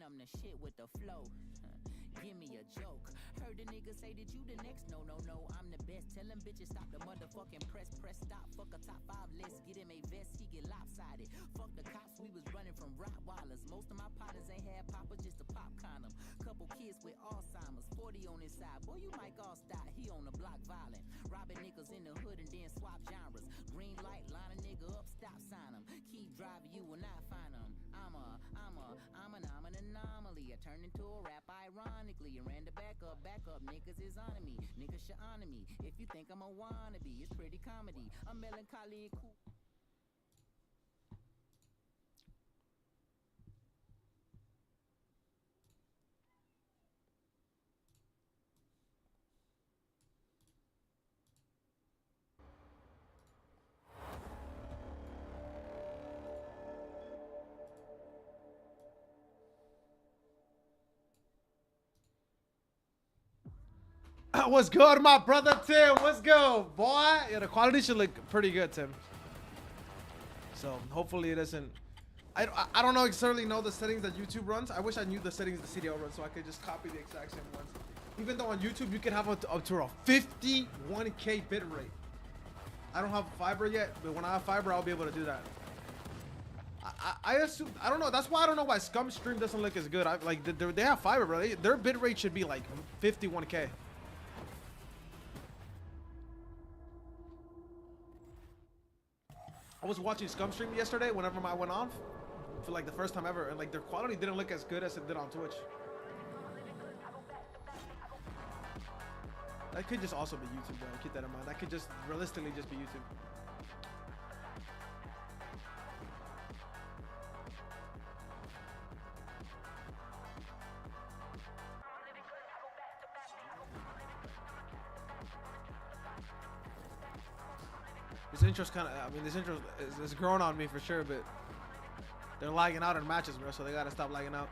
I'm the shit with the flow. Give me a joke. Heard the nigga say that you the next. No, I'm the best. Tell them bitches stop the motherfucking press stop. Fuck a top 5 list. Get him a vest, he get lopsided. Fuck the cops, we was running from Rottweilers. Most of my partners ain't had papa, just a pop condom. Couple kids with Alzheimer's, 40 on his side. Boy, you might all stop. He on the block violent. Robbing niggas in the hood and then swap genres. Green light, line a nigga up, stop sign him. Keep driving, you will not find him. I'm an anomaly. I turned into a rap ironically and ran the back up. Niggas is on me. Niggas should honor me. If you think I'm a wannabe, it's pretty comedy. I'm melancholy and cool. What's good, my brother Tim? What's good, boy? Yeah, the quality should look pretty good, Tim. So hopefully it doesn't. I don't necessarily know the settings that YouTube runs. I wish I knew the settings the CDL runs so I could just copy the exact same ones. Even though on YouTube you can have up to a 51K bit rate. I don't have fiber yet, but when I have fiber, I'll be able to do that. I assume, I don't know. That's why I don't know why Scum Stream doesn't look as good. They have fiber, bro. Their bit rate should be like 51K. I was watching Scum Stream yesterday whenever I went off for like the first time ever, and like their quality didn't look as good as it did on Twitch. That could just also be YouTube, bro. Keep that in mind. That could just realistically just be YouTube. This intro's kind of, I mean, this intro is growing on me for sure, but they're lagging out in matches, bro, so they gotta stop lagging out.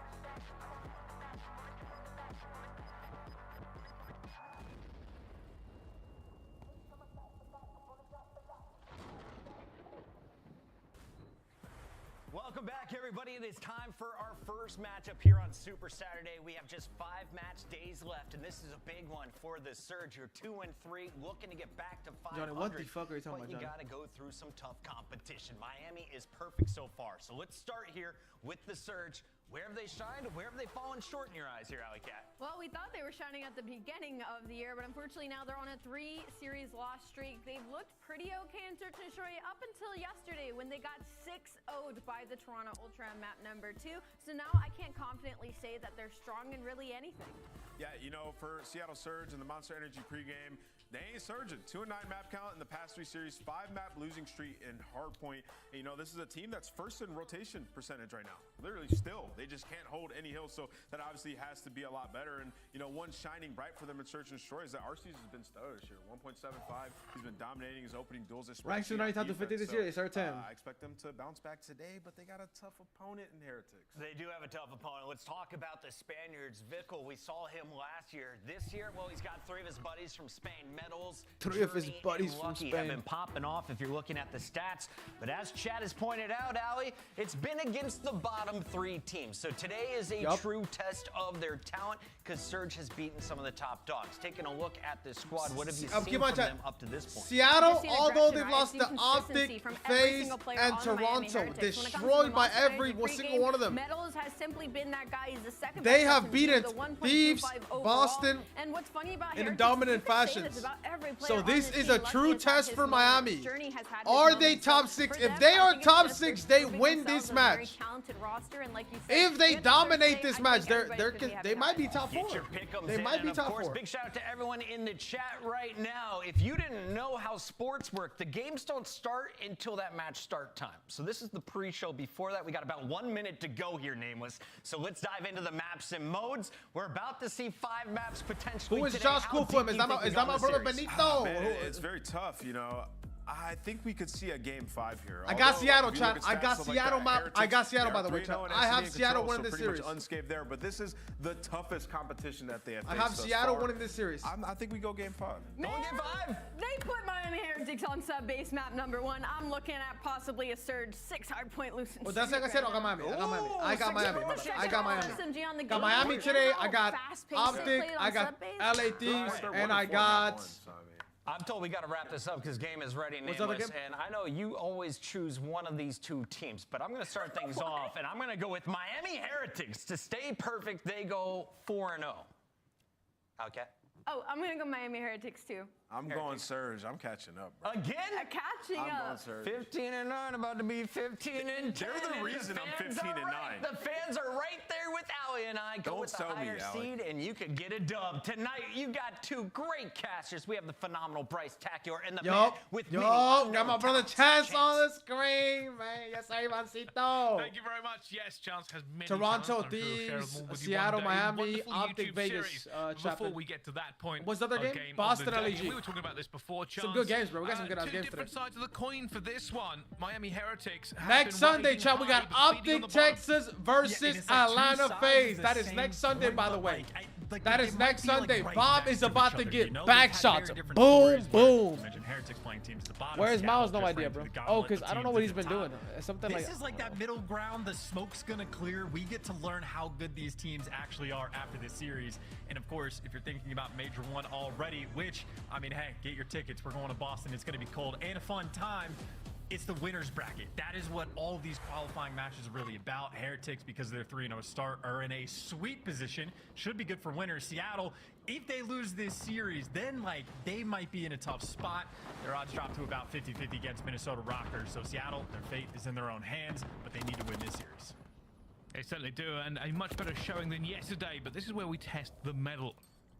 Welcome back, everybody. It is time for our first matchup here on Super Saturday. We have just 5 match days left, and this is a big one for the Surge. You're 2-3, looking to get back to 500. Johnny, what the fuck are you talking about, Johnny? You got to go through some tough competition. Miami is perfect so far. So let's start here with the Surge. Where have they shined? Where have they fallen short in your eyes here, Alley Cat? Well, we thought they were shining at the beginning of the year, but unfortunately now they're on a 3-series loss streak. They've looked pretty okay in Search and Destroy up until yesterday when they got 6-0'd by the Toronto Ultra map number 2. So now I can't confidently say that they're strong in really anything. Yeah, you know, for Seattle Surge and the Monster Energy pregame, they ain't surging. 2-9 map count in the past 3 series, 5 map losing streak in Hardpoint. And, you know, this is a team that's first in rotation percentage right now. Literally still, they just can't hold any hills. So that obviously has to be a lot better. And, you know, one shining bright for them in Search and Destroy is that Arceus has been stellar this year. 1.75. He's been dominating his opening duels. Ranks to 90 top to 50 this year. They start 10. I expect them to bounce back today, but they got a tough opponent in Heretics. They do have a tough opponent. Let's talk about the Spaniards. Vickle, we saw him last year. This year, well, he's got 3 of his buddies from Spain medals. 3 of his buddies from Spain have been popping off if you're looking at the stats. But as Chad has pointed out, Allie, it's been against the bottom 3 teams. So today is a true test of their talent because Surge has beaten some of the top dogs. Taking a look at this squad, what have you seen from them up to this point? Seattle, although they've lost the OpTic, FaZe, and Toronto, destroyed by every single one of them. Metals has simply been that guy. He's the second. They have beaten Thieves, Boston, and what's funny about in a dominant fashion. So this is a true test for Miami. Are they top 6? If they are top 6, they win this match. If they dominate this match, they might be top 4. They might be top 4. Big shout out to everyone in the chat right now. If you didn't know how sports work, the games don't start until that match start time. So this is the pre-show. Before that, we got about 1 minute to go here, Nameless. So let's dive into the maps and modes. We're about to see 5 maps potentially. Who is today. Josh Kufum? Is that my brother Benito? Oh, man, it's very tough, you know. I think we could see a game 5 here. I got Although, Seattle, if you look chat. at I got stats like Seattle, that, I got Seattle, they by are the way, 3-0 chat. and I have NCAA Seattle control, winning so this pretty series. much unscathed there, but this is the toughest competition that they have I faced have thus Seattle far. winning this series. I think we go game 5. Man, Going game 5. they put Miami Heretics on sub-base map number 1. I'm looking at possibly a Surge 6 hardpoint losing. Well, that's like I said. I got Miami. I got Miami. I got Miami. I got Miami. SMG on the Got game. Miami Look today. how I got fast-paced they OpTic. played I on got sub-base. LA Thieves, They're and 1-4 I in that got. one, so, I mean. I'm told we got to wrap this up because game is ready, What's the other Nameless. game? And I know you always choose one of these 2 teams, but I'm going to start things off, and I'm going to go with Miami Heretics. To stay perfect, they go 4-0. Okay. Oh, I'm going to go Miami Heretics too. I'm going Surge. I'm catching up, bro. Again? Catching I'm going up. Surge. 15-9, about to be 15-10. They're the reason I'm 15-9. The fans are right there with Allie and I. Go Don't with the sell me, higher Allie. seed, and you could get a dub. Tonight, you got 2 great casters. We have the phenomenal Bryce Tacular and the man Yup. with many Yup. unknown Got my brother talents, Chance on the screen, man. Yes, sir, Ivancito. Thank you very much. Yes, Chance has many Toronto talents, and I'm sure we'll share Thieves, them all with you Seattle, one day. Miami, Wonderful OpTic, YouTube Vegas, series. chapter. Before we get to that point, What's the other a game? of Boston the day. LAG. We were talking about this before, Chance. Some good games, bro. We got some good ass 2 games different today. sides of the coin for this one. Miami Heretics have Next been Sunday, riding chat, we got high, but feeding on OpTic the bottom. Texas versus Atlanta FaZe. That is next Sunday, by the way. That is next Sunday. Bob is about to get back shots. Boom, boom. Where's Miles? No idea, bro. Oh, because I don't know what he's been doing. It's something like. This is like that middle ground. The smoke's gonna clear. We get to learn how good these teams actually are after this series. And of course, if you're thinking about Major 1 already, which, I mean, hey, get your tickets. We're going to Boston. It's gonna be cold and a fun time. It's the winner's bracket. That is what all of these qualifying matches are really about. Heretics, because of their 3-0 start, are in a sweet position. Should be good for winners. Seattle, if they lose this series, then like they might be in a tough spot. Their odds drop to about 50-50 against Minnesota Rockers. So Seattle, their fate is in their own hands, but they need to win this series. They certainly do, and a much better showing than yesterday, but this is where we test the medal.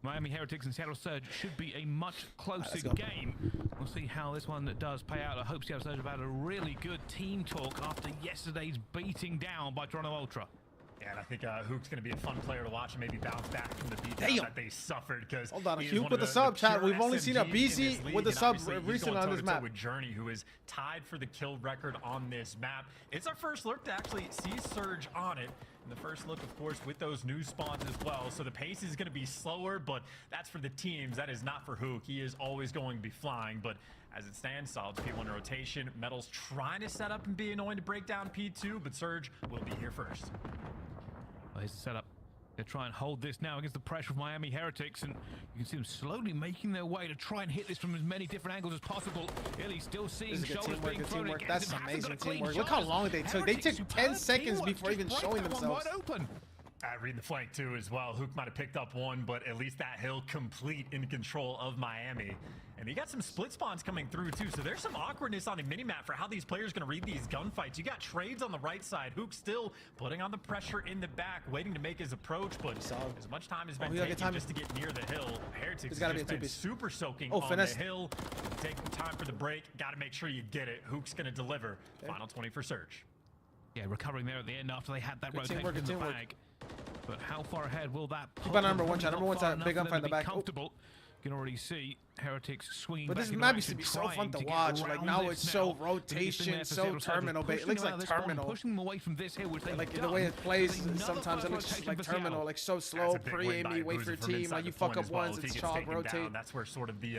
Miami Heretics and Seattle Surge should be a much closer game. We'll see how this one does play out. I hope Seattle Surge have had a really good team talk after yesterday's beating down by Toronto Ultra. Yeah, and I think Hook's going to be a fun player to watch and maybe bounce back from the beatdown that they suffered. Because hold on, Hugh with the sub, chat. We've only seen a BC with the sub recently on this map. With Journey, who is tied for the kill record on this map. It's our first look to actually see Surge on it. And the first look, of course, with those new spawns as well. So the pace is going to be slower, but that's for the teams. That is not for Hook. He is always going to be flying, but as it stands, Solid's P1 in rotation. Metal's trying to set up and be annoying to break down P2, but Surge will be here first. Well, here's the setup. They'll try and hold this now against the pressure of Miami Heretics, and you can see them slowly making their way to try and hit this from as many different angles as possible. Illy's still seeing shoulders being thrown against him. That's amazing teamwork. Look how long they took. They took 10 seconds before even showing themselves. Wide open. Reading the flank too as well. Hook might have picked up one, but at least that hill complete in control of Miami. And he got some split spawns coming through too, so there's some awkwardness on the minimap for how these players going to read these gunfights. You got trades on the right side. Hook still putting on the pressure in the back, waiting to make his approach, but as much time has been taken just to get near the hill. Heretics has just been super soaking on the hill. Taking time for the break. Got to make sure you get it. Hook's going to deliver. Final 20 for Surge. Yeah, recovering there at the end after they had that rotation in the bag. But how far ahead will that put keep on number 1, chat. Number 1's a big gunfight in the back. Comfortable. You can already see Heretics swinging. But this map used to be so fun to watch. Like now it's so rotation, so terminal. It looks like terminal. Pushing them away from this hill, which they like the way it plays, sometimes it looks just like terminal, like so slow. Pre-aim me, wait for your team. Like you fuck up once, it's chalk, rotate. That's where sort of the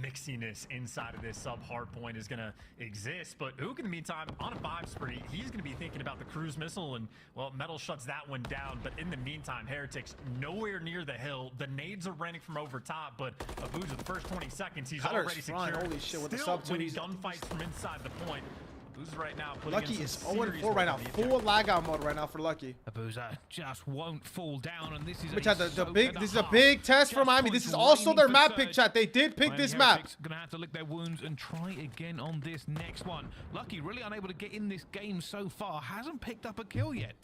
mixiness inside of this sub hard point is gonna exist. But Hook in the meantime on a 5 spree, he's gonna be thinking about the cruise missile, and well, Metal shuts that one down. But in the meantime, Heretics nowhere near the hill. The nades are running from over top, but Abuja, the first 20 seconds, he's already secure. Holy shit, with the Still sub winning gunfights from inside the point. Abuja right now putting Lucky in is some 0-4 right now. Full lag out mode right now for Lucky. Abuja just won't fall down, and this is this is a big test for Miami. This is also their map pick, chat. They did pick this map. Gonna have to lick their wounds and try again on this next one. Lucky really unable to get in this game so far. Hasn't picked up a kill yet.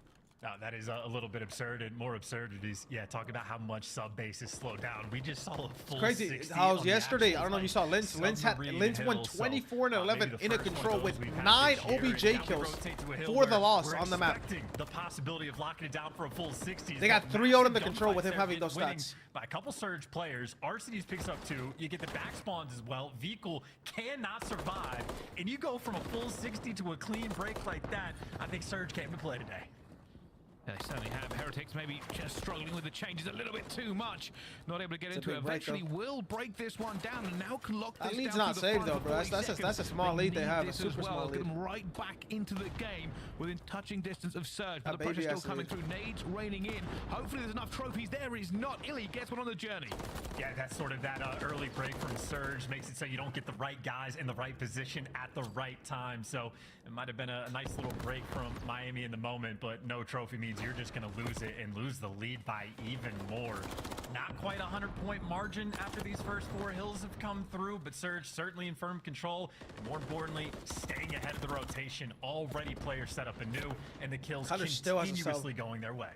That is a little bit absurd, and more absurdities. Yeah, talk about how much sub base is slowed down. We just saw a full crazy. 60 How on yesterday, the I don't know if you saw Linz. Linz won 24 and 11 in a control with we've had 9 this year, OBJ and now we kills rotate to a hill for the where loss we're on the map. expecting the possibility of locking it down for a full 60. They got 3-0 in the control with him having those winning stats. by a couple Surge players. Arcades picks up 2. You get the back spawns as well. Vehicle cannot survive, and you go from a full 60 to a clean break like that. I think Surge came to play today. They certainly have. Heretics maybe just struggling with the changes a little bit too much. Not able to get into it. Eventually will break this one down and now can lock this That lead's down not saved though, bro. That's a small lead they have. A super small lead. Get them right back into the game within touching distance of Surge. But the pressure still coming through. Nades raining in. Hopefully there's enough trophies. There is not. Illy gets one on the journey. Yeah, that's sort of that early break from Surge. Makes it so you don't get the right guys in the right position at the right time. So it might have been a nice little break from Miami in the moment, but no trophy means you're just going to lose it and lose the lead by even more. Not quite a 100-point margin after these first 4 hills have come through, but Surge certainly in firm control, and more importantly, staying ahead of the rotation. Already players set up anew, and the kills continuously going their way.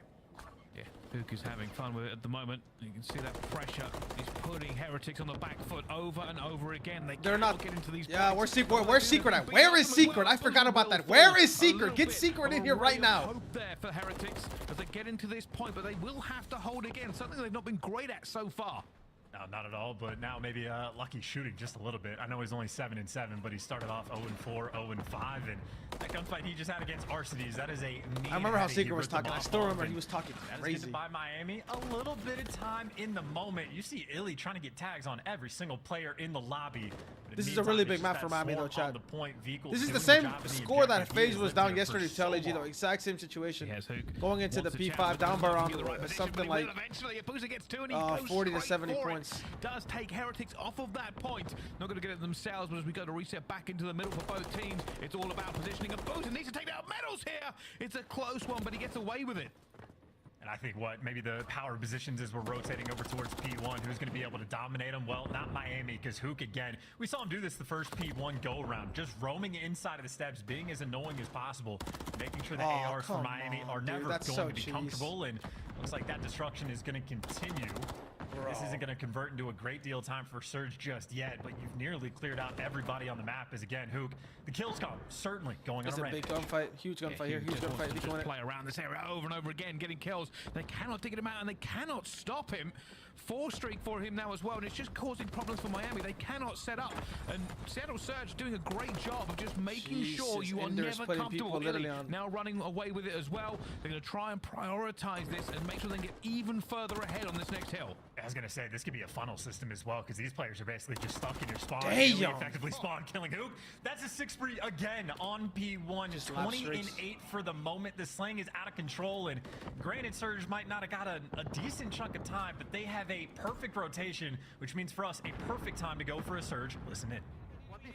Yeah, Duke is having fun with it at the moment. You can see that pressure. He's putting Heretics on the back foot over and over again. They're not get into these. Yeah, where's Secret? Where's Secret at? Where is Secret? I forgot about that. Where is Secret? Get Secret in here right now. Hope there for Heretics as they get into this point, but they will have to hold again. Something they've not been great at so far. No, not at all, but now maybe Lucky shooting just a little bit. I know he's only 7-7, but he started off 0-4, 0-5, and that gunfight he just had against Arcades, that is a I remember how Secret was talking. I still remember he was talking crazy. By Miami, a little bit of time in the moment. You see Illy trying to get tags on every single player in the lobby. This is a really big map for Miami though, Chad. This is the same score that FaZe was down yesterday to LAG though. Exact same situation. Going into the P5 down bar on something like 40 to 70 points. Does take Heretics off of that point. Not going to get it themselves, but as we go to reset back into the middle for both teams, it's all about positioning. And Boozer needs to take out medals here. It's a close one, but he gets away with it. And I think maybe the power positions as we're rotating over towards P1, who's going to be able to dominate them? Well, not Miami, because Hook again, we saw him do this the first P1 go around, just roaming inside of the steps, being as annoying as possible, making sure the ARs for Miami are never going to be comfortable, and looks like that destruction is going to continue. This isn't going to convert into a great deal of time for Surge just yet, but you've nearly cleared out everybody on the map. As again, Hook, the kills come certainly going on a rant. It's a big gunfight, huge gunfight here, huge gunfight. He's going to play around this area over and over again, getting kills. They cannot dig him out, and they cannot stop him. 4 streak for him now as well, and it's just causing problems for Miami. They cannot set up, and Seattle Surge doing a great job of just making sure you are never comfortable. Now running away with it as well. They're going to try and prioritize this and make sure they get even further ahead on this next hill. I was going to say, this could be a funnel system as well, because these players are basically just stuck in your spawn. Really effectively spawn killing Hook. That's a 6 free again on P1. Just 20-8 for the moment. The slang is out of control, and granted, Surge might not have got a decent chunk of time, but they have a perfect rotation, which means for us, a perfect time to go for a Surge. Listen in. Yeah,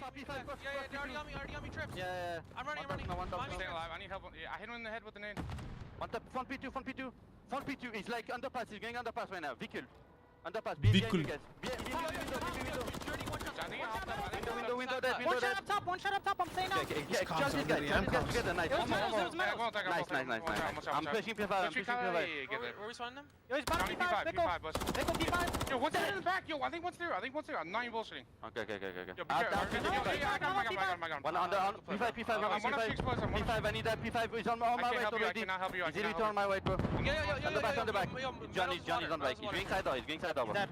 already on me, Trip. Yeah. I'm running. Stay alive. I need help. I hit him in the head with the nade. Front P2. Front P2 is like underpass. He's going underpass right now. Vehicle. Underpass. Vehicle. One shot up top. I'm staying out. Nice. I'm pushing P5. Where we spawning them? Yo, he's bottom P5. They go P5. Yo, one's in the back. Yo, I think one's there. I'm not even bullshitting. Okay. Yo, be careful. I got him. One on P5. P5, I need that. P5 is on my right already. I cannot help you. He's literally on my right, bro. On the back. Johnny's on the back. He's going side door, bro. Nice.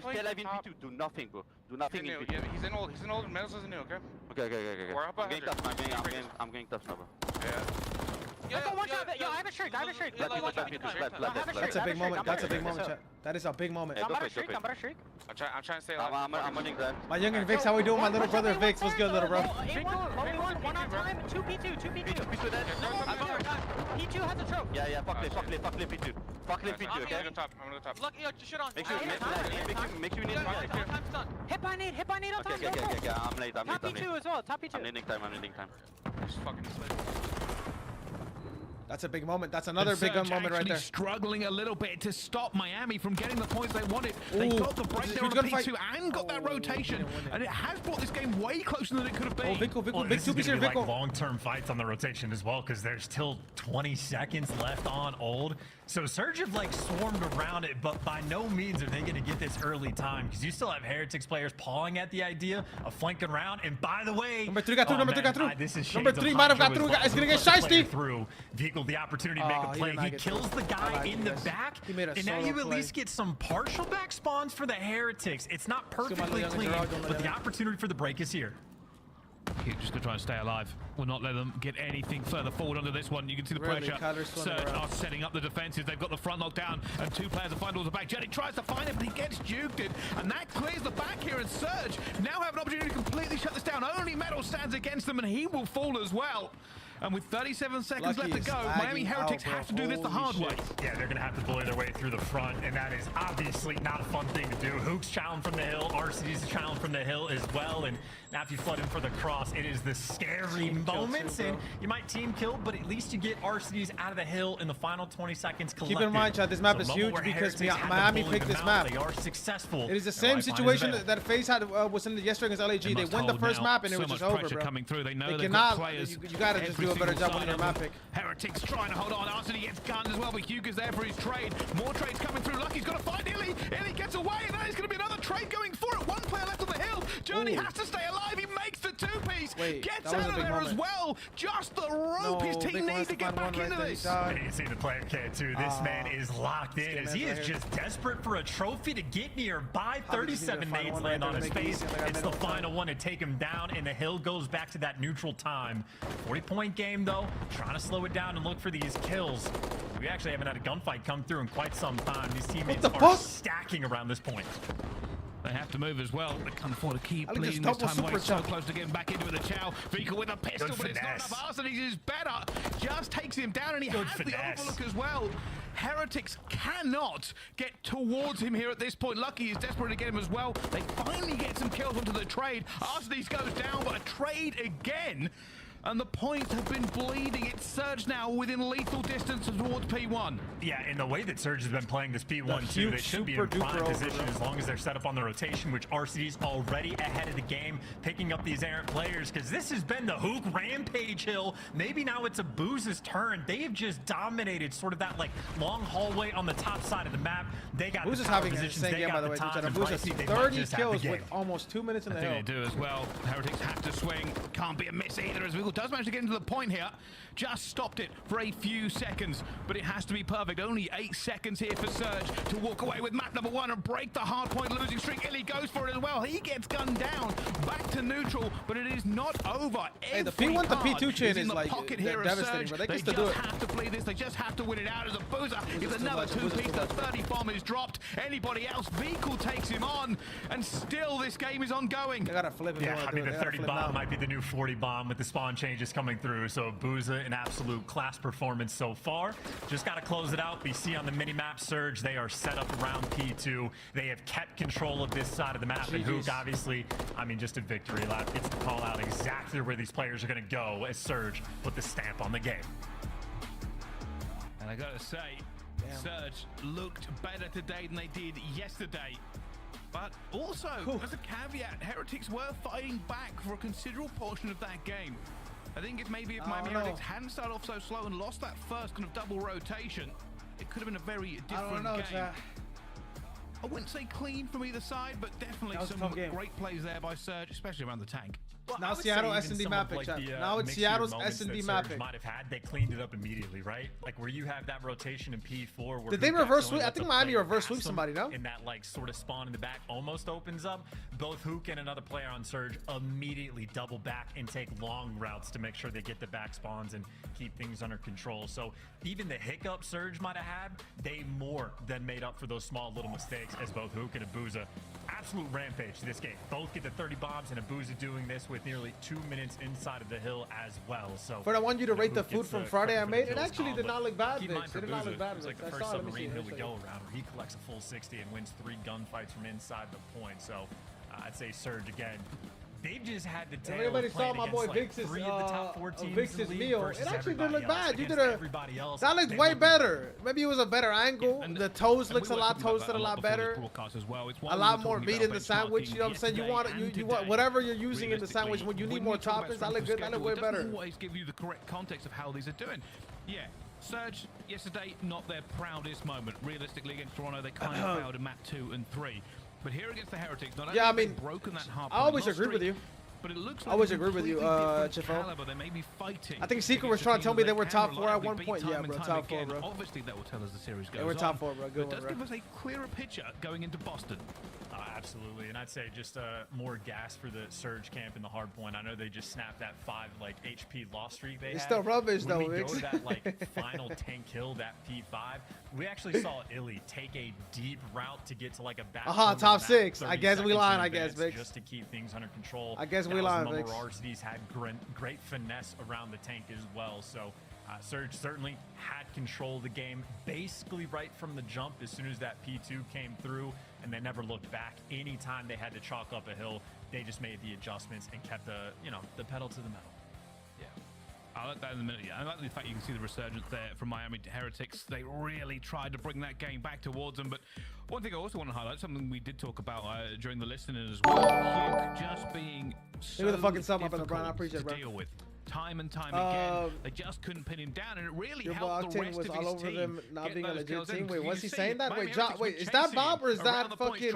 Stay alive in P2. Do nothing, bro. Do nothing in P2. He's in old. Medals isn't new, okay? Okay. We're up ahead. I'm going tough now, bro. Yeah. I got one shot. Yo, I have a streak. That's a big moment. Chat. That is a big moment. I'm about to streak. I'm trying to stay alive. I'm running that. My youngin' Vix, how we doing? My little brother Vix, what's good, little bro? A1, one on time, 2 P2. P2 dead. P2 has a choke. Yeah, fuck lip P2. Fuck lip P2, okay? I'm gonna top. Look, yo, shit on. Make sure you need Hit by nade on time. Okay, I'm late. Top P2 as well, top P2. I'm needing time. Just fucking slip. That's a big moment. That's another big Surge moment right there. Struggling a little bit to stop Miami from getting the points they wanted. They Ooh, got the break there on the P2 and got that Oh, rotation, and it has brought this game way closer than it could have been. Oh, Vico, Well, big this is 2 piece gonna here, be like Vico. long-term fights on the rotation as well, because there's still 20 seconds left on old. So Surge have like swarmed around it, but by no means are they going to get this early time, because you still have Heretics players pawing at the idea of flanking around. And by the way, Number 3 got through. Number 3 got through. This is Number 3 might have got through. It's gonna get shiesty. Through Vehicle the opportunity to make a play. He kills the guy in the back, He made a and now solo you at play. least get some partial back spawns for the Heretics. It's not perfectly young clean, Gerard, don't let but the him. opportunity for the break is here. Just to try and stay alive. Will not let them get anything further forward under this one. You can see the Really, pressure. Kyler's swimming Surge around. are setting up the defenses. They've got the front locked down, and 2 players are finding the back. Jetty tries to find it, but he gets juked it, and that clears the back here. And Surge now have an opportunity to completely shut this down. Only Metal stands against them, and he will fall as well. And with 37 seconds Lucky left to is go, lagging Miami Heretics out, bro. have to do this the hard Holy way. shit. Yeah, they're going to have to bully their way through the front, and that is obviously not a fun thing to do. Hook's challenge from the hill, RCD's challenge from the hill as well, and now if you flood in for the cross, it is the scary moments, too, bro. and you might team kill, but at least you get RCD's out of the hill in the final 20 seconds collected. Keep in mind, Chad, this map is moment huge where because Heretics had to Miami bully picked them this out. map. They are successful. It is the Their same lifeline is situation available. that FaZe had was in yesterday against LAG. They must won the hold first now. map and it So was just much over, pressure bro. coming through. They know They they've cannot. got players. You gotta just every do a better single job winning side your of map them. pick. Heretics trying to hold on. Arseny gets gunned as well, but Hugo's there for his trade. More trades coming through. Lucky's got to find Illy. Illy gets away, and then there's going to be another trade going for it. 1 player left on the hill. Journey Ooh. has to stay alive. He makes the 2-piece. Wait, Gets that was out a of big there as moment. well. Just the rope his team Vico has needs to get find back one into right there. this. He died. And you see the player K2. This man is locked in as he is man's right here. just desperate for a trophy to get nearby. Probably just need to 37 find nades one land right on there his to make it face. easy. I got It's the middle final one to take him down, and the hill goes back to that neutral time. 40-point game, though. Trying to slow it down and look for these kills. We actually haven't had a gunfight come through in quite some time. These teammates the are fuck? stacking around this point. They have to move as well. They can't afford to keep I think bleeding just this double time away. super So jump. close to getting back into the chow. Vico with a pistol, Good but it's not finesse. enough. Arseny is better. Just takes him down, and he Good has the finesse. overlook as well. Heretics cannot get towards him here at this point. Lucky is desperate to get him as well. They finally get some kills onto the trade. Arseny goes down, but a trade again. And the points have been bleeding. It's Surge now within lethal distance towards P1. Yeah, in the way that Surge has been playing this P1 The too, they huge should be super in prime duper over, position bro. as long as they're set up on the rotation, which RCD's already ahead of the game, picking up these errant players, because this has been the Hook Rampage Hill. Maybe now it's Abuza's turn. They have just dominated sort of that like long hallway on the top side of the map. They got Abuza's the power having an positions, insane they game, got by the the way. time, and Abuza, Brycey, they might 30 just have the kills game. with almost 2 minutes in the I hill. think they do as well. Heretics have to swing. Can't be a miss either, as Wiggle does manage to get into the point here. Just stopped it for a few seconds, but it has to be perfect. Only 8 seconds here for Surge to walk away with map number 1 and break the hard point losing streak. Illy goes for it as well. He gets gunned down. Back to neutral, but it is not over. Hey, the Every P1 to card P2 chain in is the like pocket here of devastating, Surge. bro. They can They still just do it. have to play this. They just have to win it out as a boozer. If too another much, Abuza's 2-piece, too the much. 30 bomb is dropped. Anybody else, Vehicle takes him on, and still this game is ongoing. They gotta flip it. Yeah, I mean, the 30 bomb might be the new 40 bomb with the spawn changes coming through. So Booza, an absolute class performance so far. Just got to close it out. We see on the mini-map Surge, they are set up around P2. They have kept control of this side of the map. And Hook, obviously, I mean, just a victory lap. Gets to call out exactly where these players are going to go as Surge put the stamp on the game. And I gotta say, Surge looked better today than they did yesterday. But also, as a caveat, Heretics were fighting back for a considerable portion of that game. I think if maybe if Miami Heretics hadn't started off so slow and lost that first kind of double rotation, it could have been a very different game. I wouldn't say clean from either side, but definitely some great plays there by Surge, especially around the tank. Well, Now Seattle S&D mapping, chat. Now it's Seattle's S&D mapping. Might have had, they cleaned it up immediately, right? Like where you have that rotation in P4. Where Did they reverse sweep? I think Miami reverse sweep somebody, no? And that like sort of spawn in the back almost opens up. Both Hook and another player on Surge immediately double back and take long routes to make sure they get the back spawns and keep things under control. So even the hiccup Surge might have had, they more than made up for those small little mistakes as both Hook and Abuza. Absolute rampage to this game. Both get the 30 bombs and Abuza doing this with nearly 2 minutes inside of the hill as well. So But I want you to rate the Hook food gets from the Friday I credit for made. the It kills actually column, did but not look bad, keep in mind Vince. for It did not Booza, look bad, it was like the Vince. I first saw it. Let me see. submarine hill Let we me go around where he collects a full 60 and wins 3 gunfights from inside the point. So I'd say Surge again they've just had the tail. Everybody saw my boy Vix's three of the top 4 teams Vix's meal. It actually didn't look bad. You did everybody else. That looked way better. Maybe it was a better angle. The toast looks a lot toasted, a lot better. A lot more meat in the sandwich. You know what I'm saying? You want whatever you're using in the sandwich. When you need more toppings, that look good. That look way better. Doesn't always give you the correct context of how these are doing. Yeah. Surge yesterday, not their proudest moment. Realistically, against Toronto, they kind of failed in map 2 and 3. But here against the Heretics, not only have they broken that half. I always agree with you. But it looks like I always agree with you, Chifo. They may be fighting. I think Secret was trying to tell me they were top 4 at one point. Yeah, bro, top 4, bro. Obviously, that will tell us the series goes on. They were top 4, bro. Good one, bro. It does give us a clearer picture going into Boston. Absolutely, and I'd say just more gas for the Surge camp in the hard point. I know they just snapped that 5 HP loss streak they had. It's still rubbish though. When we go to that final 10 kill, that P5, we actually saw Illy take a deep route to get to a back. Top 6. I guess we lying. I guess Vix. Just to keep things under control. I guess we lying, Vix. RCDs had great finesse around the tank as well. So Surge certainly had control of the game basically right from the jump as soon as that P2 came through, and they never looked back. Anytime they had to chalk up a hill, they just made the adjustments and kept the pedal to the metal. Yeah, I like that in a minute. Yeah, I like the fact you can see the resurgence there from Miami Heretics. They really tried to bring that game back towards them. But one thing I also want to highlight, something we did talk about during the listening as well, Hugh just being so look at the fucking sum up in the Brown. I appreciate it, bro. Deal with. Time and time again, they just couldn't pin him down, and it really helped the rest was of all his over team them not being a legit team. Wait, was he see saying that? Wait, Wait, is that Bob or is that fucking?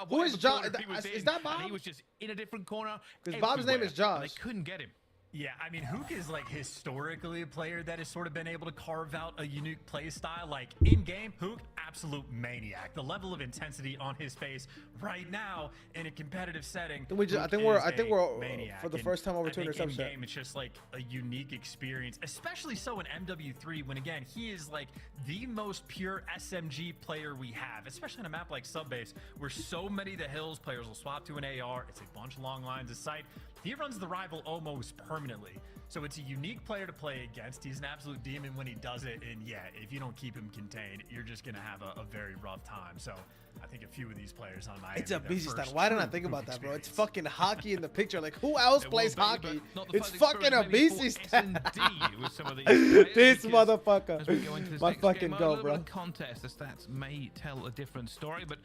Who is Josh? Is that Bob? He was just in a different corner. Because Bob's name is Josh. They couldn't get him. Yeah, I mean, Hook is historically a player that has sort of been able to carve out a unique play style. In game, Hook, absolute maniac. The level of intensity on his face right now in a competitive setting. I think we're maniac. For the first time over 2 interceptions. In game, it's just a unique experience, especially so in MW3 when again he is the most pure SMG player we have, especially on a map like Subbase where so many of the hills players will swap to an AR. It's a bunch of long lines of sight. He runs the rival almost permanently. So it's a unique player to play against. He's an absolute demon when he does it. And yeah, if you don't keep him contained, you're just going to have a very rough time. So I think a few of these players on Miami. It's a busy style. Why didn't I think about that, bro? It's fucking hockey in the picture. Who else plays hockey? It's fucking a busy style. This motherfucker. My fucking go, bro. Contest. The stats may tell a different story, but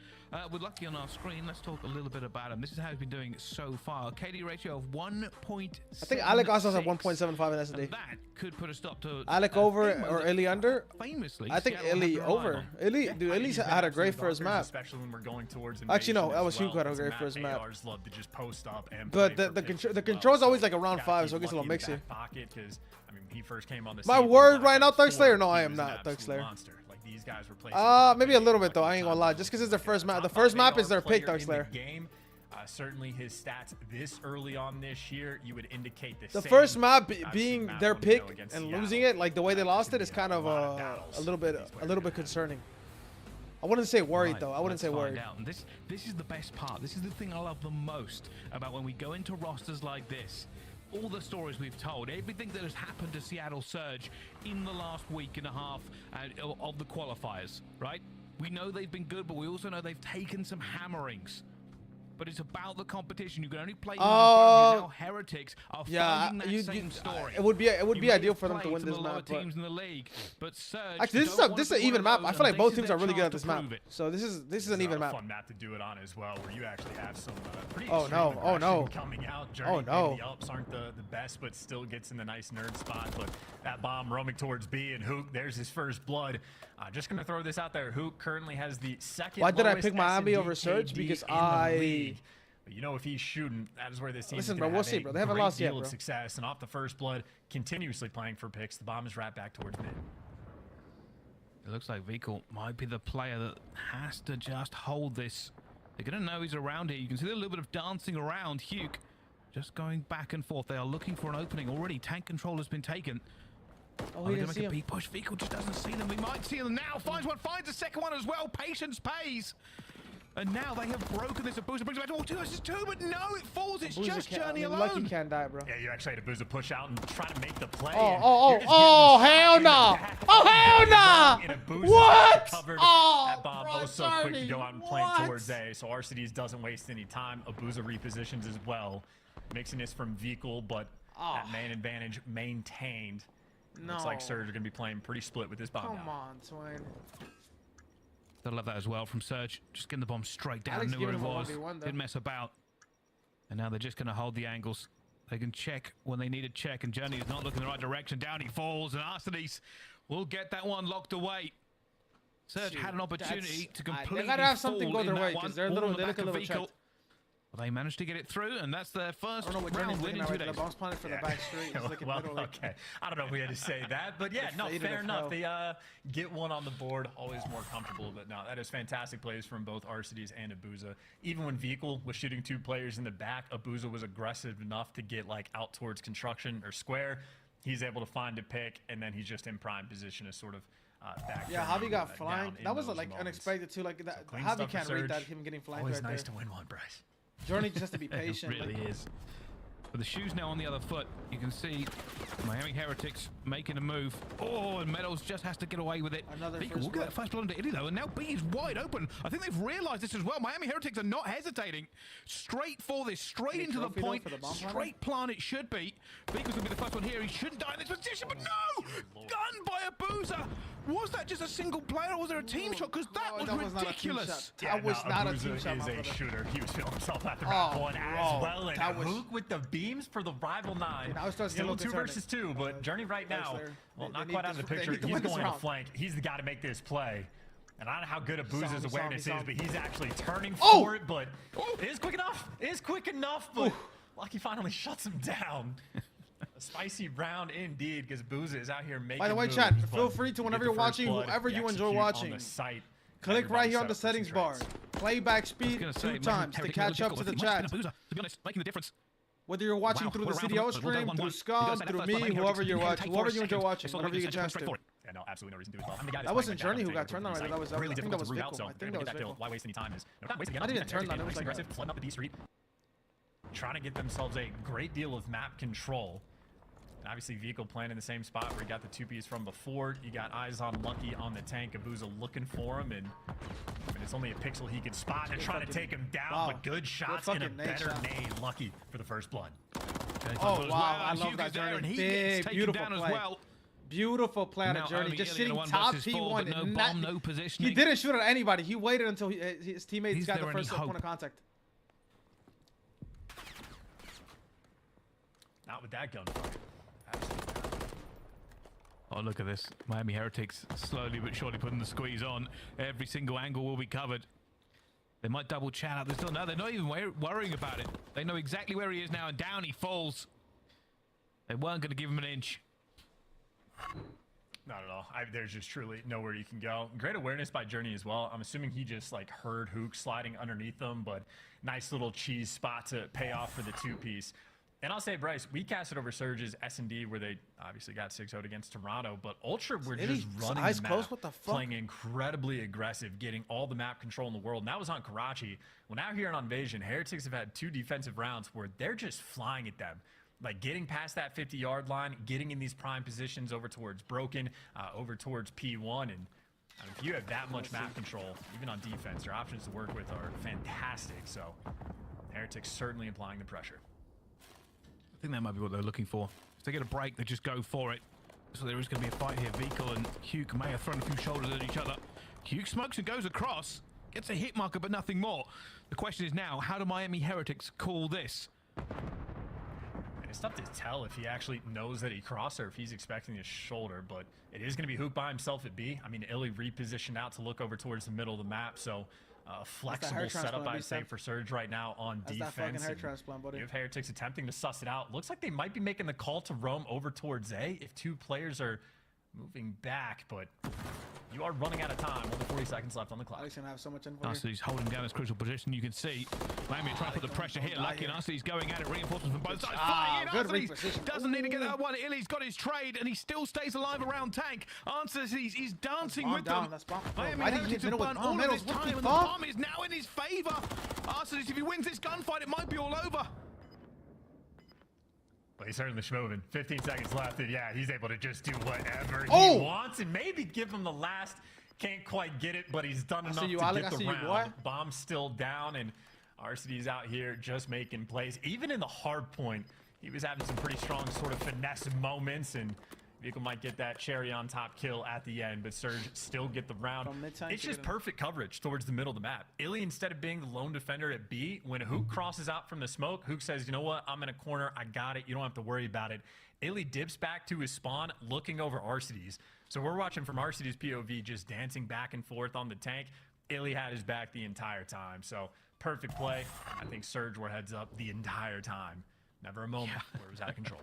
we're lucky on our screen. Let's talk a little bit about him. This is how he's been doing so far. KD ratio of 1.7. I think Alec also has a 1.75 in SD. That could put a stop to Alec over or Illy under. Famously, I think Illy over. Illy's had a great first map. Especially when we're going towards actually, no, that was Hugh had a great first map. Love to just post up and but the control's always around 5, so it gets a little mixy. Pocket because I mean he first came on the my word right now, Thug Slayer. No, I am not Thug Slayer. These guys were playing. Maybe a little bit though. I ain't gonna lie. Just because it's their first map. The first map is their pick, Thug Slayer. Certainly his stats this early on this year, you would indicate the first map being their pick and losing it, the way they lost it, is kind of a little bit concerning. I wouldn't say worried though. I wouldn't say worried. This is the best part. This is the thing I love the most about when we go into rosters like this. All the stories we've told, everything that has happened to Seattle Surge in the last week and a half of the qualifiers, right? We know they've been good, but we also know they've taken some hammerings. But it's about the competition. You can only play now. Heretics are following that same story. It would be ideal for them to win this map. Teams in the league, but Surge actually, this is an even map. I feel like both teams are really good at this map. So this is an even map. Fun map to do it on as well, where you actually have some pretty coming out. Journey the ups aren't the best, but still gets in the nice nerd spot. But that bomb roaming towards B, and Hook, there's his first blood. Just gonna throw this out there. Hook currently has the second. Why did I pick Miami over Surge? Because but if he's shooting, that is where this team. Listen, bro, we'll see, bro. They haven't lost yet, bro. Success and off the first blood, continuously playing for picks. The bomb is right back towards mid. It looks like Vikal might be the player that has to just hold this. They're gonna know he's around here. You can see a little bit of dancing around. Hugh just going back and forth. They are looking for an opening already. Tank control has been taken. Oh, he didn't see him. Big push. Vikal just doesn't see them. We might see them now. Finds one. Finds a second one as well. Patience pays. And now they have broken this. Abuza brings it back to 2 versus 2, but no, it falls. It's just Journey alone. Lucky can't die, bro. Yeah, you actually had Abuza push out and try to make the play. Oh, hell no. Oh, hell no. What? That bomb so quick to go out and plant towards A. So RCDs doesn't waste any time. Abuza repositions as well. mixing this from Vehicle, but that main advantage maintained. No. Looks like Surge are going to be playing pretty split with this bomb. Come on, Swain. I love that as well from Surge. Just getting the bomb straight down. Alex Knew where it giving him a was. 1v1 though. Didn't mess about. And now they're just going to hold the angles. They can check when they need to check, and Journey is not looking in the right direction. Down he falls, and Arsenis will get that one locked away. Surge had an opportunity to completely they gotta have something fall go their in way that because one, they're a all little on the back delicate of little Vehicle. trapped. Well, they managed to get it through, and that's their first I don't know what round Journey's win looking in at 2 right days. there. The bomb's planted for the back street. He's looking Well, middle, like, okay. I don't know if we had to say that, but yeah, no, fair enough. They get one on the board, always more comfortable. But no, that is fantastic plays from both Arcides and Abuza. Even when Vehicle was shooting 2 players in the back, Abuza was aggressive enough to get like out towards construction or square. He's able to find a pick, and then he's just in prime position as sort of back. Yeah, Javi got flanked. That was like moments. unexpected too. Like that, So clean Javi stuff can't for read that Surge. him getting flanked Always right nice there. to win one, Bryce. Journey just has to be patient. It really is. But the shoe's now on the other foot. You can see Miami Heretics making a move. Oh, and Meadows just has to get away with it. Another Vehicle will first get blood. that first blood into Italy though, and now B is wide open. I think they've realized this as well. Miami Heretics are not hesitating. Straight for this, straight Any into the trophy though point. for the bomb planter? Straight plan it should be. Vehicle's gonna be the first one here. He shouldn't die in this position, but no! Gun by Abuza! Was that just a single player or was there a team shot? Because that was that was not a team ridiculous. shot. That was not a Abuza team shot, is my a brother. shooter. He was feeling himself after round one as well. And that was- Hook with the beams for the rival 9. Now it starts getting a Still little 2 versus 2, but Journey right now, there. well, They not need quite out of the this- they picture. need to He's win this going to round. flank. He's the guy to make this play. And I don't know how good Abuza's awareness is, but he's actually turning for it. But it is quick enough. It is quick enough, but Lucky finally shuts him down. A spicy round indeed, because Abuza is out here making By the way, moves, chat, but feel free to, get whenever the you're first watching, blood, whoever you enjoy execute watching, on the site. click right here on Everybody the set up settings some bar. trades. Playback speed Gonna 2 say, times to Heretics catch up to the chat. Abuza, to be honest, making the difference. Whether you're watching through the CDL stream, through Scum, through me, whoever you're watching, whoever you enjoy watching, whenever you get a chance to. Yeah, no, absolutely no reason to do it. I'm the guy That wasn't Journey who got turned on right there. That was really I think difficult that was to root out, Vehicle. so I they're think gonna that get was that kill. Vehicle. Why waste any time? Not wasting Not even turned on, it was like aggressive, flooding up the D Street, trying to get themselves a great deal of map control. And obviously Vehicle playing in the same spot where he got the 2Ps from before. You got eyes on Lucky on the tank. Abuza looking for him, and I mean, it's only a pixel he can spot. They're trying to take him down, but good shots and a better nade. Lucky for the first blood. Oh wow, I love that Journey. Big, beautiful play. Beautiful play on a Journey, just sitting top P1 and no positioning. He didn't shoot at anybody. He waited until his teammates got the first point of contact. Not with that gunfight. Absolutely. Oh, look at this. Miami Heretics slowly but surely putting the squeeze on. Every single angle will be covered. They might double chat out. No, they're not even worrying about it. They know exactly where he is now, and down he falls. They weren't going to give him an inch. Not at all. There's just truly nowhere you can go. Great awareness by Journey as well. I'm assuming he just like heard Hook sliding underneath them, but nice little cheese spot to pay off for the 2-piece. And I'll say, Bryce, we casted over Surge's S&D where they obviously got 6-0 against Toronto, but Ultra were just running the map, what the fuck? playing incredibly aggressive, getting all the map control in the world. And that was on Karachi. Well, now here on Invasion, Heretics have had 2 defensive rounds where they're just flying at them. Like getting past that 50-yard line, getting in these prime positions over towards Broken, over towards P1. And I mean, if you have that much map control, even on defense, your options to work with are fantastic. So Heretics certainly applying the pressure. I think that might be what they're looking for. If they get a break, they just go for it. So there is going to be a fight here. Vehicle and Hugh may have thrown a few shoulders at each other. Hugh smokes and goes across. Gets a hit marker, but nothing more. The question is now, how do Miami Heretics call this? It's tough to tell if he actually knows that he crossed or if he's expecting his shoulder, but it is going to be Hook by himself at B. I mean, Illy repositioned out to look over towards the middle of the map, so a flexible setup, I'd say, for Surge right now on defense. That fucking hair transplant, buddy. You have Heretics attempting to suss it out. Looks like they might be making the call to roam over towards A if 2 players are moving back, but you are running out of time. Only 40 seconds left on the clock. Alex gonna have so much info. He's holding down his crucial position. You can see Miami trying to put the pressure here. Lucky and Arcedy's going at it. Reinforcements from both sides. Flying in. Arcedy doesn't need to get that one. Illy's got his trade, and he still stays alive around tank. Arcedy's dancing with them. Miami Heretics have burnt all of his time, and the bomb is now in his favor. Arcedy, if he wins this gunfight, it might be all over. Well, he's certainly schmoving. 15 seconds left, and yeah, he's able to just do whatever he wants and maybe give him the last. Can't quite get it, but he's done enough to get the round. Bomb's still down, and Arcity's out here just making plays. Even in the hard point, he was having some pretty strong sort of finesse moments, and Vehicle might get that cherry on top kill at the end, but Surge still get the round. It's just perfect coverage towards the middle of the map. Illy, instead of being the lone defender at B, when Hook crosses out from the smoke, Hook says, you know what, I'm in a corner, I got it, you don't have to worry about it. Illy dips back to his spawn, looking over Arcity's. So we're watching from Arcity's POV, just dancing back and forth on the tank. Illy had his back the entire time, so perfect play. I think Surge were heads up the entire time. Never a moment where it was out of control.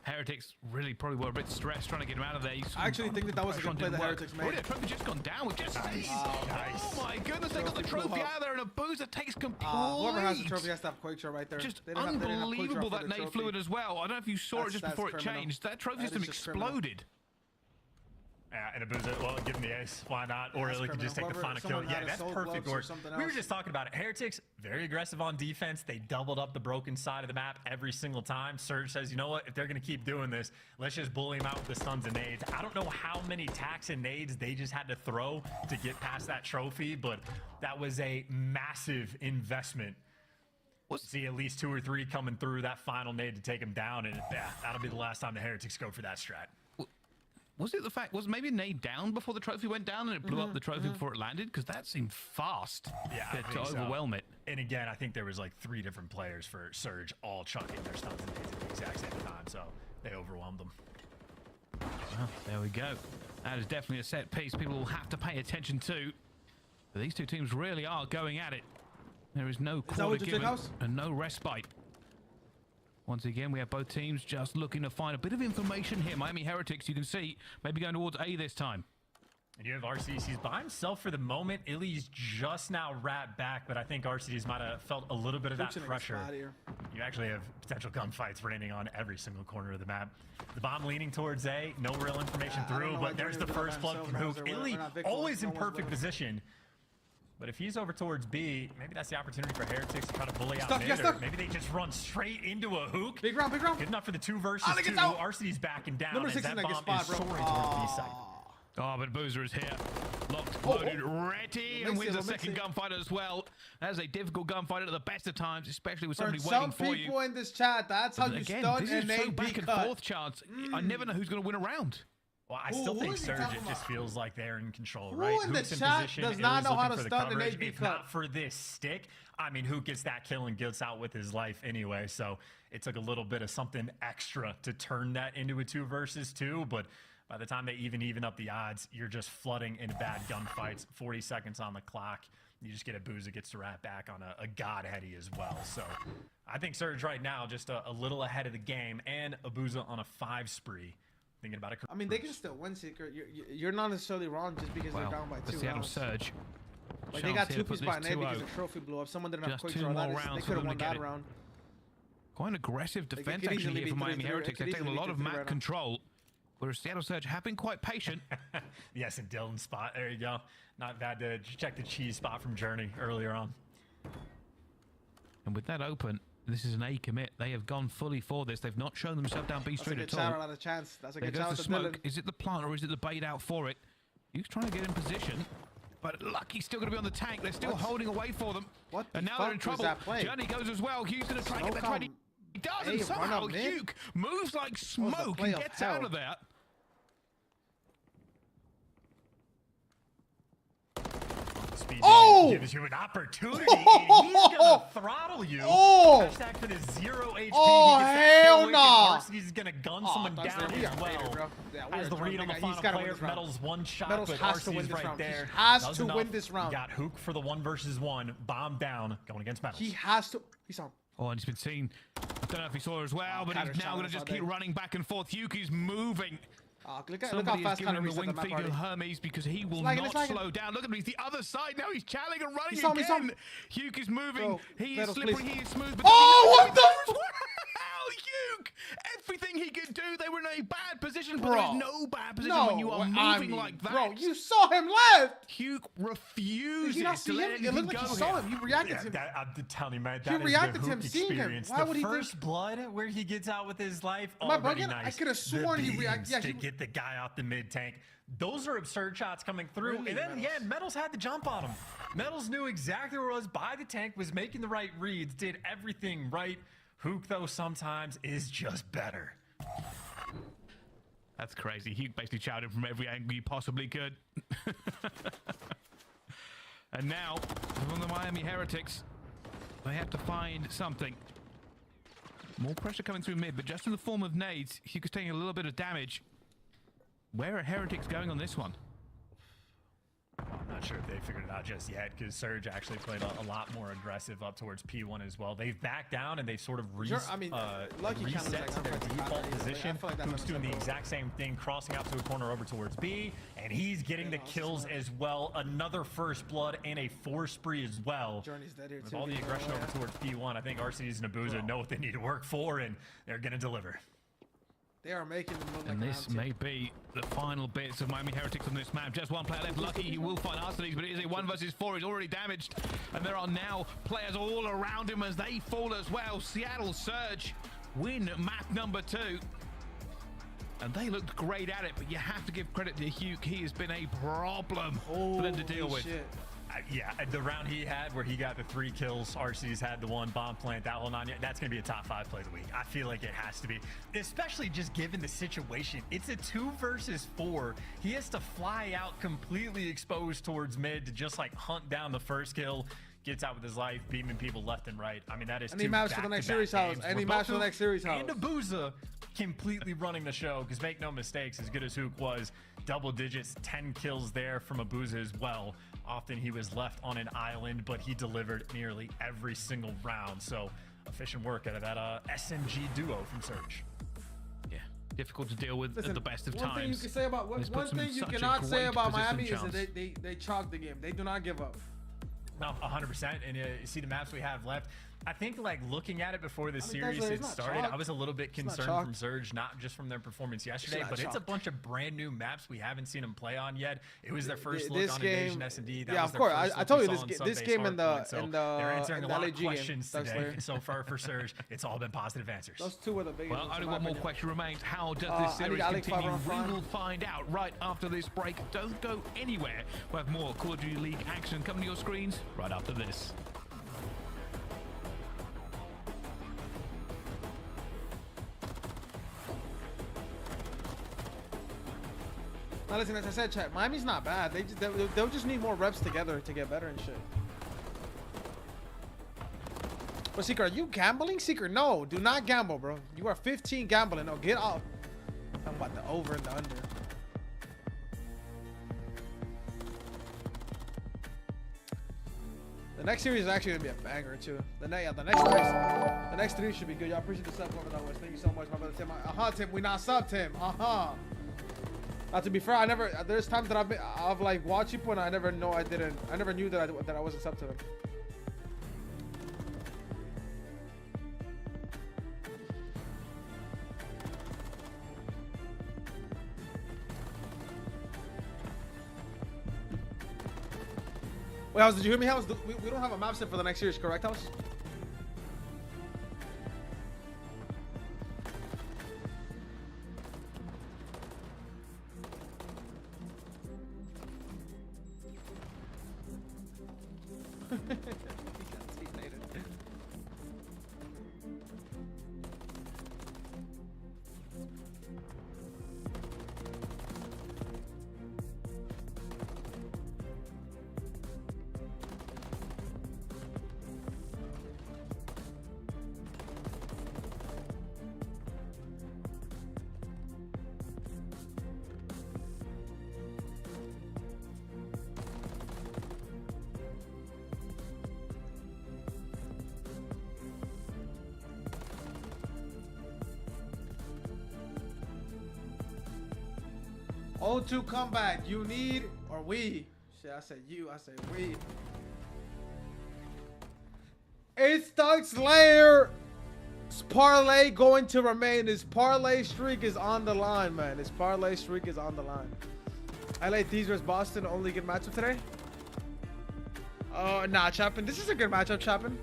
Heretics really probably were a bit stressed trying to get him out of there. I actually think that was a good play the Heretics made. Oh, yeah, trophy just gone down. We've just seen. Oh my goodness, they got the trophy out of there, and Abuza takes complete. Whoever has the trophy has to have Quake Shot right there. Just unbelievable that nade fluid as well. I don't know if you saw it just before it changed. That trophy system exploded. Yeah, and Abuza, well, give him the ace. Why not? Or Illy can just take the final kill. Yeah, that's perfect work. We were just talking about it. Heretics, very aggressive on defense. They doubled up the broken side of the map every single time. Surge says, you know what? If they're going to keep doing this, let's just bully them out with the stuns and nades. I don't know how many tacks and nades they just had to throw to get past that trophy, but that was a massive investment. We'll see at least 2 or 3 coming through that final nade to take them down, and yeah, that'll be the last time the Heretics go for that strat. Was it the fact, was maybe a nade down before the trophy went down and it blew up the trophy before it landed? Because that seemed fast to overwhelm it. And again, I think there was like 3 different players for Surge all chucking their stuns and nades at the exact same time, so they overwhelmed them. Well, there we go. That is definitely a set piece people will have to pay attention to. But these two teams really are going at it. There is no quarter given and no respite. Once again, we have both teams just looking to find a bit of information here. Miami Heretics, you can see, maybe going towards A this time. And you have RCDs. He's by himself for the moment. Illy's just now wrapped back, but I think RCDs might have felt a little bit of that pressure. You actually have potential gunfights raining on every single corner of the map. The bomb leaning towards A, no real information through, but there's the first plug from Hook. Illy always in perfect position. But if he's over towards B, maybe that's the opportunity for Heretics to try to bully out mid, or maybe they just run straight into a Hook. Big round, big round. Good enough for the 2 versus 2. RCD's backing down, and that bomb is soaring towards B side. Oh, but Boozer is here. Locked, loaded, ready, and wins a second gunfight as well. That is a difficult gunfight at the best of times, especially with somebody waiting for you. Some people in this chat, that's how you stun an A, B back and forth chance. I never know who's going to win a round. Well, I still think Surge, it just feels like they're in control, right? Who in the chat does not know how to stun an A, B If not for this stick, I mean, who gets that kill and gets out with his life anyway? So it took a little bit of something extra to turn that into a 2 versus 2, but by the time they even up the odds, you're just flooding into bad gunfights. 40 seconds on the clock. You just get Abuza gets to wrap back on a god heady as well. So I think Surge right now just a little ahead of the game, and Abuza on a 5 spree. Thinking about it. I mean, they can still win, Seeker. You're not necessarily wrong just because they're down by 2 the Seattle Surge. Like they got 2 pieces by an A because the trophy blew up. Someone didn't have Quick Draw. They could have won that round. Quite an aggressive defense actually here for Miami Heretics. They've taken a lot of map control, whereas Seattle Surge have been quite patient. Yes, and Dylan's spot. There you go. Not bad to check the cheese spot from Journey earlier on. And with that open, this is an A commit. They have gone fully for this. They've not shown themselves down B straight at all. That's a chance. That's a good chance. There goes the smoke. Is it the plant or is it the bait out for it? He's trying to get in position, but Lucky's still going to be on the tank. They're still holding away for them. And now they're in trouble. Journey goes as well. Hugh's going to try and get that ready. He does, and somehow Hugh moves like smoke and gets out of there. Gives you an opportunity. He's gonna throttle you. Hashtag for the 0 HP. Hell no. He's gonna gun someone down as well. As the read on the final player, Metals 1 shot, but RC's right there. He has to win this round. Got Hook for the 1 versus 1. Bomb down, going against Metals. He has to. He's on. Oh, and he's been seen. I don't know if he saw her as well, but he's now going to just keep running back and forth. Yuki's moving. Look how fast Somebody is giving him the wing feed to Hermes because he will not slow down. Look at him, he's the other side now. He's channeling and running again. Hugh is moving. He is slippery, he is smooth. But what the? Huke! Everything he could do, they were in a bad position, but Bro. there's no bad position when you are moving like that. Bro, you saw him left. Huke refuses Did you not to see let him? It anything looked like go you saw here. him. You reacted to him. I'm telling you, man, that is reacted the to him Huke seeing him. experience. Why would The he think- first blood where he gets out with his life, Am I already bugging? nice. I could have sworn he reacted. Yeah, to get the guy out the mid tank. Those are absurd shots coming through. Really, and then, Metals? yeah, Metals had the jump on him. Metals knew exactly where it was by the tank, was making the right reads, did everything right. Huke, though, sometimes is just better. That's crazy. Huke basically shouted from every angle you possibly could. And now, from the Miami Heretics, they have to find something. More pressure coming through mid, but just in the form of nades. Huke is taking a little bit of damage. Where are Heretics going on this one? I'm not sure if they figured it out just yet, because Surge actually played a lot more aggressive up towards P1 as well. They've backed down and they've sort of Lucky reset to their default position. I feel like Huke's doing the exact same thing, crossing out to a corner over towards B, and he's getting the kills as well. Another first blood and a 4 spree as well. Journey's dead here With too. all the aggression over towards P1, I think RCDs and Abuza know what they need to work for, and they're going to deliver. They are making them look like And this may be the final bits of Miami Heretics on this map. Just one player left. Lucky he will find RCDs, but it is a 1 versus 4. He's already damaged. And there are now players all around him as they fall as well. Seattle Surge win map number 2. And they looked great at it, but you have to give credit to Huke. He has been a problem for them to deal with. Shit. Yeah, the round he had where he got the 3 kills, RC's had the 1 bomb plant, that whole 9, that's going to be a top 5 play of the week. I feel like it has to be, especially just given the situation. It's a 2 versus 4. He has to fly out completely exposed towards mid to just like hunt down the first kill. Gets out with his life, beaming people left and right. I mean, that is Any match for the next series house. Any match for the next series house. And Abuza completely running the show, because make no mistakes, as good as Huke was, double digits, 10 kills there from Abuza as well. Often he was left on an island, but he delivered nearly every single round. So efficient work out of that SMG duo from Surge. Yeah, difficult to deal with at the best of one times. Thing you can say about one thing you cannot say about Miami is that they chalk the game. They do not give up. No, 100%. And you see the maps we have left. I think, like, looking at it before the series had started, I was a little bit concerned from Surge, not just from their performance yesterday, but it's a bunch of brand new maps we haven't seen them play on yet. It was their first look on Invasion S&D. Yeah, of course. I told you this game in the they're answering a lot of LAG questions game, today. And so far for Surge, it's all been positive answers. Those 2 are the biggest. Well, only one more question remains. How does this series continue? We will find out right after this break. Don't go anywhere. We'll have more Call of Duty League action coming to your screens right after this. Now listen, as I said, chat, Miami's not bad. They'll just need more reps together to get better and shit. But Seeker, are you gambling? Seeker, no, do not gamble, bro. You are 15 gambling. No, get off. I'm about the over and the under. The next series is actually gonna be a banger too. The next 3 should be good. Y'all appreciate the sub comment always. Thank you so much, my brother Tim. Tim, we not sub Tim. Now, to be fair, there's times that I've like watched people and I never knew that I wasn't sub to them. Wait, House, did you hear me, House? We don't have a map set for the next series, correct, House? O2 comeback. You need, or we. Shit, I said you. I said we. It's Doug Slayer. His parlay going to remain. His parlay streak is on the line, man. His parlay streak is on the line. LA Thieves vs Boston, only good matchup today. Nah, Chapin. This is a good matchup, Chapin.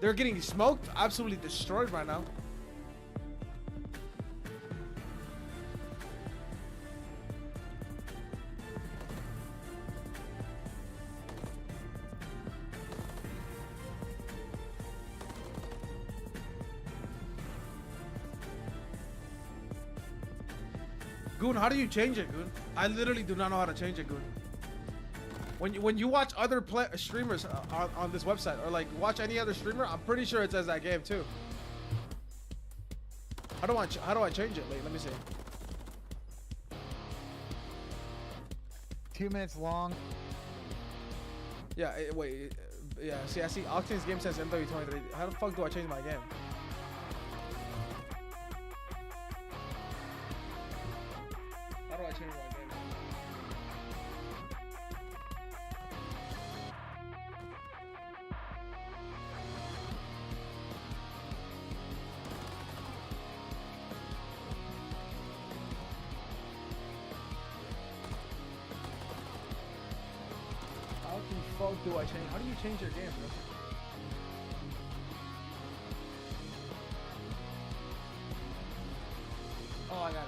They're getting smoked, absolutely destroyed right now. Goon, how do you change it, Goon? I literally do not know how to change it, Goon. When you watch other streamers on this website, or like watch any other streamer, I'm pretty sure it says that game too. How do I change it? Let me see. 2 minutes long. Yeah, wait. Yeah, see, I see Octane's game says MW23. How the fuck do I change my game? How do I change my game? How do I change? How do you change your game, bro? Oh, I got it.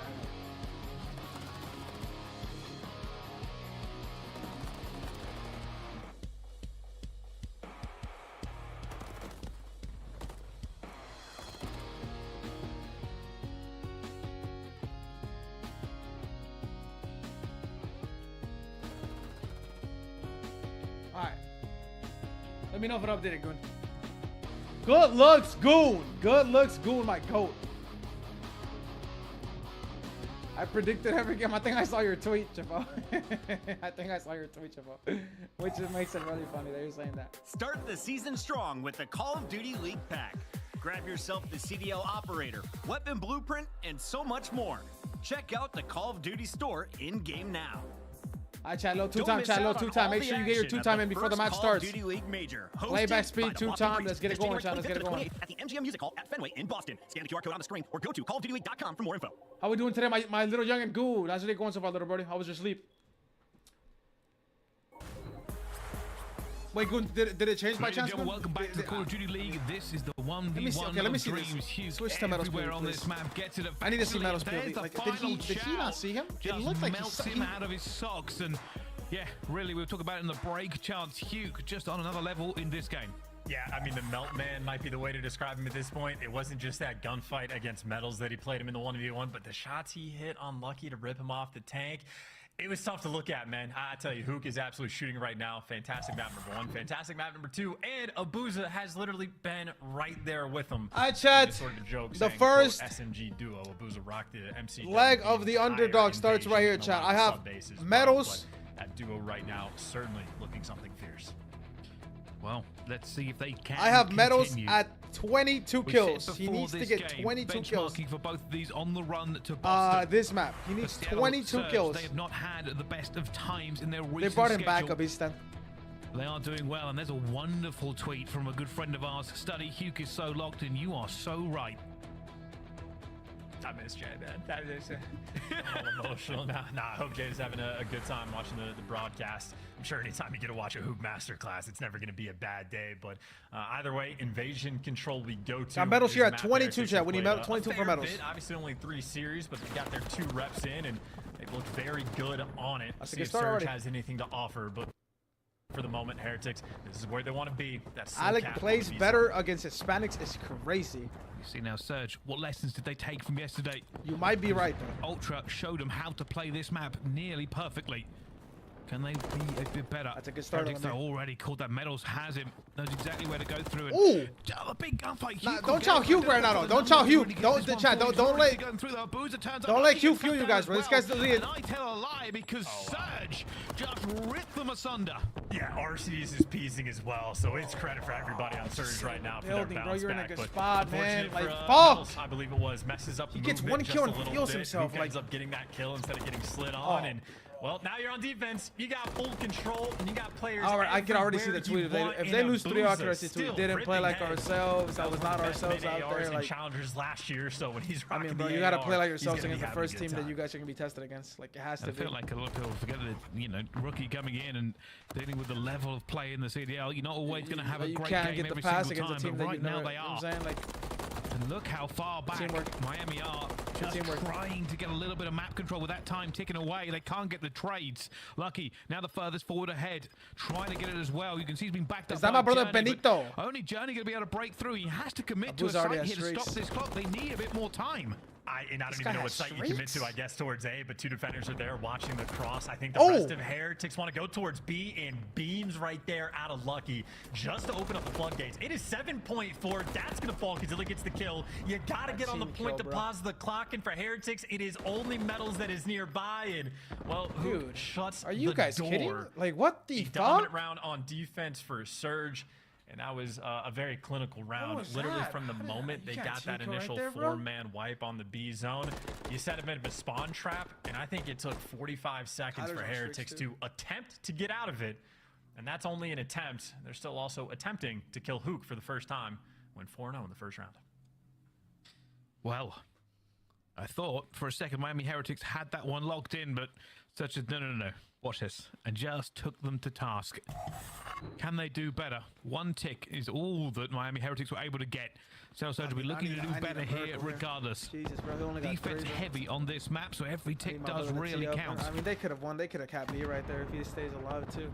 Alright. Let me know if it updated, Goon. Good looks, Goon. Good looks, Goon, my goat. I predicted every game. I think I saw your tweet, Chapo. I think I saw your tweet, Chapo. Which makes it really funny that you're saying that. Start the season strong with the Call of Duty League Pack. Grab yourself the CDL Operator, Weapon Blueprint, and so much more. Check out the Call of Duty store in-game now. Alright, chat low 2-time, chat low 2-time. Make sure you get your 2-time in before the match starts. Playback speed 2-time. Let's get it going, chat. Let's get it going. At the MGM Music Hall at Fenway in Boston. Scan the QR code on the screen or go to callofdutyleague.com for more info. How we doing today, my little young and goo? How's your day going so far, little birdie? How was your sleep? Wait, Goon, did it change by chance? Welcome back to the Call of Duty League. This is the 1v1 okay, let me see dreams. this. Switch to Metal's everywhere POV, on this map. Gets it. I need to see Metal's POV. Like, did he not see him? It looked like melts him out of his socks. And yeah, really, we were talking about it in the break. Chance Hugh just on another level in this game. Yeah, I mean, the Melt Man might be the way to describe him at this point. It wasn't just that gunfight against Metals that he played him in the 1v1, but the shots he hit unlucky to rip him off the tank. It was tough to look at, man. I tell you, Hook is absolutely shooting right now. Fantastic map number 1, fantastic map number 2, and Abuza has literally been right there with him. I chat. Sort of a joke the saying, first SMG duo. Abuza rocked the MC leg of the underdog starts right here, chat. I have Metals. That duo right now certainly looking something fierce. Well, let's see if they can. I have Metals continue. at 22 kills. He needs to get 22 kills. For both of these on the run to Boston. This map, he needs 22 kills. They have not had the best of times in their recent They brought him schedule. back up, Easton. They are doing well, and there's a wonderful tweet from a good friend of ours. Study Hugh is so locked in. You are so right. I miss Jay, man. That is all emotional now. Nah, I hope Jay's having a good time watching the broadcast. I'm sure anytime you get to watch a Hoop Masterclass, it's never going to be a bad day. But either way, Invasion Control we go to. Got Metals here at 22, chat. We need 22 for Metals. Obviously only 3 series, but they got their 2 reps in, and they've looked very good on it. That's See if Surge has anything to offer, but for the moment, Heretics, this is where they want to be. That's Alec plays better against Hispanics. It's crazy. You see now, Surge, what lessons did they take from yesterday? You might be right, though. Ultra showed them how to play this map nearly perfectly. Can they be a bit better? That's a good start. Heretics already called that. Metals has him. Knows exactly where to go through. And ooh! A big gunfight. Nah, don't chow Hugh right now, though. Don't chow Hugh. Don't let Hugh fuel you guys, bro. This guy's the lead. And I tell a lie because Surge just ripped them asunder. Yeah, Arceus is piecing as well, so it's credit for everybody on Surge right now for their bounce bro, you're back. in a good spot, man. Like, fuck! I believe it was messes up. He gets 1 kill and feels himself. Like, ends up getting that kill instead of getting slid on, and Well, now you're on defense. You got full control, and you got players. All right, I can already see the tweet. If they lose 3 accuracy to it, didn't play like ourselves. That was not ourselves out there. Like challengers last year, so when he's I mean, bro, you gotta play like yourselves against the first team that you guys are gonna be tested against. Like it has to be. I feel like a lot of people forget that, rookie coming in and dealing with the level of play in the CDL. You're not always gonna have a great game every single time, but right now they are. And look how far back Miami are. Just trying to get a little bit of map control with that time ticking away. They can't get the trades. Lucky, now the furthest forward ahead. Trying to get it as well. You can see he's been backed up. Is that my brother Benito? Only Journey going to be able to break through. He has to commit to a site here to stop this clock. They need a bit more time. I don't even know what site you commit to, I guess, towards A, but 2 defenders are there watching the cross. I think the rest of Heretics want to go towards B, and beams right there out of Lucky just to open up the floodgates. It is 7.4. That's going to fall because Illy gets the kill. You got to get on the point to pause the clock, and for Heretics, it is only Metals that is nearby, and, well, dude, shuts are you guys kidding? Like, what the fuck? Dominant round on defense for Surge. And that was a very clinical round. Literally from the moment they got that initial 4-man wipe on the B zone, you set a bit of a spawn trap, and I think it took 45 seconds for Heretics to attempt to get out of it. And that's only an attempt. They're still also attempting to kill Hook for the first time, went 4-0 in the first round. Well, I thought for a second Miami Heretics had that one locked in, but such as no. Watch this. And just took them to task. Can they do better? 1 tick is all that Miami Heretics were able to get. Surge will be looking to do better here regardless. Jesus, bro, defense heavy on this map, so every tick does really count. I mean, they could have won. They could have capped me right there if he stays alive too.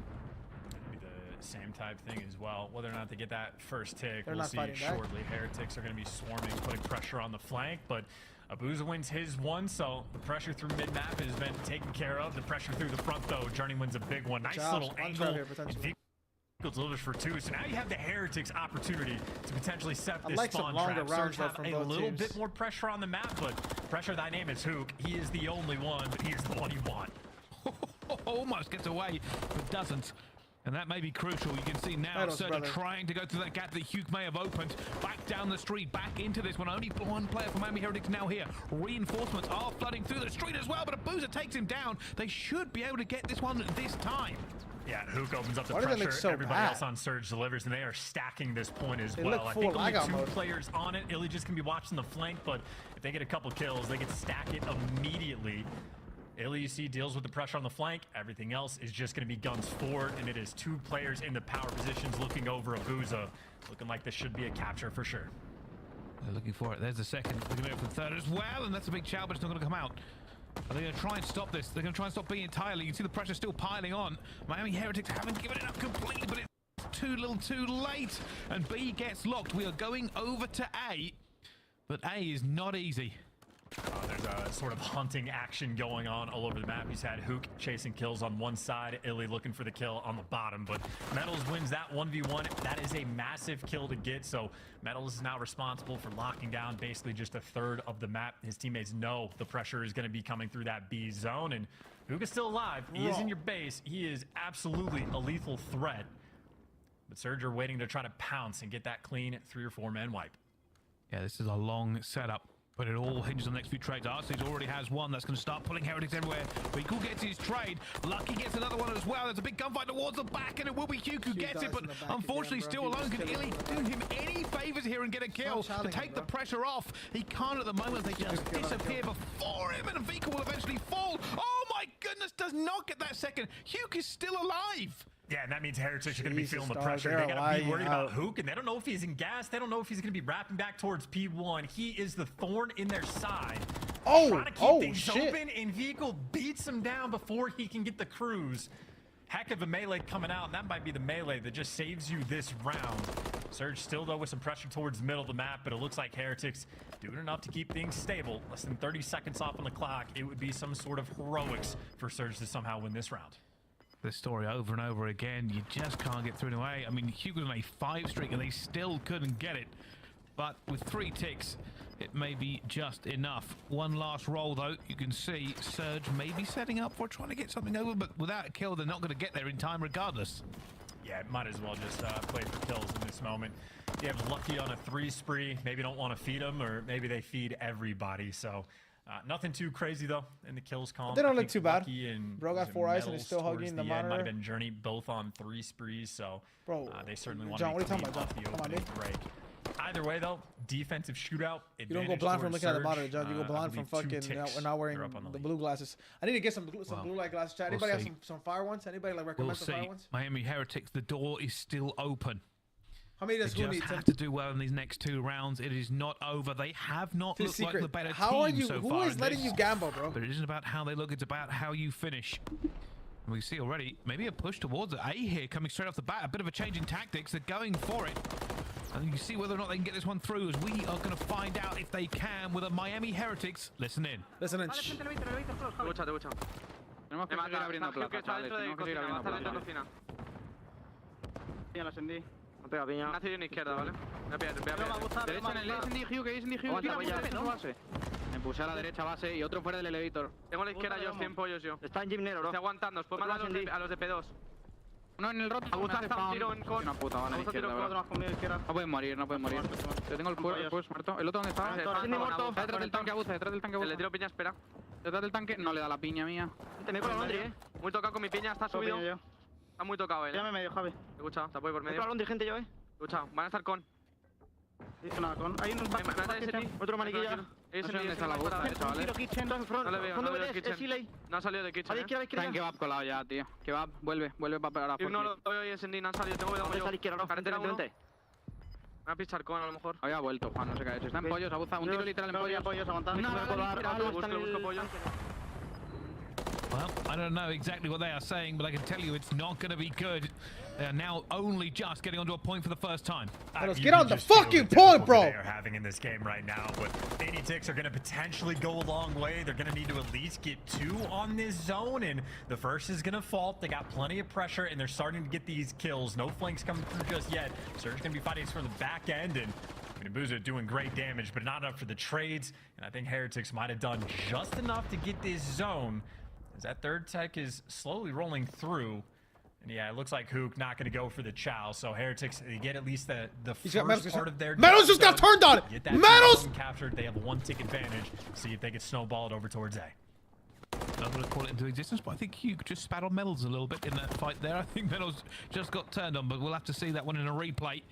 Be the same type thing as well. Whether or not they get that first tick, we'll see shortly. Heretics are going to be swarming, putting pressure on the flank, but Abuza wins his one, so the pressure through mid-map has been taken care of. The pressure through the front, though, Journey wins a big one. Nice little angle. Delivers for 2, so now you have the Heretics opportunity to potentially set this spawn trap. Surge have a little bit more pressure on the map, but pressure thy name is Hook. He is the only one, but he is the one you want. Almost gets away, but doesn't. And that may be crucial. You can see now Surge trying to go through that gap that Hugh may have opened. Back down the street, back into this one. Only one player from Miami Heretics now here. Reinforcements are flooding through the street as well, but Abuza takes him down. They should be able to get this one this time. Yeah, Hook opens up the pressure. Everybody else on Surge delivers, and they are stacking this point as well. I think only 2 players on it. Illy just can be watching the flank, but if they get a couple kills, they can stack it immediately. Illy, you see, deals with the pressure on the flank. Everything else is just going to be guns forward, and it is 2 players in the power positions looking over Abuza. Looking like this should be a capture for sure. They're looking for it. There's the second. Looking at it for the third as well, and that's a big chow, but it's not going to come out. Are they going to try and stop this? They're going to try and stop B entirely. You can see the pressure still piling on. Miami Heretics haven't given it up completely, but it's too little too late. And B gets locked. We are going over to A, but A is not easy. There's a sort of hunting action going on all over the map. He's had Hook chasing kills on one side, Illy looking for the kill on the bottom, but Metals wins that 1v1. That is a massive kill to get, so Metals is now responsible for locking down basically just a third of the map. His teammates know the pressure is going to be coming through that B zone, and Hook is still alive. He is in your base. He is absolutely a lethal threat, but Surge are waiting to try to pounce and get that clean 3 or 4 man wipe. Yeah, this is a long setup. But it all hinges on the next few trades. Arcades already has one that's going to start pulling Heretics everywhere. Riku gets his trade. Lucky gets another one as well. There's a big gunfight towards the back, and it will be Hugh who gets it, but unfortunately still alone. Can Illy do him any favors here and get a kill to take the pressure off? He can't at the moment. They just disappear before him, and a vehicle will eventually fall. Oh my goodness, does not get that second. Hugh is still alive. Yeah, and that means Heretics are going to be feeling the pressure. They got to be worried about Hook, and they don't know if he's in gas. They don't know if he's going to be wrapping back towards P1. He is the thorn in their side. Trying to keep things open, and Vehicle beats him down before he can get the cruise. Heck of a melee coming out, and that might be the melee that just saves you this round. Surge still, though, with some pressure towards the middle of the map, but it looks like Heretics doing enough to keep things stable. Less than 30 seconds off on the clock. It would be some sort of heroics for Surge to somehow win this round. This story over and over again. You just can't get through it away. I mean, Hugo was on a 5 streak and they still couldn't get it. But with 3 ticks, it may be just enough. One last roll, though. You can see Surge may be setting up for trying to get something over, but without a kill, they're not going to get there in time regardless. Yeah, might as well just play for kills in this moment. You have Lucky on a 3 spree. Maybe don't want to feed him, or maybe they feed everybody. So Nothing too crazy though in the kills column. They don't look too bad. And Bro got 4 ice and he's still hugging the monitor. Might have been Journey both on 3 sprees, so bro, they certainly want John, what are to you talking about, John? the opening break. Either way though, defensive shootout. You don't go blind from looking at the monitor, John. You go blind from fucking not wearing the blue glasses. I need to get some blue light glasses. Chat. Anybody have some fire ones? Anybody like recommend some fire ones? Miami Heretics, the door is still open. How many does They just have to do well in these next 2 rounds. It is not over. They have not looked like the better team so far. Who is letting you gamble, bro? But it isn't about how they look. It's about how you finish. And we see already maybe a push towards A here coming straight off the bat. A bit of a change in tactics. They're going for it. And you see whether or not they can get this one through, as we are going to find out if they can with a Miami Heretics. Listen in. Listen in. No pega piña. Nacido en izquierda, ¿vale? Voy a pillar. Derecha en el SND, que es SND. Me puse a la derecha base y otro fuera del elevator. Tengo a la izquierda yo, 100 pollos yo. Está en gym negro, bro. Estoy aguantando, os puedo mandar a los de P2. Uno en el roto. Me gusta un tiro en con. Una puta bala en izquierda, bro. No pueden morir, no pueden morir. Yo tengo el pues muerto. ¿El otro dónde está? Muerto. Detrás del tanque abusa, detrás del tanque abusa. Le tiro piña, espera. Detrás del tanque no le da la piña mía. Te me con la Londri, Muy tocado con mi piña, está subido. Está muy tocado, Llame medio, Javi. Escucha, te apoyo por medio. Hay un gente yo, Escucha, van a estar con. Dice nada, con. Hay unos otro maniquilla. No sé dónde está la busta, ¿vale? No le veo, no le veo el kitchen. No ha salido de kitchen. Está en kebab colado ya, tío. Kebab, vuelve para pegar a No lo veo y es en no han salido, tengo cuidado yo. Carretera 1. Me va a pichar con a lo mejor. Había vuelto, Juan, no sé qué ha hecho. Está en pollos, abuza. Un tiro literal en pollos. Aguantando. Busco pollo. Well, I don't know exactly what they are saying, but I can tell you it's not going to be good. They are now only just getting onto a point for the first time. Let's get on the fucking point, bro. They are having in this game right now, but OpTic are going to potentially go a long way. They're going to need to at least get 2 on this zone, and the first is going to fault. They got plenty of pressure, and they're starting to get these kills. No flanks coming through just yet. Surge going to be fighting from the back end, and Buza doing great damage, but not enough for the trades. And I think Heretics might have done just enough to get this zone, as that third tech is slowly rolling through. And yeah, it looks like Hook not going to go for the chow. So Heretics, they get at least the first part of their Metals just got turned on it. Get that Metals captured. They have a 1 tick advantage. See if they can snowball it over towards A. I'm going to call it into existence, but I think Hugh just spat on Metals a little bit in that fight there. I think Metals just got turned on, but we'll have to see that one in a replay.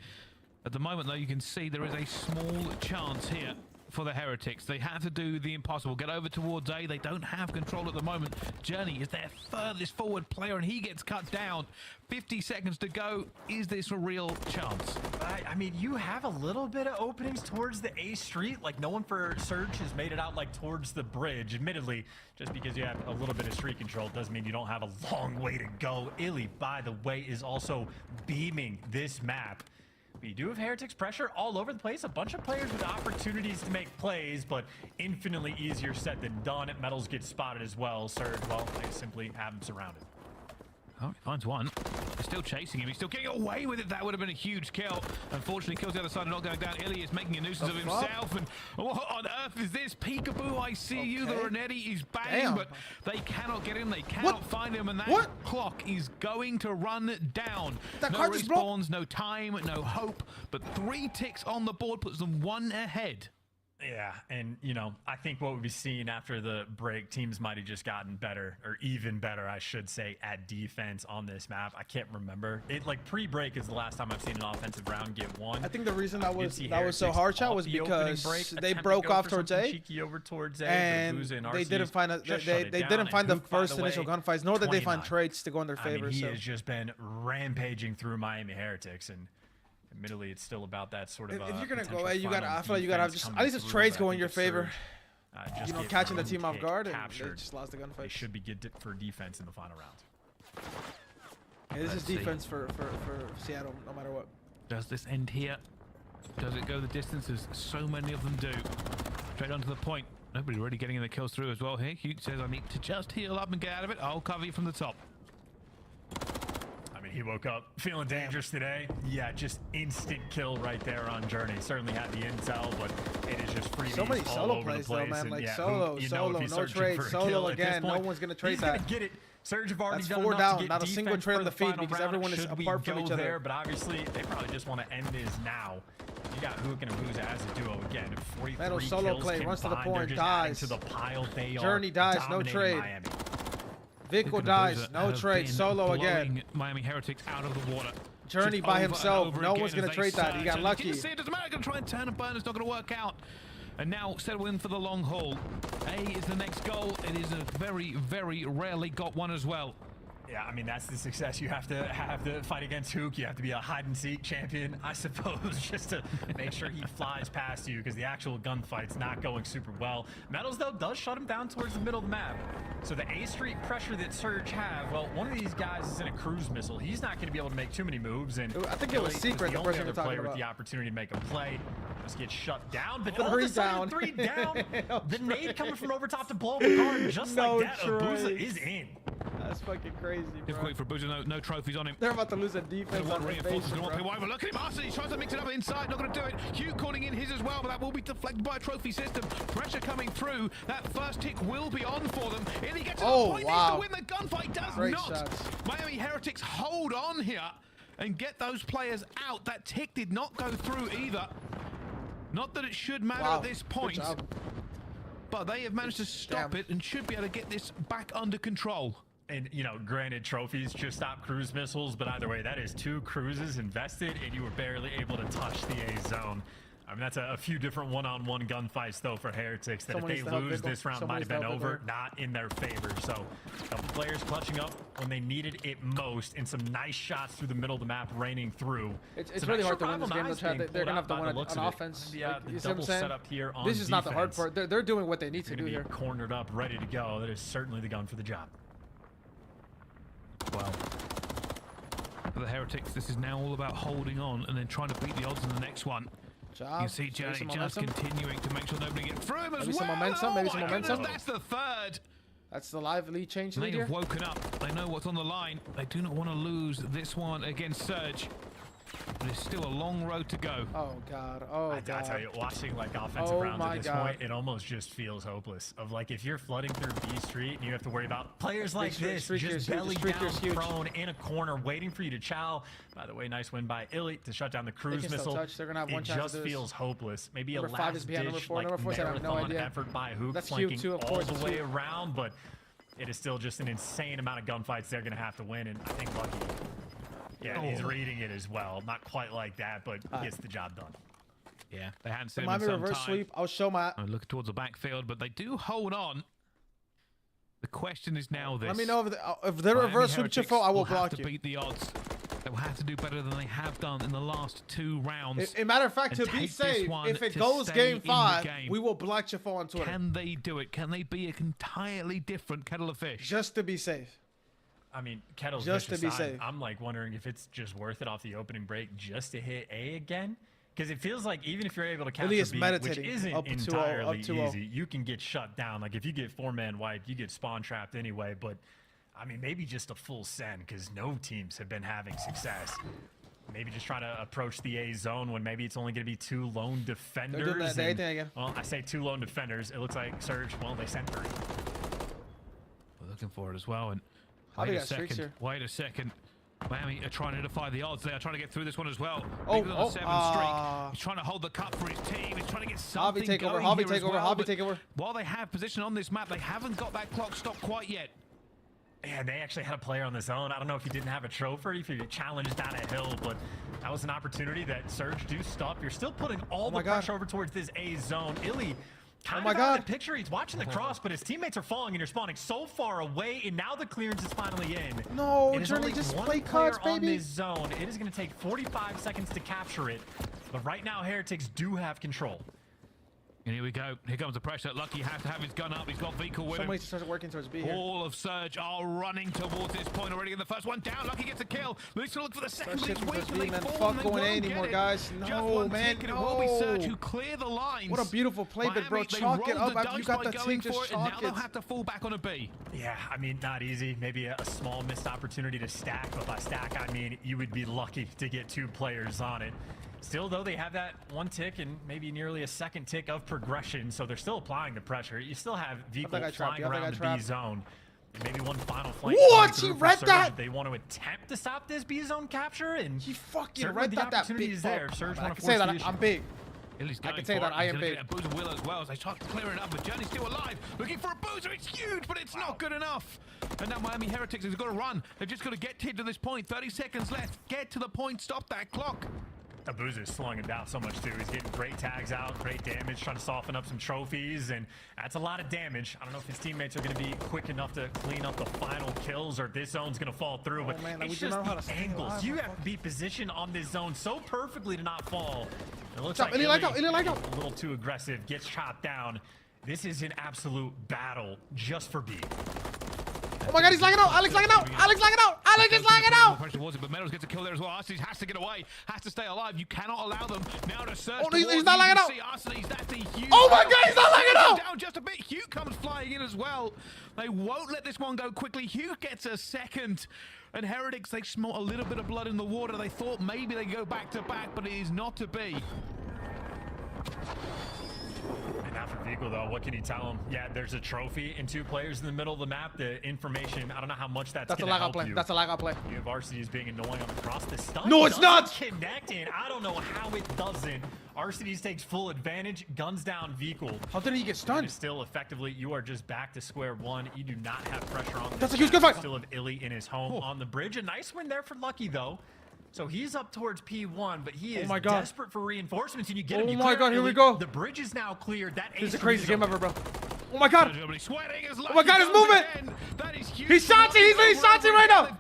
At the moment, though, you can see there is a small chance here for the Heretics. They have to do the impossible. Get over towards A. They don't have control at the moment. Journey is their furthest forward player, and he gets cut down. 50 seconds to go. Is this a real chance? I mean, you have a little bit of openings towards the A street. Like, no one for Surge has made it out, like, towards the bridge. Admittedly, just because you have a little bit of street control doesn't mean you don't have a long way to go. Illy, by the way, is also beaming this map. You do have Heretics pressure all over the place. A bunch of players with opportunities to make plays, but infinitely easier said than done. Metals gets spotted as well. Surge, well, they simply have him surrounded. Oh, he finds one. He's still chasing him. He's still getting away with it. That would have been a huge kill. Unfortunately, kills the other side and not going down. Illy is making a nuisance of himself. And what on earth is this? Peekaboo, I see you. The Renetti is bang, but they cannot get him. They cannot find him. And that clock is going to run down. That no respawns, no time, no hope. But 3 ticks on the board puts them 1 ahead. Yeah, and, you know, I think what we've seen after the break, teams might have just gotten better, or even better, I should say, at defense on this map. I can't remember. It, like, pre-break is the last time I've seen an offensive round get one. I think the reason that was so hard, Chat, was because they broke off towards A, and they didn't find the first initial gunfights, nor did they find trades to go in their favor. I mean, he has just been rampaging through Miami Heretics, and admittedly, it's still about that sort of. If you're gonna go, I feel like you gotta have just at least the trades go in your favor. You know, catching the team off guard, and they just lost the gunfight. They should be good for defense in the final round. Yeah, this is defense for Seattle, no matter what. Does this end here? Does it go the distance as so many of them do? Straight onto the point. Nobody really getting in the kills through as well here. Hugh says, I need to just heal up and get out of it. I'll cover you from the top. He woke up feeling dangerous today. Yeah, just instant kill right there on Journey. Certainly had the intel, but it is just just freebies So many all solo over plays the place. though, man. And Like yeah, solo, you know, solo, if he's no searching trade, for a solo kill at this again. No point, one's gonna trade he's that. gonna get it. Surge have already That's done 4 enough down, to get not a single defense trade for on the feed final because round. everyone is Should we apart from go each other. there, but obviously they probably just want to end this now. You got Hook and Who's as a duo again. 43 Metal solo kills play, runs to the combined. point, They're just adding dies. to the pile. They Journey are dies, no dominating trade. Miami. Vico dies, no trade, solo again. Miami Heretics out of the water. Journey Just by over himself. and over No again one's gonna as they trade that. He surge. got And lucky. didn't see it. Doesn't matter. Going to try and turn and burn. It's not going to work out. And now settle in for the long haul. A is the next goal. It is a very, very rarely got one as well. Yeah, I mean, that's the success you have to fight against Hook. You have to be a hide-and-seek champion, I suppose, just to make sure he flies past you, because the actual gunfight's not going super well. Metals, though, does shut him down towards the middle of the map. So the A Street pressure that Surge have, well, one of these guys is in a cruise missile. He's not going to be able to make too many moves, and I think it was Secret, the the only person other we're talking player with about. the opportunity to make a play. Just get shut down, but 3 all of a sudden, down. 3 down. No The trade. nade coming from over top to blow up the guard, just No like that. Abusa trades. is in. That's fucking crazy, bro. Difficult for Abusa. No trophies on him. They're about to lose a defense on Reinforcements invasion, going to bro. want to Look at him. Arsene, he tries to mix it up inside. Not going to do it. Hugh calling in his as well, but that will be deflected by a trophy system. Pressure coming through. That first tick will be on for them. And he gets to the point. Wow. Needs to win the gunfight. Does Great not. shots. Miami Heretics hold on here and get those players out. That tick did not go through either. Not that it should matter Wow. at this point. Good job. But they have managed to stop it and should be able to get this back under control. And, you know, granted, trophies just stop cruise missiles, but either way, that is 2 cruises invested, and you were barely able to touch the A zone. I mean, that's a few different one-on-one gunfights, though, for Heretics, that Someone if needs they to help lose, Vico. this round Someone might have needs to been help over, Vico. not in their favor. So, a couple players clutching up when they needed it most, and some nice shots through the middle of the map raining through. It's Some really extra hard to win this rival game. knives They're being going to have to pulled out by win the looks on of it. offense. The, Like, the you see what I'm double saying? setup here on This is not the hard defense. part. They're doing what they need to Gonna do be here. cornered up, ready to go. That is certainly the gun for the job. Well, for the Heretics, this is now all about holding on and then trying to beat the odds in the next one. Job. You can see Maybe Johnny some just momentum. continuing to make sure nobody gets through him as Maybe well. some momentum, maybe some my goodness, momentum. that's the third. That's the live lead change lead They here. have woken up. They know what's on the line. They do not want to lose this one against Surge. But it's still a long road to go. Oh, God. Oh, I God. tell you, watching like offensive Oh rounds my at this God. point, it almost just feels hopeless. Of like, if you're flooding through B Street and you have to worry about players like this just belly down, prone in a corner, waiting for you to chow. By the way, nice win by Illy to shut down the cruise can still missile. touch. They're gonna have one it chance to just do this. feels hopeless. Maybe Number a 5 is behind number last-ditch 4. like Number 4 said, I have no marathon idea. effort by Hook, That's flanking cute, too, of all course, the it's way cute. around, but it is still just an insane amount of gunfights they're going to have to win, and I think Lucky, yeah, he's reading it as well. Not quite like that, but gets the job done. Yeah, they hadn't seen Miami him in some reverse time. sweep. I'll show my. I'm looking towards the backfield, but they do hold on. The question is now this. Let me know if they Miami reverse sweep Heretics Chifo, I will have block to you. beat the odds. They will have to do better than they have done in the last 2 rounds. As a matter of fact, and to be take this safe, one if it to goes stay game in the 5, game. we will block Chifo on Twitter. Can they do it? Can they be an entirely different kettle of fish? Just to be safe. I mean, Kettle's Just to be aside, safe. I'm like wondering if it's just worth it off the opening break just to hit A again. Because it feels like even if you're able to capture Really is B, which meditating. isn't Up 2-0, entirely up 2-0. easy, you can get shut down. Like if you get 4-man wiped, you get spawn trapped anyway. But I mean, maybe just a full send because no teams have been having success. Maybe just try to approach the A zone when maybe it's only going to be 2 lone defenders. They're doing that and- again. well, I say 2 lone defenders. It looks like Surge, well, they sent 3. We're looking for it as well. And Javi wait a got streaks second. here. Wait a second. Miami are trying to defy the odds. They are trying to get through this one as well. Oh, Even on oh, the 7 streak. He's trying to hold the cup for his team. He's trying to get something take over, going Javi here take as over, well, Javi but take over. While they have position on this map, they haven't got that clock stopped quite yet. Yeah, they actually had a player on the zone. I don't know if he didn't have a trophy, if he challenged down a hill, but that was an opportunity that Surge do stop. You're still putting all the pressure over towards this A zone. Illy, kind of out of the picture. He's watching the cross, but his teammates are falling, and you're spawning so far away, and now the clearance is finally in. No, it is Journey, only just one play player cards, on baby. this zone. It is going to take 45 seconds to capture it, but right now Heretics do have control. And here we go. Here comes the pressure. Lucky has to have his gun up. He's got Vehicle with Somebody him. started working towards B here. All of Surge are running towards this point already. In the first one down, Lucky gets a kill. Luke's gonna look for the second. Start He's shifting waiting. towards B, They man. fall Fuck and they going A won't anymore, get it. guys. Just No, one man, tick, and it will be Surge no. who clear the lines. What a beautiful play bit, bro. Miami, they Chalk it rolled up the after you dice got by the going team. for Just it, and now chalk they'll it. have to fall back on a B. Yeah, I mean, not easy. Maybe a small missed opportunity to stack, but by stack, I mean you would be lucky to get 2 players on it. Still, though, they have that 1 tick and maybe nearly a 2nd tick of progression, so they're still applying the pressure. You still have Vico flying around the B zone. Maybe one final flank. What? He read that? They want to attempt to stop this B zone capture, and he fucking read that. That big is there. Surge I can say that I'm big. I can say that I am big. A boozer will as well as they start clearing up, but Journey's still alive. Looking for a boozer. It's huge, but it's not good enough. And now Miami Heretics has got to run. They've just got to get to this point. 30 seconds left. Get to the point. Stop that clock. Abuza is slowing him down so much too. He's getting great tags out, great damage, trying to soften up some trophies, and that's a lot of damage. I don't know if his teammates are going to be quick enough to clean up the final kills, or this zone's going to fall through. But man, it's just the angles. You have to be positioned on this zone so perfectly to not fall. It looks like Illy a little too aggressive, gets chopped down. This is an absolute battle just for B. Oh my god, he's lagging out! Alex lagging out! Alex lagging out! Alex is lagging out! But Meadows gets a kill there as well. Arsenes has to get away, has to stay alive. You cannot allow them now to search. Oh, no, he's not lagging out! Arsenes, that's a huge. Oh my god, he's not lagging out! Down just a bit. Hugh comes flying in as well. They won't let this one go quickly. Hugh gets a second. And Heretics, they smelt a little bit of blood in the water. They thought maybe they go back to back, but it is not to be. And now for Vico, though, what can you tell him? Yeah, there's a trophy and 2 players in the middle of the map. The information, I don't know how much that's going to help you. That's a lag out play. You have Arceus being annoying on the cross. The stun no, it's not connecting. I don't know how it doesn't. Arceus takes full advantage, guns down Vico. How did he get stunned? Still, effectively, you are just back to square one. You do not have pressure on. That's a huge good fight. Still have Illy in his home on the bridge. A nice win there for Lucky, though. So he's up towards P1, but he is desperate for reinforcements, and you get him. Oh my god, here we go. The bridge is now cleared. That is the craziest game ever, bro. Oh my god. Oh my god, his movement. He's Shanti. He's Shanti right now.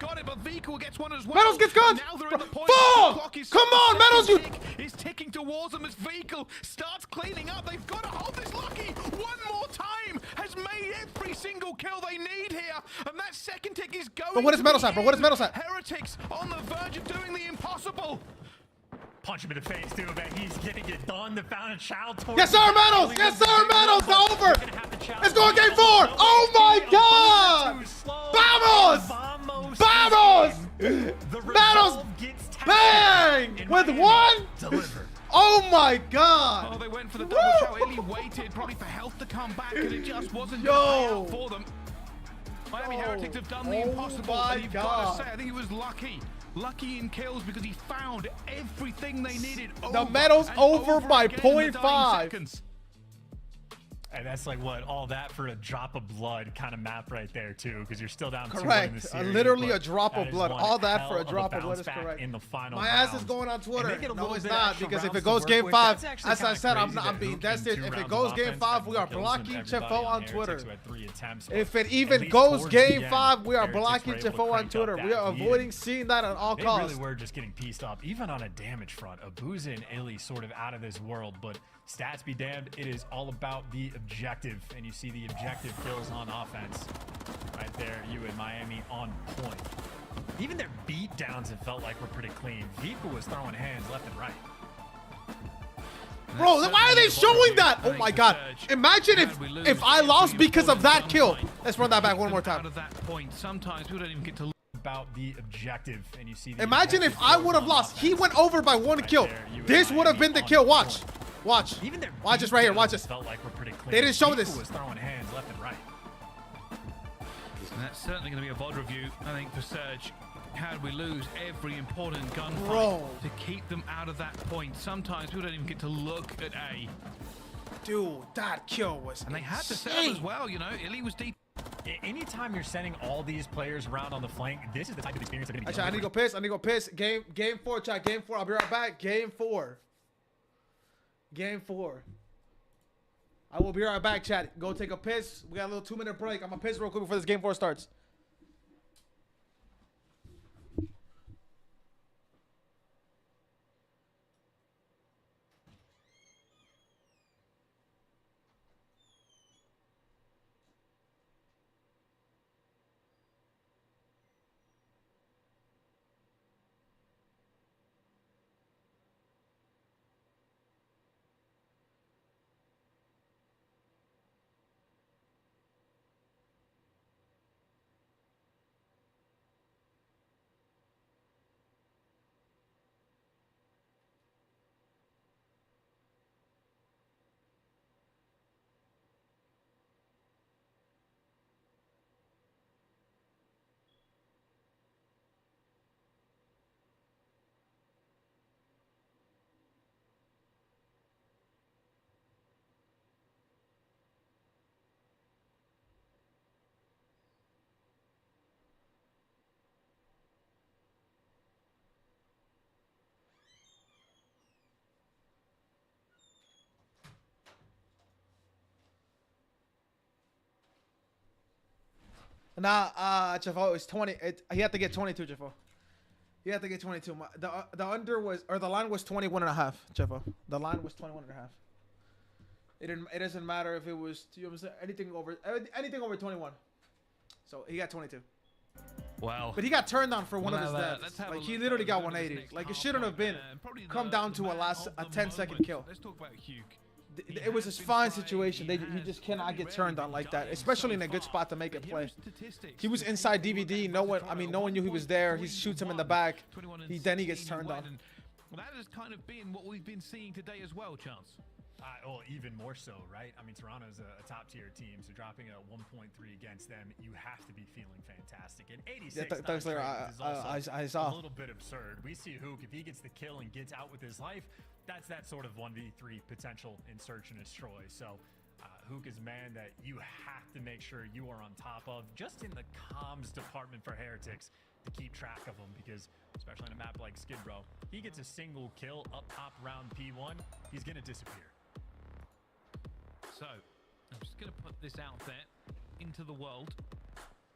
Metals gets gunned. Fall. Come on, Metals. You is ticking towards them as Vehicle starts cleaning up. They've got to hold this Lucky one more time. Has made every single kill they need here, and that second tick is going. But what is Metals at, bro? What is Metals at? Heretics on the verge of doing the impossible. Punch him in the face, too, man. He's getting it done. The Fountain Child. Yes, sir, Metals. Yes, sir, Metals. It's over. It's going game 4. Oh my god. Vamos. Vamos. Metals. Bang. With 1. Delivered. Oh my god. Oh, they went for the double chow. Illy waited probably for health to come back, and it just wasn't going to pay out for them. Miami Heretics have done the impossible. And you've got to say, I think it was Lucky in kills because he found everything they needed. The medal's over by 0.5. And that's like what, all that for a drop of blood kind of map right there too, because you're still down 2-1 in the correct. series. Literally a drop of blood. All that for a drop of blood is back correct. in the final My round. ass is going on Twitter. No, it's bit not, extra because if rounds it to goes work game with. 5, That's as I said, crazy I'm being that tested. Hoop If in it 2 goes rounds game of 5, we are offense, blocking Chefo on Twitter. If it even goes game 5, we are blocking Chefo on Twitter. We are avoiding seeing that at all costs. They really were just getting pieced up, even on a damage front. Abuza and Illy sort of out of this world, but stats be damned, it is all about the objective, and you see the objective kills on offense right there. You and Miami on point. Even their beat downs, it felt like, were pretty clean. Vico was throwing hands left and right. Bro, why are they showing that? Oh my god. Imagine if I lost because of that kill. Let's run that back one more time. Out of that point, sometimes we don't even get to about the objective, and you see the imagine if I would have lost. He went over by 1 kill. This would have been the kill. Watch. Watch. Watch this right here. Watch this. Felt like we're pretty clean. They didn't show this. Was throwing hands left and right. And that's certainly going to be a VOD review, I think, for Surge. How did we lose every important gunfight to keep them out of that point? Sometimes we don't even get to look at A. Dude, that kill was And they had to set up as well, you know. Illy was deep. Anytime you're sending all these players around on the flank, this is the type of experience they're going to be. I need to go piss. I need to go piss. Game 4, chat. Game 4. I'll be right back. Game 4. Game 4. I will be right back, chat. Go take a piss. We got a little 2-minute break. I'm going to piss real quick before this game 4 starts. Nah, Jafo, it was 20. He had to get 22, Jafo. He had to get 22. The under was, or the line was 21.5, Jafo. The line was 21.5. It doesn't matter if it was, you know what I'm saying, anything over 21. So he got 22. Well, but he got turned on for one of his deaths. Like he literally got 180. Like it shouldn't have been come down to a 10-second kill. Let's talk about Hugh. It was a fine situation. He just cannot get turned on like that, especially in a good spot to make it play. He was inside DVD. No one knew he was there. He shoots him in the back. Then he gets turned on. Well, that has kind of been what we've been seeing today as well, Chance. Well, even more so, right? I mean, Toronto's a top-tier team, so dropping a 1.3 against them, you have to be feeling fantastic. And 86 is also a little bit absurd. We see Hook, if he gets the kill and gets out with his life, that's that sort of 1v3 potential in search and destroy. So Hook is a man that you have to make sure you are on top of, just in the comms department for Heretics, to keep track of him, because especially on a map like Skid Row, he gets a single kill up top round P1, he's going to disappear. So, I'm just going to put this out there into the world.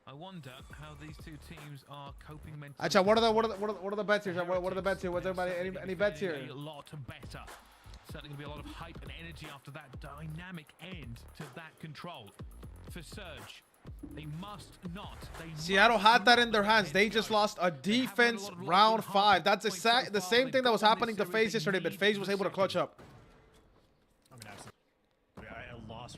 I wonder how these two teams are coping mentally. Actually, what are the bets here? What are the bets here? What's everybody? Any bets here? A lot better. Certainly going to be a lot of hype and energy after that dynamic end to that control for Surge. They must not. Seattle had that in their hands. They just lost a defense round 5. That's the same thing that was happening to FaZe yesterday, but FaZe was able to clutch up.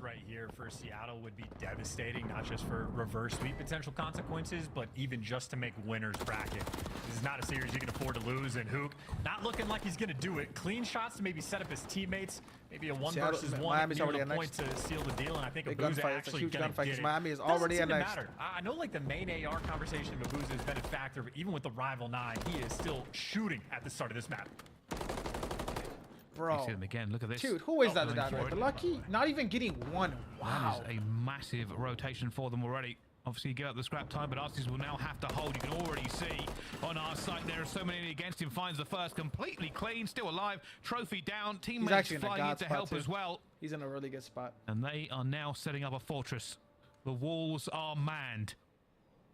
Right here for Seattle would be devastating, not just for reverse sweep potential consequences, but even just to make winners bracket. This is not a series you can afford to lose, and Hook not looking like he's going to do it. Clean shots to maybe set up his teammates, maybe a 1 versus 1 near the point to seal the deal, and I think Abuza actually going to get it. Miami is already at next. I know like the main AR conversation of Abuza has been a factor, but even with the rival 9, he is still shooting at the start of this map. Bro. You see them again. Look at this. Dude, who is that? The Lucky, not even getting one. Wow. That is a massive rotation for them already. Obviously, you give up the scrap time, but Arceus will now have to hold. You can already see on our side there are so many against him. Finds the first, completely clean, still alive. Trophy down. Teammates flying in to help as well. He's in a really good spot. And they are now setting up a fortress. The walls are manned.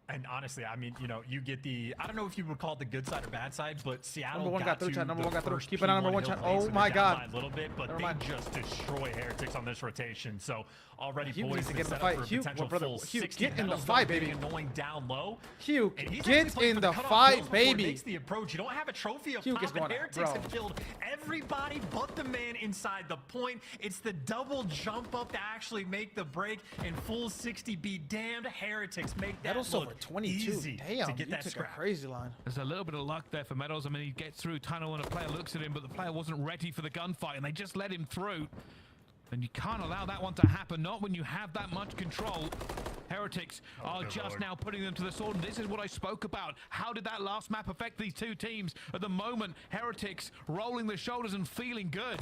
And honestly, I mean, you know, you get the, I don't know if you would call it the good side or bad side, but Seattle number one got through, to number one got through. Keep it on number 1 chat. Oh my God. A little bit, but they just destroy Heretics on this rotation. So already Hugh boys needs to get in the set up fight. for a Hugh, potential brother, full Hugh, 60. get in the fight, baby. Going down low. Hugh, get in the fight, baby. Makes the approach. You don't have a trophy up Hugh top, and Heretics out, have killed everybody but the man inside the point. It's the double jump up to actually make the break in full 60. Be damned, Heretics make that look over 22. Easy Damn, to get that scrap. Crazy line. There's a little bit of luck there for Meadows. I mean, he gets through tunnel and a player looks at him, but the player wasn't ready for the gunfight and they just let him through. And you can't allow that one to happen, not when you have that much control. Heretics are just now putting them to the sword, and this is what I spoke about. How did that last map affect these two teams? At the moment, Heretics rolling their shoulders and feeling good.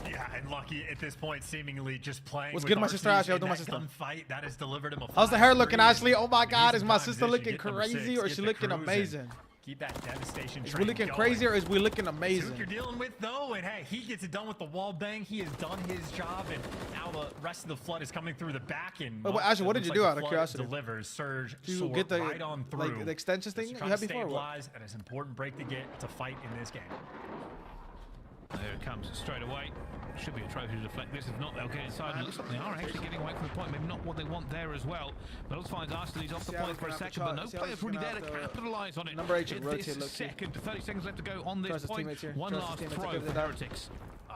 Yeah, and Lucky at this point seemingly just playing. What's good, my sister Ashley? My sister. Gunfight that has delivered him a. How's the hair looking, Ashley? Oh my God, is my sister looking crazy or is she looking amazing? Keep that devastation. Is we looking crazy or is we looking amazing? Who you're dealing with though, and hey, he gets it done with the wall bang. He has done his job, and now the rest of the flood is coming through the back. And Ashley, what did you do out of curiosity? Delivers Surge. You get the right on through. Like the extensions thing you had before. And it's an important break to get to fight in this game. There it comes straight away. Should be a trophy to deflect this. If not, they'll get inside. It looks like they are actually getting away from the point. Maybe not what they want there as well. But let's find Arsenal's off the point for a second. But no player's really there to capitalize on it. Number 8 in this second. 30 seconds left to go on this point. One last throw for Heretics.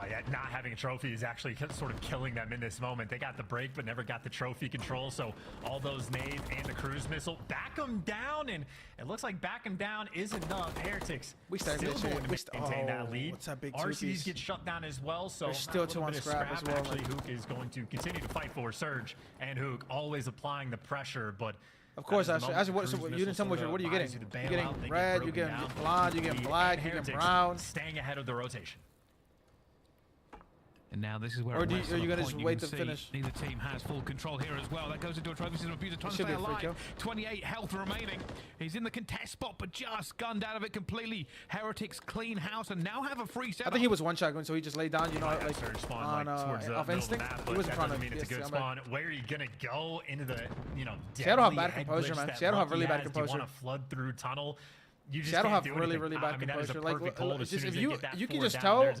Yeah, not having a trophy is actually sort of killing them in this moment. They got the break, but never got the trophy control. So all those nades and the cruise missile back them down, and it looks like back them down is enough. Heretics still going to maintain that lead. What's that big RCs get shut down as well, so there's still 2 on scrap as well. Actually, Hook is going to continue to fight for Surge, and Hook always applying the pressure, but. Of course, Ashley, so you didn't tell me what are you getting? You're getting red, you're getting blonde, you're getting black, you're getting brown. Staying ahead of the rotation. And now this is where Or are you going to just wait to finish? Neither team has full control here as well. That goes into a trophy system. Abuser trying to stay alive. 28 health remaining. He's in the contest spot, but just gunned out of it completely. Heretics clean house and now have a free set. I think he was one-shot going, so he just laid down, you know, like spawn, off instinct. He wasn't trying to. It's a good spawn. Where are you going to go into the, you know, Seattle have bad composure, man. Seattle have really bad composure. You want to flood through tunnel. You just Seattle have really bad composure. Like, just if you can just tell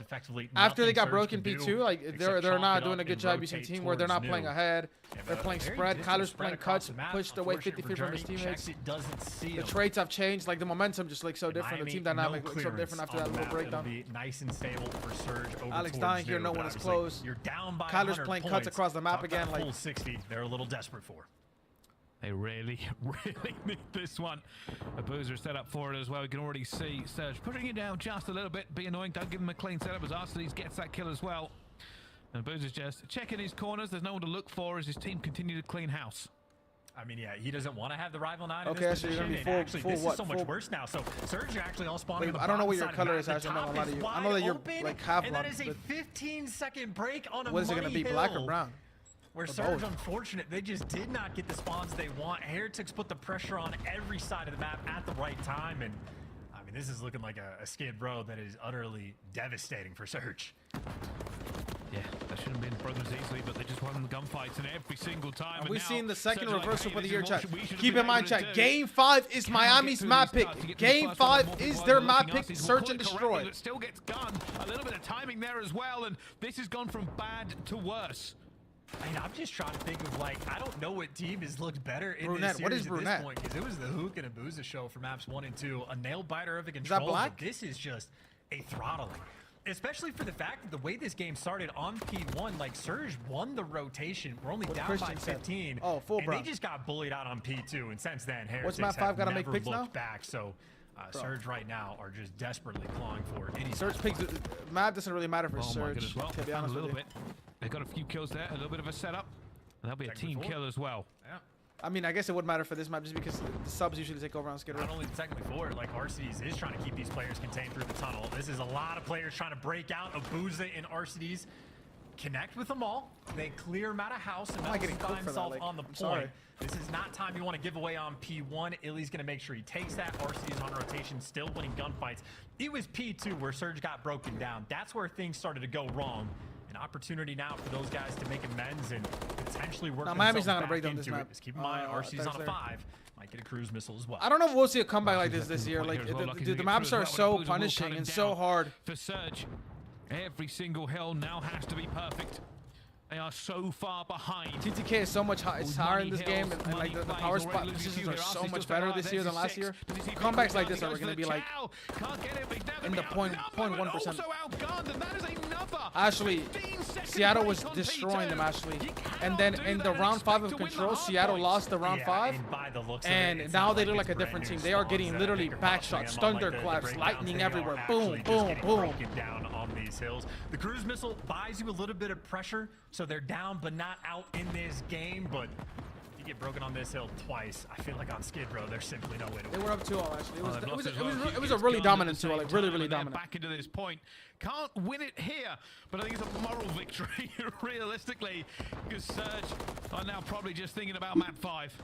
after they got broken P2, like they're not doing a good job using team where they're not playing ahead. They're playing spread. Kyler's playing cuts, pushed away 50 feet from his teammates. The traits have changed. Like the momentum just looks so different. The team dynamic looks so different after that little breakdown. Nice and stable for Surge. Alex dying here, no one is close. You're down by Kyler's playing cuts across the map again. Like full 60. They're a little desperate for. They really need this one. A boozer set up for it as well. You can already see Surge pushing it down just a little bit. Be annoying. Don't give him a clean setup as Arsenes gets that kill as well. And Boozer's just checking his corners. There's no one to look for as his team continue to clean house. I mean, yeah, he doesn't want to have the rival 9 in okay, this so you're position. going to be full this is so much worse now. So Surge are actually all spawning. I don't know what your color is, actually. I'm not gonna lie to you. I know that you're like half and that is a 15-second break on a what is it going to be, black or brown? Where Surge, unfortunate, they just did not get the spawns they want. Heretics put the pressure on every side of the map at the right time, and I mean, this is looking like a Skid Row that is utterly devastating for Surge. Yeah, that shouldn't have been broken as easily, but they just won the gunfights, and every single time. And we've seen the second reversal for the year, chat. Keep in mind, chat, Game 5 is Miami's map pick. Game 5 is their map pick, Search and Destroy. It still gets gunned. A little bit of timing there as well, and this has gone from bad to worse. I mean, I'm just trying to think of, like, I don't know what team has looked better in Brunette. this series what is Brunette? At this point, because it was the Hook and Abuza show for maps 1 and 2. A nail biter of a control. Is that black? This is just a throttling. Especially for the fact that the way this game started on P1, like, Surge won the rotation. We're only down by 15. Oh, full and they just got bullied out on P2, and since then, Heretics map 5 gotta make picks now? back. So Surge right now are just desperately clawing for any Surge picks. Map doesn't really matter for Oh Surge. my goodness, well, to be honest a little with you. bit. They got a few kills there, a little bit of a setup. And that'll be a team kill as well. Yeah. I mean, I guess it would matter for this map just because the subs usually take over on Skid Row. Not only technically for it, like Arsenes is trying to keep these players contained through the tunnel. This is a lot of players trying to break out. Abuza and Arsenes connect with them all. They clear him out of house and find himself on the point. This is not time you want to give away on P1. Illy's going to make sure he takes that. Arsenes on rotation, still winning gunfights. It was P2 where Surge got broken down. That's where things started to go wrong. An opportunity now for those guys to make amends and potentially work. Now, Miami's not going to break down this map. Just keep in mind, Arsenes on a 5. Might get a cruise missile as well. I don't know if we'll see a comeback like this year. Like, the maps are so punishing and so hard. For Surge, every single hill now has to be perfect. They are so far behind. TTK is so much higher in this game, and like the power spot positions are so much better this year than last year. Comebacks like this are going to be like in the 0.1%. Actually, Seattle was destroying them actually, and then in the round 5 of Control, Seattle lost the round 5, and now they look like a different team. They are getting literally back shots, thunderclaps, lightning everywhere, boom, boom, boom. Down on these hills. The cruise missile buys you a little bit of pressure. So they're down but not out in this game, but you get broken on this hill twice. I feel like on Skid Row, there's simply no way to win. They were up 2-0 actually. It was a really dominant 2-0, like really dominant. Back into this point. Can't win it here, but I think it's a moral victory, realistically, because Surge are now probably just thinking about map 5.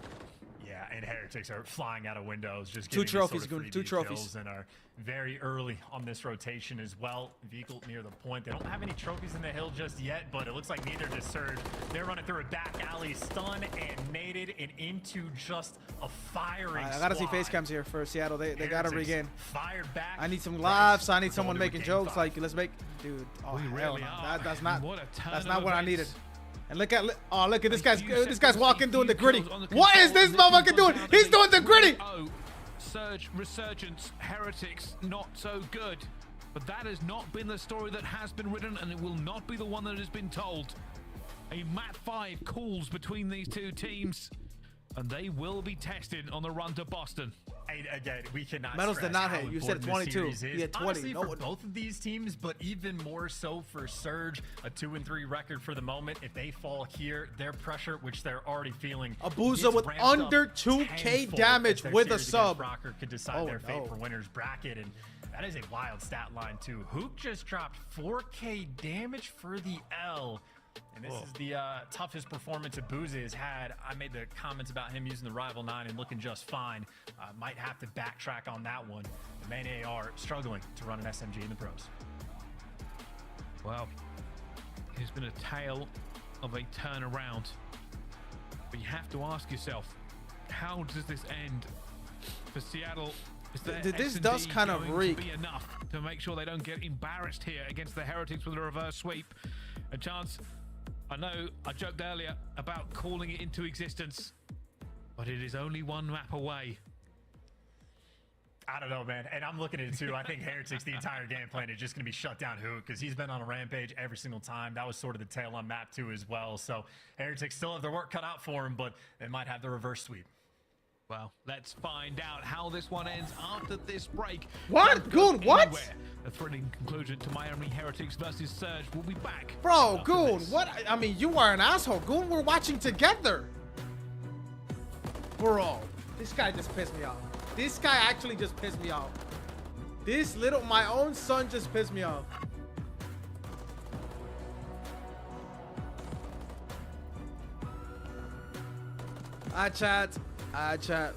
Yeah, and Heretics are flying out of windows, just 2 trophies, Goon, 2 trophies. And are very early on this rotation as well. Vehicle near the point. They don't have any trophies in the hill just yet, but it looks like neither does Surge. They're running through a back alley, stun and naded, and into just a firing I gotta see face cams here for Seattle. They gotta regain. Fired back. I need some laughs. I need someone making jokes. Like, let's make, dude. Oh hell no. That's not what I needed. And look at this guy's walking doing the gritty. What is this motherfucker doing? He's doing the gritty. Oh, Surge Resurgence, Heretics not so good, but that has not been the story that has been written, and it will not be the one that has been told. A map 5 cools between these two teams, and they will be tested on the run to Boston. Again, we cannot. Medals did not hit. You said 22. He had 20. Honestly, for both of these teams, but even more so for Surge, a 2-3 record for the moment. If they fall here, their pressure, which they're already feeling, Abuza with under 2K damage with a sub. Rocker could decide their fate for winners bracket, and That is a wild stat line, too. Hook just dropped 4K damage for the L. And this is the toughest performance Abuza has had. I made the comments about him using the Rival 9 and looking just fine. Might have to backtrack on that one. The main AR struggling to run an SMG in the pros. Well, it's been a tale of a turnaround. But you have to ask yourself, how does this end for Seattle? This does kind of reek. Be enough to make sure they don't get embarrassed here against the Heretics with a reverse sweep. A chance. I know I joked earlier about calling it into existence, but it is only one map away. I don't know, man. And I'm looking at it too. I think Heretics, the entire game plan is just going to be shut down Hook because he's been on a rampage every single time. That was sort of the tail on map 2 as well. So Heretics still have their work cut out for him, but they might have the reverse sweep. Well, let's find out how this one ends after this break. What? Goon, what? A thrilling conclusion to Miami Heretics versus Surge. We'll be back. Bro, Goon, what? I mean, you are an asshole. Goon, we're watching together. Bro, this guy just pissed me off. This guy actually just pissed me off. My own son just pissed me off. Chat. Chat.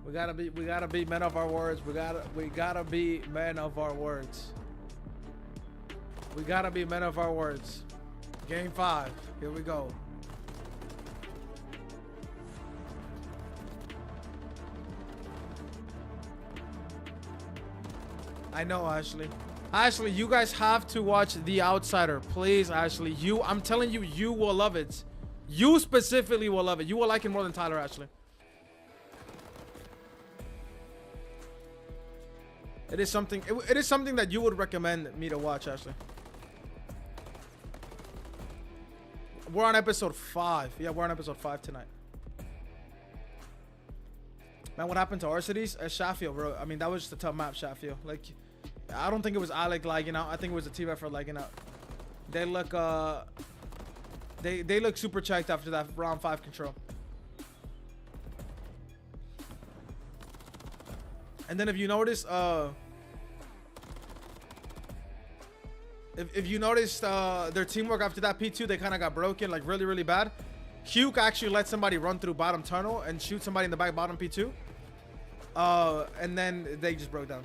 We gotta be men of our words. We gotta be men of our words. We gotta be men of our words. Game 5. Here we go. I know, Ashley. Ashley, you guys have to watch The Outsider. Please, Ashley. I'm telling you, you will love it. You specifically will love it. You will like it more than Tyler, Ashley. It is something that you would recommend me to watch, Ashley. We're on episode 5. Yeah, we're on episode 5 tonight. Man, what happened to our cities? Sheffield, bro. I mean, that was just a tough map, Sheffield. Like, I don't think it was Alec lagging out. I think it was a team effort lagging out. They look, they look super checked after that round 5 control. And then if you notice, if you noticed their teamwork after that P2, they kind of got broken, like really, really bad. Hugh actually let somebody run through bottom tunnel and shoot somebody in the back bottom P2. And then they just broke down.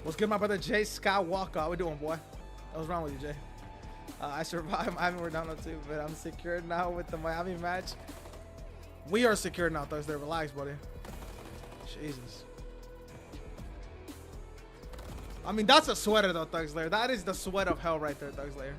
What's good, my brother Jay Skywalker? How we doing, boy? What's wrong with you, Jay? I survived. We're down 2, but I'm secured now with the Miami match. We are secured now, Thursday. Relax, buddy. Jesus. I mean, that's a sweater, though, Thugslayer. That is the sweat of hell right there, Thugslayer.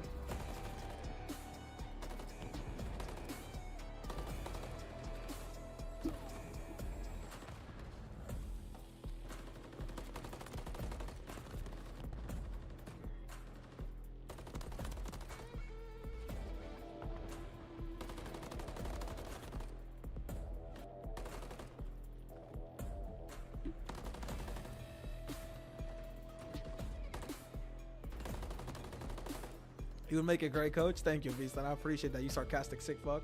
You would make a great coach. Thank you, Beast. And I appreciate that. You sarcastic sick fuck.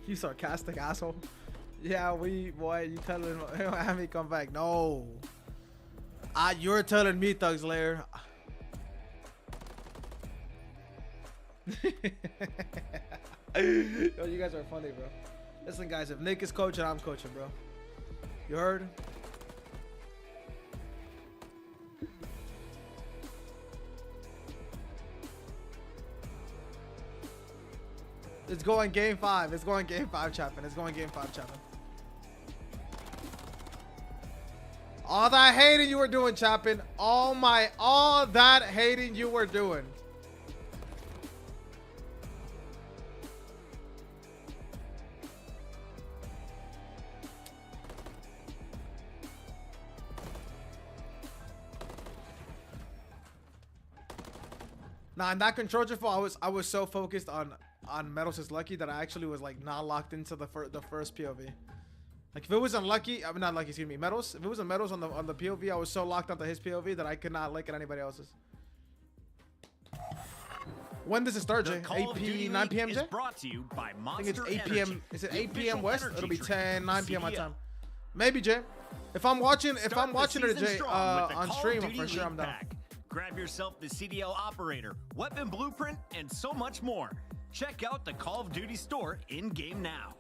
You sarcastic asshole. Yeah, boy, you telling Miami come back. No. You're telling me, Thugslayer. Yo, you guys are funny, bro. Listen, guys, if Nick is coaching, I'm coaching, bro. You heard? It's going game 5. It's going game 5, Chapman. It's going game 5, Chapman. All that hating you were doing, Chapman. All that hating you were doing. Nah, in that control triple, I was so focused on Metals is Lucky that I actually was like not locked into the first POV. Like if it was unlucky, I'm not lucky. Excuse me, Meadows. If it was a Meadows on the POV, I was so locked onto his POV that I could not look at anybody else's. When does it start, Jay? 8 p.m. 9 p.m. Jay? Is brought to you by I think it's Monster 8 p.m. Energy, Is it the 8 p.m. official West? energy It'll be drink 10, 9 of p.m. my CDL. time. Maybe, Jay. If I'm watching it, Start the Jay, season strong with the on Call of stream, Duty for sure League I'm down. Pack. Grab yourself the CDL Operator, Weapon Blueprint, and so much more. Check out the Call of Duty store in-game now.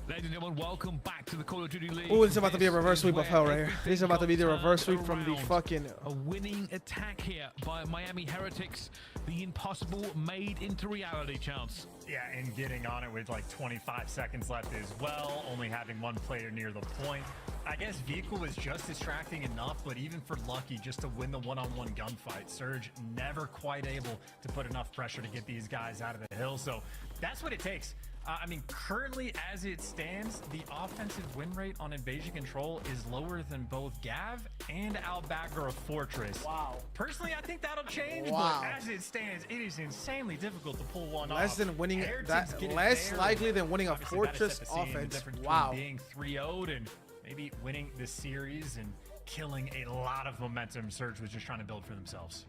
Ladies and gentlemen, welcome back to the Call of Duty League. Oh, this is about to be a reverse This sweep is of hell where right here. This everything is about to be the got reverse turned sweep from the around. fucking... A winning attack here by Miami Heretics. The impossible made into reality chance. Yeah, and getting on it with like 25 seconds left as well, only having one player near the point. I guess Vehicle was just distracting enough, but even for Lucky just to win the one-on-one gunfight, Surge never quite able to put enough pressure to get these guys out of the hill. So that's what it takes. I mean, currently as it stands, the offensive win rate on Invasion Control is lower than both Gav and Al-Baghdad Fortress. Wow. Personally, I think that'll change, Wow. but as it stands, it is insanely difficult to pull one Less off. than winning Heretics that, get it less there, likely than winning a obviously gotta Fortress set the scene, the offense. difference Wow. between being 3-0'd and maybe winning the series and killing a lot of momentum Surge was just trying to build for themselves.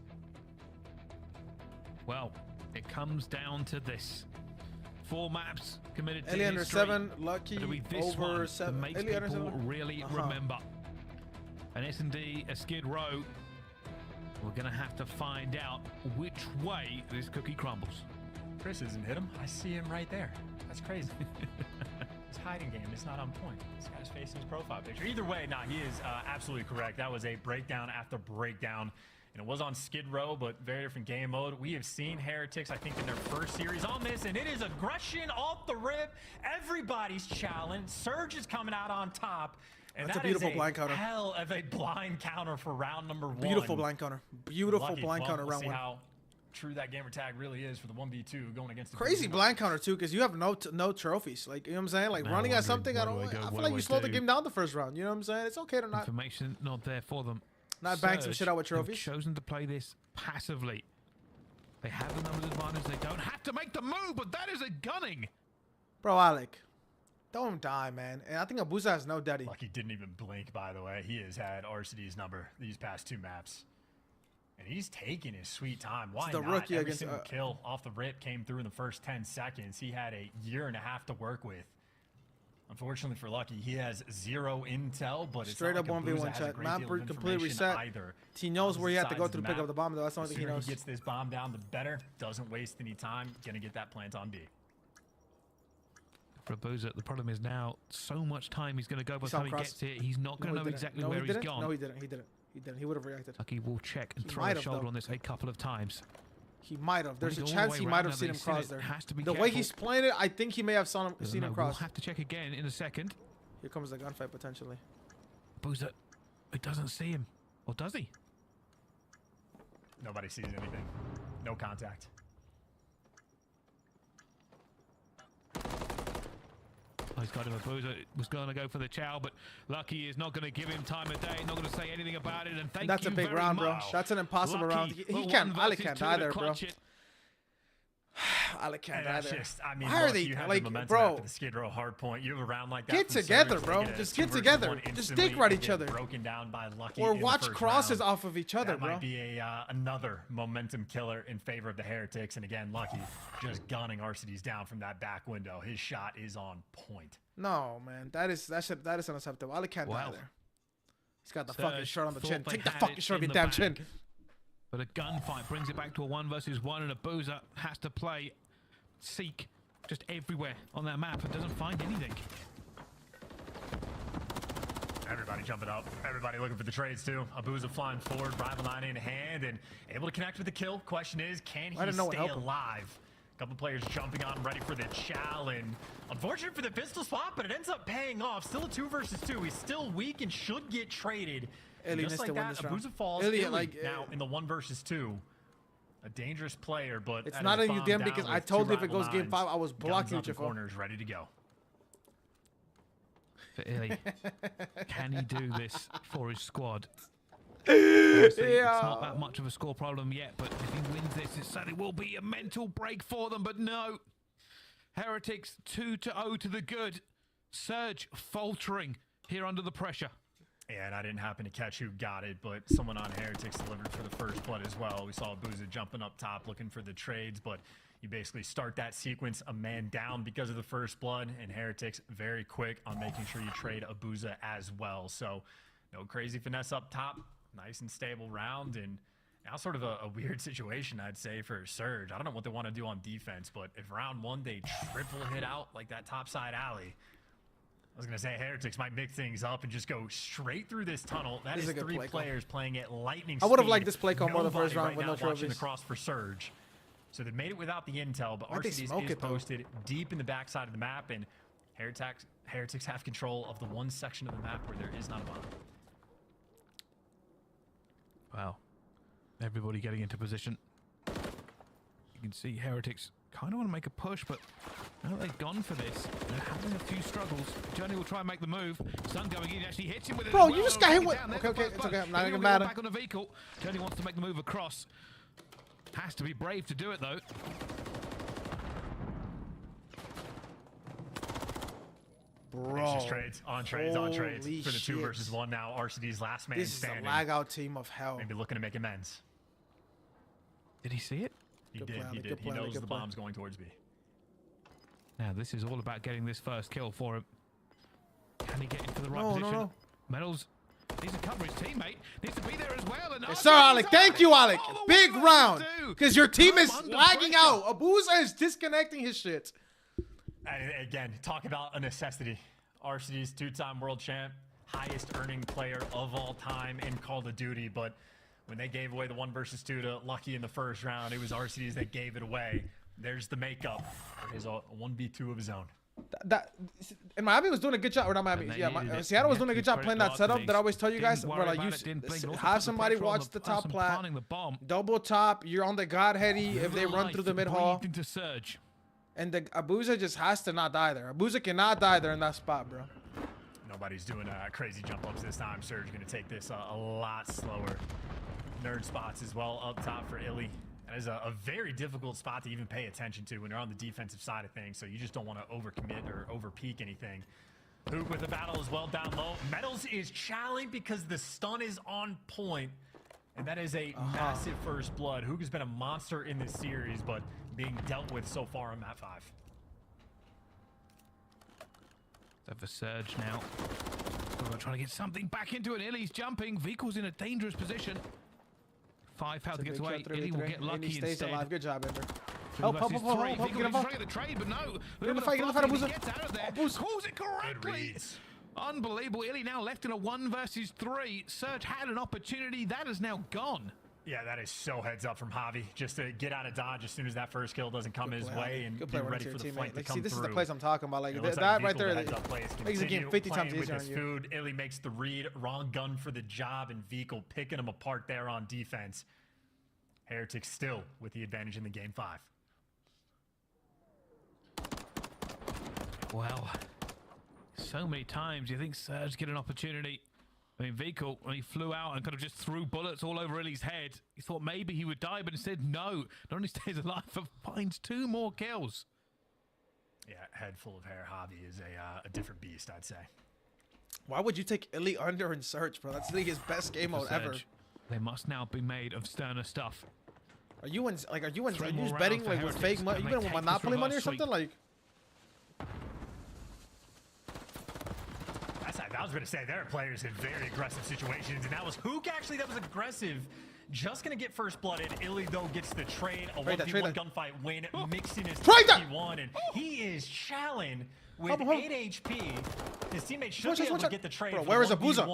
Well, it comes down to this. 4 maps committed to Ellie under history. 7, Lucky It'll be this over one 7. that makes Ellie under people 7. really remember. An S&D, a Skid Row. We're going to have to find out which way this cookie crumbles. Chris isn't hit him. I see him right there. That's crazy. His hiding game is not on point. This guy's facing his profile picture. Either way, he is absolutely correct. That was a breakdown after breakdown. And it was on Skid Row, but very different game mode. We have seen Heretics, I think, in their first series on this, and it is aggression off the rip. Everybody's challenged. Surge is coming out on top. And That's a that beautiful is blind counter. hell of a blind counter for round number 1. Beautiful blind counter. Beautiful Lucky. blind Well, counter we'll round see 1. how true that gamer tag really is for the 1v2 going against the Crazy Blue. blind counter too, because you have no trophies. Like, you know what I'm saying? Like Now running at wondering, something, I where do I go? feel What like do you I slowed the do? game down the first round. You know what I'm saying? It's okay to not Information not there for them. bang some Surge shit out with have trophies. chosen to play this passively. They have the numbers advantage. They don't have to make the move, but that is a gunning. Bro, Alec, don't die, man. And I think Abuza has no daddy. Lucky didn't even blink, by the way. He has had RCD's number these past 2 maps. And he's taking his sweet time. Why the not? rookie Every against, single kill off the rip came through in the first 10 seconds. He had a year and a half to work with. Unfortunately for Lucky, he has 0 intel, but it's Straight not up like 1v1 Abuza has a chat. great Map deal of completely information reset. either. He knows where he had to go Opposite to sides pick of up the bomb, though. That's the only The thing he sooner knows. he gets this bomb down, the better. Doesn't waste any time. Gonna get that plant on B. For Abuza, the problem is now so much time he's going to go by the He's on time he cross. gets here. He's not going to know exactly no, where he he's didn't. gone. No, he didn't. He didn't. He didn't. He would have reacted. Lucky will check and He throw might a have, shoulder though. on this a couple of times. He might have. There's a He's all the chance way he around might now have seen that him he's seen cross it. there. Has to be The way careful. he's playing it, I think he may have seen him We'll cross. have to check again in a second. Here comes the gunfight potentially. Abuza, it doesn't see him. Or does he? Nobody sees anything. No contact. Oh, he's got him. Abuza was going to go for the chow, but Lucky is not going to give him time of day, not going to say anything about it. And thank That's you a big very round, bro. much. That's an impossible Lucky round. He for can't. 1 Alec versus can't 2 to either, bro. clutch it. Alec can't And that's either. just, I mean, Why are look, they you have like, the momentum bro? after the Skid Row hard point. You have a round like that. Get from together, Surge, bro. they get a Just 2 get versus together. 1 Just instantly, stick right they each get other. Broken down by Lucky Or in the watch first crosses round. off of each other, That bro. might be a another momentum killer in favor of the Heretics. And again, Lucky just gunning RCD's down from that back window. His shot is on point. No, man. That is unacceptable. Alec can't die there. He's got the Surge fucking shirt on the thought chin. they Take the had fucking it shirt off in your the damn chin. bag. But a gunfight brings it back to a 1 versus 1, and Abuza has to seek just everywhere on that map and doesn't find anything. Everybody jumping up. Everybody looking for the trades too. Abuza flying forward, rival 9 in hand, and able to connect with the kill. Question is, can he stay alive? A couple players jumping on, ready for the challenge. Unfortunate for the pistol spot, but it ends up paying off. Still a 2 versus 2. He's still weak and should get traded. Ellie Just needs like to win that, this round. Abuza falls. Ellie, Illy like, now in the 1 versus 2. A dangerous player, but It's not in you, damn, because I told you if it goes game 5, I was blocking with you for. corners, ready to go. For Illy, can he do this for his squad? Honestly, it's not that much of a score problem yet, but if he wins this, it certainly will be a mental break for them. But no, Heretics 2-0 to the good. Surge faltering here under the pressure. Yeah, and I didn't happen to catch who got it, but someone on Heretics delivered for the first blood as well. We saw Abuza jumping up top looking for the trades, but you basically start that sequence a man down because of the first blood, and Heretics very quick on making sure you trade Abuza as well. So no crazy finesse up top, nice and stable round, and now sort of a weird situation, I'd say, for Surge. I don't know what they want to do on defense, but if round one they triple hit out like that topside alley, I was going to say Heretics might mix things up and just go straight through this tunnel. That is 3 players playing at lightning speed. I would have liked this play call more the first round with no watching trophies. the cross for Surge. So they made it without the intel, but RCDs is posted deep in the backside of the map, and Heretics have control of the one section of the map where there is not a bomb. Wow. Everybody getting into position. You can see Heretics kind of want to make a push, but now they've gone for this. They're having a few struggles. Journey will try and make the move. Sun going in, actually hits him with it. Bro, you just got hit with... Okay, it's okay. I'm not gonna matter. Back on the vehicle. Journey wants to make the move across. Has to be brave to do it, though. Bro. It's just trades on trades for the 2 versus 1 now. RCD's last man standing. This is a lag-out team of hell. Maybe looking to make amends. Did he see it? He did. He knows the bomb's going towards B. Now, this is all about getting this first kill for him. Can he get into the right position? No. Medals needs to cover his teammate. Needs to be there as well. And yes, sir, Alec. Thank you, Alec. Big round. Because your team is lagging out. Abuza is disconnecting his shit. And again, talk about a necessity. RCD's 2-time world champ, highest earning player of all time in Call of Duty, but when they gave away the 1 versus 2 to Lucky in the first round, it was RCD's that gave it away. There's the makeup for his 1v2 of his own. And Miami was doing a good job. Or not Miami. Yeah, Seattle was doing a good job playing that setup that I always tell you guys. Where like have somebody watch the top plat, double top. You're on the Godheady if they run through the mid hall. And the Abuza just has to not die there. Abuza cannot die there in that spot, bro. Nobody's doing crazy jump ups this time. Surge going to take this a lot slower. Nerd spots as well up top for Illy. That is a very difficult spot to even pay attention to when you're on the defensive side of things, so you just don't want to overcommit or overpeak anything. Hook with the battle as well down low. Metals is challenging because the stun is on point, and that is a massive first blood. Hook has been a monster in this series, but being dealt with so far on map 5. Have a Surge now. Trying to get something back into it. Illy's jumping. Vehicle's in a dangerous position. 5 how to get away. Illy will get lucky stays instead. Alive. Good job, Ender. Help. Get the trade, but no. Get in the fight, Abuza. Gets out of there. Calls it correctly. Unbelievable. Illy now left in a 1 versus 3. Surge had an opportunity. That is now gone. Yeah, that is so heads up from Javi. Just to get out of dodge as soon as that first kill doesn't come his way and be ready for the fight to come through. This is the plays I'm talking about. Like that right there makes the game 50 times easier on you. Food. Illy makes the read. Wrong gun for the job, and Vehicle picking him apart there on defense. Heretics still with the advantage in the game 5. Well, so many times you think Surge get an opportunity. I mean, Vehicle, when he flew out and kind of just threw bullets all over Illy's head, he thought maybe he would die, but instead, no. Not only stays alive, but finds 2 more kills. Yeah, head full of hair. Javi is a different beast, I'd say. Why would you take Illy under and Surge, bro? That's his best game mode ever. They must now be made of sterner stuff. Are you just betting like with fake money? You been with Monopoly money or something? Like. I was going to say there are players in very aggressive situations, and that was Hook actually that was aggressive. Just going to get first blooded. Illy though gets the trade. A 1v1 gunfight win, mixing his 2v1, and he is challenged with 8 HP. His teammate should be able to get the trade. Bro, where is Abuza?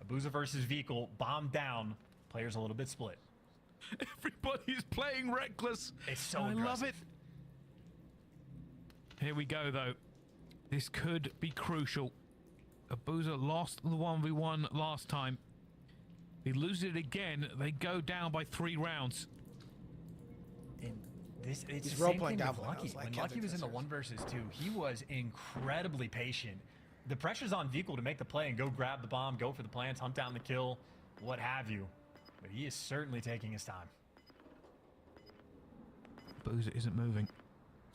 Abuza versus Vehicle, bomb down. Players a little bit split. Everybody's playing reckless. It's so I aggressive. love it. Here we go though. This could be crucial. Abuza lost the 1v1 last time. He loses it again. They go down by 3 rounds. And it's the same thing with Lucky. When Lucky was in the 1 versus 2, he was incredibly patient. The pressure's on Vehicle to make the play and go grab the bomb, go for the plants, hunt down the kill, what have you. But he is certainly taking his time. Abuza isn't moving.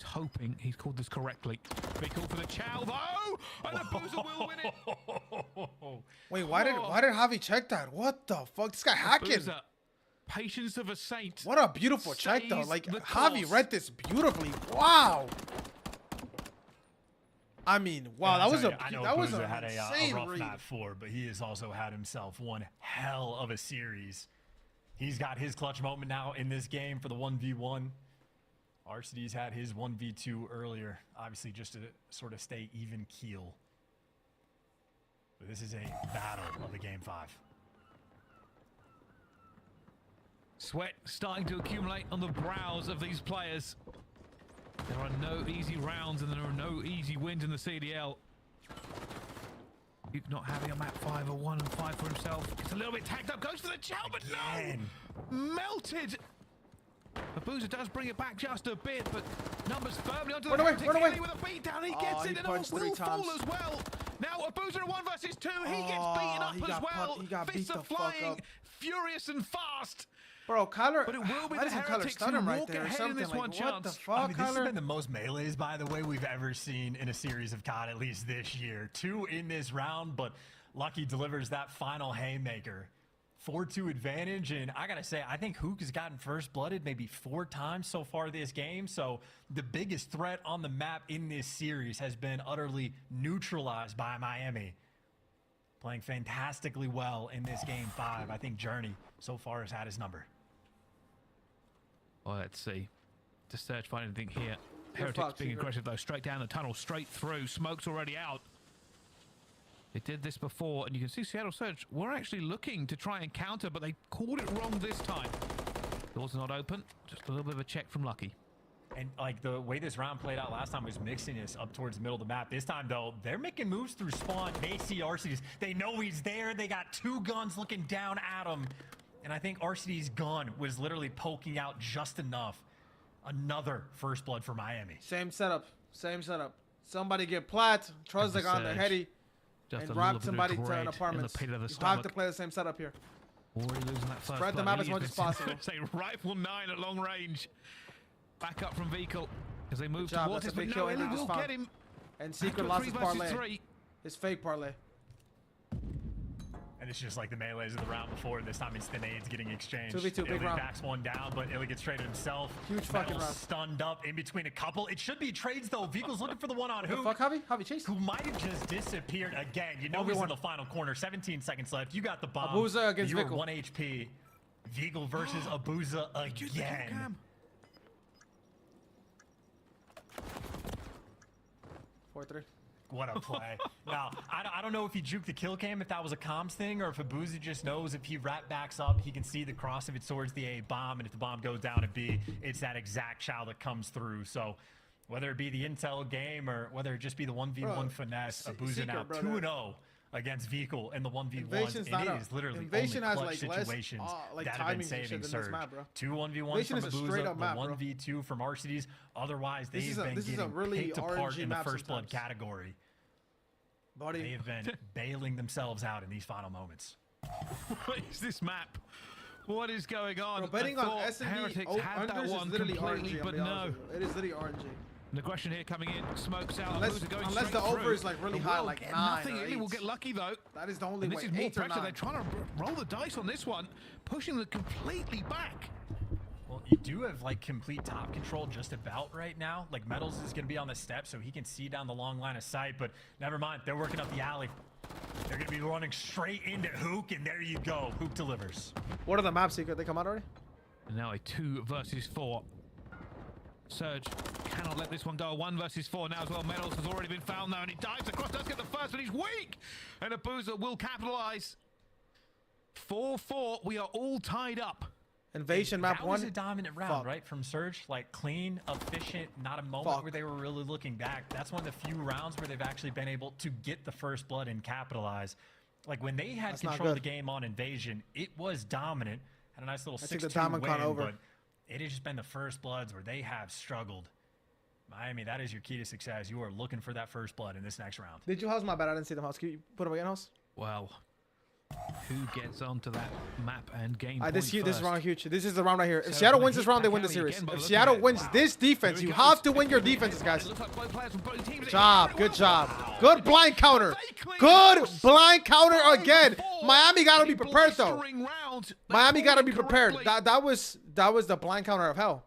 hoping he's called this correctly. Big call for the Chow, though! And Abuza will win it! Wait, why did Javi check that? What the fuck? This guy hacking. Abuza, patience of a saint. What a beautiful check, though. Like, Javi course. read this beautifully. Wow. I mean, wow, that was an insane rough read. map 4, but he has also had himself one hell of a series. He's got his clutch moment now in this game for the 1v1. RCD's had his 1v2 earlier, obviously just to sort of stay even keel. But this is a battle of the game 5. Sweat starting to accumulate on the brows of these players. There are no easy rounds and there are no easy wins in the CDL. Duke not having a map 5 or 1 and 5 for himself. Gets a little bit tagged up, goes for the chow, but no! Melted! Abuza does bring it back just a bit, but numbers firmly onto the Run away. with a beat down. He gets it, and will fall as well. Now Abuza in 1 versus 2. He gets beaten up as well. He got Fists beat are the fuck flying, up. furious and fast. Bro, Kyler, But it will be why the doesn't Kyler Heretics stun who him right walk there or ahead in something? this one Like, what the chance. fuck, I mean, this has Kyler? been the most melees, by the way, we've ever seen in a series of COD, at least this year. 2 in this round, but Lucky delivers that final haymaker. 4-2 advantage, and I gotta say, I think Hook has gotten first blooded maybe 4 times so far this game, so the biggest threat on the map in this series has been utterly neutralized by Miami. Playing fantastically well in this game 5. I think Journey so far has had his number. Well, let's see. To search for anything here. Heretics being aggressive though, straight down the tunnel, straight through. Smoke's already out. They did this before, and you can see Seattle Surge were actually looking to try and counter, but they called it wrong this time. Doors are not open. Just a little bit of a check from Lucky. And like the way this round played out last time was mixing us up towards the middle of the map. This time though, they're making moves through spawn. They see RCDs. They know he's there. They got 2 guns looking down at him. And I think RCD's gun was literally poking out just enough. Another first blood for Miami. Same setup. Somebody get plat, Trozak on the heady, and rob somebody to an apartment. You have to play the same setup here. Already losing that first Spread the map as much as possible. Say rifle 9 at long range. Back up from vehicle as they move towards it, but no, Ellie will get him. And Secret lost his parlay. His fake parlay. And it's just like the melees of the round before. This time it's the nades getting exchanged. 2v2, big round. Backs one down, but Illy gets traded himself. Huge fucking round. Stunned up in between a couple. It should be trades though. Vehicle's looking for the one on Hook. What the fuck, Javi? Chase. Who might have just disappeared again. You know he's in the final corner. 17 seconds left. You got the bomb. Abuza against You're Vickle. 1 HP. Vickle versus Abuza again. 4-3. What a play. Now, I don't know if he juked the kill cam, if that was a comms thing, or if Abuza just knows if he rat backs up, he can see the cross of it towards the A bomb, and if the bomb goes down at B, it's that exact chow that comes through. So whether it be the intel game or whether it just be the 1v1 finesse, Abuza now 2-0 against Vehicle in the 1v1s. It is literally Invasion only has clutch like situations less, that have been saving Surge. Map, bro. 2 1v1s Invasion from is a Abuza, straight the up map, 1v2 from RCDs. Otherwise, they've been getting really picked apart RNG in the map first blood sometimes. category. Buddy. They have been bailing themselves out in these final moments. What is this map? What is going on? Bro, betting on S&D Heretics had that unders one is literally completely, RNG, but no. It is literally RNG. And aggression here coming in, smokes out. Unless the over is like really high, like 9 nothing. or 8. Illy will get lucky though. That is the only And way. this is more 8 or pressure. 9. They're trying to roll the dice on this one, pushing them completely back. Well, you do have like complete top control just about right now. Like Metals is going to be on the step so he can see down the long line of sight, but never mind. They're working up the alley. They're going to be running straight into Hook, and there you go. Hook delivers. What are the map secret? They come out already? And now a 2 versus 4. Surge cannot let this one go. 1 versus 4 now as well. Metals has already been found now, and he dives across. Does get the first, but he's weak. And Abuza will capitalize. 4-4. We are all tied up. Invasion map 1. That was a dominant round, right? From Surge, like clean, efficient, not a moment where they were really looking back. That's one of the few rounds where they've actually been able to get the first blood and capitalize. Like when they had control of the game on Invasion, it was dominant. Had a nice little 6-2 win, but it has just been the first bloods where they have struggled. Miami, that is your key to success. You are looking for that first blood in this next round. Did you house? My bad, I didn't see the house. Can you put it again, house? Well, Who gets onto that map and game This point is first? round huge. This is the round right here. If So Seattle they wins this hit round, they back win the alley series. again by If looking Seattle at it. wins this defense, Here you it have goes. to win your Again, defenses, guys. it looks like both players from both teams Good are job. very Good well. job. Good blind counter. Good blind counter again. Miami got to be prepared, though. Miami got to be prepared. That was the blind counter of hell.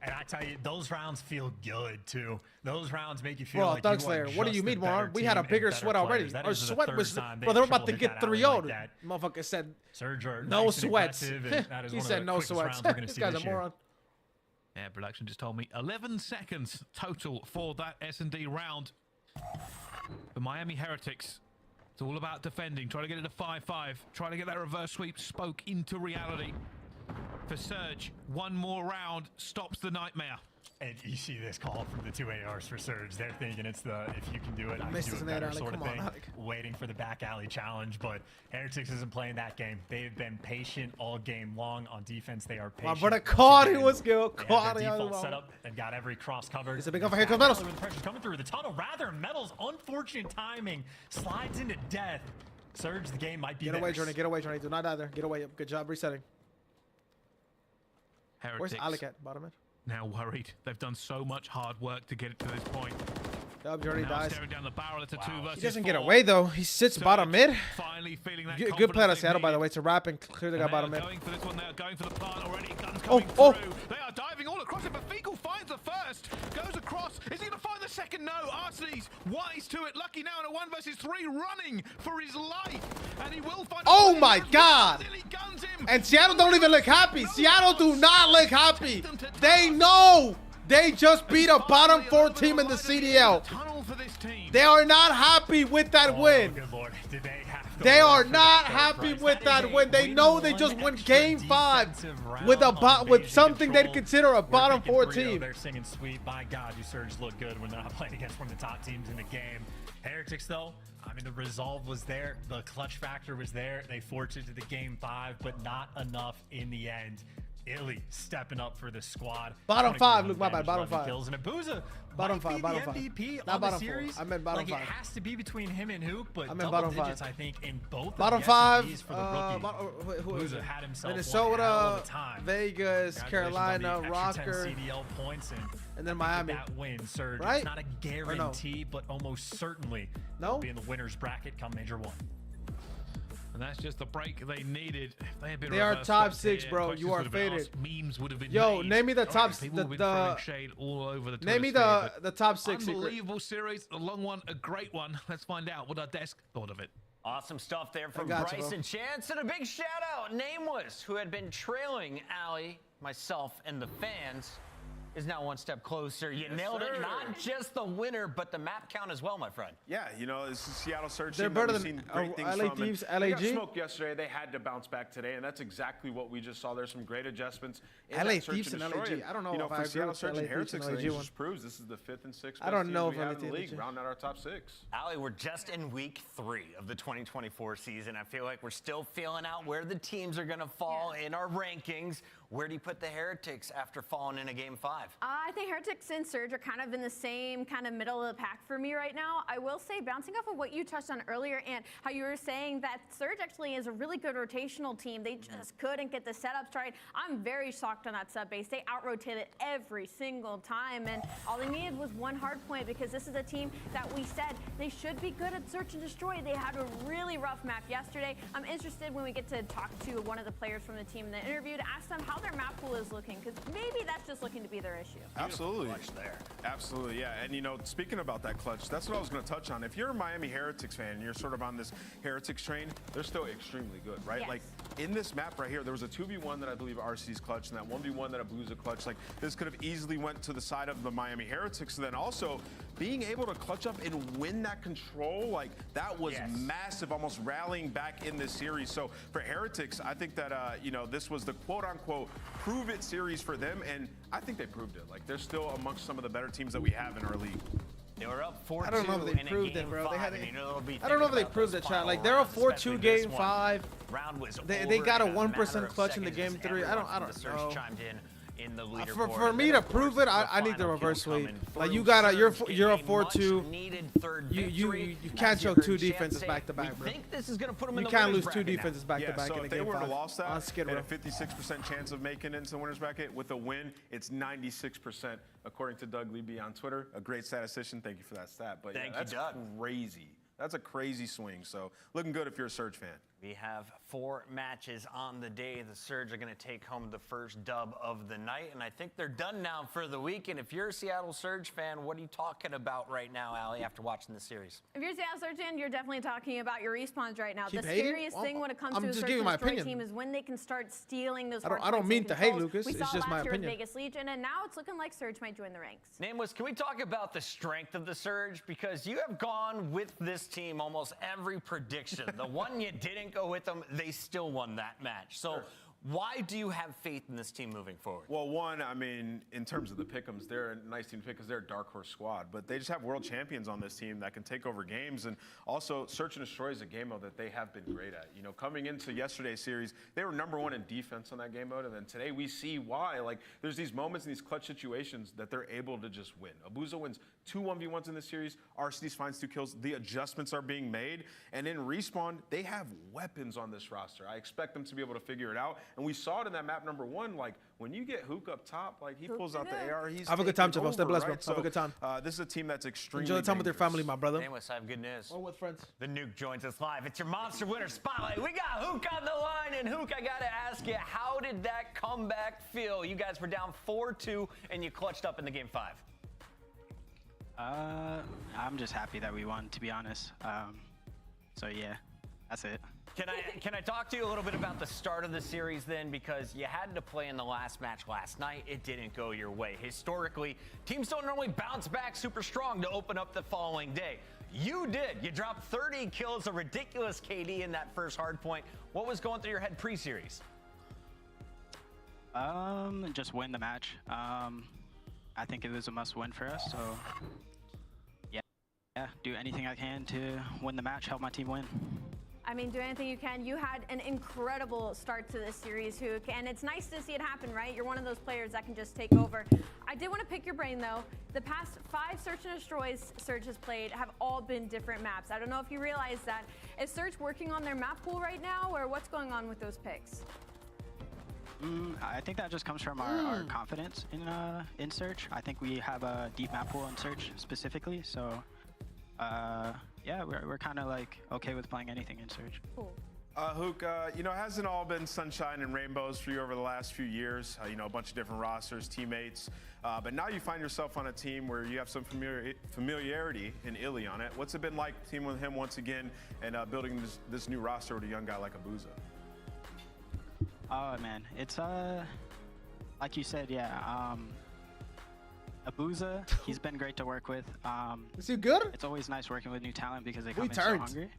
And I tell you, those rounds feel good too. Those rounds make you feel Bro, like Thug you are Slayer, what do just you the mean, better Mar? We had a team bigger and better sweat already. players. That Our is the sweat third was, time bro, they were they've about to shouldered get that alley 3-0'd. like that. Motherfucker said, Surge are no nice and sweats. aggressive, and that is He one of said the no quickest sweats. rounds we're gonna This see guy's this a year. moron. Yeah, production just told me 11 seconds total for that S&D round. The Miami Heretics. It's all about defending, trying to get it to 5-5, trying to get that reverse sweep spoke into reality. For Surge, one more round stops the nightmare. And you see this call from the 2 ARs for Surge. They're thinking it's the if you can do it, I Missed can do his it better alley. sort of Come on, thing. Alec. Waiting for the back alley challenge, but Heretics isn't playing that game. They've been patient all game long on defense. They are patient. brother once Cardi again. was good. They had Cardi, their I default love setup and got every cross covered. It's a big over here. Comes Metals. The pressure's coming through the tunnel. Rather, Metals, unfortunate timing, slides into death. Surge, the game might be Get away, theirs. Journey. Get away, Journey. Do not die there. Get away. Good job resetting. Where's Heretics Alec at? Bottom mid. now worried. They've done so much hard work to get it to this point. Dub Journey Now dies. staring down the barrel. It's a 2 versus He doesn't 4. get away, though. He sits Surge bottom mid. Finally feeling that Good play out of confidence Seattle, they by the need. way. To wrap and clear the guy And they bottom are mid. going for this one. They are going for the plant already. Guns Oh, coming oh. through. They are diving all across it, but Fecal finds the first. Goes across. Is he going to find the second? No. Arseny's wise to it. Lucky now in a 1 versus 3, running for his life. And he will find. Oh my God! And Seattle don't even look happy. Seattle do not look happy. They know they just beat a bottom 4 team in the CDL. They are not happy with that win. Good Lord. Did they have to They work are for not that happy price? with That that is win. They a know they one just won extra game 5 defensive with round with on something they'd control. consider a We're bottom thinking 4 3-0, team. They're singing sweet. By God, you Surge look good when they're not playing against one of the top teams in the game. Heretics, though, I mean, the resolve was there. The clutch factor was there. They forced it to the game 5, but not enough in the end. Illy stepping up for the squad. Bottom 5, Luke, my bad. Damage, Bottom 11 5. kills, and Abuza Bottom might 5, be bottom the 5. MVP Not of the bottom 4. series. I meant bottom like 5. It has to be between him and Hook, but I meant double bottom digits, 5. I think, in both Bottom of the 5. SMGs for the rookie. Who is Abuza it? had himself one hell of Minnesota, a time. Vegas, Congratulations Carolina, on the extra 10 Rocker, CDL points and then I think Miami. That win, Surge. Right? It's not a guarantee, but almost certainly No? will be in the winner's bracket come Major 1. And that's just the break they needed. If they had been They are reversed top up 6, here, bro. questions You are would have been faded. asked, memes would have been Yo, made. name me the top People would have been throwing shade all over the Name me Twitter sphere, the but top 6 secret. unbelievable series, a long one, a great one. Let's find out what our desk thought of it. Awesome stuff there from got you, Bryce bro. and Chance. And a big shout out, Nameless, who had been trailing Allie, myself, and the fans, is now one step closer. You nailed it. Not just the winner, but the map count as well, my friend. Yeah, you know, this is Seattle Surge. They're team that better we've than seen great things LA from, Thieves, and They got LAG? smoked yesterday. They had to bounce back today, and that's exactly what we just saw. There's some great adjustments. In LA that search Thieves and destroy. LAG. I don't know You know, if for I agree Seattle with Surge LA and Thieves Heretics, and I think LAG it one. just proves this is the 5th and 6th I don't best know teams we if have in the LA league, Thieves- round out our top 6. Allie, we're just in week 3 of the 2024 season. I feel like we're still feeling out where the teams are going to fall in our rankings. Where do you put the Heretics after falling in a game 5? I think Heretics and Surge are kind of in the same kind of middle of the pack for me right now. I will say, bouncing off of what you touched on earlier and how you were saying that Surge actually is a really good rotational team. They just couldn't get the setups right. I'm very shocked on that sub base. They out-rotated every single time, and all they needed was one hard point because this is a team that we said they should be good at search and destroy. They had a really rough map yesterday. I'm interested when we get to talk to one of the players from the team in the interview to ask them how their map pool is looking, because maybe that's just looking to be their issue. Absolutely. Absolutely, yeah. And, you know, speaking about that clutch, that's what I was going to touch on. If you're a Miami Heretics fan and you're sort of on this Heretics train, they're still extremely good, right? Yes. Like, in this map right here, there was a 2v1 that I believe RC's clutch and that 1v1 that Abuza clutch. Like, this could have easily went to the side of the Miami Heretics. And then also, being able to clutch up and win that control, like, that was massive, almost rallying back in this series. So, for Heretics, I think that, you know, this was the quote-unquote prove-it series for them, and I think they proved it. Like, they're still amongst some of the better teams that we have in our league. They were up 4-2 I don't know if they in a proved game it, bro. 5, They had and you know they'll be I don't know if thinking they about proved those it, chat. final Like, they're a rounds, 4-2 especially this game one. 5. Round was They over got a in 1% matter of clutch in the seconds game as 3. I don't everyone from know. the Surge chimed in. in the leaderboard. For me to prove it, I need the reverse sweep. Like you gotta, you're a 4-2. You can't choke 2 defenses back to back, bro. Think this is gonna put them in You the can't winners lose 2 bracket defenses back to back so in a if they game were to 5 lost that, on Skid they Row. had a 56% chance of making it into the winners bracket. With a win, it's 96%, according to Doug Leby on Twitter. A great statistician. Thank you for that stat. But yeah, that's crazy. That's a crazy swing. So looking good if you're a Surge fan. We have 4 matches on the day. The Surge are going to take home the first dub of the night, and I think they're done now for the week. And if you're a Seattle Surge fan, what are you talking about right now, Allie, after watching the series? If you're a Seattle Surge fan, you're definitely talking about your respawns right now. Keep the hating? scariest thing when it comes I'm to a just Search giving and my Destroy opinion. team is when they can start stealing those I don't mean to hate, Lucas. We It's saw just my last year with opinion. Vegas Legion, and now it's looking like Surge might join the ranks. Nameless, can we talk about the strength of the Surge? Because you have gone with this team almost every prediction. The one you didn't go with them, they still won that match. So why do you have faith in this team moving forward? Well, one, I mean, in terms of the pick'ems, they're a nice team to pick because they're a dark horse squad. But they just have world champions on this team that can take over games. And also, Search and Destroy is a game mode that they have been great at. You know, coming into yesterday's series, they were #1 in defense on that game mode. And then today we see why. Like, there's these moments in these clutch situations that they're able to just win. Abuza wins 2 1v1s in this series. RCDs finds 2 kills. The adjustments are being made. And in Respawn, they have weapons on this roster. I expect them to be able to figure it out. And we saw it in that map #1, like, when you get Hook up top, like, he pulls out the AR, he's Have a good time, Jeff. Stay blessed, bro. right? So, have a good time. This is a team that's extremely Enjoy the time with your dangerous. family, my brother. Nameless, I have good news. Or with friends. The Nuke joins us live. It's your Monster Winner Spotlight. We got Hook on the line, and Hook, I gotta ask you, how did that comeback feel? You guys were down 4-2, and you clutched up in the game 5. I'm just happy that we won, to be honest. So yeah, that's it. Can I talk to you a little bit about the start of the series then? Because you had to play in the last match last night. It didn't go your way. Historically, teams don't normally bounce back super strong to open up the following day. You did. You dropped 30 kills, a ridiculous KD in that first hard point. What was going through your head pre-series? Just win the match. I think it was a must-win for us. So yeah, do anything I can to win the match, help my team win. I mean, do anything you can. You had an incredible start to this series, Hook, and it's nice to see it happen, right? You're one of those players that can just take over. I did want to pick your brain, though. The past 5 Search and Destroys Surge has played have all been different maps. I don't know if you realize that. Is Surge working on their map pool right now, or what's going on with those picks? I think that just comes from our confidence in Search. I think we have a deep map pool in Search specifically, so yeah, we're kind of like okay with playing anything in Surge. Cool. Hook, you know, it hasn't all been sunshine and rainbows for you over the last few years. You know, a bunch of different rosters, teammates. But now you find yourself on a team where you have some familiarity in Illy on it. What's it been like teaming with him once again and building this new roster with a young guy like Abuza? Oh man, it's like you said, yeah. Abuza, he's been great to work with. Is he good? It's always nice working with new talent because they come in so hungry.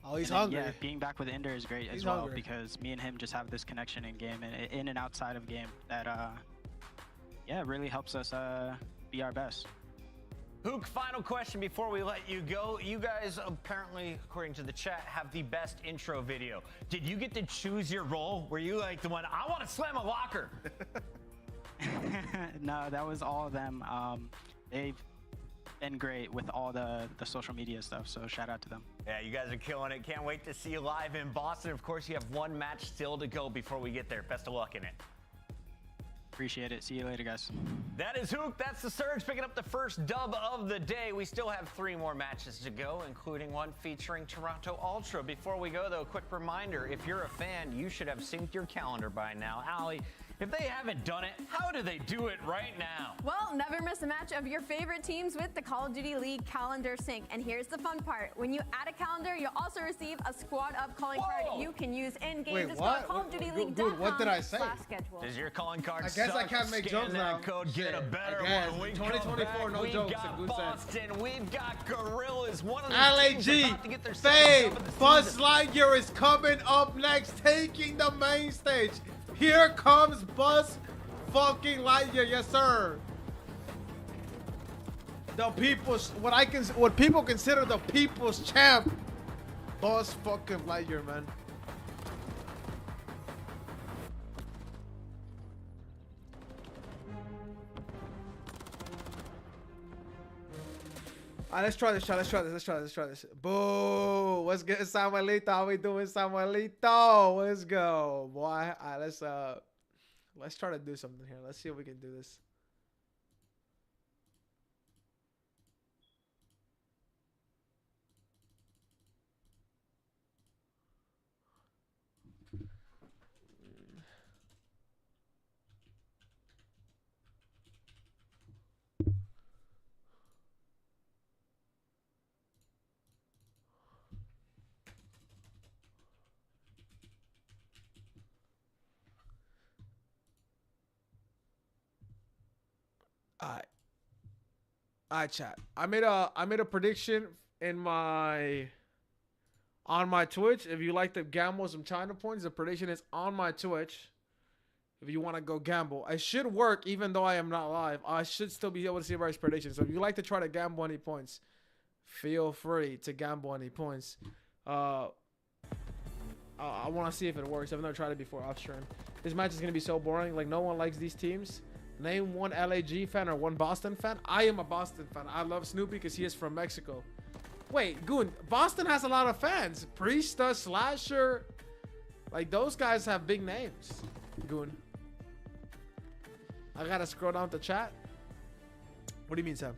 Oh, he's hungry. Yeah, being back with Ender is great as well because me and him just have this connection in game and in and outside of game that yeah, really helps us be our best. Hook, final question before we let you go. You guys apparently, according to the chat, have the best intro video. Did you get to choose your role? Were you like the one, I want to slam a locker? No, that was all of them. They've been great with all the social media stuff, so shout out to them. Yeah, you guys are killing it. Can't wait to see you live in Boston. Of course, you have 1 match still to go before we get there. Best of luck in it. Appreciate it. See you later, guys. That is Hook. That's the Surge picking up the first dub of the day. We still have 3 more matches to go, including one featuring Toronto Ultra. Before we go, though, a quick reminder, if you're a fan, you should have synced your calendar by now. Allie, if they haven't done it, how do they do it right now? Well, never miss a match of your favorite teams with the Call of Duty League calendar sync. And here's the fun part. When you add a calendar, you'll also receive a squad up calling card you can use in-game. Wait, Just what? go to CallOfDutyLeague.com. Dude, what did I say? /schedule. Does your calling card I guess I can't make jokes now. Code, Shit, get a better I guess. one. We 2024, no we've jokes. got Good Boston. We've got Gorillas. One of the teams LAG, about to get their Fade, second dub of the Buzz season. Lightyear is coming up next, taking the main stage. Here comes Buzz fucking Lightyear, yes sir. The people's, what people consider the people's champ, Buzz fucking Lightyear, man. Alright, let's try this. Let's try this. Boo! What's good, Samuelito? How we doing, Samuelito? Let's go, boy. Alright, let's try to do something here. Let's see if we can do this. Alright, chat. I made a prediction in on my Twitch. If you like to gamble some China points, the prediction is on my Twitch. If you want to go gamble, I should work even though I am not live. I should still be able to see everybody's predictions. So if you like to try to gamble any points, feel free to gamble any points. I want to see if it works. I've never tried it before off stream. This match is gonna be so boring. Like, no one likes these teams. Name one LAG fan or one Boston fan. I am a Boston fan. I love Snoopy because he is from Mexico. Wait, Goon, Boston has a lot of fans. Priesta, Slasher. Like, those guys have big names. Goon. I gotta scroll down the chat. What do you mean, Sam?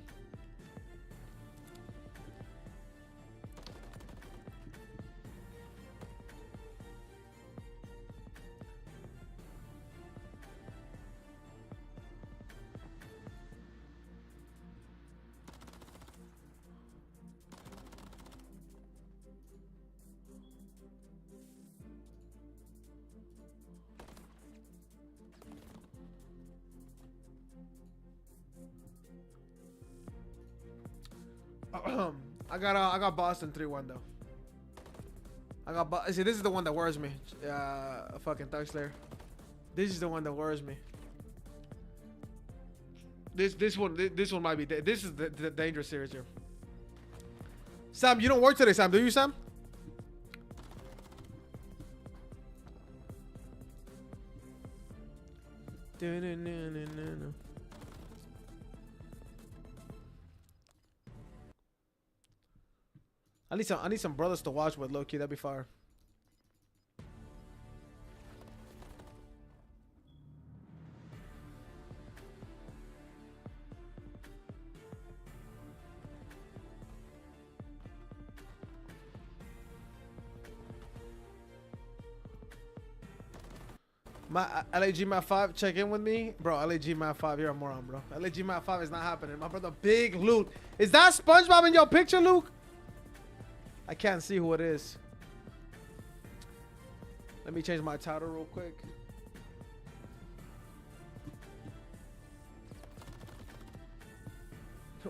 I got Boston 3-1 though. See, this is the one that worries me. Fucking Thug Slayer. This is the one that worries me. This one might be. This is the dangerous series here. Sam, you don't work today, Sam. Do you, Sam? I need some brothers to watch with, low-key. That'd be fire. My LAG Map 5, check in with me. Bro, LAG Map 5, you're a moron, bro. LAG Map 5 is not happening. My brother, Big Luke. Is that SpongeBob in your picture, Luke? I can't see who it is. Let me change my title real quick.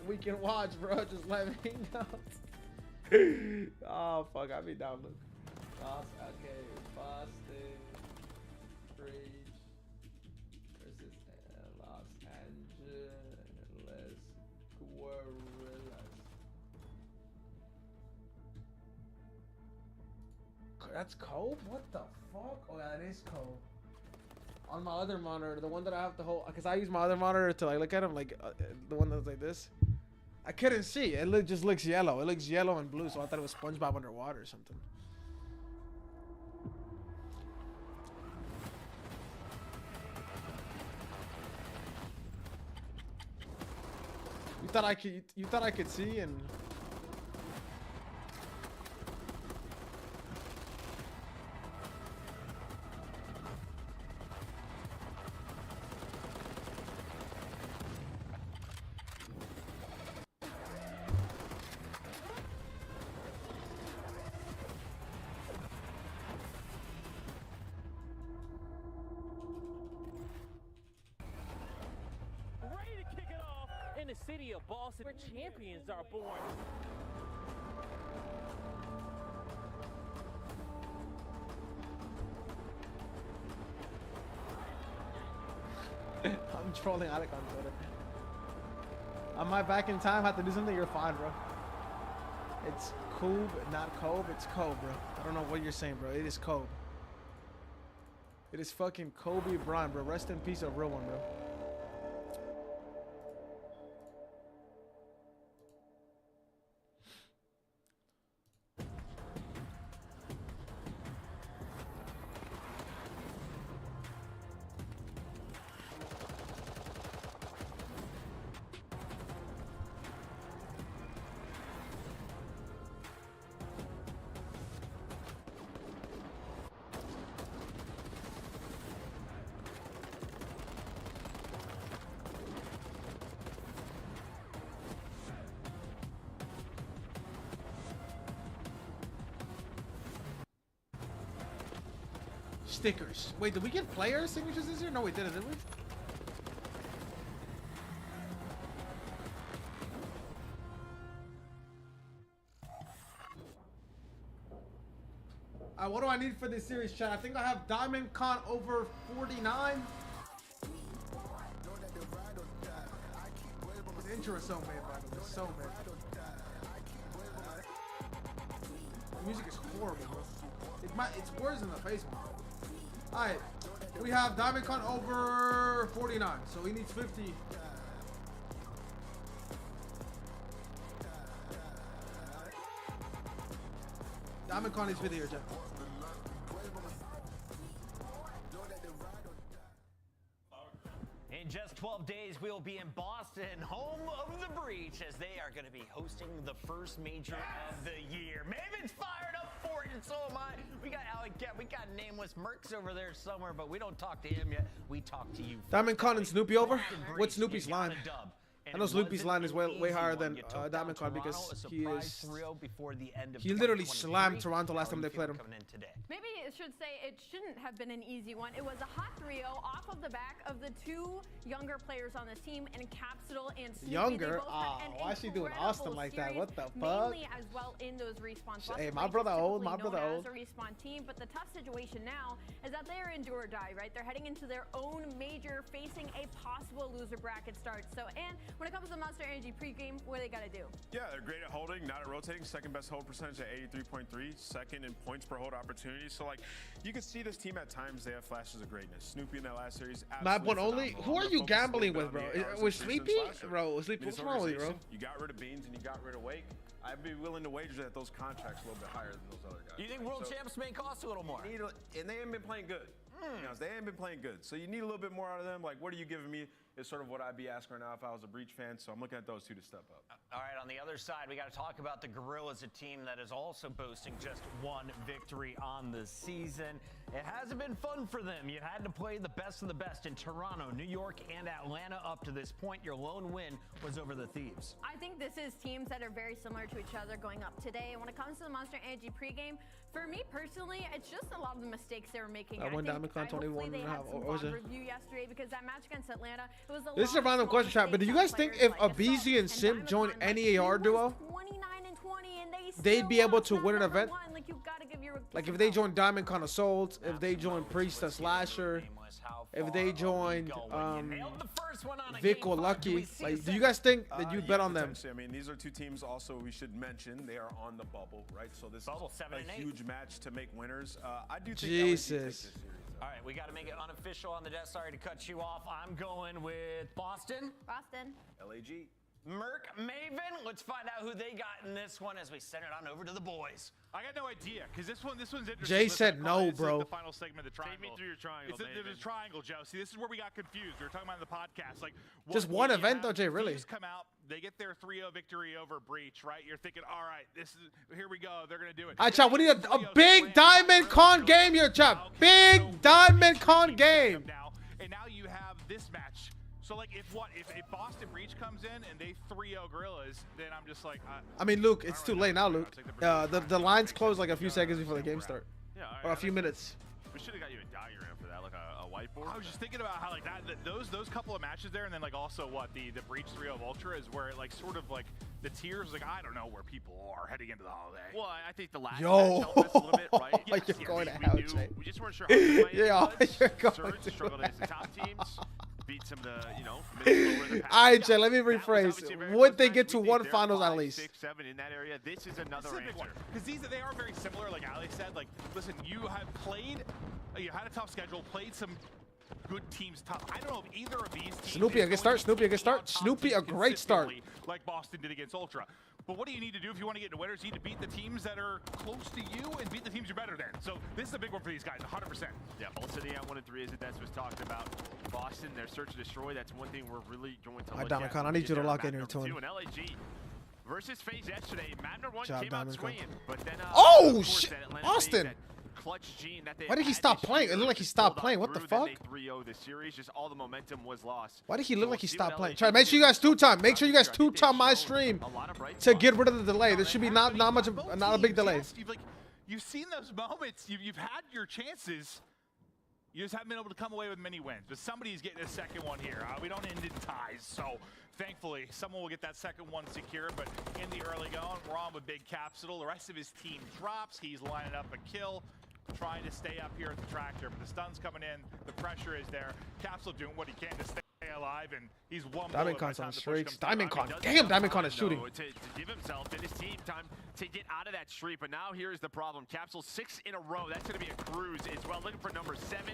We can watch, bro. Just let me know. Oh, fuck. I be down, Luke. Okay, Boston Bridge versus Los Angeles Guerrillas. That's Cope? What the fuck? Oh, yeah, that is Cope. On my other monitor, the one that I have to hold, because I use my other monitor to like look at him, like the one that's like this. I couldn't see. It just looks yellow. It looks yellow and blue, so I thought it was SpongeBob underwater or something. You thought I could see and. In the city of Boston, where champions are born. I'm trolling Alec on Twitter. Am I back in time? Have to do something? You're fine, bro. It's Coob, not Cove. It's Cove, bro. I don't know what you're saying, bro. It is Cove. It is fucking Kobe Bryant, bro. Rest in peace, a real one, bro. Stickers. Wait, did we get player signatures this year? No, we didn't, did we? What do I need for this series, chat? I think I have Diamond Con over 49. The intro is so mid, by the way. So mid. The music is horrible, bro. It's worse than the face one. Alright. We have Diamond Con over 49. So he needs 50. Diamond Con needs 50 here, chat. In just 12 days, we'll be in Boston, home of the Breach, as they are going to be hosting the first major of the year. Maven's fired up for it, and so am I. We got nameless Mercs over there somewhere, but we don't talk to him yet. We talk to you. Diamond Con and Snoopy over? What's Snoopy's line? I know Snoopy's line is way higher than Diamond Con because he literally slammed Toronto last time they played him. Maybe it should say it shouldn't have been an easy one. It was a hot 3-0 off of the back of the two younger players on this team, and Capsule and Snoopy. Younger? Why is she doing Austin like that? What the fuck? Mainly as well in those respawn spots. Hey, my brother old, my brother old. As a respawn team, but the tough situation now is that they are in do or die, right? They're heading into their own major, facing a possible loser bracket start. So, and when it comes to Monster Energy pregame, what do they got to do? Yeah, they're great at holding, not at rotating. Second best hold percentage at 83.3. Second in points per hold opportunity. So, like, you can see this team at times, they have flashes of greatness. Snoopy in that last series, Map one only? Who are you gambling with, bro? Was Sleepy? Bro, Sleepy, what's wrong with you, bro? You got rid of Beans and you got rid of Wake. I'd be willing to wager that those contracts a little bit higher than those other guys. You think world champs may cost a little more? And they haven't been playing good. You know, they haven't been playing good. So you need a little bit more out of them. Like, what are you giving me is sort of what I'd be asking right now if I was a Breach fan. So I'm looking at those two to step up. All right, on the other side, we got to talk about the Gorillas, a team that is also boasting just one victory on the season. It hasn't been fun for them. You had to play the best of the best in Toronto, New York, and Atlanta up to this point. Your lone win was over the Thieves. I think this is teams that are very similar to each other going up today. And when it comes to the Monster Energy pregame, for me personally, it's just a lot of the mistakes they were making. I went Diamond Con 21 and a half. Review yesterday because that match against Atlanta, it was a This is a random question, chat, but do you guys think if Abizi and Simp join any AR duo, they'd be able to win an event? Like if they join Diamond Con Assault, if they join Priest Slasher, if they joined Vic or Lucky, like, do you guys think that you'd bet on them? I mean, these are two teams also we should mention. They are on the bubble, right? So this is a huge match to make winners. I do think Jesus. All right, we got to make it unofficial on the desk. Sorry to cut you off. I'm going with Boston. LAG. Merc, Maven. Let's find out who they got in this one as we send it on over to the boys. I got no idea because this one's interesting. Jay said no, bro. The final segment of the triangle. Take me through your triangle. There's a triangle, Joe. See, this is where we got confused. We were talking about in the podcast, like just one event, though, Jay. Really? Thieves come out, they get their 3-0 victory over Breach, right? You're thinking, all right, here we go. They're gonna do it. All right, chat. We need a big Diamond Con game here, chat. Big Diamond Con game. And now you have this match. So, like, if Boston Breach comes in and they 3-0 Gorillas, then I'm just like... I mean, Luke, it's too late now, Luke. The lines close like a few seconds before the game start. Yeah, or a few minutes. We should have got you a diagram for that, like a whiteboard. I was just thinking about how, like, those couple of matches there, and then, like, also, the Breach 3-0 Ultra is where, like, sort of, like, the tiers, like, I don't know where people are heading into the holiday. Well, I think the last match helped us a little bit, right? Yes, you're going to hell, Jay. We just weren't sure how to play. Yeah, you're going Surge struggled against the top teams. Beat some of the, middle lower the pack. All right, Jay, let me rephrase. Would they get to one finals at least? 6, 7 in that area. This is another answer. Because they are very similar, like Ali said. Like, listen, you had a tough schedule, played some good teams tough. I don't know if either of these teams. Snoopy a good start. Snoopy a good start. Snoopy a great start. Like Boston did against Ultra. But what do you need to do if you want to get into winners? You need to beat the teams that are close to you and beat the teams you're better than. So this is a big one for these guys, 100%. Yeah, Ultra at 1 and 3 isn't that's what's talked about. Boston, their search to destroy. That's one thing we're really going to look at. I need you to lock in here, Tony. And LAG versus FaZe yesterday. Map number 1 came out swinging, but then oh shit, Austin. Why did he stop playing? It looked like he stopped playing. What the fuck? 3-0 this series, just all the momentum was lost. Why did he look like he stopped playing? Try make sure you guys two-time. Make sure you guys two-time my stream to get rid of the delay. There should be not a big delay. You've seen those moments. You've had your chances. You just haven't been able to come away with many wins. But somebody's getting a second one here. We don't end in ties, so thankfully someone will get that second one secured. But in the early going, we're on with Big Capsule. The rest of his team drops. He's lining up a kill, trying to stay up here at the tractor. But the stun's coming in. The pressure is there. Capsule doing what he can to stay alive, and he's one Diamond Con's on streaks. Diamond Con. Damn, Diamond Con is shooting. To give himself and his team time to get out of that streak, but now here's the problem. Capsule 6 in a row. That's going to be a cruise as well. Looking for number 7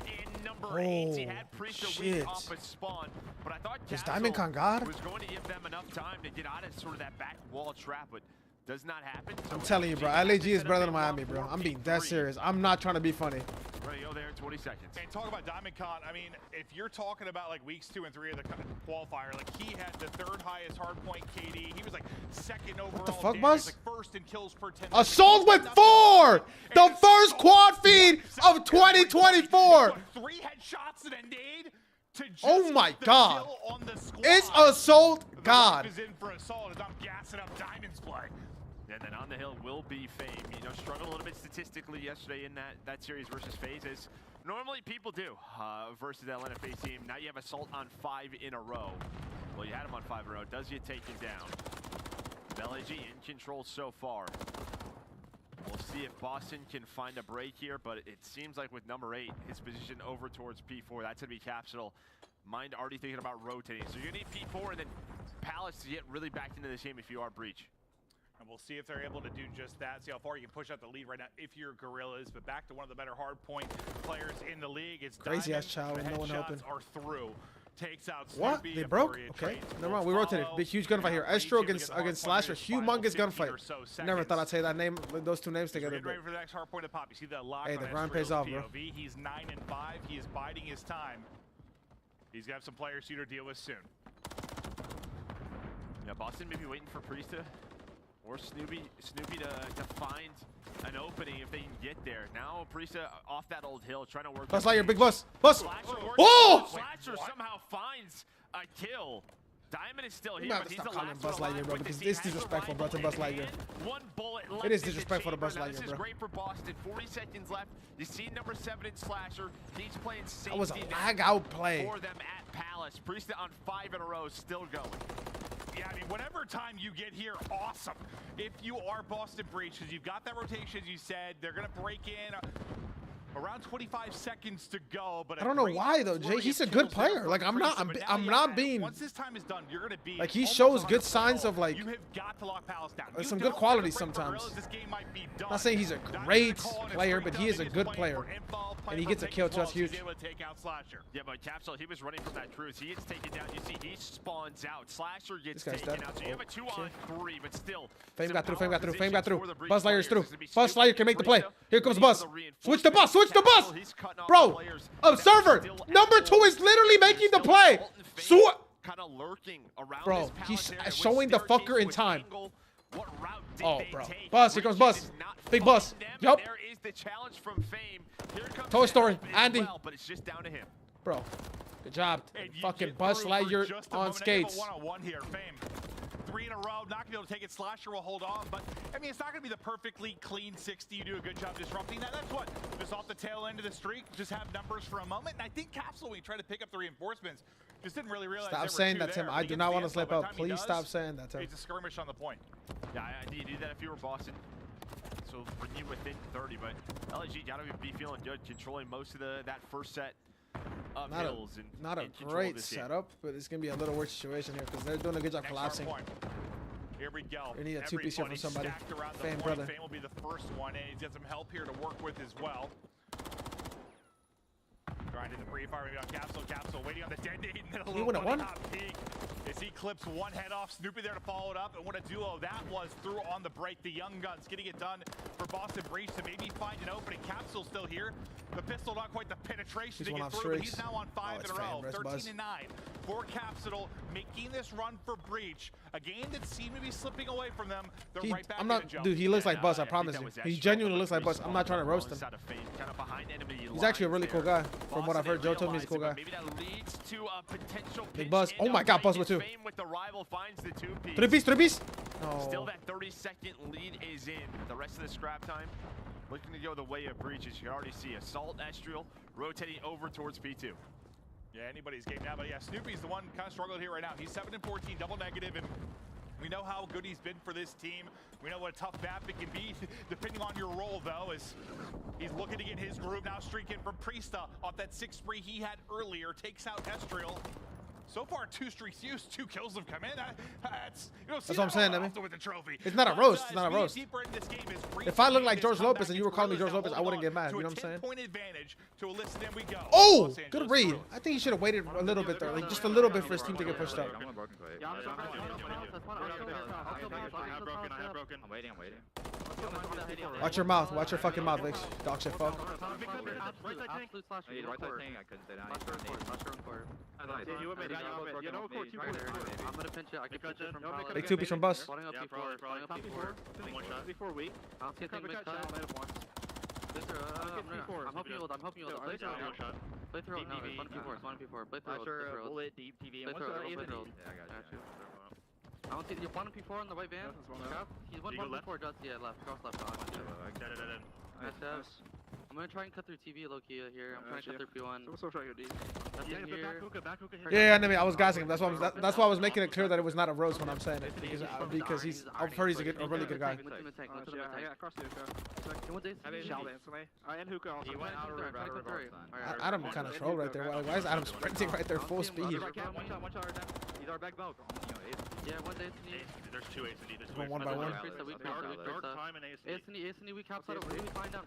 and number 8. He had Priest weak off a spawn, but I thought Capsule was going to give them enough time to get out of sort of that back wall trap, but does not happen. I'm telling you, bro. LAG is better than Miami, bro. I'm being dead serious. I'm not trying to be funny. Ready to go there in 20 seconds. And talk about Diamond Con. I mean, if you're talking about like weeks 2 and 3 of the qualifier, like he had the 3rd highest hardpoint KD. He was like 2nd overall. What the fuck, damage, Buzz? like 1st in kills per 10. Assault with 4! The first quad feed of 2024! 3 headshots and a nade to just oh my god. On the it's Assault God. Is in for Assault as I'm gassing up Diamond's play. And then on the hill will be Fame. You know, struggled a little bit statistically yesterday in that series versus FaZe, as normally people do versus that Atlanta FaZe team. Now you have Assault on 5 in a row. Well, you had him on 5 in a row. Does you take him down? LAG in control so far. We'll see if Boston can find a break here, but it seems like with number 8, his position over towards P4. That's going to be Capsule. Mind already thinking about rotating. So you're going to need P4 and then Palace to get really back into this game if you are Breach. And we'll see if they're able to do just that. See how far you can push out the lead right now if you're Gorillas. But back to one of the better hardpoint players in the league. It's crazy ass Chow with no one helping. Are through. Takes out what? Snoopy. They broke? Okay. Never mind. We rotated. Big huge gunfight here. Estro against Slasher. Humongous gunfight. Never thought I'd say that name, those two names together. Ready for the next hardpoint to pop. You see that lock. Hey, the grind pays off, bro. He's 9 and 5. He is biding his time. He's got some players here to deal with soon. Yeah, Boston maybe waiting for Priesta or Snoopy to find an opening if they can get there. Now Priesta off that old hill trying to work. Buzz Lightyear, big bus. Bus. Oh! Slasher somehow finds a kill. Diamond is still here, but he's the last Buzz Lightyear, bro, because it's disrespectful, bro, to Buzz Lightyear. One bullet left. It is disrespectful to Buzz Lightyear, bro. This is great for Boston. 40 seconds left. You see number 7 in Slasher. He's playing safety. That was a lag out play for them at Palace. Priesta on 5 in a row, still going. Yeah, I mean, whatever time you get here, awesome. If you are Boston Breach, because you've got that rotation, as you said, they're going to break in around 25 seconds to go. But I don't know why though, Jay. He's a good player. Like I'm not being. Once this time is done, you're going to be like he shows good signs of like. You have got to lock Palace down. Some good qualities sometimes. I'm not saying he's a great player, but he is a good player. And he gets a kill to us huge. Yeah, but Capsule, he was running from that cruise. He gets taken down. You see, he spawns out. Slasher gets taken out. So you have a 2-on-3, but still. Fame got through. Fame got through. Fame got through. Buzz Lightyear's through. Buzz Lightyear can make the play. Here comes Buzz. Switch the bus. Switch the bus. Bro, Observer. Number 2 is literally making the play. Bro, he's showing the fucker in time. Oh, bro. Buzz. Here comes Buzz. Big Buzz. Yup. The challenge from Fame. Here comes Toy Story, Andy. Well, but it's just down to him. Bro, good job. Fucking Buzz Lightyear on skates. One-on-1 here, Fame. 3 in a row, not gonna be able to take it. Slasher will hold on, but I mean, it's not gonna be the perfectly clean 60. You do a good job disrupting that. That's what, just off the tail end of the streak, just have numbers for a moment. And I think Capsule, when he tried to pick up the reinforcements, just didn't really realize. Stop saying that, Tim. I do not want to slip out. Please stop saying that, Tim. It's a skirmish on the point. Yeah, you do that if you were Boston. So bring you within 30, but LAG gotta be feeling good, controlling most of that first set of hills. Not a great setup, but it's gonna be a little worse situation here because they're doing a good job collapsing. Here we go. They need a 2-piece here from somebody. Fame, brother. Fame will be the first one, and he's got some help here to work with as well. Grinding the pre-fire, we got Capsule waiting on the detonate in the little peak. As he clips one head off, Snoopy there to follow it up, and what a duo that was through on the break. The Young Guns getting it done for Boston Breach to maybe find an opening. Capsule still here. The pistol not quite the penetration to get through, but he's now on 5 in a row. 13 and 9 for Capsule, making this run for Breach. A game that seemed to be slipping away from them. They're right back in the jump. Dude, he looks like Buzz, I promise you. He genuinely looks like Buzz. I'm not trying to roast him. He's actually a really cool guy. From what I've heard, Joe told me he's a cool guy. Big Buzz. Oh my god, Buzz with 2. 3-piece. No. Still that 30-second lead is in. The rest of the scrap time looking to go the way of breaches. You can already see Assault, Estriel rotating over towards P2. Yeah, anybody's game now, but yeah, Snoopy's the one kind of struggling here right now. He's 7-14, double negative, and we know how good he's been for this team. We know what a tough map it can be, depending on your role, though, as he's looking to get his groove now, streaking from Priesta off that 6 spree he had earlier, takes out Estriel. So far, 2 streaks used, 2 kills have come in. That's what I'm saying, Demi. with the trophy. It's not a roast. It's not a roast. Deeper in this game is If I look like George Lopez and you were calling me George Lopez, I wouldn't get mad. You know what I'm saying? Point advantage to elicit, and we go. Oh, good read. I think he should have waited a little bit there, like just a little bit for his team to get pushed up. I have broken. I'm waiting. Watch your mouth. Watch your fucking mouth, Vix. Dog shit, fuck. Right side tank. I couldn't stay down. I'm gonna pinch it. I can pinch it from Palace. Big 2-piece from Bus. Spawning up P4. Before weak. I'll take mid cut. I'm helping you with the play through. Play through. No, it's 1P4. Play through. Bullet, deep TV. Play through. Yeah, I got you. I don't see you're 1P4 on the white van. He's 1P4 just left. Cross left. I'm gonna try and cut through TV low key here. I'm trying to cut through P1. Yeah, I mean, I was gassing him. That's why I was making it clear that it was not a roast when I'm saying it, because I've heard he's a really good guy. Adam kind of troll right there. Why is Adam sprinting right there full speed? He's our back belt. Yeah, one day. There's 2 Ace and D. There's 1 by 1. Dark time and Ace and D. We caps out.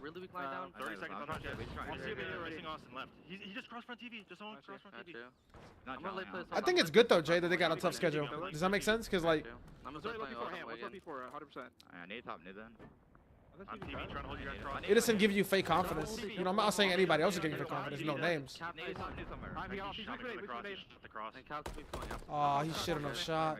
Really weak line down. 30 seconds on Hotjet. One see racing Austin left. He just crossed front TV. Just cross front TV. I think it's good though, Jay, that they got a tough schedule. Does that make sense? Because like, I'm looking for him. What's up before? 100%. I need top mid then. On TV, trying to hold you guys cross. it doesn't give you fake confidence. You know, I'm not saying anybody else is giving you fake confidence. No names. Oh, he shouldn't have shot.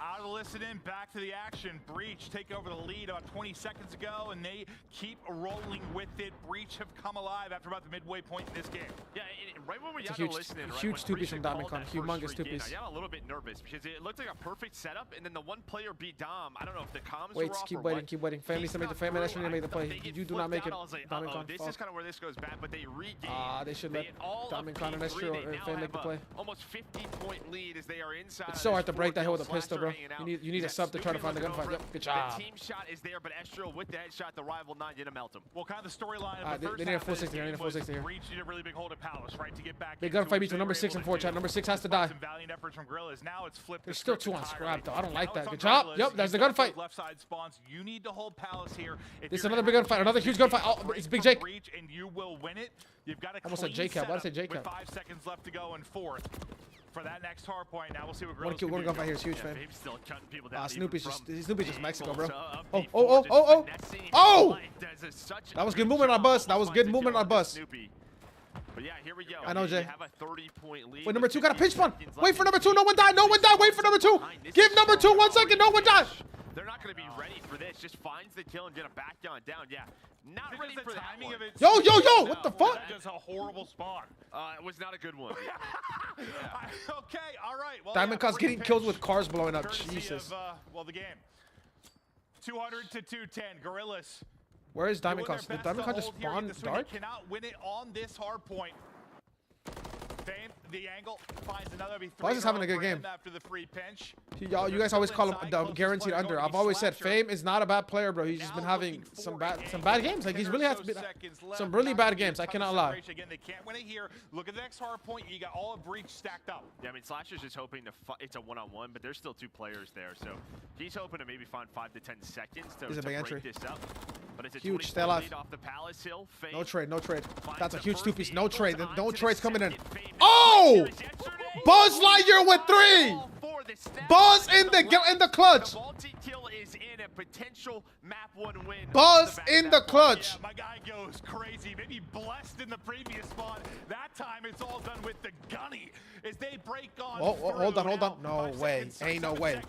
Out of the listening, back to the action. Breach take over the lead about 20 seconds ago, and they keep rolling with it. Breach have come alive after about the midway point in this game. Yeah, right when we got to listening, huge 2-piece from Domicon. Humongous 2-piece. I got a little bit nervous because it looked like a perfect setup, and then the one player beat Dom. I don't know if the comms wait, were off keep or waiting, what. keep waiting. Family to make the family. That's when they make the play. You do not make it. Domicon. This is kind of where this goes bad, but they regain. They should let Domicon and Estrio or Fame make the play. Almost 50-point lead as they are inside. It's so hard to break that hill with a pistol, bro. You need a sub to try to find the gunfight. Yep, good job. The team shot is there, but Estriel with the headshot, the rival 9 didn't melt him. Well, kind of the storyline of the first they need a full 60 here. They need a full 60 here. Breach need a really big hold at Palace, right, to get back. Big gunfight between number 6 and 4, chat. Number 6 has to die. Some valiant efforts from Gorillas. Now it's flipped. There's still 2 on scrap, though. I don't like that. Good job. Yep, that's the gunfight. Left side spawns. You need to hold Palace here. This is another big gunfight. Another huge gunfight. Oh, it's Big Jake. And you will win it. You've got a almost said J-Cap. Why did I say J-Cap? With 5 seconds left to go in 4th. For that next hard point, now we'll see what One gunfight here is huge, fam. Snoopy's just Mexico, bro. Oh! That was good movement on bus. That was good movement on bus. But yeah, here we go. I know, Jay. Have a 30-point lead. Wait, number 2 got a pinch spawn. Wait for number 2. No one died. No one died. Wait for number 2. Give number 2 1 second. No one died. They're not going to be ready for this. Just finds the kill and get a back down. Yeah. Not ready for the timing of it. Yo. What the fuck? Just a horrible spawn. It was not a good one. Okay, all right. Well, Diamond Cause getting killed with cars blowing up. Jesus. The game. 200 to 210. Gorillas. Where is Diamond Cause? Did Diamond Cause just spawn dark? Cannot win it on this hard point. Fame, the angle finds another. Buzz is having a good game. After the free pinch. Y'all, you guys always call him the guaranteed under. I've always said Fame is not a bad player, bro. He's just been having some bad games. Like he's really has some really bad games. I cannot lie. Again, they can't win it here. Look at the next hard point. You got all of Breach stacked up. Yeah, I mean Slasher's just hoping to it's a one-on-one, but there's still 2 players there, so he's hoping to maybe find 5 to 10 seconds to break this up. But it's a huge. Stay alive. Off the Palace Hill. No trade. That's a huge 2-piece. No trade. No trades coming in. Oh! Buzz Lightyear with 3. Buzz in the clutch. The kill is in a potential map 1 win. Buzz in the clutch. Yeah, my guy goes crazy. Maybe blessed in the previous spot. That time it's all done with the gunny as they break on. Oh, hold on. No way. Ain't no way.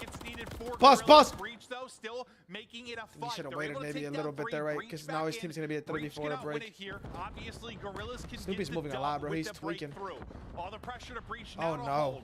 Buzz. Breach, though, still making it a fight. He should have waited maybe a little bit there, right? Because now his team's going to be at 34 to break. Obviously, Gorillas can Snoopy's moving a lot, bro. He's tweaking. All the pressure to breach Oh, now.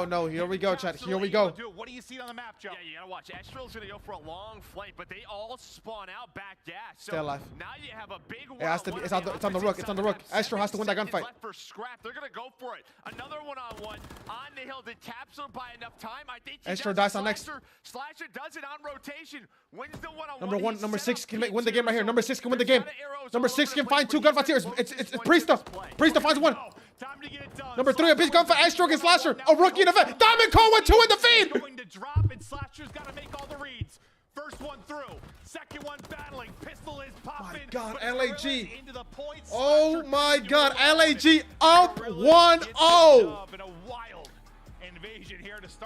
no. Here we go, chat. Here we go. What do you see on the map, Joe? Yeah, you gotta watch. Astral's gonna go for a long flank, but they all spawn out back gas. So Stay alive. now you have a big one. It has to be. It's on the rook. It's on the rook. Astro has to win that gunfight. Left for scrap. They're gonna go for it. Another one-on-one on the hill. Did Capsule by enough time? I think Astro dies on next. Slasher does it on rotation. Wins the one-on-one. Number 6 can win the game right here. Number 6 can win the game. Number 6 can find 2 gunfights here. It's Priesta. Priesta finds 1. Time to get it done. Number 3, a big gunfight. Astro against Slasher. A rookie in the vet. Diamond Cole with 2 in the feed. Going to drop, and Slasher's got to make all the reads. First one through. Second one battling. Pistol is popping. My God, LAG. Into the points. Oh my God, LAG up 1-0.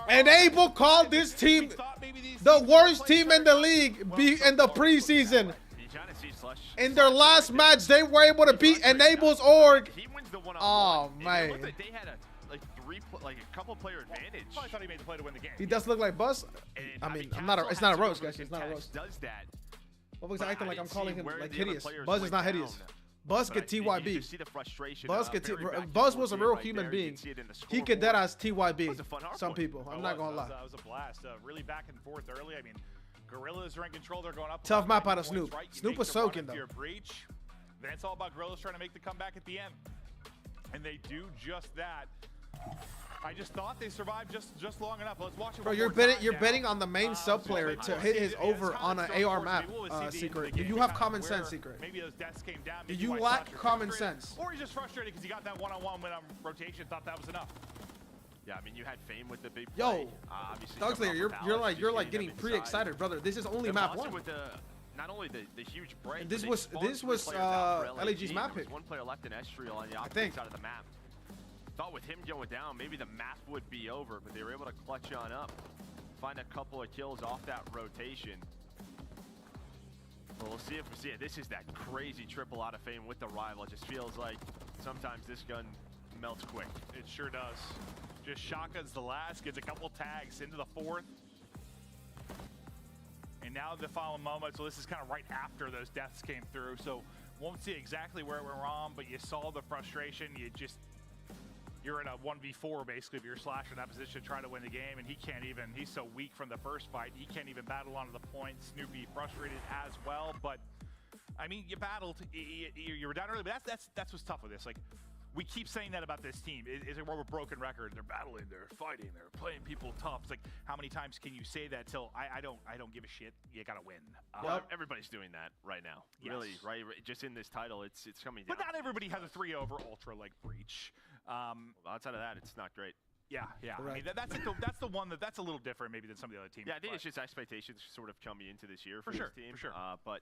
And Abel called this team the worst team in the league in the preseason. In their last match, they were able to beat Enable's org. Oh man. They had a couple player advantage. I thought he made the play to win the game. He does look like Buzz. I mean, it's not a roast, guys. It's not a roast. Does that? What was acting like I'm calling him like hideous? Buzz is not hideous. Buzz get TYB. Buzz was a real human being. He could dead as TYB. Some people. I'm not gonna lie. That was a blast. Really back and forth early. I mean, Gorillas are in control. They're going up. Tough map out of Snoop. Snoop was soaking though. Then it's all about Gorillas trying to make the comeback at the end, and they do just that. I just thought they survived just long enough. Let's watch it. Bro, you're betting on the main sub player to hit his over on an AR map. Secret. Do you have common sense, Secret? Maybe those deaths came down. Do you lack common sense? Or he's just frustrated because he got that one-on-one win on rotation. Thought that was enough. Yeah, I mean, you had Fame with the big play. Yo, Dogslayer, you're like getting pre-excited, brother. This is only map 1. With not only the huge break. And this was LAG's map pick. One player left in Estriel on the opposite side of the map. Thought with him going down, maybe the map would be over, but they were able to clutch on up, find a couple of kills off that rotation. Well, we'll see if we see it. This is that crazy triple out of Fame with the rival. It just feels like sometimes this gun melts quick. It sure does. Just shotguns the last, gets a couple tags into the 4th. And now the final moment, so this is kind of right after those deaths came through, so won't see exactly where it went wrong, but you saw the frustration. You're in a 1v4 basically if you're Slasher in that position trying to win the game, and he's so weak from the first fight, he can't even battle onto the point. Snoopy frustrated as well, but I mean, you battled, you were down early, but that's what's tough with this. Like, we keep saying that about this team. Is it more of a broken record? They're battling, they're fighting, they're playing people tough. It's like, how many times can you say that till I don't give a shit? You gotta win. Well, everybody's doing that right now. Yes. Really, right? Just in this title, it's coming down. But not everybody has a 3-over ultra like Breach. Outside of that, it's not great. Yeah. Right. I mean, that's the one that's a little different maybe than some of the other teams. Yeah, I think it's just expectations sort of coming into this year for this team. For sure. But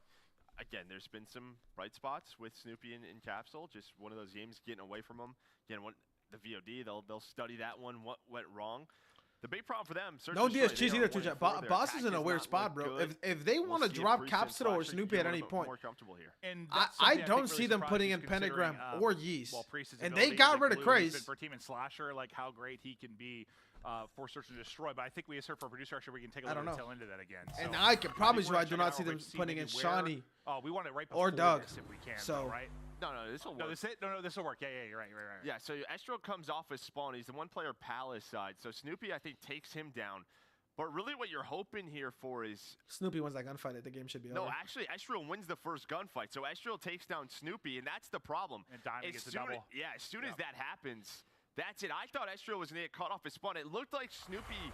again, there's been some bright spots with Snoopy and Capsule. Just one of those games getting away from them. Again, the VOD, they'll study that one. What went wrong? The big problem for them. No DSGs either, too. Boss is in a weird spot, bro. If they want to drop Capsule or Snoopy at any point, and I don't see them putting in Pentagram or Yeast. And they got rid of Craze. For Team and Slasher, like how great he can be for Search and Destroy. But I think we assert for producer actually we can take a little tail into that again. And I can promise you, I do not see them putting in Shawnee. Oh, we want it right before or Doug if we can. So right. No, this will work. This will work. Yeah, you're right. Yeah, so Estro comes off as spawn. He's the one-player Palace side. So Snoopy, I think, takes him down. But really what you're hoping here for is... Snoopy wins that gunfight. The game should be over. No, actually, Estro wins the first gunfight. So Estro takes down Snoopy, and that's the problem. And Diamond gets a double. Yeah, as soon as that happens, that's it. I thought Estro was going to get caught off his spawn. It looked like Snoopy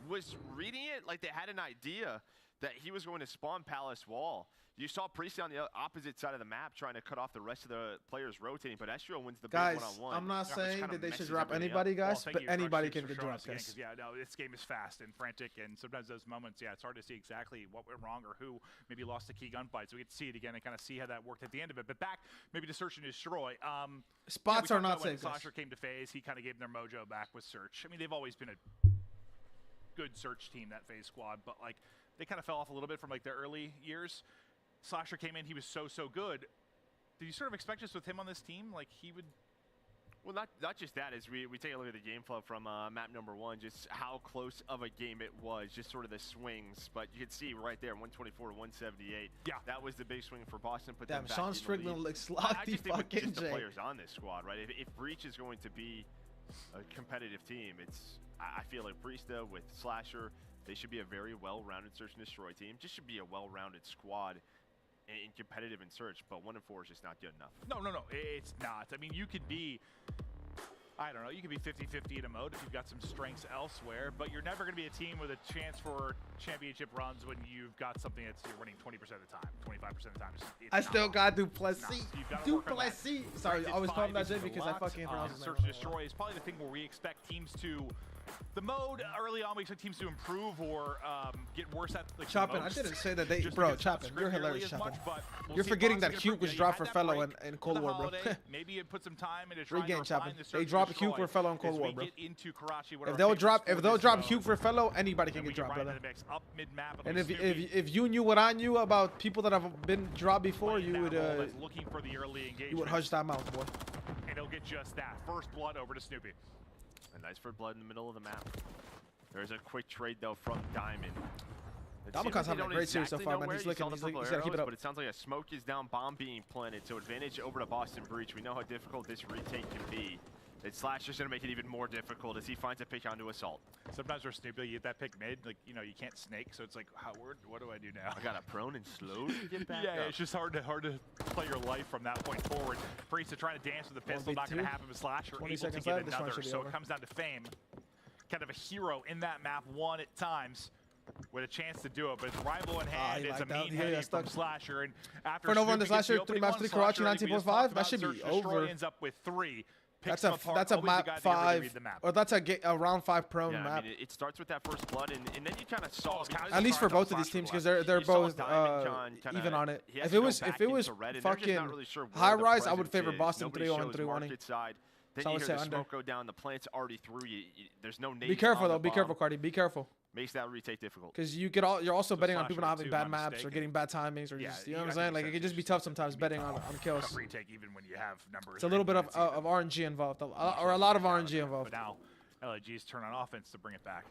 was reading it, like they had an idea that he was going to spawn Palace Wall. You saw Priestley on the opposite side of the map trying to cut off the rest of the players rotating, but Estro wins the big one-on-one. I'm not saying that they should drop anybody, guys, but anybody can get dropped, guys. Yeah, no, this game is fast and frantic, and sometimes those moments, it's hard to see exactly what went wrong or who maybe lost the key gunfight. So we get to see it again and kind of see how that worked at the end of it. But back maybe to Search and Destroy. Spots are not safe. When Slasher came to FaZe, he kind of gave them their mojo back with Search. I mean, they've always been a good search team, that FaZe squad, but like they kind of fell off a little bit from like their early years. Slasher came in, he was so good. Did you sort of expect just with him on this team, like he would? Well, not just that. As we take a look at the game flow from map number 1, just how close of a game it was, just sort of the swings. But you can see right there, 124 to 178. Yeah, that was the big swing for Boston. Put damn, them back Sean in the Strickland lead. looks sloppy fucking just the players on this squad, right? If Breach is going to be a competitive team, I feel like Priesta with Slasher, they should be a very well-rounded search and destroy team. Just should be a well-rounded squad in competitive and search, but 1 and 4 is just not good enough. No, it's not. I mean, you could be, I don't know, you could be 50-50 in a mode if you've got some strengths elsewhere, but you're never going to be a team with a chance for championship runs when you've got something that's you're winning 20% of the time, 25% of the time. I still got Duplessis. Duplessis. Sorry, I always call him that J because I fucking pronounce his name. Search and destroy is probably the thing where we expect teams to. The mode early on, we expect teams to improve or get worse at like Choppin', I didn't say that they, bro. Choppin', you're hilarious, Choppin'. You're forgetting that Cube was dropped for Fellow in Cold War, bro. Maybe it put some time into trying Regain, to refine Choppin'. the They dropped Cube for Fellow in Cold War, bro. If they'll drop Cube for Fellow, anybody can get dropped, brother. And if you knew what I knew about people that have been dropped before, you would hush that mouth, boy. And he'll get just that first blood over to Snoopy. A nice first blood in the middle of the map. There's a quick trade though from Diamond. Diamond's having a great series so far, man. He's got to keep it up. But it sounds like a smoke is down, bomb being planted. So advantage over to Boston Breach. We know how difficult this retake can be. Slasher's gonna make it even more difficult as he finds a pick onto Assault. Sometimes we're Snoopy, you get that pick mid, like you can't snake, so it's like, what do I do now? I got a prone and slow to get back yeah, up. it's just hard to play your life from that point forward. Priest trying to dance with the pistol, not gonna happen with Slasher, able to get another, so it comes down to Fame. Kind of a hero in that map, one at times, with a chance to do it, but his rival in hand is a mean heading from Slasher, and after for Nova on the Slasher, 3 maps, 3 Karachi, 19.5, that should be over. Ends up with 3. That's a map 5, or that's a round 5 prone map. I mean, it starts with that first blood, and then you kind of saw. At least for both of these teams, because they're both even on it. If it was fucking high rise, I would favor Boston 3-0 and 3-1. Then you hear the smoke go down. The plant's already through. There's no nades. Be careful though. Be careful, Cardi. Be careful. Makes that retake difficult. Because you're also betting on people not having bad maps or getting bad timings or just you know what I'm saying. Like it could just be tough sometimes betting on kills. Retake even when you have numbers. It's a little bit of RNG involved, or a lot of RNG involved. But now LAG's turn on offense to bring it back.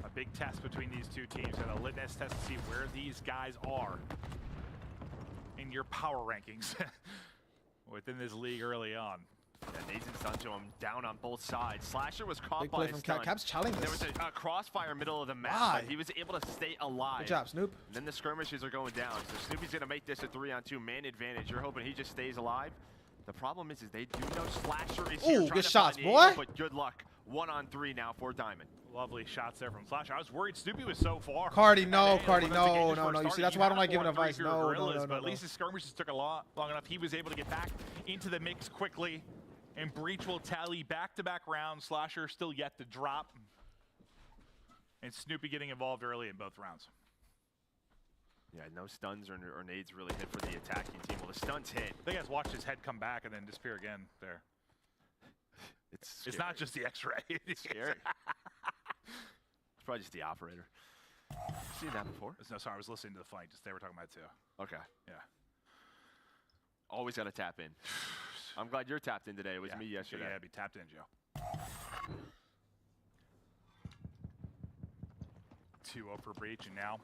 A big test between these two teams and a litmus test to see where these guys are in your power rankings within this league early on. Yeah, Nades and stun to him down on both sides. Slasher was caught big by a stun. Cap's challenging There was a crossfire middle of the map, but he was able to stay alive. Good job, Snoop. And then the skirmishes are going down. So Snoopy's going to make this a 3-on-2 man advantage. You're hoping he just stays alive. The problem is they do know Slasher is here. Ooh, good shots, boy. But good luck. 1-on-3 now for Diamond. Lovely shots there from Slasher. I was worried Snoopy was so far. Cardi, no. You see, that's why I don't like giving advice. No. But at least his skirmishes took long enough. He was able to get back into the mix quickly. And Breach will tally back-to-back rounds. Slasher still yet to drop. And Snoopy getting involved early in both rounds. Yeah, no stuns or nades really hit for the attacking team. Well, the stuns hit. I think I watched his head come back and then disappear again there. It's not just the X-ray. It's scary. It's probably just the operator. Seen that before? No, sorry, I was listening to the fight. Just they were talking about it too. Okay. Yeah. Always got to tap in. I'm glad you're tapped in today. It was me yesterday. Yeah, be tapped in, Joe. 2-0 for Breach, and now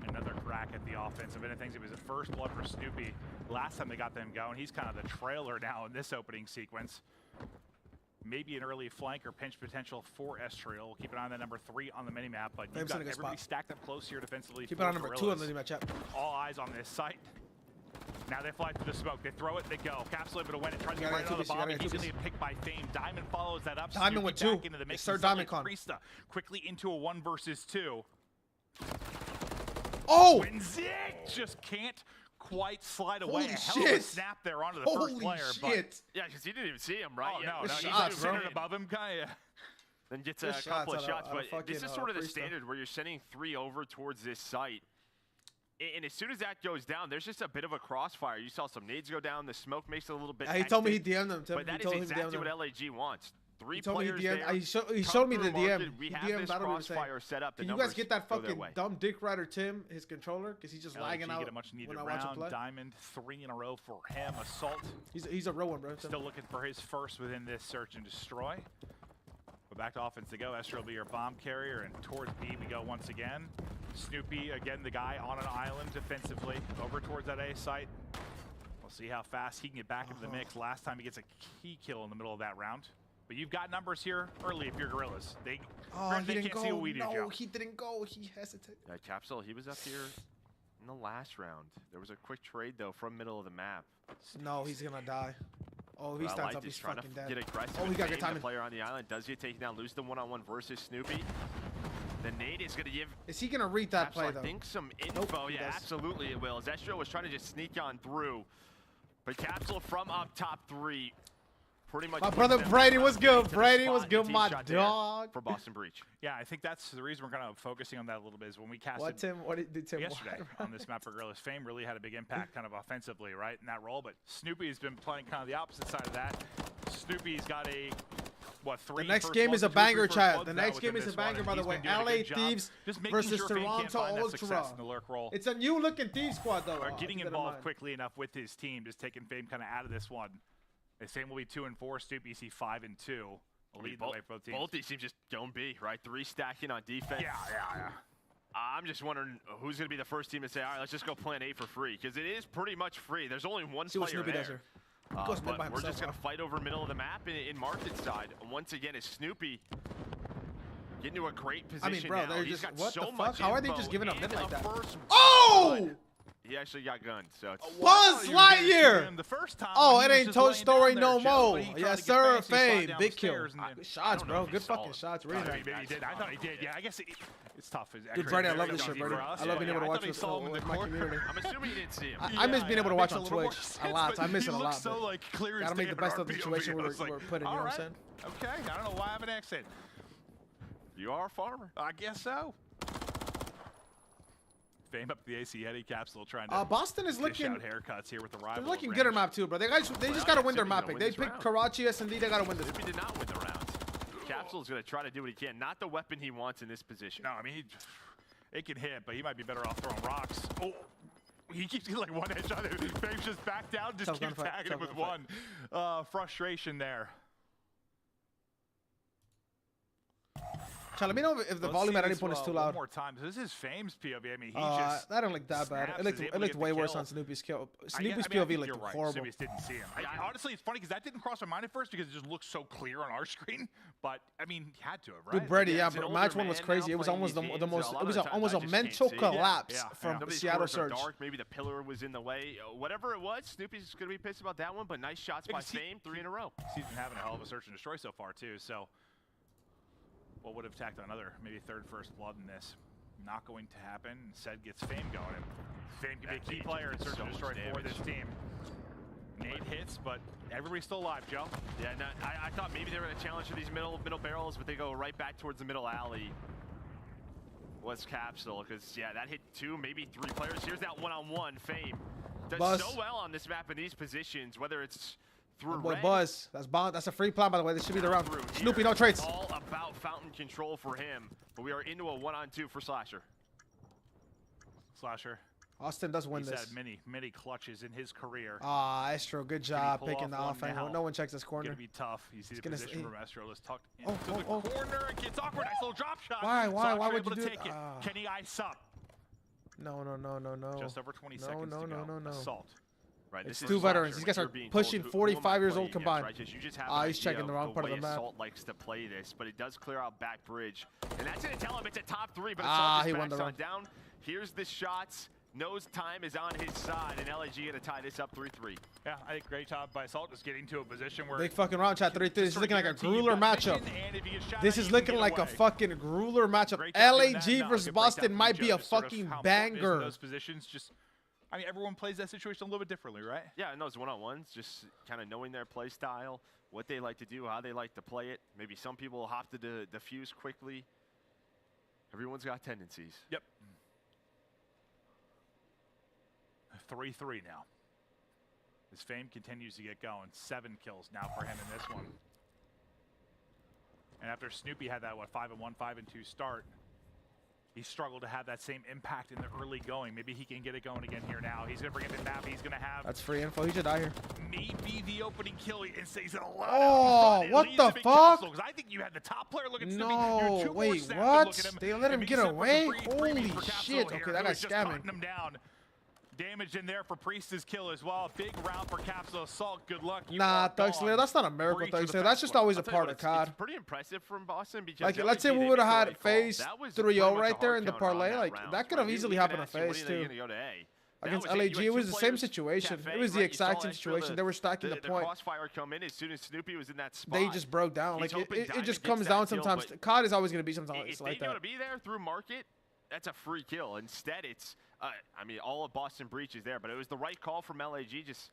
another crack at the offense. Of anything, it was a first blood for Snoopy. Last time they got them going, he's kind of the trailer now in this opening sequence. Maybe an early flank or pinch potential for Estriel. We'll keep an eye on that number 3 on the minimap, but you've got everybody stacked up close here defensively. Keep it on number 2 on the minimap, chat. All eyes on this site. Now they fly through the smoke. They throw it, they go. Cap's able to win it. Tries to get right on the bomb. He's going to get picked by Fame. Diamond follows that up. Diamond with 2. Into the mix. Start Diamond con. Priesta quickly into a 1 versus 2. Oh! When Zig just can't quite slide away. A hell of a snap there onto the first player. Shit. Yeah, because he didn't even see him, right? Oh, no, he's sitting above him, kind of. Then gets a couple of shots, but this is sort of the standard where you're sending 3 over towards this site. And as soon as that goes down, there's just a bit of a crossfire. You saw some nades go down. The smoke makes it a little bit he told me he DM'd them. But that is exactly what LAG wants. Three told me players he there. he showed me the Come through DM. market. We have DM this battle we were saying. crossfire set up. The Can you guys get that numbers go their fucking way. dumb dick rider Tim, his controller? Because he's just lagging LG out get a much needed when I watch him round. play. Diamond 3 in a row for him. Assault. He's a real one, bro. Still looking for his first within this search and destroy. But back to offense to go. Estro will be your bomb carrier, and towards B we go once again. Snoopy, again, the guy on an island defensively, over towards that A site. We'll see how fast he can get back into the mix. Last time he gets a key kill in the middle of that round. But you've got numbers here early if you're Gorillas. They he didn't can't go. see what we do, No, Joe. he didn't go. He hesitated. Yeah, Capsule, he was up here in the last round. There was a quick trade, though, from middle of the map. No, he's going to die. Oh, he stands up. He's trying fucking to dead. get aggressive. Oh, he got good The timing. player on the island does get taken down, lose the one-on-one versus Snoopy. The nade is going to give. Is he going to read that play, though? I think some info. Nope, Yeah, absolutely it will. Zestro was trying to just sneak on through. But Capsule from up top 3. Pretty much. My brother Brady was good. Brady was good, my dog. For Boston Breach. Yeah, I think that's the reason we're kind of focusing on that a little bit is when we casted. What, Tim? What did Tim yesterday on this map for Gorillas? Fame really had a big impact kind of offensively, right, in that role. But Snoopy's been playing kind of the opposite side of that. Snoopy's got a, what, 3 The next first game bloods, is a 2 or 3 banger, first child. bloods The now next game within is a this one, banger, and by the he's way. been doing a LA good job Thieves just making versus sure Fame can't Toronto find that success Ultra. in the lurk role. It's a new looking Thieves squad, though. Are getting involved quickly enough with his team, just taking Fame kind of out of this one. The same will be 2 and 4. Snoopy see 5 and 2. Lead the way for both teams. Both these teams just don't be, right? 3 stacking on defense. Yeah. I'm just wondering who's going to be the first team to say, all right, let's just go plan A for free. Because it is pretty much free. There's only one See what player Snoopy there. does here. But we're just going to fight over middle of the map in market side. Once again, is Snoopy getting to a great position. I mean, bro, now. they're He's just got what so the much fuck? How are they info just giving up mid and like a that? first Oh! blood. He actually got gunned, so it's Buzz Lightyear! The first time Oh, he it was ain't just Toy laying Story down no there, Joe, more. but he tried Yes, to get sir. fancy, slide Fame. down Big the kill. stairs and then- Shots, bro. if he Good saw fucking it. shots. Really nice. Maybe he did. I thought he did. Yeah, I guess it's tough. Dude, Brady, I love this shit, Brady. I love being able to watch this with my community. I'm assuming you didn't see him. I miss being able to watch makes on a little more Twitch a sense, lot. but I miss he it a lot. looks so, but like, clear as gotta make the day best in of the our situation POV. I was we're like, putting. You know what I'm all saying? right. Okay, I don't know why I have an accent. You are a farmer. I guess so. Fame up the AC Eddie Capsule trying to Boston is dish looking. out haircuts here with the rival. They're looking good at map too, bro. They just gotta win their mapping. They picked Karachi S&D. They gotta win this. Snoopy did not win the round. Capsule's going to try to do what he can. Not the weapon he wants in this position. No, I mean, it can hit, but he might be better off throwing rocks. Oh, he keeps getting like one headshot. Fame's just back down, just keeps tagging him with one. Frustration there. Let me know if the volume at any point is too loud. One more time. This is Fame's POV. I mean, he just. That don't look that bad. It looked way worse on Snoopy's kill. Snoopy's POV looked horrible. Snoopy's didn't see him. Honestly, it's funny because that didn't cross my mind at first because it just looked so clear on our screen. But I mean, he had to have, right? Dude, Brady, yeah, but match 1 was crazy. It was almost the most. It was almost a mental collapse from Seattle Surge. Maybe the pillar was in the way. Whatever it was, Snoopy's going to be pissed about that one. But nice shots by Fame, 3 in a row. He's been having a hell of a search and destroy so far too. So. What would have tacked on another, maybe 3rd first blood in this? Not going to happen. Instead gets Fame going. And Fame can be a key player in search and destroy for this team. Nade hits, but everybody's still alive, Joe. Yeah, no, I thought maybe they were going to challenge for these middle barrels, but they go right back towards the middle alley. Was Capsule, because, yeah, that hit 2, maybe 3 players. Here's that one-on-one. Fame does so well on this map in these positions, whether it's through red. Buzz. That's a free plan, by the way. This should be the round. Snoopy, no traits. All about fountain control for him, but we are into a 1-on-2 for Slasher. Slasher. Austin does win He's this. had many clutches in his career. Estro, good job picking the offense. No one checks this corner. It's going to be tough. You see the position from Estro is tucked into the corner. It gets awkward. Nice little drop shot. Why would you do it? Can he ice up? No. Just over 20 seconds to go. No. Assault. Right, it's 2 veterans. These guys are pushing 45 years old combined. Right, you just have he's checking the wrong part of the map. Assault likes to play this, but it does clear out back bridge. And that's going to tell him it's a top 3, but Assault just backs on down. Here's the shots. Knows time is on his side, and LAG going to tie this up 3-3. Yeah, I think great job by Assault just getting to a position where... Big fucking round chat 3-3. This is looking like a grueler matchup. This is looking like a fucking grueler matchup. LAG versus Boston might be a fucking banger. Those positions just... I mean, everyone plays that situation a little bit differently, right? Yeah, and those one-on-ones, just kind of knowing their play style, what they like to do, how they like to play it. Maybe some people hop to defuse quickly. Everyone's got tendencies. Yep. 3-3 now. His Fame continues to get going. 7 kills now for him in this one. And after Snoopy had that, what, 5-1, 5-2 start, he struggled to have that same impact in the early going. Maybe he can get it going again here now. He's going to bring in the map. He's going to have... That's free info. He should die here. Maybe the opening kill and stays a lot. Oh, what the fuck? Because I think you had the top player looking No, wait, what? They let him get away? Holy shit. Okay, that guy's scamming. Him down. Damage in there for Priest's kill as well. Big round for Capsule Assault. Good luck. Nah, Thugslayer, that's not a miracle, Thugslayer. That's just always a part of COD. It's pretty impressive from Boston. Because like, let's say we would have had phase 3-0 right there in the parlay. Like, that could have easily happened in phase 2. Against LAG, it was the same situation. It was the exact same situation. They were stacking the point. Crossfire come in as soon as Snoopy was in that spot. They just broke down. Like, it just comes down sometimes. COD is always going to be sometimes if like they that. to be there through market, that's a free kill. Instead, it's, I mean, all of Boston Breach is there, but it was the right call from LAG. Just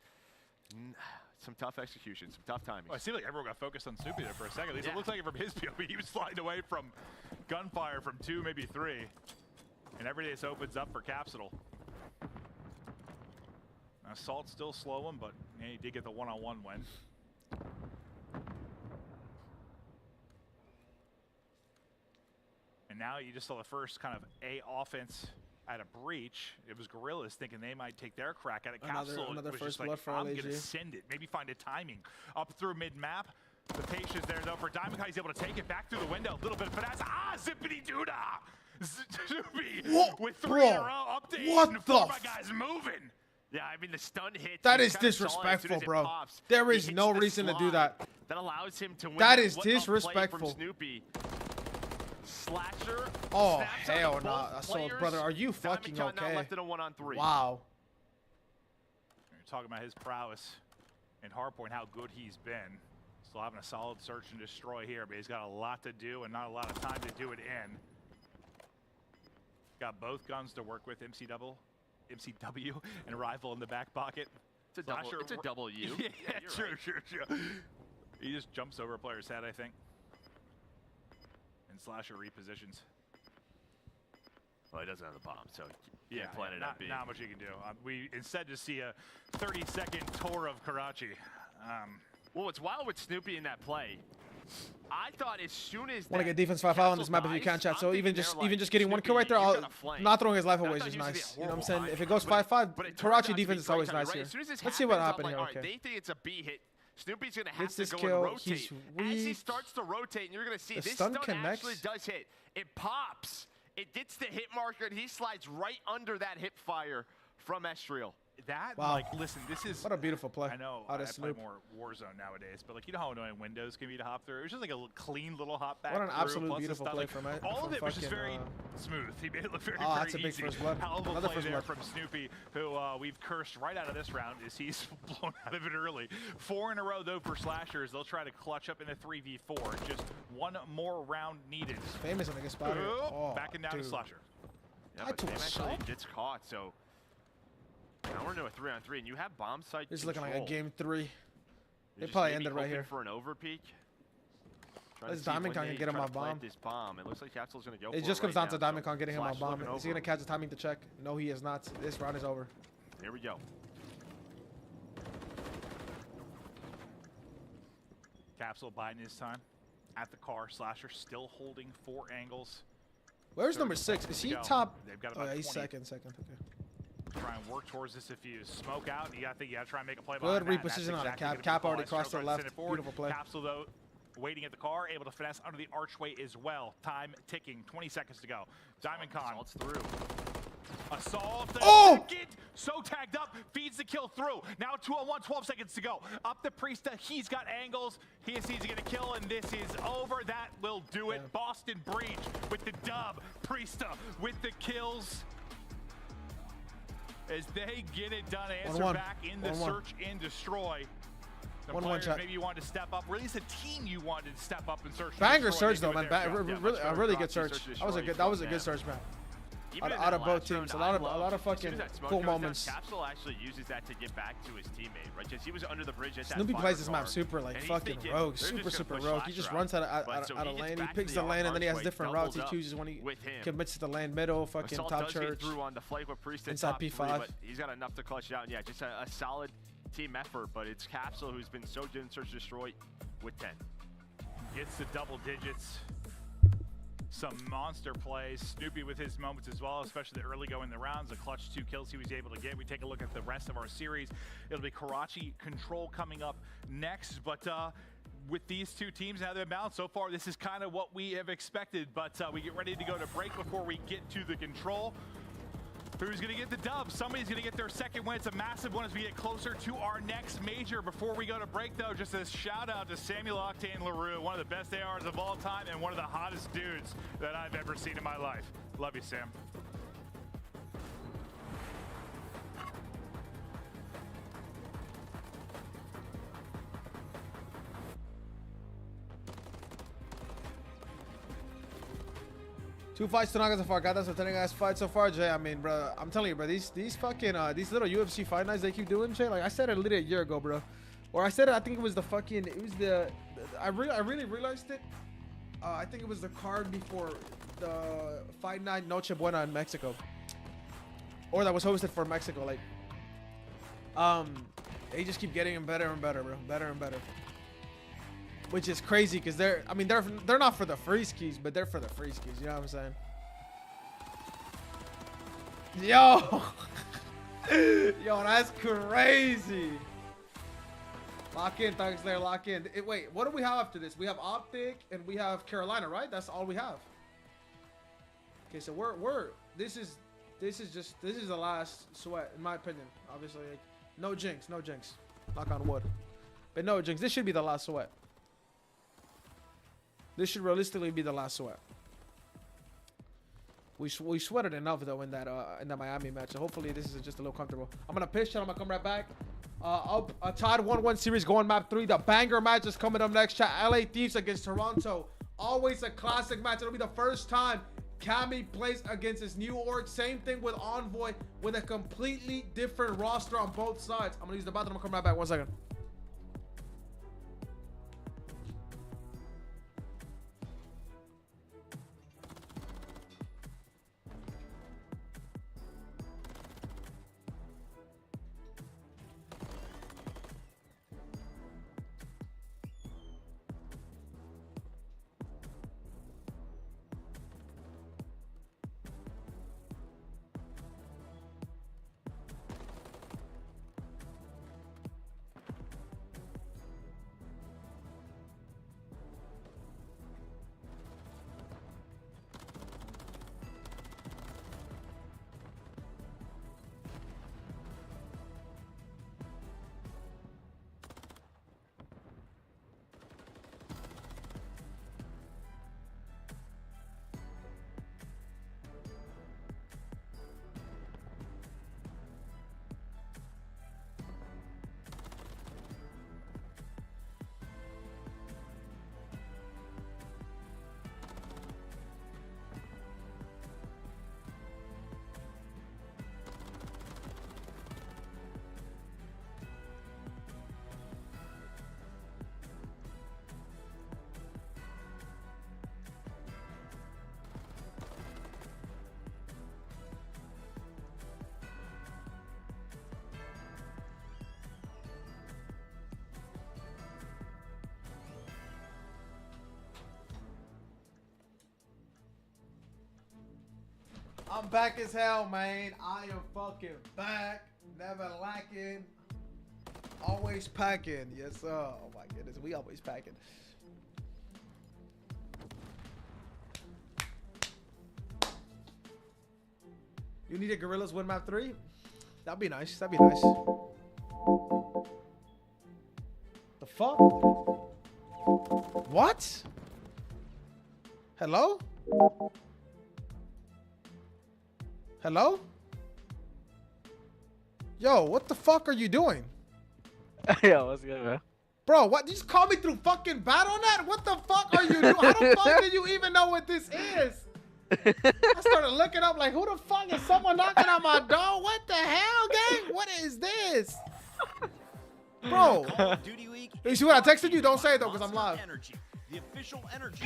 some tough execution, some tough timing. Well, I see like everyone got focused on Snoopy there for a second. At least it looks like from his POV, he was sliding away from gunfire from 2, maybe 3. And every day this opens up for Capsule. Assault still slow him, but yeah, he did get the one-on-one win. And now you just saw the first kind of A offense at a breach. It was Gorillas thinking they might take their crack at it. Capsule another was first just like, blood for I'm LAG. going to send it. Maybe find a timing. Up through mid-map. The patience there, though, for Diamond. He's able to take it back through the window. A little bit of finesse. Zippity doodah! Snoopy with 3 in a row. Up to 8. What and the 4 guys moving. Yeah, I mean, the stun hit. That is disrespectful, bro. There is no reason to do that. That allows him to win. That is disrespectful. Snoopy. Slasher. Oh, hell no. Nah. So, brother, are you fucking okay? Left in a 1-on-3. Wow. You're talking about his prowess and Hardpoint, how good he's been. Still having a solid search and destroy here, but he's got a lot to do and not a lot of time to do it in. Got both guns to work with, MCW and Rifle in the back pocket. It's a double U. Yeah, true. He just jumps over a player's head, I think. And Slasher repositions. Well, he doesn't have the bomb, so yeah, planted at B. Not much you can do. We instead just see a 30-second tour of Karachi. Well, what's wild with Snoopy in that play, I thought as soon as want to get defense 5 on this map if you can, chat. So even just getting one kill right there, not throwing his life away is just nice. You know what I'm saying? If it goes 5-5, Karachi defense is always nice here. Let's see what happened here. Okay. They think it's a B hit. Snoopy's going to have to go and rotate. As he starts to rotate, and you're going to see this stun actually does hit. It pops. It gets the hit marker, and he slides right under that hip fire from Estriel. That, wow. like, listen, this is... What a beautiful play. I know, I play more Warzone nowadays, but, like, you know how annoying Windows can be to hop through? It was just, like, a clean little hop back. What an through, absolute beautiful play from it. All of it was just very smooth. He made it look very, that's very a big easy. first blood. Hell of a Another play first there blood from Snoopy, who we've cursed right out of this round as he's blown out of it early. 4 in a row, though, for Slashers. They'll try to clutch up in the 3v4. Just one more round needed. Famous, I think, a spot here. Oh, backing down to Slasher. Yeah, but Sam actually gets caught, so... Now we're into a 3-on-3, and you have bomb site This is control. looking like a game 3. They probably ended right here. For an over peek. This Diamond Con can get him on bomb. This bomb. It looks like Capsule's gonna go. It just comes down to Diamond Con getting him on bomb. Is he gonna catch the timing to check? No, he is not. This round is over. Here we go. Capsule biding his time at the car. Slasher still holding 4 angles. Where's number 6? Is he top? They've got oh, about yeah, he's 20. second. Okay. Try and work towards this if you smoke out. You got to try and make a play. Good reposition on it. Cap already crossed to the left. Beautiful play. Capsule though, waiting at the car, able to finesse under the archway as well. Time ticking. 20 seconds to go. Diamond Con. Assault's through. Assault. Oh! So tagged up. Feeds the kill through. Now 2-on-1. 12 seconds to go. Up the Priesta. He's got angles. He sees he's gonna kill, and this is over. That will do it. Boston Breach with the dub. Priesta with the kills. As they get it done, answer back in the search and destroy. The players maybe you wanted to step up, or at least a team you wanted to step up and search. Banger surge though, man. A really good search. That was a good search, man. Out of both teams, a lot of fucking cool moments. Capsule actually uses that to get back to his teammate, right? Just he was under the bridge at that Snoopy plays this map super like fucking rogue, super rogue. He just runs out of lane. He picks the lane and then he has different routes he chooses when he commits to the lane. Middle, fucking top church, inside P5. He's got enough to clutch it out. Yeah, just a solid team effort. But it's Capsule who's been so good in search and destroy with 10. gets to double digits. Some monster plays. Snoopy with his moments as well, especially the early going in the rounds, the clutch 2 kills he was able to get. We take a look at the rest of our series. It'll be Karachi Control coming up next, but with these two teams now they're balanced so far, this is kind of what we have expected, but we get ready to go to break before we get to the control. Who's going to get the dub? Somebody's going to get their second win. It's a massive one as we get closer to our next major. Before we go to break, though, just a shout out to Samuel Octane LaRue, one of the best ARs of all time and one of the hottest dudes that I've ever seen in my life. Love you, Sam. Two fights to knock us so far. God, that's a 10-ass fight so far, Jay. I mean, bro, I'm telling you, bro, these fucking these little UFC fight nights they keep doing, Jay. Like I said it literally a year ago, bro. Or I said it. I think it was the fucking. It was the. I really realized it. I think it was the card before the fight night Noche Buena in Mexico, or that was hosted for Mexico. Like, they just keep getting better and better, bro. Better and better. Which is crazy because they're not for the free skis, but they're for the free skis. You know what I'm saying? Yo, yo, that's crazy. Lock in, Thugs there. Lock in. Wait, what do we have after this? We have OpTic and we have Carolina, right? That's all we have. Okay, so this is the last sweat in my opinion. Obviously, like, no jinx. Knock on wood. But no jinx. This should be the last sweat. This should realistically be the last sweat. We sweated enough though in that Miami match. So hopefully this is just a little comfortable. I'm gonna pitch and I'm gonna come right back. Up a tied 1-1 series going map 3. The banger match is coming up next. Chat. LA Thieves against Toronto. Always a classic match. It'll be the first time Cammy plays against his new org. Same thing with Envoy with a completely different roster on both sides. I'm gonna use the bathroom. I'm gonna come right back. 1 second. I'm back as hell, man. I am fucking back. Never lacking. Always packing. Yes, sir. Oh my goodness. We always packing. You need a Gorillas win map 3? That'd be nice. That'd be nice. The fuck? What? Hello? Hello? Yo, what the fuck are you doing? Yo, what's good, man? Bro, what? You just called me through fucking BattleNet? What the fuck are you doing? How the fuck do you even know what this is? I started looking up like, who the fuck is someone knocking on my door? What the hell, gang? What is this? Bro. You see what I texted you? Don't say it though, because I'm live. The official energy.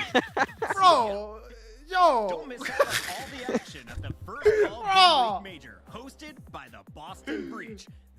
Bro. Yo. Don't miss out on all the action at the first Call of Duty League Major, hosted by the Boston Breach.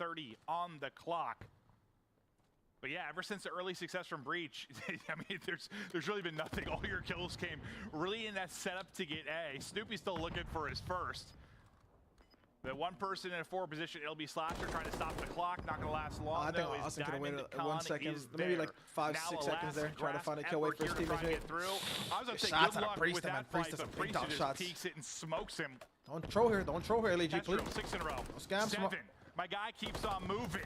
1:30 on the clock. But yeah, ever since the early success from Breach, I mean, there's really been nothing. All your kills came really in that setup to get A. Snoopy's still looking for his first. The one person in a forward position, it'll be Slasher trying to stop the clock. Not gonna last long. I think Austin could have waited 1 second, maybe like 5-6 seconds there, trying to find a kill, wait for his teammates. I was gonna say, shots good at luck Priest with and that Priest fight, does some but big dog Priest shots. just peeks it and smokes him. Don't throw here, LG, please. 6 in a row. Scam 7. My guy keeps on moving.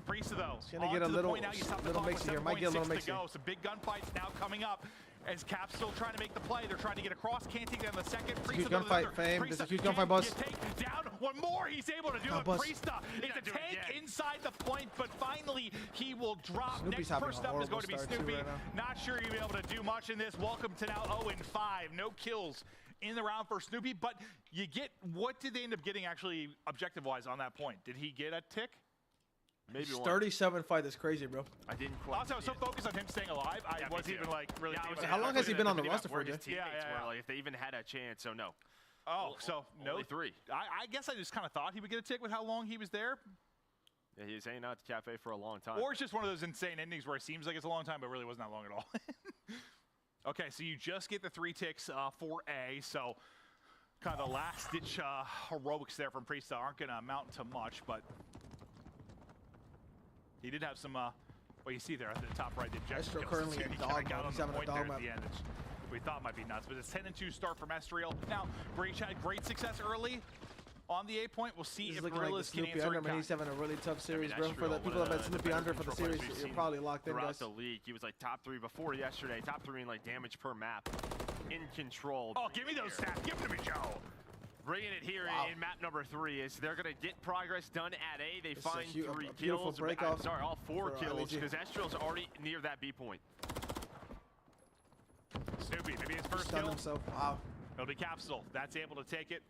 Priest though, he's gonna get a little mixy here. Might get a little mixy. Some big gunfights now coming up. As Cap's still trying to make the play, they're trying to get across. Can't take down the second. Huge gunfight, Fame. There's a huge gunfight, Buzz. Take down one more. He's able to do it. Priesta, it's a tank inside the point, but finally he will drop. Snoopy's Next person up is going to be Snoopy. Right Not sure you'll be able to do much in this. Welcome to now 0-5. No kills in the round for Snoopy, but you get, what did they end up getting actually objective-wise on that point? Did he get a tick? Maybe 37 fight is crazy, bro. I didn't quite. Also, I was so focused on him staying alive, I wasn't even like really. Yeah, how long has he been on the roster for, Jay? Yeah. Like, if they even had a chance, so no. Oh, so no. Only 3. I guess I just kind of thought he would get a tick with how long he was there. Yeah, he was hanging out at the cafe for a long time. Or it's just one of those insane endings where it seems like it's a long time, but really wasn't that long at all. Okay, so you just get the 3 ticks for A, so kind of the last-ditch heroics there from Priesta aren't going to amount to much, but he did have some, well, you see there at the top right, the ejection. Estro currently in dog mode. He's having a dog map. We thought might be nuts, but it's 10-2 start from Estriel. Now, Breach had great success early on the A point. We'll see if Gorillas can answer it. He's having a really tough series, bro. For the people that bet Snoopy under for the series, you're probably locked in, guys. Throughout the league, he was like top 3 before yesterday. Top 3 in like damage per map. In control. Oh, give me those stats. Give them to me, Joe. Bringing it here in map number 3 is they're going to get progress done at A. They find 3 beautiful kills. Break I'm off sorry, all 4 kills LG. because Estriel's already near that B point. Snoopy, maybe his first kill. Himself. Wow. It'll be Capsule. That's able to take it.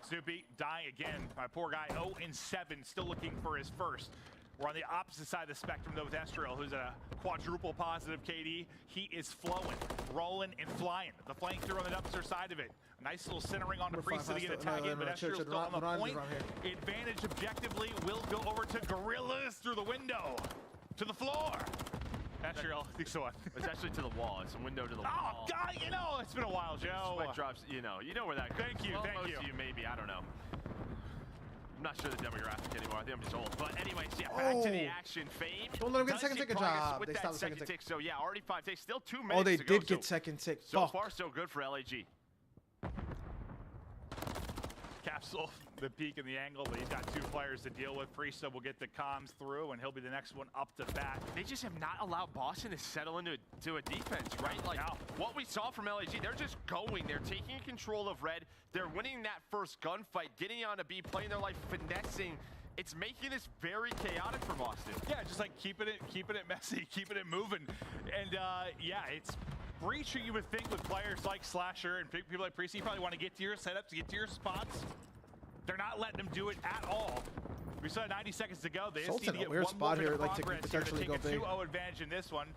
Snoopy dying again. My poor guy, 0-7, still looking for his first. We're on the opposite side of the spectrum, though, with Estriel, who's a quadruple positive KD. He is flowing, rolling, and flying. The flank through on the upper side of it. Nice little centering on the Priest to get a tag in, but Estriel's still on the point. Advantage objectively will go over to Gorillas through the window. To the floor. Estriel, thanks so much. It's actually to the wall. It's a window to the wall. Oh, God, you know, it's been a while, Joe. Sweat drops, you know where that goes. Thank you, thank most you. Of you, maybe, I don't know. I'm not sure the demographic anymore. I think I'm just old. But anyways, yeah, back to the action. Fame. Don't let him get second tick. Good job. They stopped the second tick. So yeah, already 5 ticks. Still 2 minutes. Oh, they to go, did get second tick. So far, so good for LAG. Capsule, the peak and the angle, but he's got 2 players to deal with. Priesta will get the comms through, and he'll be the next one up to bat. They just have not allowed Boston to settle into a defense, right? Like what we saw from LAG, they're just going. They're taking control of red. They're winning that first gunfight, getting on a B, playing their life, finessing. It's making this very chaotic for Boston. Yeah, just like keeping it messy, keeping it moving. And yeah, it's Breach who you would think with players like Slasher and people like Priest, you probably want to get to your setups, get to your spots. They're not letting them do it at all. We still have 90 seconds to go. They just need to get one more bit of progress here to take a 2-0 advantage in this one.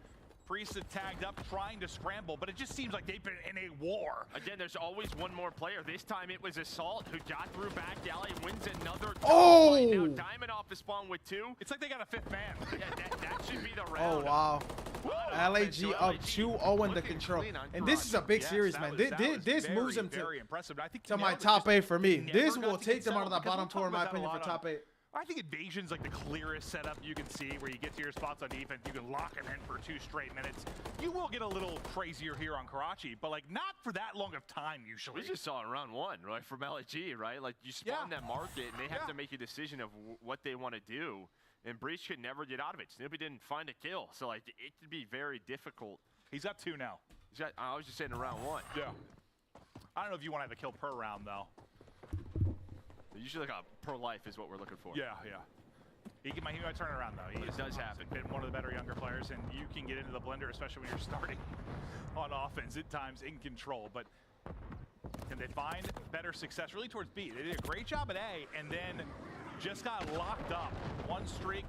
Priest tagged up, trying to scramble, but it just seems like they've been in a war. Again, there's always one more player. This time it was Assault who got through back alley and wins another. Oh! Now Diamond off the spawn with 2. It's like they got a 5th man. Yeah, that should be the round. Oh, wow. LAG up 2-0 in the control. And this is a big series, man. This moves them to my top 8 for me. This will take them out of that bottom 4, in my opinion, for top 8. I think Invasion's like the clearest setup you can see, where you get to your spots on defense, you can lock them in for 2 straight minutes. You will get a little crazier here on Karachi, but like not for that long of time usually. We just saw in round 1, right, from LAG, right? Like you spawn that market, and they have to make a decision of what they want to do. And Breach could never get out of it. Snoopy didn't find a kill, so like it could be very difficult. He's got 2 now. He's got, I was just saying in round 1. Yeah. I don't know if you want to have a kill per round though. Usually like a per life is what we're looking for. Yeah, yeah. He might turn it around though. It does happen. Been one of the better younger players, and you can get into the blender, especially when you're starting on offense at times in control. But can they find better success really towards B? They did a great job at A, and then just got locked up. 1 streak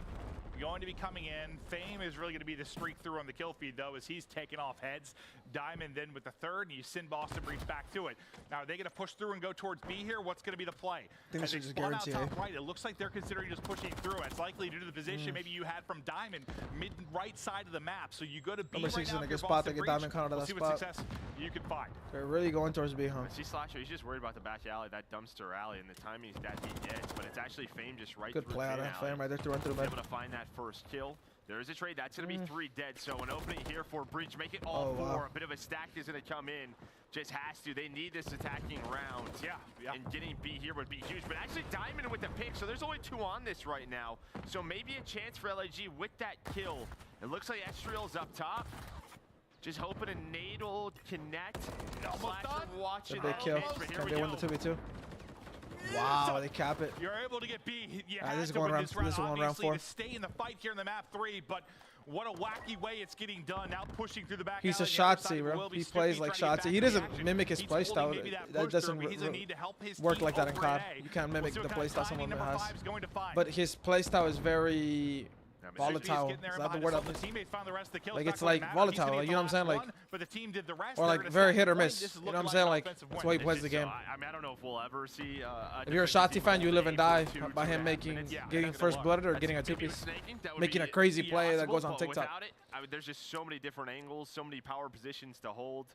going to be coming in. Fame is really going to be the streak through on the kill feed, though, as he's taking off heads. Diamond then with the third, and you send Boston Breach back to it. Now, are they going to push through and go towards B here? What's going to be the play? I think As they they should just spawn out guarantee top right, it looks like they're considering just pushing through. It's likely due to the position maybe you had from Diamond, mid-right side of the map. So you go to B Number right 6 is now in a if good you're spot to Boston get Breach. Diamond counted to We'll that see spot. what success you can find. They're really going towards B, huh? See Slasher, he's just worried about the back alley, that dumpster alley, and the timing that he gets. But it's actually Fame just right Good through play out Train of alley. Fame right there to run through He's bed. able to find that first kill. There is a trade. That's going to be 3 dead. So an opening here for Breach. Make it all 4. Wow. A bit of a stack is going to come in. Just has to. They need this attacking round. Yeah. And getting B here would be huge. But actually Diamond with the pick. So there's only 2 on this right now. So maybe a chance for LAG with that kill. It looks like Estriel's up top. Just hoping a nade will connect. Almost done. It's a big kill. Can they win the 2v2? Wow, they cap it. You're able to get B. You This have is to going win round. this round, This is going round obviously, 4. to stay in the fight here in the map 3. But what a wacky way it's getting done. Now pushing through the back. He's a alley on the other Shotzi, side bro. will be He Snoopy plays like trying to get Shotzi. back He in the doesn't action. mimic his He's playstyle. holding maybe That push doesn't through, but he's a need to help his work team like that in over COD. A. You can't We'll mimic see the what kind of playstyle timing someone number has. 5 is going to find. But his playstyle is very volatile. Getting there Is and that the behind word us. I'm The teammates found the rest of the kills. like? Not It's going like to matter. He's volatile. gonna Like, get you know what I'm the saying? last Like, one, but the team did the rest. or They're like gonna very stack hit or the point. miss. This is You know what looking I'm like saying? an Like, offensive that's win. why he plays the game. I mean, I don't know if we'll ever see If you're a Shotzi fan, you live and die by him making, getting first blooded or getting a 2-piece, making a crazy play that goes on TikTok. Without it, there's just so many different angles, so many power positions to hold.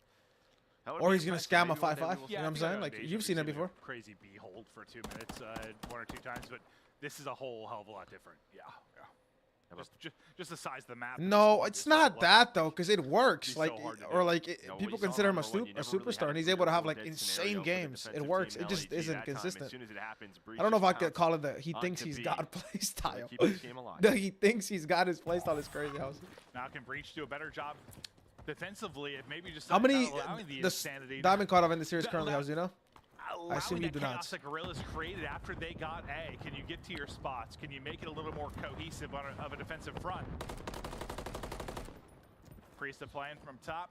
Or he's gonna scam a 5-5. You know what I'm saying? Like, you've seen it before. Crazy B hold for 2 minutes, 1 or 2 times, but this is a whole hell of a lot different. Yeah. Just the size of the map. No, it's not that though, because it works. Like, so or like people consider him a superstar, and he's able to have like insane games. It works. It just isn't consistent. I don't know if I could call it that. He thinks he's got playstyle. He thinks he's got his playstyle. Is crazy. Now can Breach do a better job defensively? Maybe just how many the the insanity. Diamond caught in the series currently? House, you know? I assume you that do not. chaos that Gorillas created after they got A. Can you get to your spots? Can you make it a little more cohesive of a defensive front? Priesta playing from top.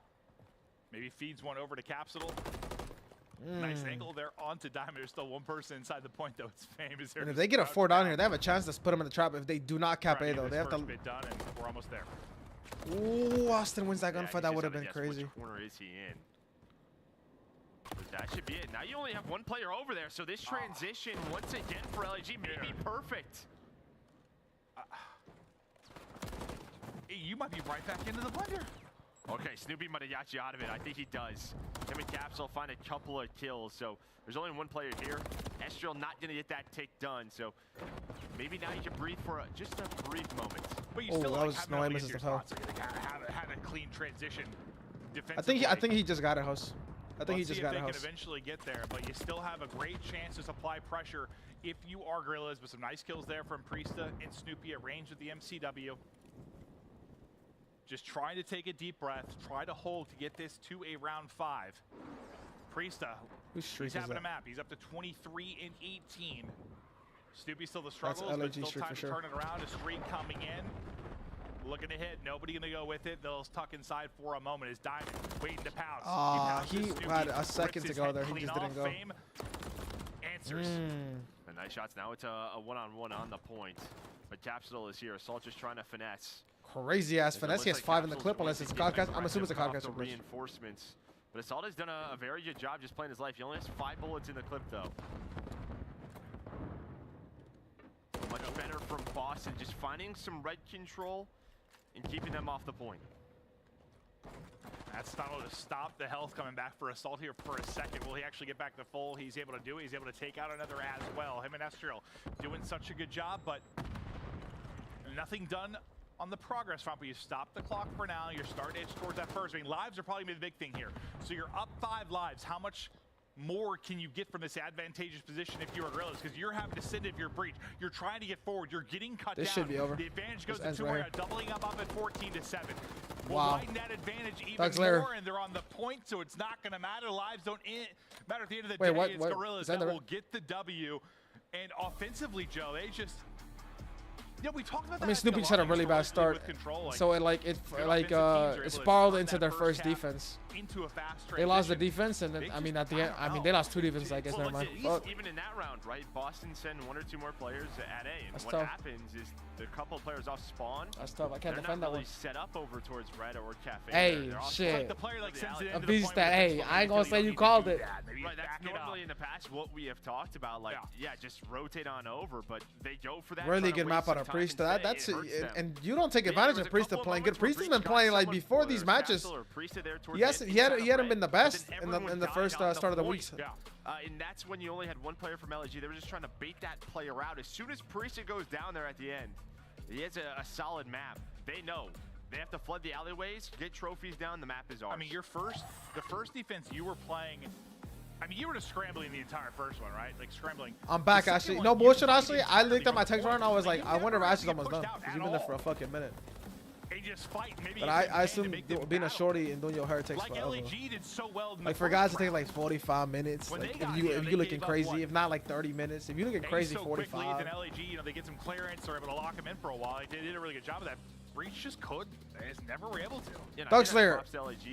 Maybe feeds one over to Capsule. Nice angle there onto Diamond. There's still 1 person inside the point, though. It's famous. And if they get a 4 down here, they have a chance to put him in the trap. If they do not cap A, though, they have to. Bit done, and we're almost there. Ooh, Austin wins that gunfight. That would have been crazy. Which corner is he in? But that should be it. Now you only have 1 player over there, so this transition once again for LAG may be perfect. You might be right back into the blender. Okay, Snoopy might have got you out of it. I think he does. Him and Capsule find a couple of kills, so there's only 1 player here. Estriel not going to get that tick done, so maybe now you can breathe for just a brief moment. But you still that was no aim assist of hell. Have a clean transition defensively. I think he just got it, House. I think he just got it, House. House. Can eventually get there, but you still have a great chance to supply pressure if you are Gorillas, with some nice kills there from Priesta and Snoopy at range with the MCW. Just trying to take a deep breath, try to hold to get this to a round 5. Priesta, he's having a map. He's up to 23 and 18. Snoopy still the struggles, but still time to turn it around. A streak coming in. Looking to hit, nobody gonna go with it. They'll tuck inside for a moment. Is Diamond waiting to pounce? He had a second to go there. He just didn't go. Fame answers. And nice shots. Now it's a one-on-one on the point. But Capsule is here. Assault just trying to finesse. Crazy ass finesse. He has 5 in the clip, unless it's a Codcast. I'm assuming it's a Codcast. Reinforcements. But Assault has done a very good job just playing his life. He only has 5 bullets in the clip, though. Much better from Boston, just finding some red control and keeping them off the point. That's not able to stop the health coming back for Assault here for a second. Will he actually get back to full? He's able to do it. He's able to take out another as well. Him and Estriel doing such a good job, but nothing done on the progress front. But you stop the clock for now. You're starting to edge towards that first. I mean, lives are probably the big thing here. So you're up 5 lives. How much more can you get from this advantageous position if you are Gorillas? Because you're having to send if you're Breach. You're trying to get forward. You're getting cut down. This should be over. The advantage goes to This 2 ends more, right doubling up at 14-7. We'll Wow. widen that advantage even more, and they're on the point, so it's not going to matter. Lives don't matter at the end of the day. What? It's Gorillas that will get the W. And offensively, Joe, they just Yeah, we talked about that. I mean, Snoopy just had a really bad start, so it spiraled into their first defense. They lost the defense, and then I mean at the end, I mean they lost 2 defenses. I guess never mind. Even in that round, right? Boston send 1 or 2 more players at A, and That's what tough. happens is a couple of players off spawn. That's tough. I can't defend that really one. Set up over towards Red or Cafe. Hey, shit. The player like sends it A into beast the point that. where Hey, I ain't gonna say you called it. Right, that's normally in the past what we have talked about. Like, yeah, just rotate on over, but they go for that. Really good map out of Priest. That's and you don't take advantage of Priest playing good. Priest has been playing like before these matches. Yes, he hadn't been the best in the first start of the weeks. And that's when you only had 1 player from LG. They were just trying to bait that player out. As soon as Priest goes down there at the end, he has a solid map. They know. They have to flood the alleyways, get trophies down, the map is ours. I mean, the first defense you were playing, I mean, you were just scrambling the entire first one, right? Like, scrambling. I'm back, Ashley. No bullshit, Ashley. I looked at my text run and I was like, I wonder if Ashley's almost done. Because you've been there for a fucking minute. Just fight, maybe but I assume being a shorty and doing your hair takes forever. LG did so well like for guys, it takes like 45 minutes. Like if you looking crazy, if not like 30 minutes. If you looking crazy, 45. Then LG, you know, they get some clearance, they're able to lock him in for a while. They did a really good job of that. Breach just could. They just never were able to. Thug Slayer.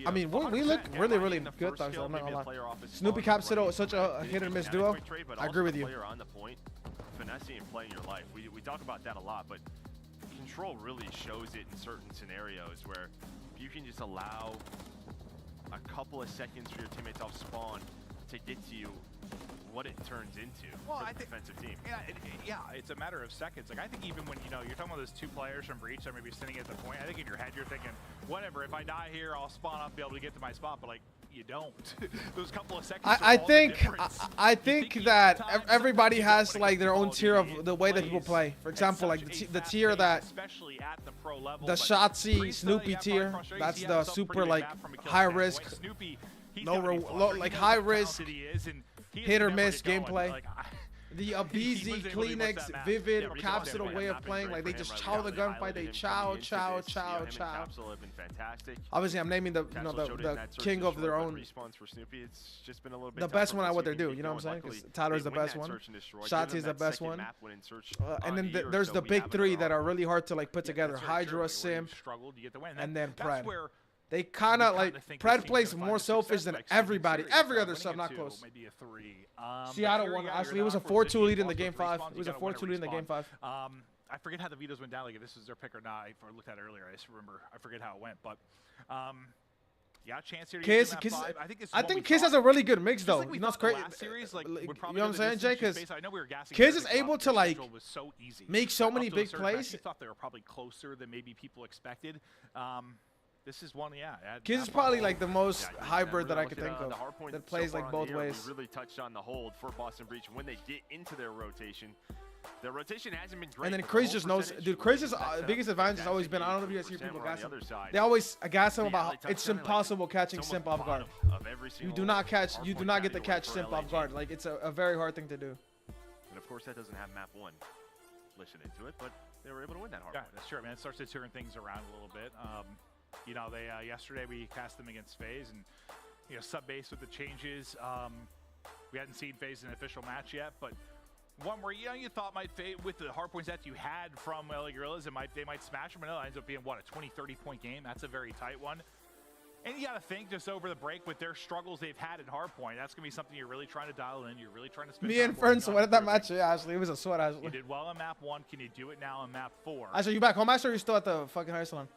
I mean, we look really, really good, Thug Slayer. I'm not gonna lie. Snoopy Capsito is such a hit and miss duo. I agree with you. On the point, finessing and playing your life. We talk about that a lot, but Control really shows it in certain scenarios where if you can just allow a couple of seconds for your teammates off spawn to get to you, what it turns into for the defensive team. Yeah, it's a matter of seconds. Like, I think even when, you know, you're talking about those 2 players from Breach that may be sitting at the point, I think in your head you're thinking, whatever, if I die here, I'll spawn up, be able to get to my spot, but like, you don't. Those couple of seconds. I think that everybody has like their own tier of the way that people play. For example, like the tier that especially at the pro level, the Shotzi Snoopy tier. That's the super like high risk, like high risk, hit or miss gameplay. The BZ, Kleenex, Vivid, Capsule way of playing, like they just chow the gunfight, they chow. Obviously, I'm naming the the king of their own. The best one at what they do, you know what I'm saying? Because Tyler's the best one, Shotzi is the best one, and then there's the big 3 that are really hard to like put together: Hydra, Simp, and then Pred. They kind of like Pred plays more selfish than everybody. Every other sub not close. Maybe a 3. Seattle won. Actually, it was a 4-2 lead in the game 5. It was a 4-2 lead in the game 5. I forget how the vetoes went down. Like if this was their pick or not. I looked at it earlier. I just remember. I forget how it went. But yeah, a chance here to get to map 5. I think Kiss has a really good mix though. You know what's crazy? Series, like, you know what I'm saying, Jay? Because Kiss is able to like make so many big plays. I thought they were probably closer than maybe people expected. This is one, yeah. Kiz is probably like the most hybrid that I could think of that plays like both ways. We really touched on the hold for Boston Breach when they get into their rotation. Their rotation hasn't been great. And then Chris just knows, dude. Chris's biggest advantage has always been, I don't know if you guys hear people gas him. They always gas him about how it's impossible catching Simp off guard. You do not get to catch Simp off guard. Like it's a very hard thing to do. And of course that doesn't have map 1 listed into it, but they were able to win that hard. Yeah, that's true, man. It starts to turn things around a little bit. You know, they yesterday we cast them against FaZe, and you know, sub base with the changes. We hadn't seen FaZe in an official match yet, but one where you thought might fade with the hard points that you had from LA Gorillas, they might smash them. And it ends up being what, a 20-30 point game. That's a very tight one. And you got to think just over the break with their struggles they've had in hardpoint, that's gonna be something you're really trying to dial in. You're really trying to spend. Me and Fern sweated that match, yeah, Ashley. It was a sweat, Ashley. You did well on map 1. Can you do it now on map 4? Ashley, you back home? Ashley, or you still at the fucking hair salon?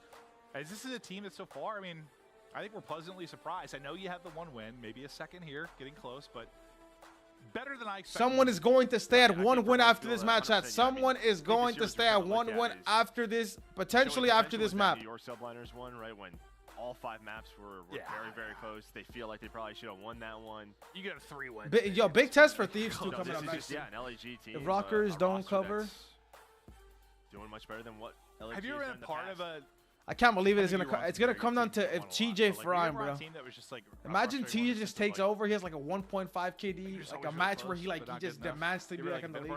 As this is a team that so far, I mean, I think we're pleasantly surprised. I know you have the 1 win, maybe a second here, getting close, but better than I expected. Someone is going to stay at 1 win after this match, chat. Someone is going to stay at 1 win after this, potentially after this map. Your subliners won, right, when all 5 maps were very, very close. They feel like they probably should have won that one. You got a 3 win. Yo, big test for Thieves too coming up next. Yeah, an LAG team. The Rockers don't cover. Doing much better than what LAG have you ever been part of a... I can't believe it. It's gonna come down to if TJ Frime, bro. Imagine TJ just takes over. He has like a 1.5 KD, like a match where he just demands to be like in the league.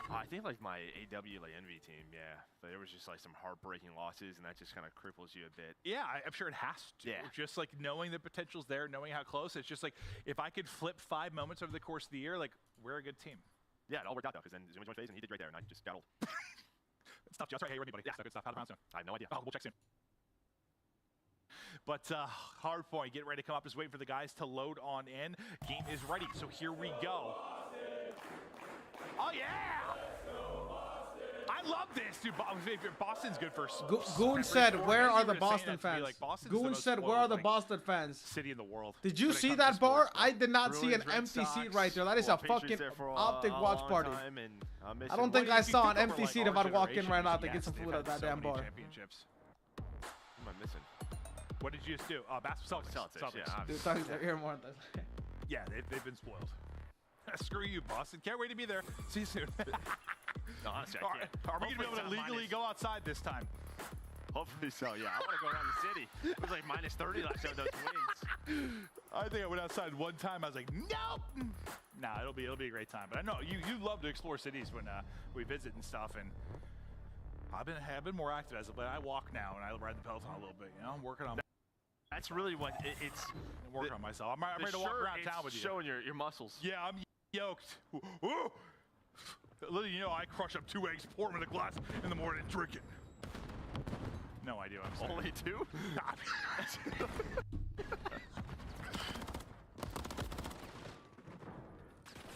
I think like my AW like Envy team, yeah. But there was just like some heartbreaking losses, and that just kind of cripples you a bit. Yeah, I'm sure it has to. Yeah. Just like knowing the potential's there, knowing how close. It's just like if I could flip 5 moments over the course of the year, like we're a good team. Yeah, it all worked out though, because then Zuma joined FaZe and he did great there, and I just got old. stuff, Joe. That's right. Hey, everybody. Yeah, good stuff. How to pronounce it? I have no idea. Oh, we'll check soon. But hard point, getting ready to come up, just waiting for the guys to load on in. Game is ready, so here we go. Oh yeah! I love this, dude. Boston's good for. Goon said, "Where are the Boston fans?" Goon said, "Where are the Boston fans?" City in the world. Did you see that bar? I did not see an empty seat right there. That is a fucking OpTic watch party. I don't think I saw an empty seat if I'd walk in right now to get some food at that damn bar. What am I missing? What did you just do? Basketball Celtics. Yeah, dude, talking to ear more. Yeah, they've been spoiled. Screw you, Boston. Can't wait to be there. See you soon. No, honestly, I can't. Are we going to be able to legally go outside this time? Hopefully so, yeah. I want to go around the city. It was like minus 30 last time those wins. I think I went outside one time. I was like, nope. Nah, it'll be a great time. But I know you love to explore cities when we visit and stuff. And I've been more active as of late. I walk now and I ride the Peloton a little bit. You know, I'm working on. That's really what it's. I'm working on myself. I'm ready to walk around town with you. Showing your muscles. Yeah, I'm yoked. Ooh. Little you know, I crush up 2 eggs, pour them in a glass in the morning, and drink it. No idea what I'm saying. Only 2?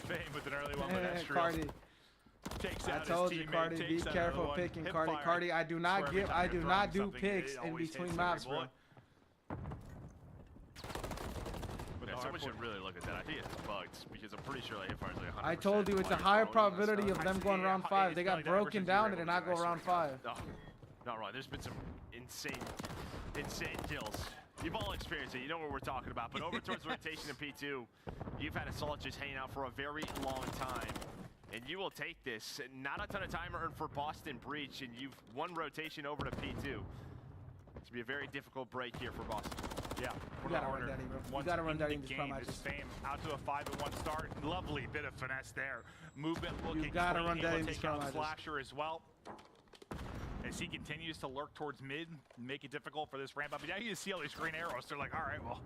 Fame with an early one, but that's true. Cardi. Takes I out told his you, teammate, Cardi, be careful picking Cardi. Cardi, I do not do picks in between maps, bro. Someone should really look at that. I think it's bugged because I'm pretty sure like hip fire is like 100%. I told you it's a higher probability of them going round 5. They got broken down and did not go round 5. No, not wrong. There's been some insane kills. You've all experienced it. You know what we're talking about. But over towards rotation in P2, you've had Assault just hanging out for a very long time. And you will take this. Not a ton of time earned for Boston Breach, and you've won rotation over to P2. It's going to be a very difficult break here for Boston. Yeah. You gotta run Daddy, bro. You gotta run Daddy in this game. This Fame out to a 5-1 start. Lovely bit of finesse there. Movement looking You gotta run Daddy in this take out Slasher as well. As he continues to lurk towards mid, make it difficult for this ramp up. But now you see all these green arrows. They're like, all right, well,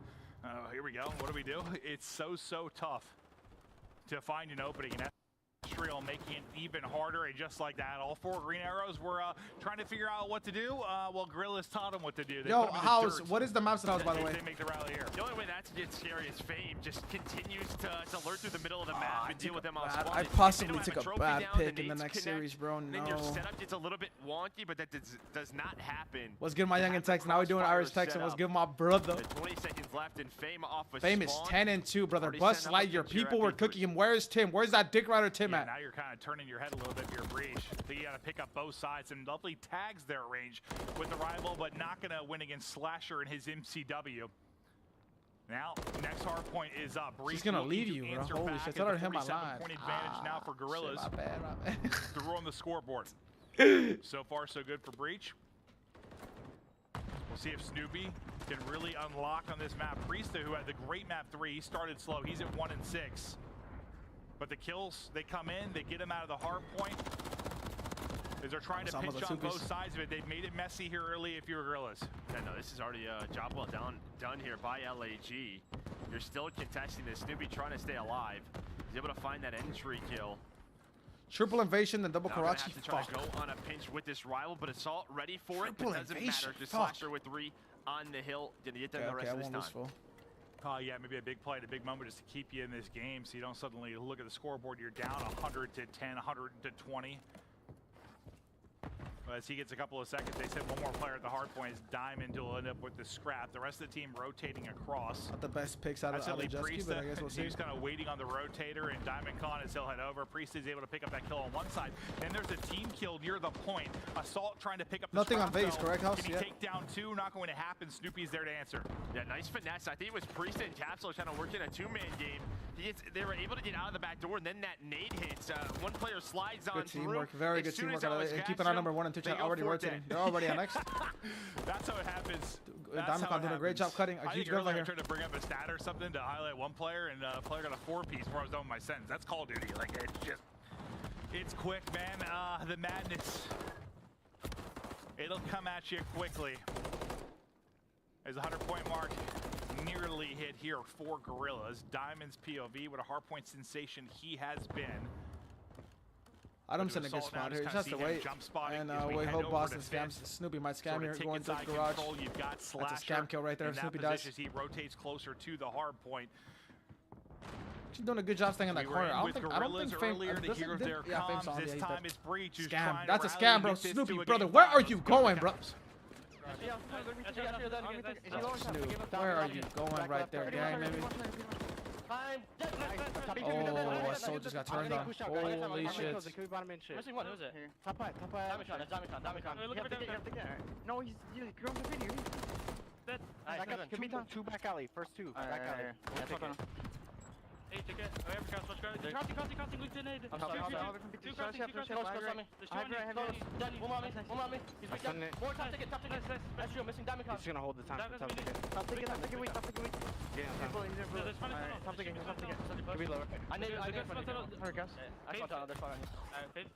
here we go. What do we do? It's so tough to find an opening. And making it even harder, and just like that, all 4 green arrows were trying to figure out what to do. Well, Gorilla's taught them what to do. They Yo, House, what is the map's house, by the way? They make the rally here. The only way that gets scary is Fame just continues to lurk through the middle of the map and deal with them on spawn. I possibly took a bad pick in the next series, bro. No. Then your setup gets a little bit wonky, but that does not happen. What's good, my young in Texas? Now we're doing Irish Texas. What's good, my brother? 20 seconds left, and Fame off a Fame is 10-2, brother. Bust Lightyear. People were cooking him. Where's Tim? Where's that Dick Rider Tim at? Now you're kind of turning your head a little bit for your Breach. I think you got to pick up both sides, and lovely tags their range with the rival, but not going to win against Slasher and his MCW. Now, next hard point is up. She's going to leave you, bro. Holy shit. Tell her to hit my line. Point advantage now for Gorillas. Shit, my bad. Through on the scoreboard. So far, so good for Breach. We'll see if Snoopy can really unlock on this map. Priesta, who had the great map 3, he started slow. He's at 1 and 6. But the kills, they come in, they get him out of the hard point. As they're trying to pitch on both sides of it. They've made it messy here early if you're Gorillas. Yeah, no, this is already a job well done here by LAG. You're still contesting this. Snoopy trying to stay alive. He's able to find that entry kill. Triple invasion, then double Karachi. Have to try to go on a pinch with this rival, but Assault ready for it. But doesn't matter. Just Slasher with 3 on the hill. Didn't get them the rest of this time. Yeah, maybe a big play at a big moment just to keep you in this game so you don't suddenly look at the scoreboard. You're down 100 to 10, 100 to 20. As he gets a couple of seconds, they said one more player at the hard point. His Diamond will end up with the scrap. The rest of the team rotating across. Not the best picks out of Jesky, but I guess we'll see. He's kind of waiting on the rotator, and Diamond Con as he'll head over. Priest is able to pick up that kill on one side. Then there's a team kill near the point. Assault trying to pick up the Nothing on base, correct, House? Can he take down 2? Not going to happen. Snoopy's there to answer. Yeah, nice finesse. I think it was Priest and Capsule trying to work in a 2-man game. They were able to get out of the back door, and then that nade hits. One player slides on through. Good teamwork, very good teamwork. And keep an eye on number 1 and 2 chat already rotating. They're already on next. That's how it happens. Diamond doing a great job cutting. A huge gun right here. I tried to bring up a stat or something to highlight one player, and a player got a 4-piece before I was done with my sentence. That's Call of Duty. Like, it's quick, man. The madness. It'll come at you quickly. There's a 100-point mark nearly hit here for Gorillas. Diamond's POV, what a hardpoint sensation he has been. Adam's in a good spot here. He just has to wait. And we hope Boston scams. Snoopy might scam here going to the garage. That's a scam kill right there. Snoopy does. He rotates closer to the hard point. She's doing a good job staying in that corner. I don't think Fame This time it's Breach who's scam. That's a scam, bro. Snoopy, brother, where are you going, bro? Snoop, where are you going right there, gang, maybe? Oh, Soul just got turned on. Holy shit. Missing one, who's it? Top right. Damicon. No, he's going to video. Nice. Two back alley. First two. Back alley. Hey, ticket. I have a watch guard. Crossing, weak grenade. I'm sorry. Two crossing. Close on me. There's two on me. Done. One on me. He's weak down. More top ticket. Astro missing Damicon. He's gonna hold the time for top ticket. Top ticket weak. Get on time. Top ticket. Could be lower. I need Hurry, guys. I saw tunnel. There's fire on you.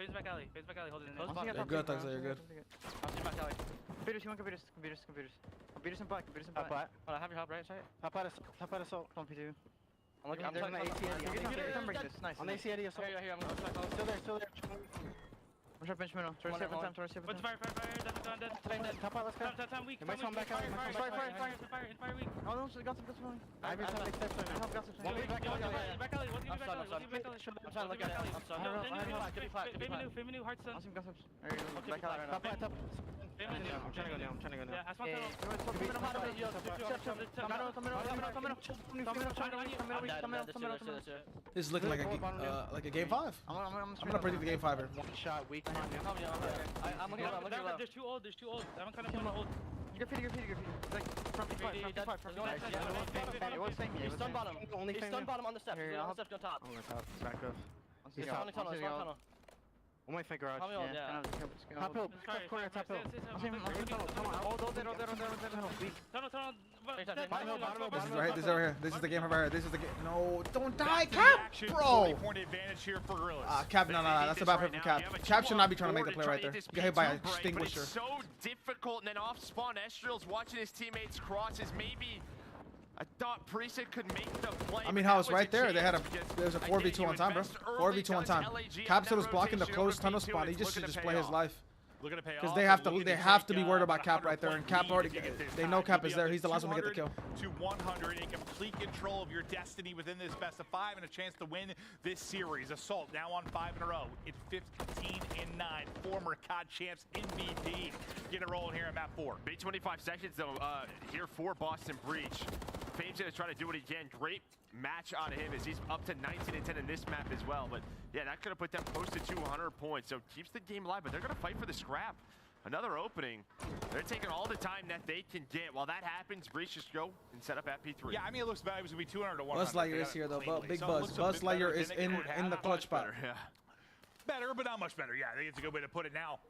Phase back alley. Holding it. You're good, Thugs. You're good. I'll see back alley. Computers and black. Hold on, I have your help right side. Top out assault. Come P2. I'm looking. I'm on the AC. Nice. On the AC assault. Here, I'm gonna Still there. I'm trying to bench middle. Try to save time. What's fire? Dead. Top out, let's go. Time weak. You might come back out. Fire weak. Oh no, got some. I have some big steps right now. Got some. One back alley. I'm trying to look at it. I'm sorry. Fame new heart stun. Awesome, got some. Back alley right now. Top. I'm trying to go down. Yeah, I This is looking like a game 5. I'm gonna predict the game 5 here. One shot, weak. I'm looking at it. There's two old. I'm kind of old. You're feeding. Like, front P5. It was saying me. He's stun bottom. He's stun bottom on the steps. On the steps, go top. I'm gonna top. Back up. He's on tunnel. On my finger out. Yeah. Top hill. Corner, top hill. This is over here. This is the game over here. This is the game. No, don't die, Cap, bro. Point advantage here for Gorillas. Cap, no. That's a bad play from Cap. Cap should not be trying to make the play right there. Get hit by a extinguisher. It's so difficult, and then off spawn, Estriel's watching his teammates crosses. Maybe I thought Priest could make the play. I mean, how it's right there. There was a 4v2 on time, bro. 4v2 on time. Cap was blocking the closed tunnel spawn. He just should just play his life. Because they have to be worried about Cap right there, and Cap already. They know Cap is there. He's the last one to get the kill. To 100, in complete control of your destiny within this best of 5, and a chance to win this series. Assault now on 5 in a row. It's 15-9. Former COD champs MVP. Get it rolling here at map 4. Big 25 seconds though. Here for Boston Breach. Fame's gonna try to do what he can. Great match out of him as he's up to 19-10 in this map as well. But yeah, that could have put them close to 200 points. So keeps the game alive, but they're gonna fight for the scrap. Another opening. They're taking all the time that they can get. While that happens, Breach just go and set up at P3. Yeah, I mean, it looks bad. It was gonna be 200 to 100. Buzz Lightyear is here though. Big Buzz. Buzz Lightyear is in the clutch spot. Yeah. Better, but not much better. Yeah, I think it's a good way to put it now.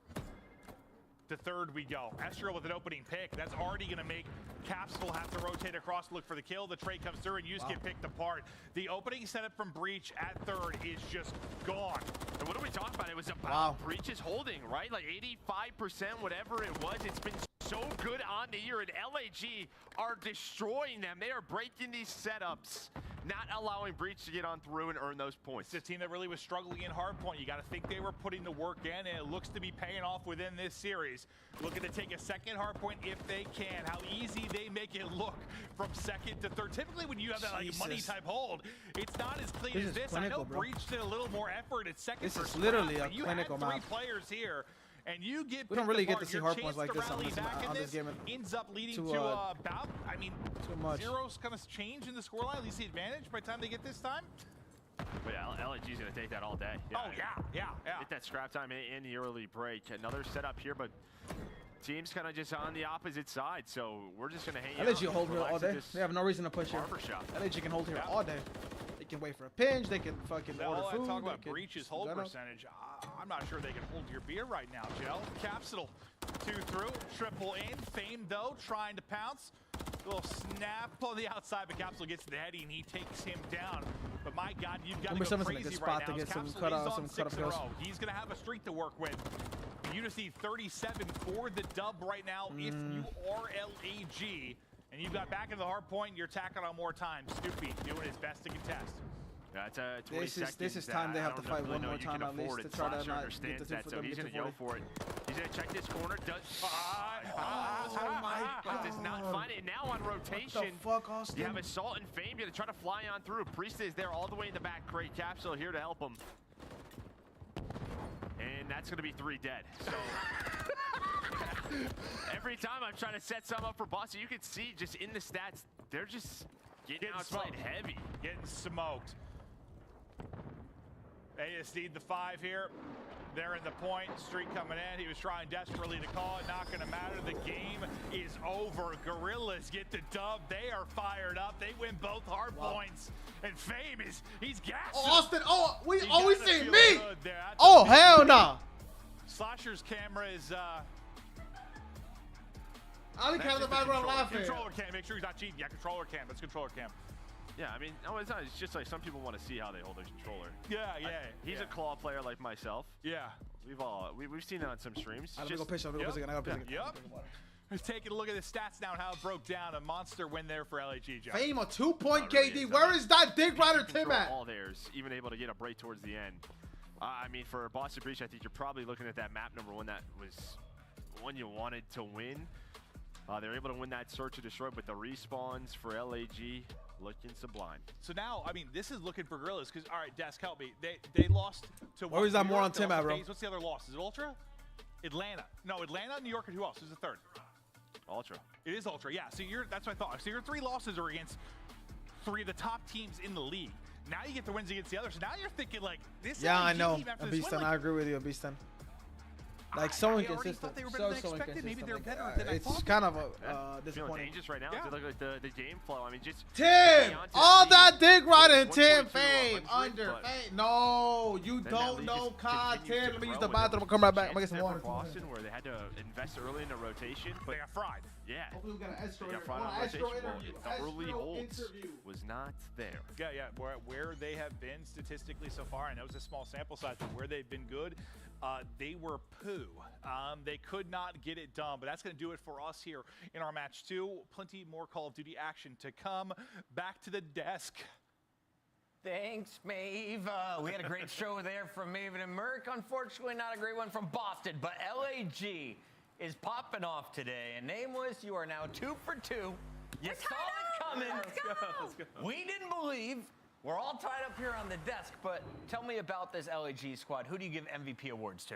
To third we go. Estriel with an opening pick. That's already going to make Capsule have to rotate across to look for the kill. The trade comes through and Yusuke get picked apart. The opening setup from Breach at third is just gone. And what are we talking about? It was about Breach's holding, right? Like 85%, whatever it was. It's been so good on the year, and LAG are destroying them. They are breaking these setups, not allowing Breach to get on through and earn those points. It's a team that really was struggling in hardpoint. You got to think they were putting the work in, and it looks to be paying off within this series. Looking to take a second hardpoint if they can. How easy they make it look from second to third. Typically, when you have that like money type hold, it's not as clean as this. I know Breach did a little more effort at second. This is literally a clinical map. You have 3 players here. And you get we don't really get to see hard points like this on this game. Ends up leading to about, I mean, zero's kind of change in the scoreline, at least the advantage by the time they get this time. But yeah, LAG's going to take that all day. Yeah, oh, yeah. Get that scrap time in the early break. Another setup here, but team's kind of just on the opposite side, so we're just going to hang out. LAG hold here all day. They have no reason to push here. LAG can hold here all day. They can wait for a pinch. They can fucking order food. Talk about Breach's hold percentage. I'm not sure they can hold your beer right now, Gel. Capsule 2 through, triple in. Fame though trying to pounce. A little snap on the outside, but Capsule gets the heady and he takes him down. But my God, you've got to go crazy right now. To get some cut up kills. He's going to have a streak to work with. You just need 37 for the dub right now if you are LAG. And you've got back in the hard point, you're tacking on more time. Snoopy doing his best to contest. Yeah, it's 20 seconds. This is time they have to fight one more time at least to try to Slasher not understands get the that, for so them he's to going to 40. go for it. He's going to check this corner. Does not find it. Now on rotation, What the fuck, Austin? you have Assault and Fame going to try to fly on through. Priest is there all the way in the back. Great Capsule here to help him. And that's going to be 3 dead. So every time I'm trying to set some up for Boston, you can see just in the stats, they're just getting outside heavy. Getting smoked. They just need the 5 here. They're in the point. Streak coming in. He was trying desperately to call it. Not going to matter. The game is over. Gorillas get the dub. They are fired up. They win both hard points. And Fame he's gassed. Oh, Austin. Oh, we always say me. Oh, hell no. Slasher's camera is. I only cam in the background laughing. Controller cam. Make sure he's not cheating. Yeah, controller cam. That's controller cam. Yeah, I mean, no, it's not. It's just like some people want to see how they hold a controller. Yeah. He's a claw player like myself. Yeah. We've seen it on some streams. I'm gonna go piss. I'm gonna go piss again. I gotta piss again. Yep. Let's take a look at the stats now and how it broke down. A monster win there for LAG, Joe. Fame a 2-point KD. Where is that Dick Rider Tim at? All theirs, even able to get up right towards the end. I mean, for Boston Breach, I think you're probably looking at that map number 1 that was one you wanted to win. They're able to win that search and destroy, but the respawns for LAG looking sublime. So now, I mean, this is looking for Gorillas because, all right, Desk, help me. They lost to. Where is that more on Tim at, bro? What's the other loss? Is it Ultra? Atlanta. No, Atlanta, New York, and who else? Who's the third? Ultra. It is Ultra, yeah. So that's what I thought. So your 3 losses are against 3 of the top teams in the league. Now you get the wins against the others. So now you're thinking like this. Yeah, I know. Beaston, I agree with you, Beaston. Like so inconsistent. They were better than expected. Maybe they're better than I thought. It's kind of a Feeling disappointing. dangerous right now. Yeah. It look like the game flow. I mean, just Tim, all that Dick Rider and Tim 1.2 Fame 100, under but Fame. No, you then that don't lead know just COD. continues Tim, to let me use grow, the and bathroom. I'll come right back. I'm gonna chances get some there water. for Boston, where they had to invest early in the rotation, but They got fried. yeah, Hopefully we got an extra they got fried on rotation. The early holds was not there. Yeah. Where they have been statistically so far, I know it's a small sample size, but where they've been good, they were poo. They could not get it done, but that's going to do it for us here in our match 2. Plenty more Call of Duty action to come. Back to the desk. Thanks, Maeve. We had a great show there from Maven and Merc. Unfortunately, not a great one from Boston, but LAG is popping off today. And Nameless, you are now 2 for 2. You saw it coming. Let's go. We didn't believe. We're all tied up here on the desk, but tell me about this LAG squad. Who do you give MVP awards to?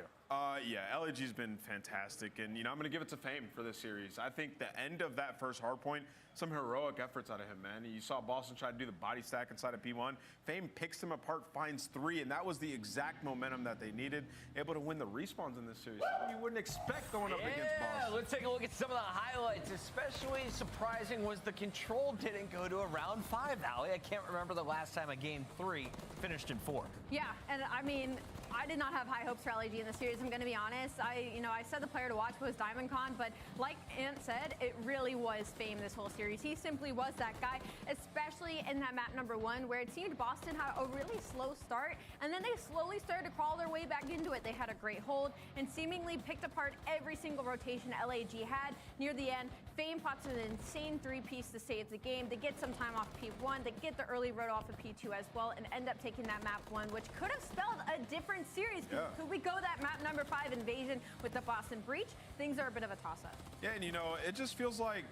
Yeah, LAG's been fantastic, and I'm going to give it to Fame for this series. I think the end of that first hard point, some heroic efforts out of him, man. You saw Boston try to do the body stack inside of P1. Fame picks him apart, finds 3, and that was the exact momentum that they needed, able to win the respawns in this series. You wouldn't expect going up against Boston. Let's take a look at some of the highlights. Especially surprising was the control didn't go to a round 5, Allie. I can't remember the last time a game 3 finished in 4. Yeah, and I mean, I did not have high hopes for LAG in the series. I'm going to be honest. I said the player to watch was DiamondCon, but like Ant said, it really was Fame this whole series. He simply was that guy, especially in that map number 1, where it seemed Boston had a really slow start, and then they slowly started to crawl their way back into it. They had a great hold and seemingly picked apart every single rotation LAG had. Near the end, Fame pops an insane 3-piece to save the game. They get some time off P1, they get the early road off of P2 as well, and end up taking that map 1, which could have spelled a different series. Yeah. Could we go that map number 5 invasion with the Boston Breach? Things are a bit of a toss-up. Yeah, and it just feels like,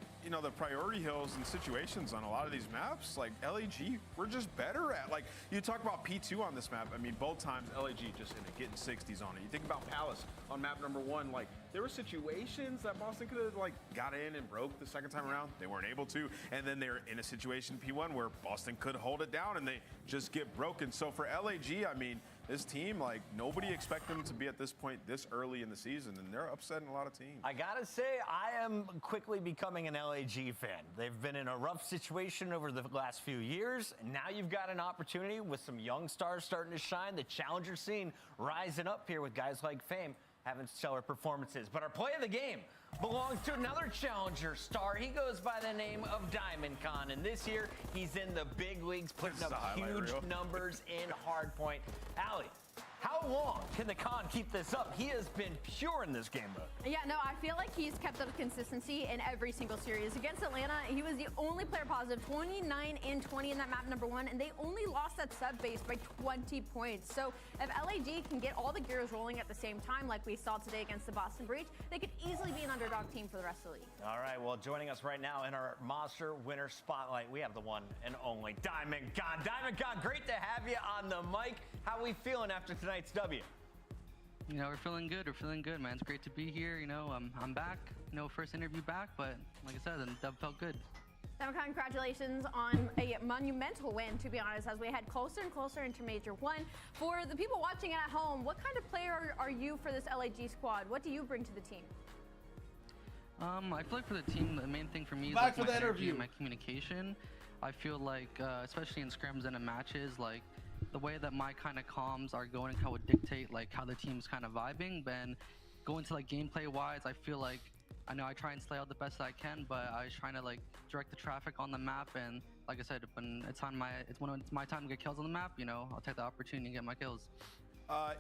the priority hills and situations on a lot of these maps, like LAG, we're just better at. Like, you talk about P2 on this map, I mean, both times LAG just ended getting 60s on it. You think about Palace on map number 1, like, there were situations that Boston could have, like, got in and broke the second time around. They weren't able to, and then they're in a situation P1 where Boston could hold it down, and they just get broken. So for LAG, I mean, this team, like, nobody expected them to be at this point this early in the season, and they're upsetting a lot of teams. I gotta say, I am quickly becoming an LAG fan. They've been in a rough situation over the last few years, and now you've got an opportunity with some young stars starting to shine, the challenger scene rising up here with guys like Fame having stellar performances. But our play of the game belongs to another challenger star. He goes by the name of DiamondCon, and this year he's in the big leagues, putting up huge numbers in hardpoint. Allie, How long can the Con keep this up? He has been pure in this game mode. Yeah, no, I feel like he's kept up consistency in every single series. Against Atlanta, he was the only player positive, 29 and 20 in that map #1, and they only lost that sub base by 20 points. So if LAG can get all the gears rolling at the same time like we saw today against the Boston Breach, they could easily be an underdog team for the rest of the league. All right, well, joining us right now in our Monster Winner Spotlight, we have the one and only Diamond God. Diamond God, great to have you on the mic. How are we feeling after tonight's W? You know, we're feeling good, man. It's great to be here. You know, I'm back. You know, first interview back, but like I said, the dub felt good. Now, congratulations on a monumental win, to be honest, as we head closer and closer into Major 1. For the people watching at home, what kind of player are you for this LAG squad? What do you bring to the team? I feel like for the team, the main thing for me is Back like for my the energy interview. and my communication. I feel like, especially in scrims and in matches, like the way that my kind of comms are going kind of would dictate like how the team's kind of vibing. Then going to like gameplay wise, I feel like I know I try and slay out the best I can, but I was trying to like direct the traffic on the map. And like I said, when it's my time to get kills on the map, you know, I'll take the opportunity and get my kills.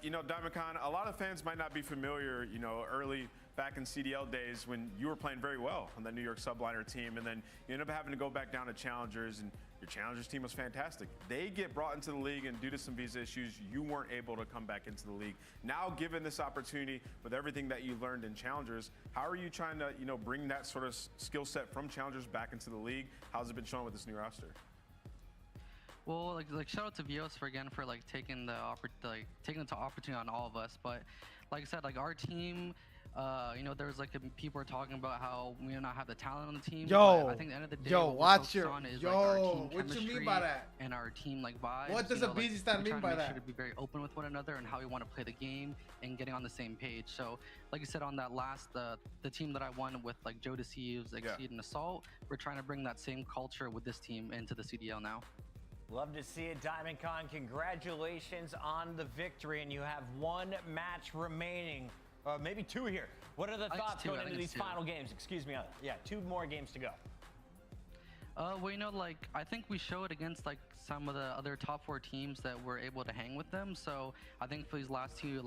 You know, Diamond Con, a lot of fans might not be familiar, you know, early back in CDL days when you were playing very well on the New York subliner team, and then you end up having to go back down to Challengers, and your Challengers team was fantastic. They get brought into the league, and due to some visa issues, you weren't able to come back into the league. Now, given this opportunity with everything that you learned in Challengers, how are you trying to, you know, bring that sort of skill set from Challengers back into the league? How's it been shown with this new roster? Well, like shout out to Vios for like taking the opportunity on all of us. But like I said, like our team, you know, there's like people are talking about how we do not have the talent on the team. Yo, but I think at the end of the day, yo, what watch we're your, focused on is, yo, like, our team what you mean chemistry by that? and our team like vibes. What does you a know, busy like, stand we're mean trying by to make that? sure to be very open with one another and how we want to play the game and getting on the same page. So, like I said, on that last, the team that I won with like Joe Deceives, Exceed, and Assault, we're trying to bring that same culture with this team into the CDL now. Love to see it, Diamond Con. Congratulations on the victory, and you have one match remaining, maybe two here. What are the thoughts going into these final games? Excuse me. Yeah, 2 more games to go. Well, you know, like I think we showed against like some of the other top 4 teams that we're able to hang with them. So I think for these last two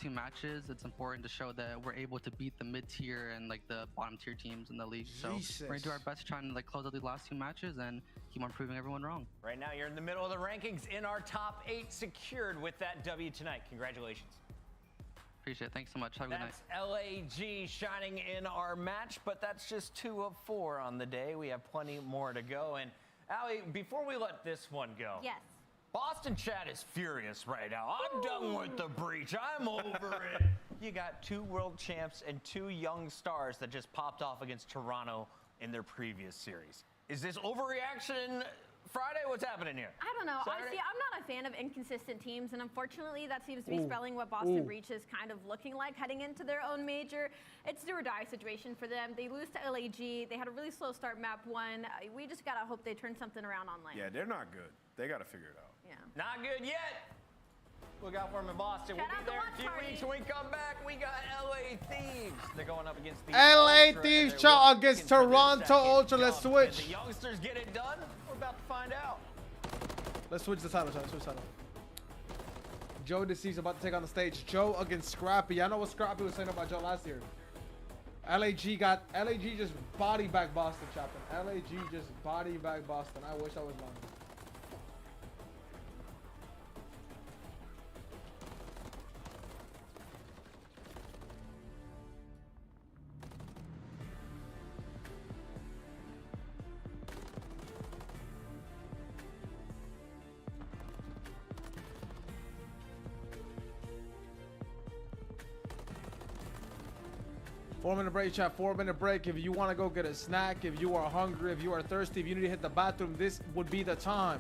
matches, it's important to show that we're able to beat the mid-tier and like the bottom-tier teams in the league. So we're gonna do our best trying to like close out these last 2 matches and keep on proving everyone wrong. Right now, you're in the middle of the rankings in our top 8, secured with that W tonight. Congratulations. Appreciate it. Thanks so much. Have a good night. That's LAG shining in our match, but that's just 2 of 4 on the day. We have plenty more to go. And Allie, before we let this one go, yes, Boston chat is furious right now. I'm done with the breach. I'm over it. You got 2 world champs and 2 young stars that just popped off against Toronto in their previous series. Is this overreaction Friday? What's happening here? I don't know. Saturday? I'm not a fan of inconsistent teams, and unfortunately, that seems to be spelling what Boston Breach is kind of looking like heading into their own major. It's do or die situation for them. They lose to LAG. They had a really slow start map 1. We just gotta hope they turn something around on lane. Yeah, they're not good. They got to figure it out. Yeah. Not good yet. Look out for them in Boston. Shout We'll be out there in a few weeks. When we come back, we got LA Thieves. They're going up against the LA Ultra, Thieves and chart they're against looking for their Toronto second Ultra. Let's jump. switch. Can the youngsters get it done? We're about to find out. Let's switch the title. Let's switch the title. Joe Deceives about to take on the stage. Joe against Scrappy. I know what Scrappy was saying about Joe last year. LAG just body bag Boston, Chapman. LAG just body bag Boston. I wish I was wrong. Four-minute break, chat. 4-minute break. If you want to go get a snack, if you are hungry, if you are thirsty, if you need to hit the bathroom, this would be the time.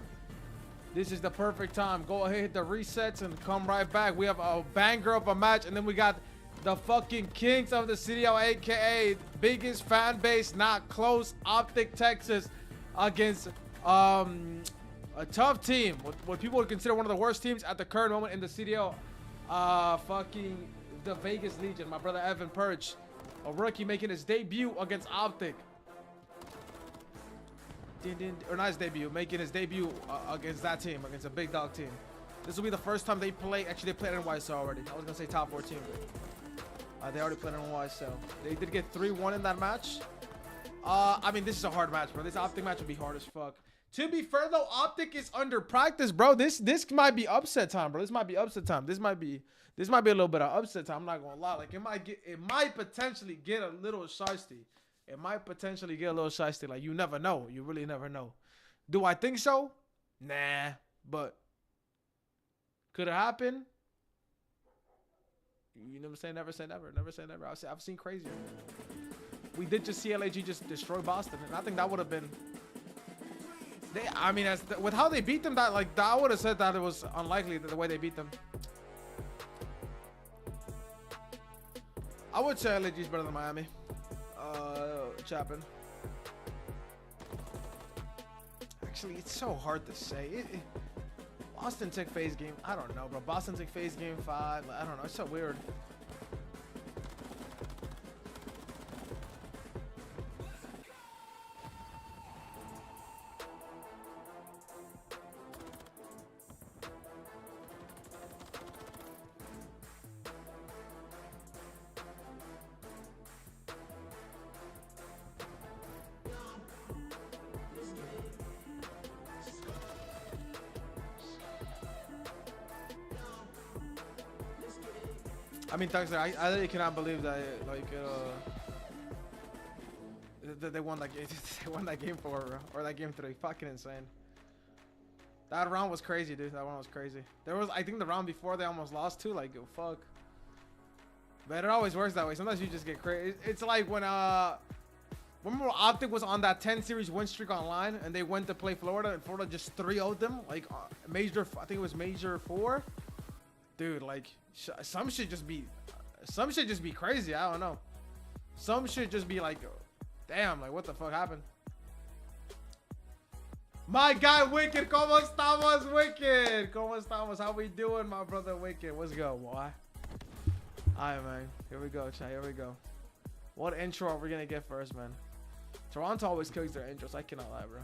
This is the perfect time. Go ahead, hit the resets, and come right back. We have a banger of a match, and then we got the fucking kings of the CDL, aka biggest fan base, not close, OpTic Texas, against a tough team. What people would consider one of the worst teams at the current moment in the CDL. Fucking the Vegas Legion. My brother Evan Perch. A rookie making his debut against OpTic. Or not his debut, making his debut against that team, against a big dog team. This will be the first time they play. Actually, they played in YSL already. I was gonna say top 14, but they already played in YSL. They did get 3-1 in that match. I mean, this is a hard match, bro. This OpTic match would be hard as fuck. To be fair, though, OpTic is under practice, bro. This might be upset time, bro. This might be upset time. This might be a little bit of upset time. I'm not gonna lie. Like, it might potentially get a little shiesty. It might potentially get a little shiesty. Like, you never know. You really never know. Do I think so? Nah, but could it happen? You know what I'm saying? Never say never. Never say never. I've seen crazier. We did just see LAG just destroy Boston, and I think that would have been. I mean, with how they beat them, I would have said that it was unlikely the way they beat them. I would say LAG is better than Miami. Chapin. Actually, it's so hard to say. Boston took phase game. I don't know, bro. Boston took phase game 5. I don't know. It's so weird. I mean, Tuxer, I really cannot believe that they won that game. They won that game 4, bro, or that game 3. Fucking insane. That round was crazy, dude. That one was crazy. There was, I think, the round before they almost lost too. Like, fuck. But it always works that way. Sometimes you just get crazy. It's like when remember OpTic was on that 10 series win streak online, and they went to play Florida, and Florida just 3-0'd them. Like major, I think it was major 4. Dude, like some shit just be crazy. I don't know. Some shit just be like, damn, like what the fuck happened? My guy Wicked, ¿cómo estamos, Wicked? ¿Cómo estamos? How we doing, my brother Wicked? Let's go, boy. Alright, man. Here we go, chat. Here we go. What intro are we gonna get first, man? Toronto always kills their intros. I cannot lie, bro.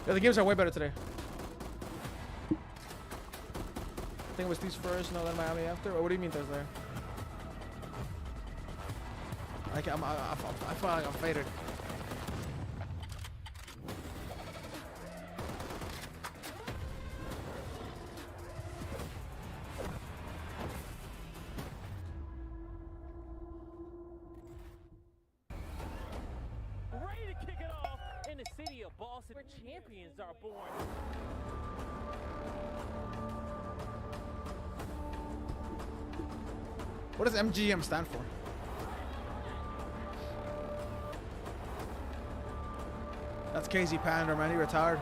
Yeah, the games are way better today. I think it was these first, no, then Miami after. Or what do you mean Thursday? I feel like I'm faded. Ready to kick it off in the city of Boston, where champions are born. What does MGM stand for? That's KZ Pander, man. He retired.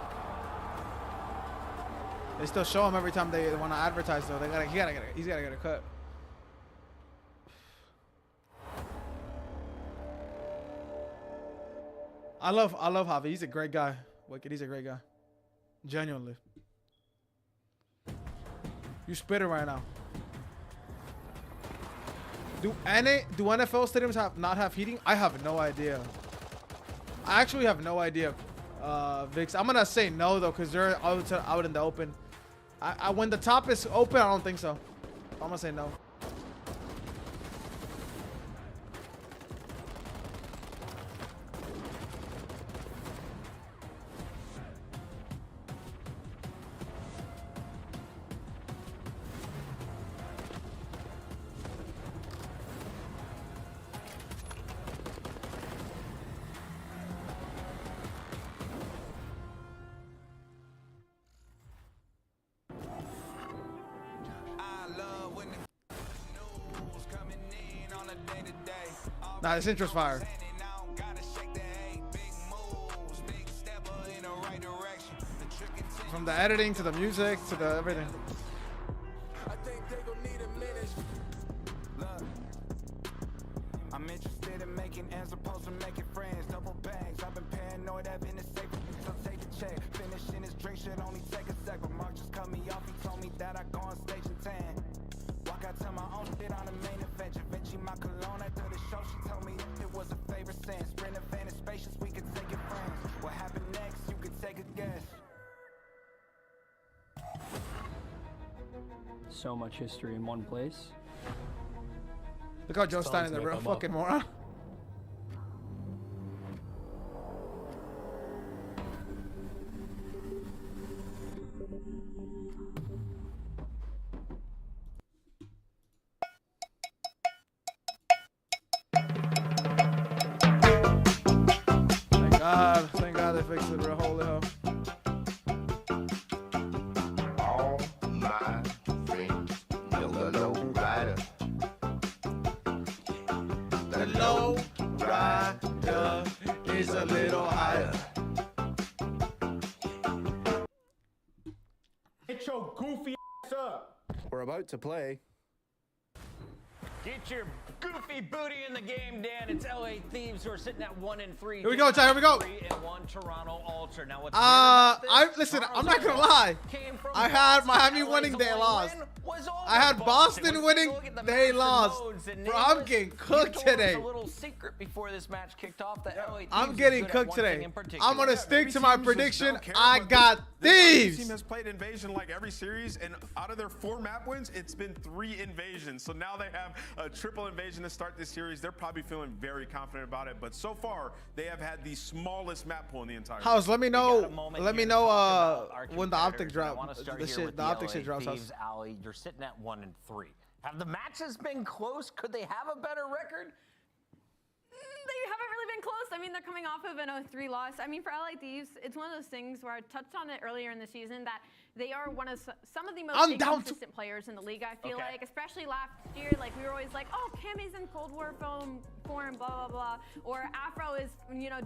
They still show him every time they want to advertise, though. He's gotta get a cut. I love Javi. He's a great guy. Wicked. He's a great guy. Genuinely. You spitting right now. Do NFL stadiums not have heating? I have no idea. I actually have no idea, Vix. I'm gonna say no though, cause they're out in the open. When the top is open, I don't think so. I'm gonna say no. Nah, this intro's fire. From the editing to the music to the everything. I'm interested in making ends opposed to making friends. Double bags, I've been paranoid, having it safe. So take a check. Finishing his drink should only take a sec. But Mark just cut me off. He told me that I go on stage in 10. Walk out to my own shit on the main event. Vinci my cologne after the show. She told me it was a favorite sense. Sprint a van in spacious, we could take it friends. What happened next? You could take a guess. So much history in one place. Look how Joe's standing there, bro. Fucking moron. Thank God they fixed it, bro. Holy hell. All my friends know the low rider. The low rider is a little higher. Get your goofy ass up. We're about to play. Get your goofy booty in the game, Dan. It's LA Thieves who are sitting at 1-3. Here we go, Ty. Here we go. 3-1 Toronto Ultra. Now what's listen, I'm not gonna lie. I had Miami winning, they lost. I had Boston winning, they lost. Bro, I'm getting cooked today. A little secret before this match kicked off. The LA Thieves I'm getting cooked today. I'm gonna stick to my prediction. I got Thieves. This team has played Invasion like every series, and out of their 4 map wins, it's been 3 invasions. So now they have a triple invasion to start this series. They're probably feeling very confident about it. But so far, they have had the smallest map pool in the entire. House, let me know when the OpTic drop. The OpTic shit drops. Thieves, Alley, you're sitting at 1-3. Have the matches been close? Could they have a better record? They haven't really been close. I mean, they're coming off of an 0-3 loss. I mean, for LA Thieves, it's one of those things where I touched on it earlier in the season that they are some of the most inconsistent players in the league, I feel like. Especially last year, like we were always like, oh, Cammy's in Cold War form, blah, blah, blah. Or Afro is,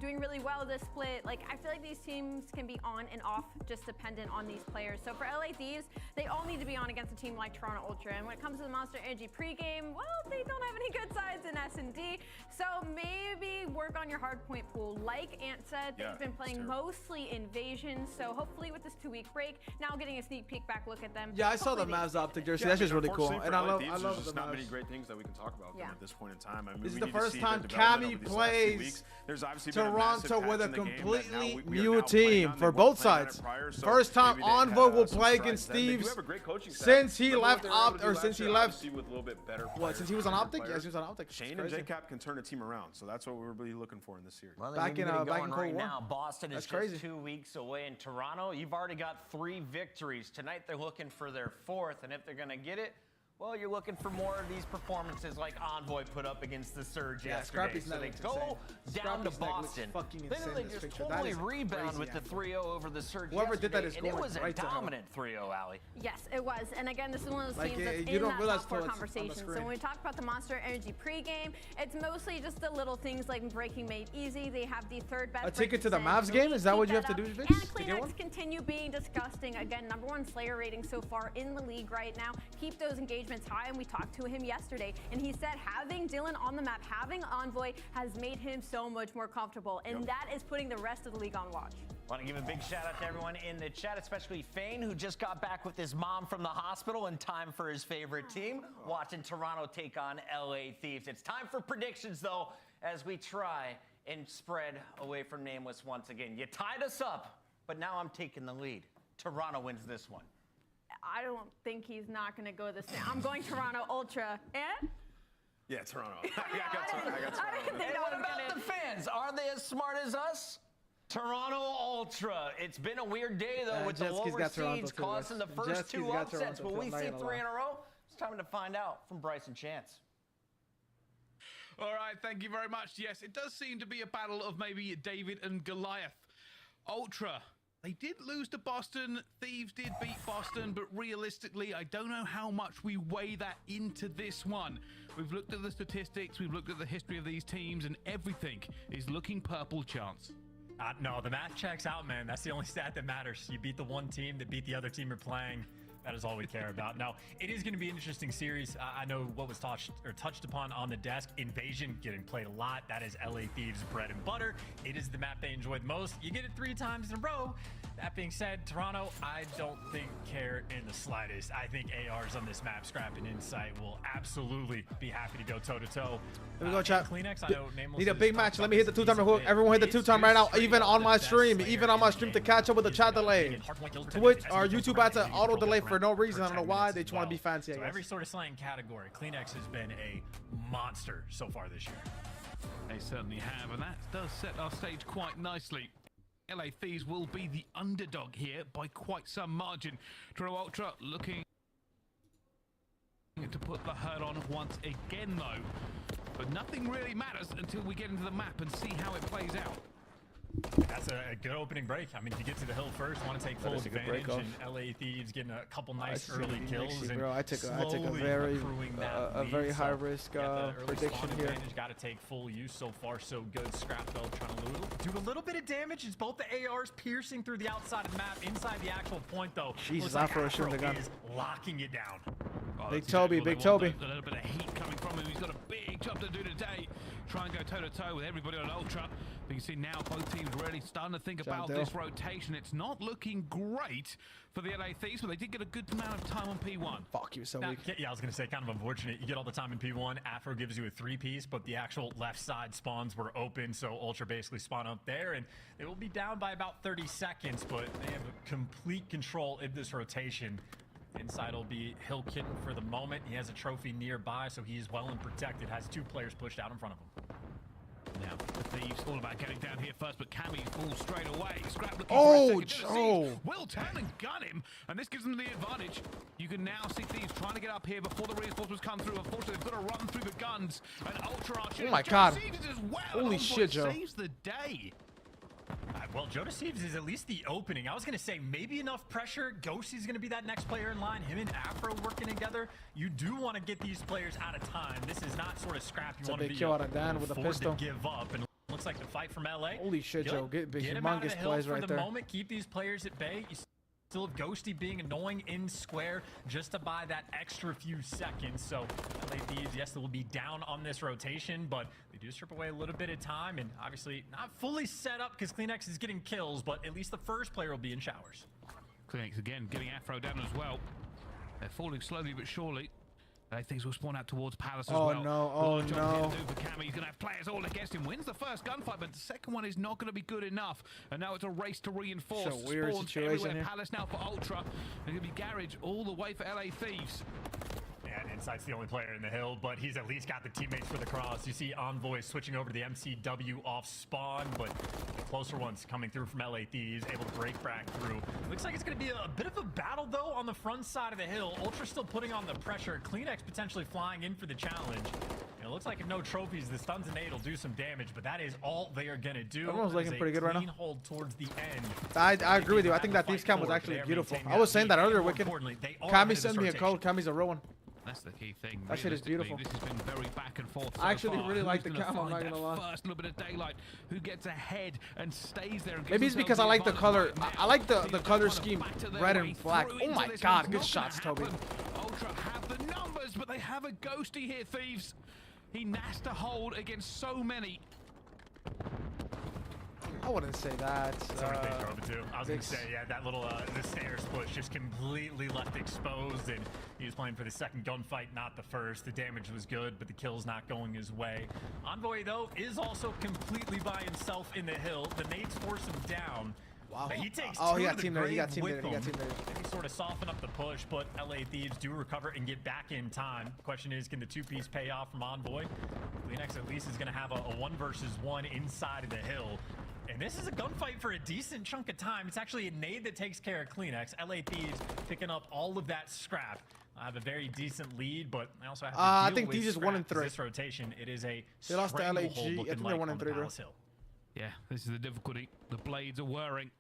doing really well this split. Like, I feel like these teams can be on and off, just dependent on these players. So for LA Thieves, they all need to be on against a team like Toronto Ultra. And when it comes to the Monster Energy pregame, well, they don't have any good sides in S&D. So maybe work on your hardpoint pool. Like Ant said, they've been playing mostly Invasion. So hopefully with this 2-week break, now getting a sneak peek back look at them. Yeah, I saw the Mavs OpTic jersey. That's just really cool. And I love there's the not Mavs. many great things that we can talk about them at this point in time. I mean, this is the first time Cammy plays Toronto with a completely new team for both sides. First time Envoy will play against Thieves since he left since he left. What? Since he was on OpTic? Yes, he was on OpTic. Shane and JCap can turn a team around, so that's what we're really looking for in this series. Well, back in Cold War. Boston is just 2 weeks away in Toronto. You've already got 3 victories. Tonight they're looking for their 4th, and if they're going to get it, well, you're looking for more of these performances like Envoy put up against the Surge yesterday. So they go down to Boston. Then they just totally rebound with the 3-0 over the Surge yesterday, and it was a dominant 3-0, Allie. Yes, it was. And again, this is one of those teams that's in that top 4 conversation. So when we talk about the Monster Energy pregame, it's mostly just the little things like breaking made easy. They have the 3rd best. A ticket to the Mavs game? Is that what you have to do, Vince? And Kleenex continue being disgusting. Again, #1 Slayer rating so far in the league right now. Keep those engagements high, and we talked to him yesterday, and he said having Dylan on the map, having Envoy has made him so much more comfortable, and that is putting the rest of the league on watch. Want to give a big shout out to everyone in the chat, especially Fane, who just got back with his mom from the hospital in time for his favorite team, watching Toronto take on LA Thieves. It's time for predictions, though, as we try and spread away from Nameless once again. You tied us up, but now I'm taking the lead. Toronto wins this one. I don't think he's not going to go this way. I'm going Toronto Ultra. And? Yeah, Toronto. I got Toronto. And what about the fans? Are they as smart as us? Toronto Ultra. It's been a weird day, though, with the lower seeds causing the first 2 upsets. Will we see 3 in a row? It's time to find out from Bryson Chance. All right, thank you very much. Yes, it does seem to be a battle of maybe David and Goliath. Ultra, They did lose to Boston. Thieves did beat Boston, but realistically, I don't know how much we weigh that into this one. We've looked at the statistics, we've looked at the history of these teams, and everything is looking purple chance. No, the math checks out, man. That's the only stat that matters. You beat the one team that beat the other team you're playing. That is all we care about. Now, it is going to be an interesting series. I know what was touched upon on the desk. Invasion getting played a lot. That is LA Thieves' bread and butter. It is the map they enjoyed most. You get it 3 times in a row. That being said, Toronto, I don't think care in the slightest. I think ARs on this map, Scrap and Insight, will absolutely be happy to go toe-to-toe. Here we go, chat. Kleenex, I know need a big match. Let me hit the 2-timer hook. Everyone hit the 2-timer right now, even on my stream. Even on my stream to catch up with the chat delay. Twitch or YouTube has an auto delay for no reason. I don't know why. They just want to be fancy, I guess. Every sort of slang category, Kleenex has been a monster so far this year. They certainly have, and that does set our stage quite nicely. LA Thieves will be the underdog here by quite some margin. Toronto Ultra looking to put the hurt on once again, though. But nothing really matters until we get into the map and see how it plays out. That's a good opening break. I mean, if you get to the hill first, want to take full advantage, and LA Thieves getting a couple nice early kills. Bro, I took a very high risk prediction here. Got to take full use. So far, so good. Scrap though trying to do a little bit of damage. It's both the ARs piercing through the outside of the map, inside the actual point though. Jesus, Afro shooting the gun. Is locking it down. Oh, Big Toby, Big Toby. A little bit of heat coming from him. He's got a big job to do today. Try and go toe-to-toe with everybody on Ultra. But you can see now both teams really starting to think about this rotation. It's not looking great for the LA Thieves, but they did get a good amount of time on P1. Fuck, you so weak. Yeah, I was going to say, kind of unfortunate. You get all the time in P1. Afro gives you a 3-piece, but the actual left side spawns were open, so Ultra basically spawn up there, and they will be down by about 30 seconds, but they have complete control of this rotation. Inside will be Hill Kitten for the moment. He has a trophy nearby, so he is well and protected. Has 2 players pushed out in front of him. Now, the Thieves all about getting down here first, but Cammy falls straight away. Scrap looking for a second. Joe! Will turn and gun him, and this gives them the advantage. You can now see Thieves trying to get up here before the reinforcements come through. Unfortunately, they've got to run through the guns, and Ultra are shooting. Oh my God. Well, holy shit, Joe. Saves the day. Well, Joe Deceives is at least the opening. I was going to say maybe enough pressure. Ghosty's going to be that next player in line. Him and Afro working together. You do want to get these players out of time. This is not sort of Scrap. You want to be kill out of Dan with a pistol. To give up. And looks like the fight from LA. Holy shit, Joe. Get big humongous plays right there. For the moment, keep these players at bay. You still have Ghosty being annoying in square just to buy that extra few seconds. So LA Thieves, yes, they will be down on this rotation, but they do strip away a little bit of time, and obviously not fully set up because Kleenex is getting kills, but at least the first player will be in showers. Kleenex again getting Afro down as well. They're falling slowly but surely. I think things will spawn out towards Palace as well. Oh no, oh no. For Cammy. He's going to have players all against him. Wins the first gunfight, but the second one is not going to be good enough. And now it's a race to reinforce. So weird Spawns situation everywhere. here. Palace now for Ultra. And going to be Garage all the way for LA Thieves. And Insight's the only player in the hill, but he's at least got the teammates for the cross. You see Envoy switching over to the MCW off spawn, but the closer ones coming through from LA Thieves, able to break back through. Looks like it's going to be a bit of a battle, though, on the front side of the hill. Ultra still putting on the pressure. Kleenex potentially flying in for the challenge. It looks like if no trophies, the stuns and 8 will do some damage, but that is all they are going to do. Everyone's looking pretty good right now. Hold towards the end. I agree with you. I think that Thieves cam was actually beautiful. I was saying that earlier, Wicked. Kami sent me a code. Kami's a real one. That's the key thing. That shit is beautiful. This has been very back and forth. I actually really like the cam, I'm not gonna lie. First little bit of daylight. Who gets ahead and stays there? And maybe it's because I like the color. I like the color scheme, red and black. Oh my God, good shots, Toby. Ultra have the numbers, but they have a Ghosty here, Thieves. He has to hold against so many. I wouldn't say that. I was going to say, yeah, that little the stairs push just completely left exposed, and he was playing for the second gunfight, not the first. The damage was good, but the kill's not going his way. Envoy, though, is also completely by himself in the hill. The nades force him down. Wow. But he takes he got team there. He got team there. He got team there. He sort of soften up the push, but LA Thieves do recover and get back in time. The question is, can the 2-piece pay off from Envoy? Kleenex at least is going to have a 1 versus 1 inside of the hill. And this is a gunfight for a decent chunk of time. It's actually a nade that takes care of Kleenex. LA Thieves picking up all of that scrap. I have a very decent lead, but I also have to deal I think with Thieves is 1 and 3. This rotation, it is a they lost to LAG. I think they're 1 and 3. Yeah, this is the difficulty. The blades are whirring.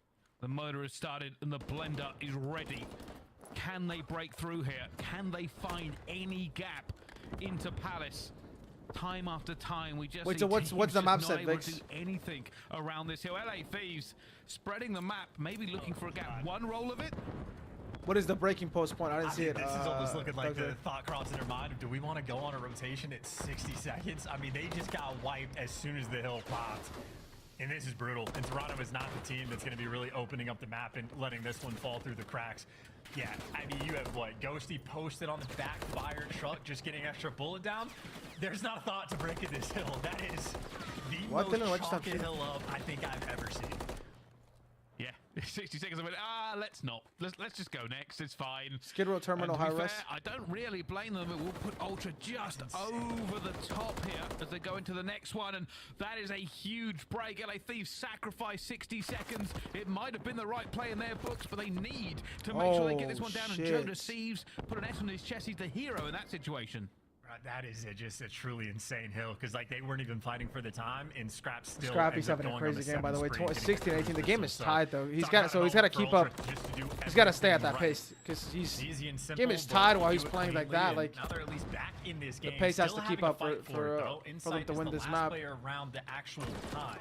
The motor has started and the blender is ready. Can they break through here? Can they find any gap into Palace? Time after time, we just wait. see So what's the map not set, able Vix? to do anything around this hill. LA Thieves spreading the map, maybe looking for a gap. One roll of it. What is the breaking post point? I didn't see it. This is almost looking like the thought crossed in their mind of, do we want to go on a rotation at 60 seconds? I mean, they just got wiped as soon as the hill popped. And this is brutal. And Toronto is not the team that's going to be really opening up the map and letting this one fall through the cracks. Yeah, I mean, you have what? Ghosty posted on the backfire truck, just getting extra bullet down. There's not a thought to breaking this hill. That is the most chalky hill up I think I've ever seen. Yeah, 60 seconds. I went, let's not. Let's just go next. It's fine. Skid Row Terminal high rest. I don't really blame them. It will put Ultra just over the top here as they go into the next one, and that is a huge break. LA Thieves sacrifice 60 seconds. It might have been the right play in their books, but they need to make sure they get this one down. And Joe Deceives put an S on his chest. He's the hero in that situation. That is just a truly insane hill, because like they weren't even fighting for the time, and Scrap's still. Scrappy's having a crazy game, by the way. 16-18. The game is tied though. He's got to keep up. He's got to stay at that pace because game is tied while he's playing like that. Like now they're at least back in this game. The pace has to keep up for them to win this map. Player around the actual time.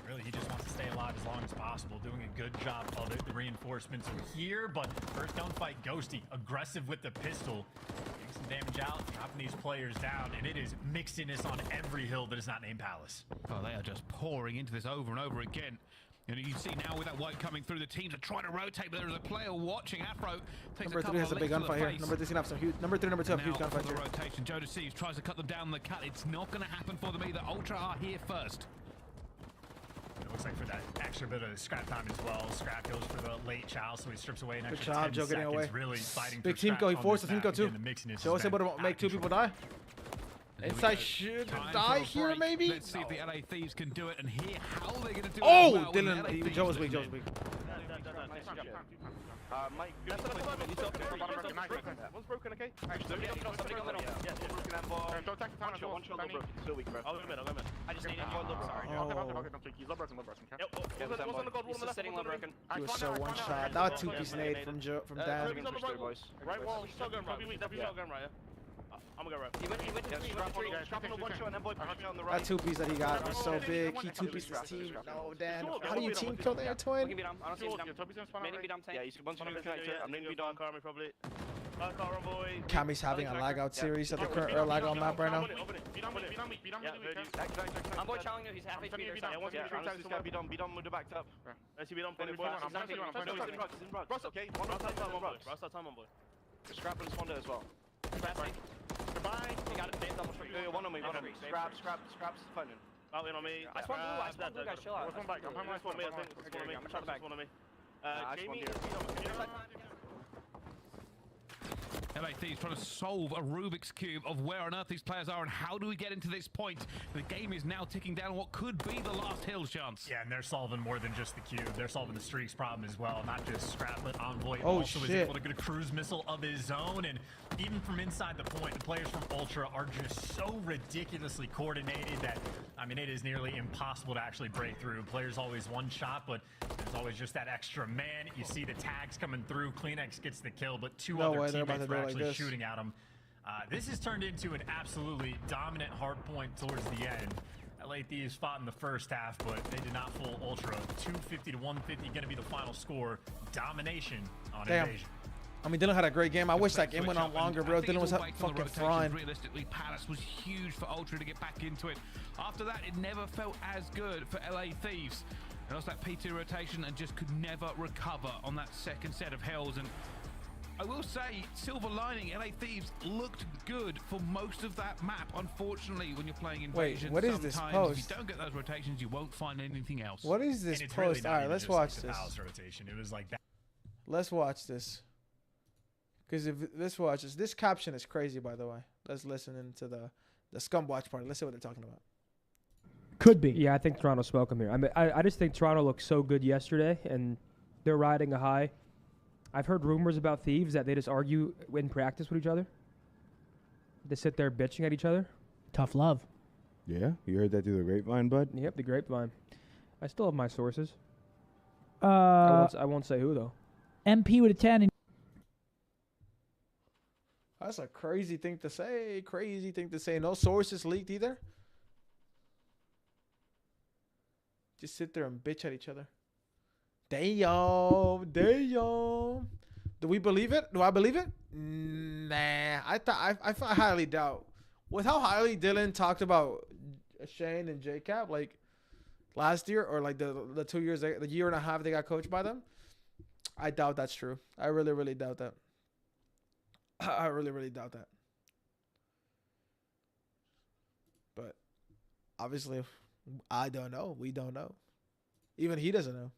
Really, he just wants to stay alive as long as possible, doing a good job of it. The reinforcements are here, but first gunfight, Ghosty, aggressive with the pistol. Getting some damage out, dropping these players down, and it is mixiness on every hill that is not named Palace. Oh, they are just pouring into this over and over again. And you see now with that white coming through, the teams are trying to rotate, but there is a player watching. Afro takes number 3 has a big gunfight here. Number 3 have some huge. Number 3, number 2 have huge gunfights here. Rotation. Joe Deceives tries to cut them down the cut. It's not going to happen for them either. Ultra are here first. It looks like for that extra bit of scrap time as well. Scrap goes for the late chow, so he strips away an extra 10 Joe getting away. Really fighting big team go. He forced the team go too. So was able to make 2 people die. Inside should die here, maybe. Let's see if the LA Thieves can do it and hear how they're going to do it. Oh, well. Dylan. Joe was weak. Joe was weak. Mike, one's broken, okay? Somebody go middle. Don't attack the town. One shot, broken. Still weak, bro. I'll go mid. I just need one look. Sorry. Okay. He's low broken. What's on the gold? What's sitting low broken? He was so one shot. That was 2-piece nade from Dan. Right wall. He's still going right. Definitely still going right. I'm gonna go right. He went to 3. Strap on the one shot and then boy push me on the right. That 2-piece that he got was so big. He 2-pieced his team. No, Dan. How do you team kill there, twin? I don't see him. Yeah, he's once you connect it. I'm gonna be down. Karma probably. Kami's having a lag out series at the current lag out map right now. I'm boy challenging you. He's half HP. Be done. Move the back up. Let's see. Be done. He's in Ross. Okay. One time, boy. Scrap and Swander as well. Goodbye. You got it. One on me. Scrap's fighting. Out in on me. I spawned blue. I spawned blue. Guys, chill out. One back. I'm on me. I think it's one on me. I'm trying to back. One on me. Jamie. LA Thieves trying to solve a Rubik's Cube of where on earth these players are and how do we get into this point. The game is now ticking down what could be the last hill chance. Yeah, and they're solving more than just the cube. They're solving the streaks problem as well. Not just Scrap, but Envoy also was able to get a cruise missile of his own. And even from inside the point, the players from Ultra are just so ridiculously coordinated that, I mean, it is nearly impossible to actually break through. Players always one shot, but there's always just that extra man. You see the tags coming through. Kleenex gets the kill, but two other teammates were actually shooting at him. This has turned into an absolutely dominant hard point towards the end. LA Thieves fought in the first half, but they did not fool Ultra. 250 to 150 going to be the final score. Domination on Invasion. I mean, Dylan had a great game. I wish that game went on longer, bro. Dylan was fucking frying. Realistically, Palace was huge for Ultra to get back into it. After that, it never felt as good for LA Thieves. They lost that P2 rotation and just could never recover on that second set of hills. And I will say, silver lining, LA Thieves looked good for most of that map. Unfortunately, when you're playing Invasion, what is this post? If you don't get those rotations, you won't find anything else. What is this post? Really, all right, let's watch this. Rotation. It was like that. Let's watch this. Because if let's watch this. This caption is crazy, by the way. Let's listen into the scum watch party. Let's see what they're talking about. Could be. Yeah, I think Toronto spoke him here. I mean, I just think Toronto looked so good yesterday, and they're riding a high. I've heard rumors about Thieves that they just argue in practice with each other. They sit there bitching at each other. Tough love. Yeah? You heard that through the grapevine, bud? Yep, the grapevine. I still have my sources. I won't say who though. MP with a 10. And That's a crazy thing to say. Crazy thing to say. No sources leaked either. Just sit there and bitch at each other. Damn. Damn. Do we believe it? Do I believe it? Nah. I highly doubt. With how highly Dylan talked about Shane and JCap, like last year, or like the 2 years, the year and a half they got coached by them, I doubt that's true. I really, really doubt that. I really, really doubt that. But obviously, I don't know. We don't know. Even he doesn't know.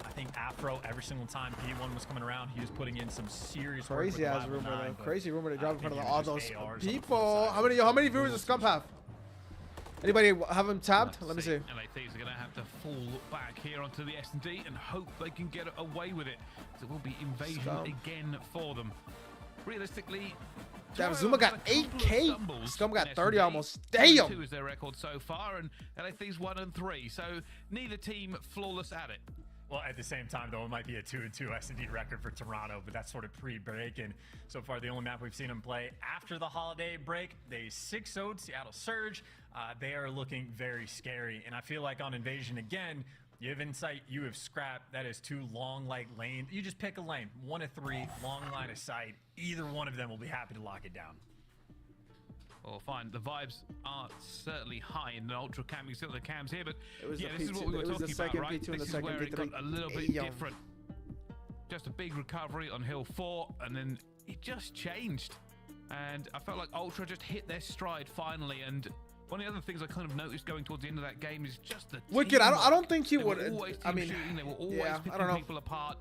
I think Afro, every single time P1 was coming around, he was putting in some serious crazy work ass with rumor, 9, though. Crazy rumor to drop in front of all those ARs people. How many viewers does Scump have? Anybody have him tapped? Let me see. LA Thieves are going to have to fall back here onto the S&D and hope they can get away with it. So it will be invasion again for them. Realistically, damn, Zuma got 8K. Scum got 30 almost. Damn. 2 is their record so far, and LA Thieves 1 and 3. So neither team flawless at it. Well, at the same time, though, it might be a 2-2 S&D record for Toronto, but that's sort of pre-break. And so far, the only map we've seen them play after the holiday break, they 6-0'd Seattle Surge. They are looking very scary. And I feel like on Invasion, again, you have Insight, you have Scrap. That is 2 long, like, lanes. You just pick a lane. 1 of 3, long line of sight. Either one of them will be happy to lock it down. Well, fine. The vibes are certainly high in the Ultra cam. You see the cams here, but yeah, this is what we were talking about, right? This is where it got a little bit different. Just a big recovery on Hill 4, and then it just changed. And I felt like Ultra just hit their stride finally. And one of the other things I kind of noticed going towards the end of that game is just the Wicked. I don't think he would. I mean, they were always picking people apart.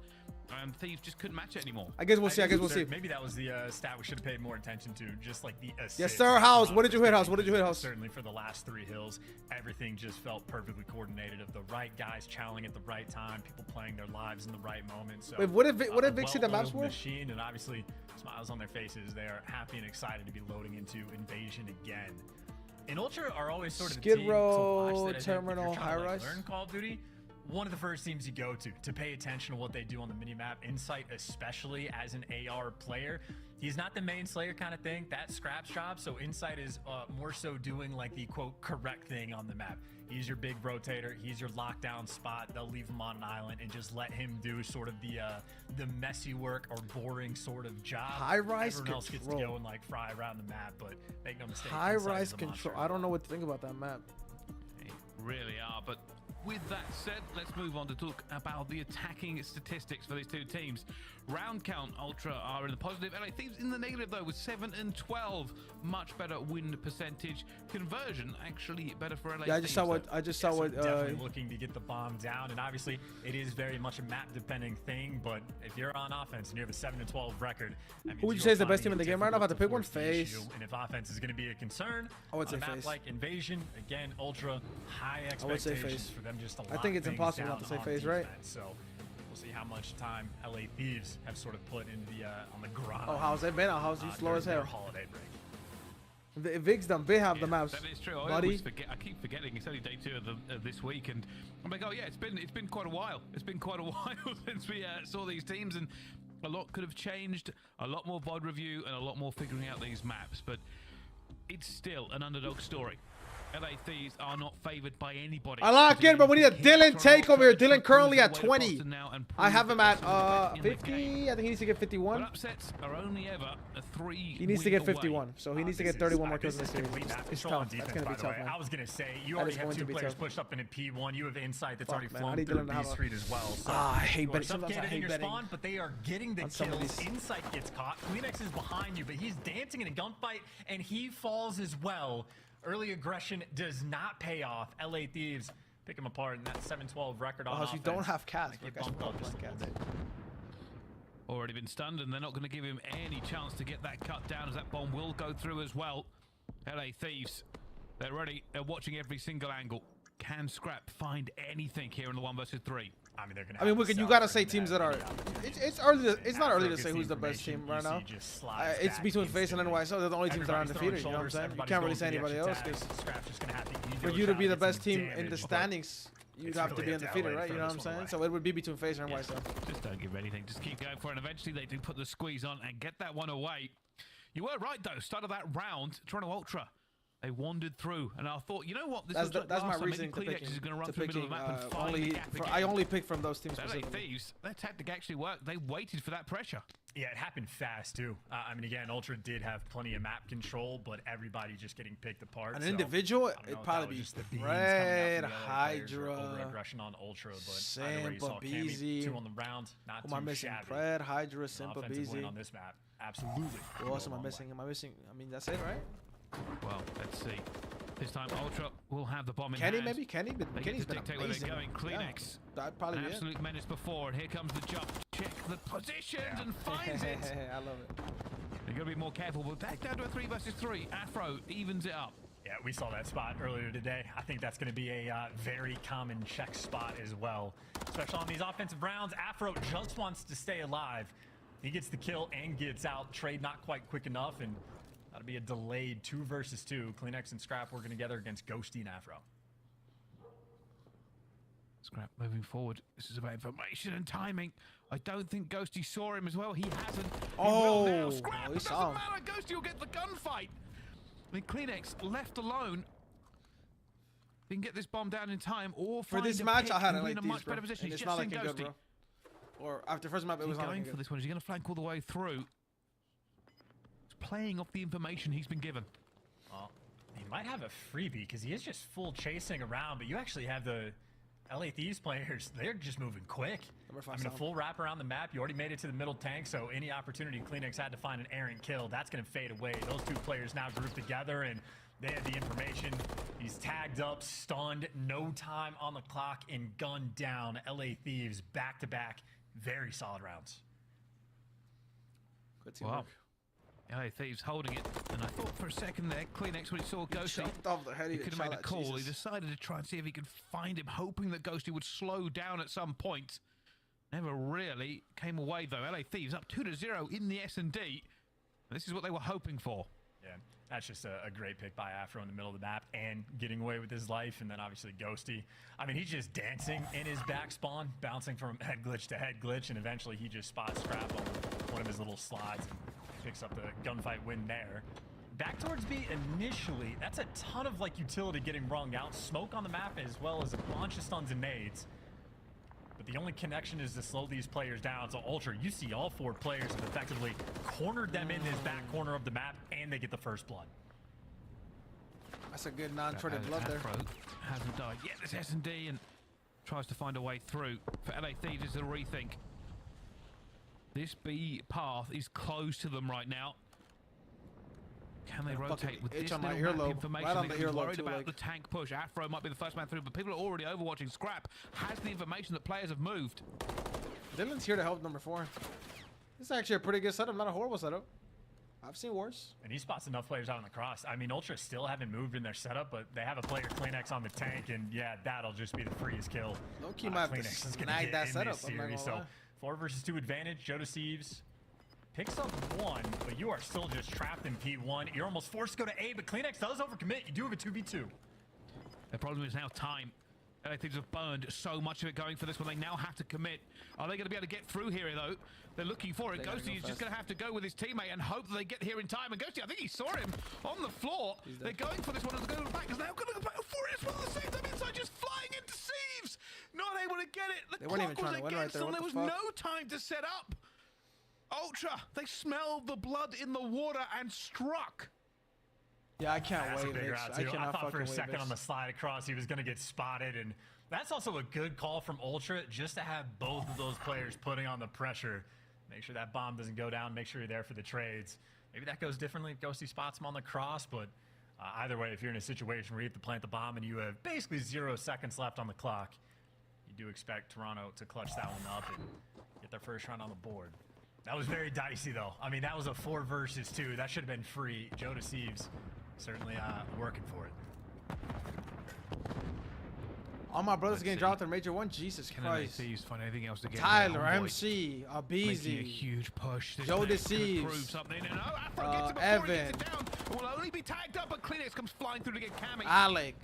And Thieves just couldn't match it anymore. I guess we'll see. I guess we'll see. Maybe that was the stat we should have paid more attention to. Just like the assists. Yes, sir. House. What did you hit, House? What did you hit, House? Certainly for the last 3 hills, everything just felt perfectly coordinated. Of the right guys challenging at the right time, people playing their lives in the right moment. So wait, what did Vic see the maps for? Machine, and obviously smiles on their faces. They are happy and excited to be loading into Invasion again. And Ultra are always sort of Skid Row, Terminal, High Rise. Learn Call of Duty. One of the first teams you go to pay attention to what they do on the minimap. Insight, especially as an AR player, he's not the main Slayer kind of thing. That's Scrap's job. So Insight is more so doing like the quote correct thing on the map. He's your big rotator. He's your lockdown spot. They'll leave him on an island and just let him do sort of the messy work or boring sort of job. High Rise Everyone else control. gets to go and like fry around the map, but make no mistake. High Rise control. I don't know what to think about that map. They really are, but with that said, let's move on to talk about the attacking statistics for these 2 teams. Round count, Ultra are in the positive. LA Thieves in the negative, though, with 7 and 12. Much better win percentage. Conversion, actually better for LA Thieves. Yeah, I just saw what. Definitely looking to get the bomb down. And obviously, it is very much a map-depending thing. But if you're on offense and you have a 7 and 12 record, who would you say is the best team in the game right now? If I have to pick one, FaZe. And if offense is going to be a concern, I would say on a map FaZe. like Invasion, again, Ultra, high I would say expectations FaZe. for them just to I think it's impossible not to say FaZe, right? So we'll see how much time LA Thieves have sort of put in the on the grind. Oh, how's it been? How's you slow as hell? Holiday break. Vig's done. They have the maps. That is true. Buddy. I keep forgetting it's only day 2 of this week, and I'm like, oh yeah, it's been quite a while. It's been quite a while since we saw these teams, and a lot could have changed. A lot more VOD review and a lot more figuring out these maps, but it's still an underdog story. LA Thieves are not favored by anybody. I lock in, but we need a Dylan take over here. Dylan currently at 20. I have him at 50. I think he needs to get 51. But upsets are only ever a 3. He needs to get 51, so he needs to get 31 more kills in the series. It's tough. That's going to be tough, man. I was going to say, you already have 2 players pushed up in a P1. You have Insight that's already flown through B Street as well. So I hate betting. Sometimes I hate betting. Spawn, but they are getting the kills. Insight gets caught. Queenix is behind you, but he's dancing in a gunfight, and he falls as well. Early aggression does not pay off. LA Thieves pick him apart in that 7-12 record on offense. You don't have cast. Already been stunned, and they're not going to give him any chance to get that cut down, as that bomb will go through as well. LA Thieves, they're ready. They're watching every single angle. Can Scrap find anything here in the 1 versus 3? I mean, they're gonna. I mean, Wicked, you gotta say teams that are. It's early. It's not early to say who's the best team right now. It's between FaZe and NYSL. They're the only teams that are undefeated. You know what I'm saying? You can't really say anybody else because for you to be the best team in the standings, you'd have to be undefeated, right? You know what I'm saying? So it would be between FaZe and NYSL. Just don't give anything. Just keep going for it. And eventually they do put the squeeze on and get that one away. You were right, though. Start of that round, Toronto Ultra. They wandered through, and I thought, you know what? This that's my reason to picking. Is going to run through the middle of the map and find the gap again. I only picked from those teams LA specifically. Thieves, their tactic actually worked. They waited for that pressure. Yeah, it happened fast, too. I mean, again, Ultra did have plenty of map control, but everybody just getting picked apart. An individual, it'd probably be Red Hydra. Over-aggression on Ultra, but either way, you saw Cammy 2 on the round. Not too am I missing? shabby. Red Hydra, Simpa Beezy. on this map. Absolutely. What else am I missing? I mean, that's it, right? Well, let's see. This time, Ultra will have the bomb in Kenny, hand. maybe? Kenny? But Kenny's been dictate amazing. where they're going. Kleenex. Yeah, that'd probably an be absolute menace before, and here comes the jump. Check the positions and finds it. I love it. They're going to be more careful, but back down to a 3 versus 3. Afro evens it up. Yeah, we saw that spot earlier today. I think that's going to be a very common check spot as well, especially on these offensive rounds. Afro just wants to stay alive. He gets the kill and gets out. Trade not quite quick enough, and that'll be a delayed 2 versus 2. Kleenex and Scrap working together against Ghosty and Afro. Scrap moving forward. This is about information and timing. I don't think Ghosty saw him as well. He hasn't. Oh, Scrap, it doesn't matter. Ghosty will get the gunfight. I mean, Kleenex left alone. He can get this bomb down in time, or for this match, I had it like in a much better position. It's not looking good, bro. Or after first map, it was not going for this one. Is he going to flank all the way through? He's playing off the information he's been given. Well, he might have a freebie because he is just full chasing around, but you actually have the LA Thieves players. They're just moving quick. I mean, a full wrap around the map. You already made it to the middle tank, so any opportunity Kleenex had to find an errant kill, that's going to fade away. Those 2 players now grouped together, and they have the information. He's tagged up, stunned, no time on the clock, and gunned down. LA Thieves back-to-back. Very solid rounds. Good teamwork. Wow. LA Thieves holding it, and I thought for a second there, Kleenex, when he saw Ghosty, he could have made a call. Jesus. He decided to try and see if he could find him, hoping that Ghosty would slow down at some point. Never really came away, though. LA Thieves up 2-0 in the S&D. This is what they were hoping for. Yeah, that's just a great pick by Afro in the middle of the map and getting away with his life. And then obviously Ghosty. I mean, he's just dancing in his back spawn, bouncing from head glitch to head glitch, and eventually he just spots Scrap on one of his little slides and picks up the gunfight win there. Back towards B initially, that's a ton of like utility getting wrung out. Smoke on the map as well as a bunch of stuns and nades. But the only connection is to slow these players down. So Ultra, you see all 4 players have effectively cornered them in this back corner of the map, and they get the first blood. That's a good non-traded blood there. Hasn't died yet. This S&D and tries to find a way through. For LA Thieves, it's a rethink. This B path is close to them right now. Can they rotate with this little map information? Right on the They're worried too, about like. the tank push. Afro might be the first man through, but people are already overwatching. Scrap has the information that players have moved. Dylan's here to help number 4. This is actually a pretty good setup, not a horrible setup. I've seen worse. And he spots enough players out on the cross. I mean, Ultra still haven't moved in their setup, but they have a player Kleenex on the tank, and yeah, that'll just be the freest kill. Low-key might have to snag that setup. So 4 versus 2 advantage. Joe Deceives picks up 1, but you are still just trapped in P1. You're almost forced to go to A, but Kleenex does overcommit. You do have a 2v2. The problem is now time. LA Thieves have burned so much of it going for this one. They now have to commit. Are they going to be able to get through here, though? They're looking for it. Ghosty is just going to have to go with his teammate and hope that they get here in time. And Ghosty, I think he saw him on the floor. They're going for this one. They're going back. Because now going to go for it as well. At the same time, inside just flying into Sieves. Not able to get it. The clock was against them. There was no time to set up. Ultra, they smelled the blood in the water and struck. Yeah, I can't wait. I thought for a second on the slide across he was going to get spotted, and that's also a good call from Ultra just to have both of those players putting on the pressure. Make sure that bomb doesn't go down. Make sure you're there for the trades. Maybe that goes differently if Ghosty spots him on the cross, but either way, if you're in a situation where you have to plant the bomb and you have basically 0 seconds left on the clock, you do expect Toronto to clutch that one up and get their first round on the board. That was very dicey, though. I mean, that was a 4 versus 2. That should have been free. Joe Deceives certainly working for it. All my brothers getting dropped in Major 1. Jesus Christ. Thieves find anything else to get Tyler, MC, Abizi, a huge push. Joe Deceives, Evan, will only be tagged up, but Kleenex comes flying through to get Cammy. Alec.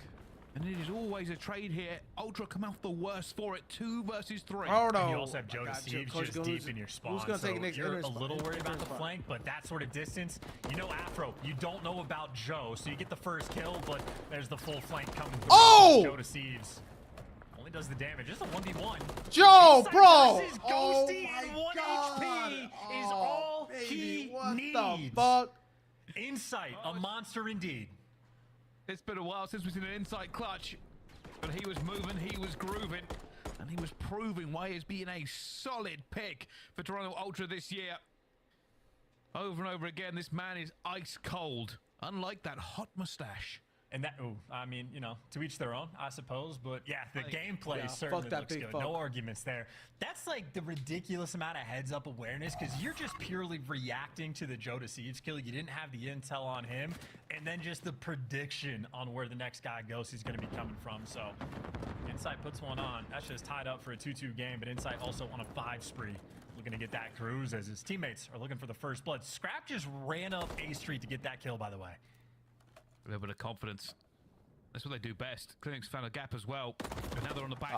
And it is always a trade here. Ultra come off the worst for it. 2 versus 3. Oh, no. And you also have Joe Deceives just deep in your spawn. Who's going to take Nick's you're inner a little spot? worried about the flank, but that sort of distance, you know Afro, you don't know about Joe, so you get the first kill, but there's the full flank coming through. Oh! Joe Deceives only does the damage. Just a 1v1. Joe, Inside bro! versus Ghosty and 1 HP is all he needs. What the fuck? Insight, a monster indeed. It's been a while since we've seen an Insight clutch, but he was moving, he was grooving, and he was proving why he's being a solid pick for Toronto Ultra this year. Over and over again, this man is ice cold, unlike that hot mustache. And that, I mean, you know, to each their own, I suppose. But yeah, the gameplay certainly looks good. No arguments there. That's like the ridiculous amount of heads-up awareness because you're just purely reacting to the Joe Deceives kill. You didn't have the intel on him, and then just the prediction on where the next guy goes he's going to be coming from. So Insight puts one on. That's just tied up for a 2-2 game, but Insight also on a 5 spree. Looking to get that cruise as his teammates are looking for the first blood. Scrap just ran up A Street to get that kill, by the way. A little bit of confidence. That's what they do best. Clinic's found a gap as well. But now they're on the back.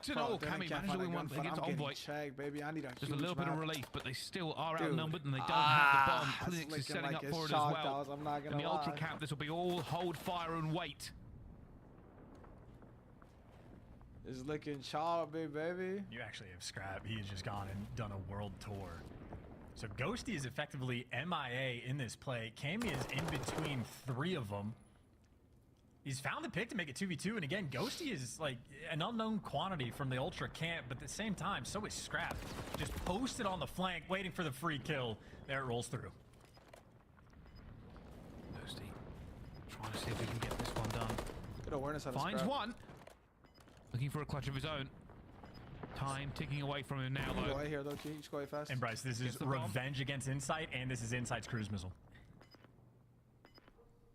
Cammy managed to win one against Envoy. Baby. I need Just a little bit of relief, but they still are outnumbered and they don't have the bomb. Clinic's is setting up for it as well. In the Ultra camp, this will be all hold fire and wait. It's looking choppy, baby. You actually have Scrap. He has just gone and done a world tour. So Ghosty is effectively MIA in this play. Cammy is in between 3 of them. He's found the pick to make it 2v2, and again, Ghosty is like an unknown quantity from the Ultra camp, but at the same time, so is Scrap. Just posted on the flank, waiting for the free kill. There it rolls through. Ghosty trying to see if we can get this one done. Good awareness out of Finds Scrap. one. Looking for a clutch of his own. Time ticking away from him now, though. Go right here, though. Can you just go away fast? And Bryce, this is revenge against Insight, and this is Insight's cruise missile.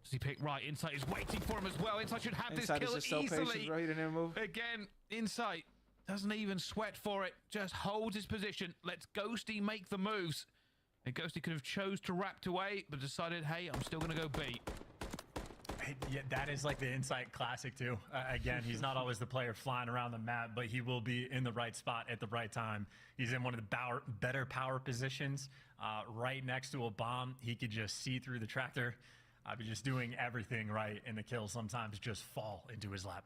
Does he pick right? Insight is waiting for him as well. Insight should have Insight this kill is just so easily. patient, bro. He didn't even move. Again, Insight doesn't even sweat for it. Just holds his position. Lets Ghosty make the moves. And Ghosty could have chose to wrap away, but decided, hey, I'm still going to go B. Yeah, that is like the Insight classic too. Again, he's not always the player flying around the map, but he will be in the right spot at the right time. He's in one of the better power positions, right next to a bomb. He could just see through the tractor. Be just doing everything right, and the kills sometimes just fall into his lap.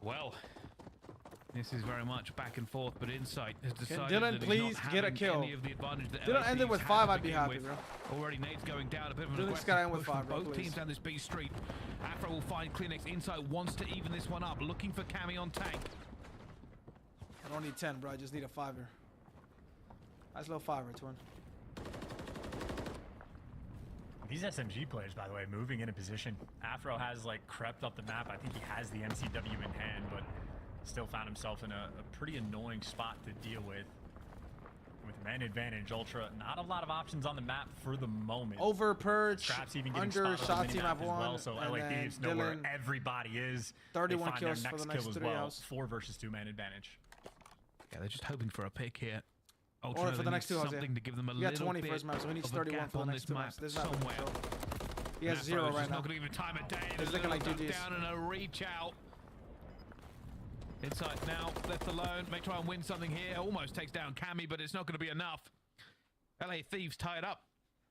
Well, this is very much back and forth, but Insight has decided Dylan that please he's not get a having kill? any of the advantage that Dylan LAC ended with had 5, to I'd be begin happy, with. bro. Already Nade's going down, a bit of an Dylan's aggressive got to end with push 5, from bro, both please. teams down this B street. Afro will find Clinics. Insight wants to even this one up, looking for Cammy on tank. I don't need 10, bro. I just need a 5er. Nice little 5er, twin. These SMG players, by the way, moving into position. Afro has like crept up the map. I think he has the MCW in hand, but still found himself in a pretty annoying spot to deal with. With man advantage, Ultra, not a lot of options on the map for the moment. Over purge, Scraps even getting under spotted shot on the team minimap I've as won, well, so LA Thieves know where everybody is. 31 they find kills their for next the next kill as 3 well. hours. 4 versus 2 man advantage. Yeah, they're just hoping for a pick here. Ultra Or for the next 2, Jose. something to give them a You got little 20 bit first map, so he needs of a 31 gap for the on next this 2 map maps. This somewhere. He has 0 right now. Not going to give him time of day. He's looking like GG's. Down and a reach out. Insight now left alone. May try and win something here. Almost takes down Cammy, but it's not going to be enough. LA Thieves tie it up.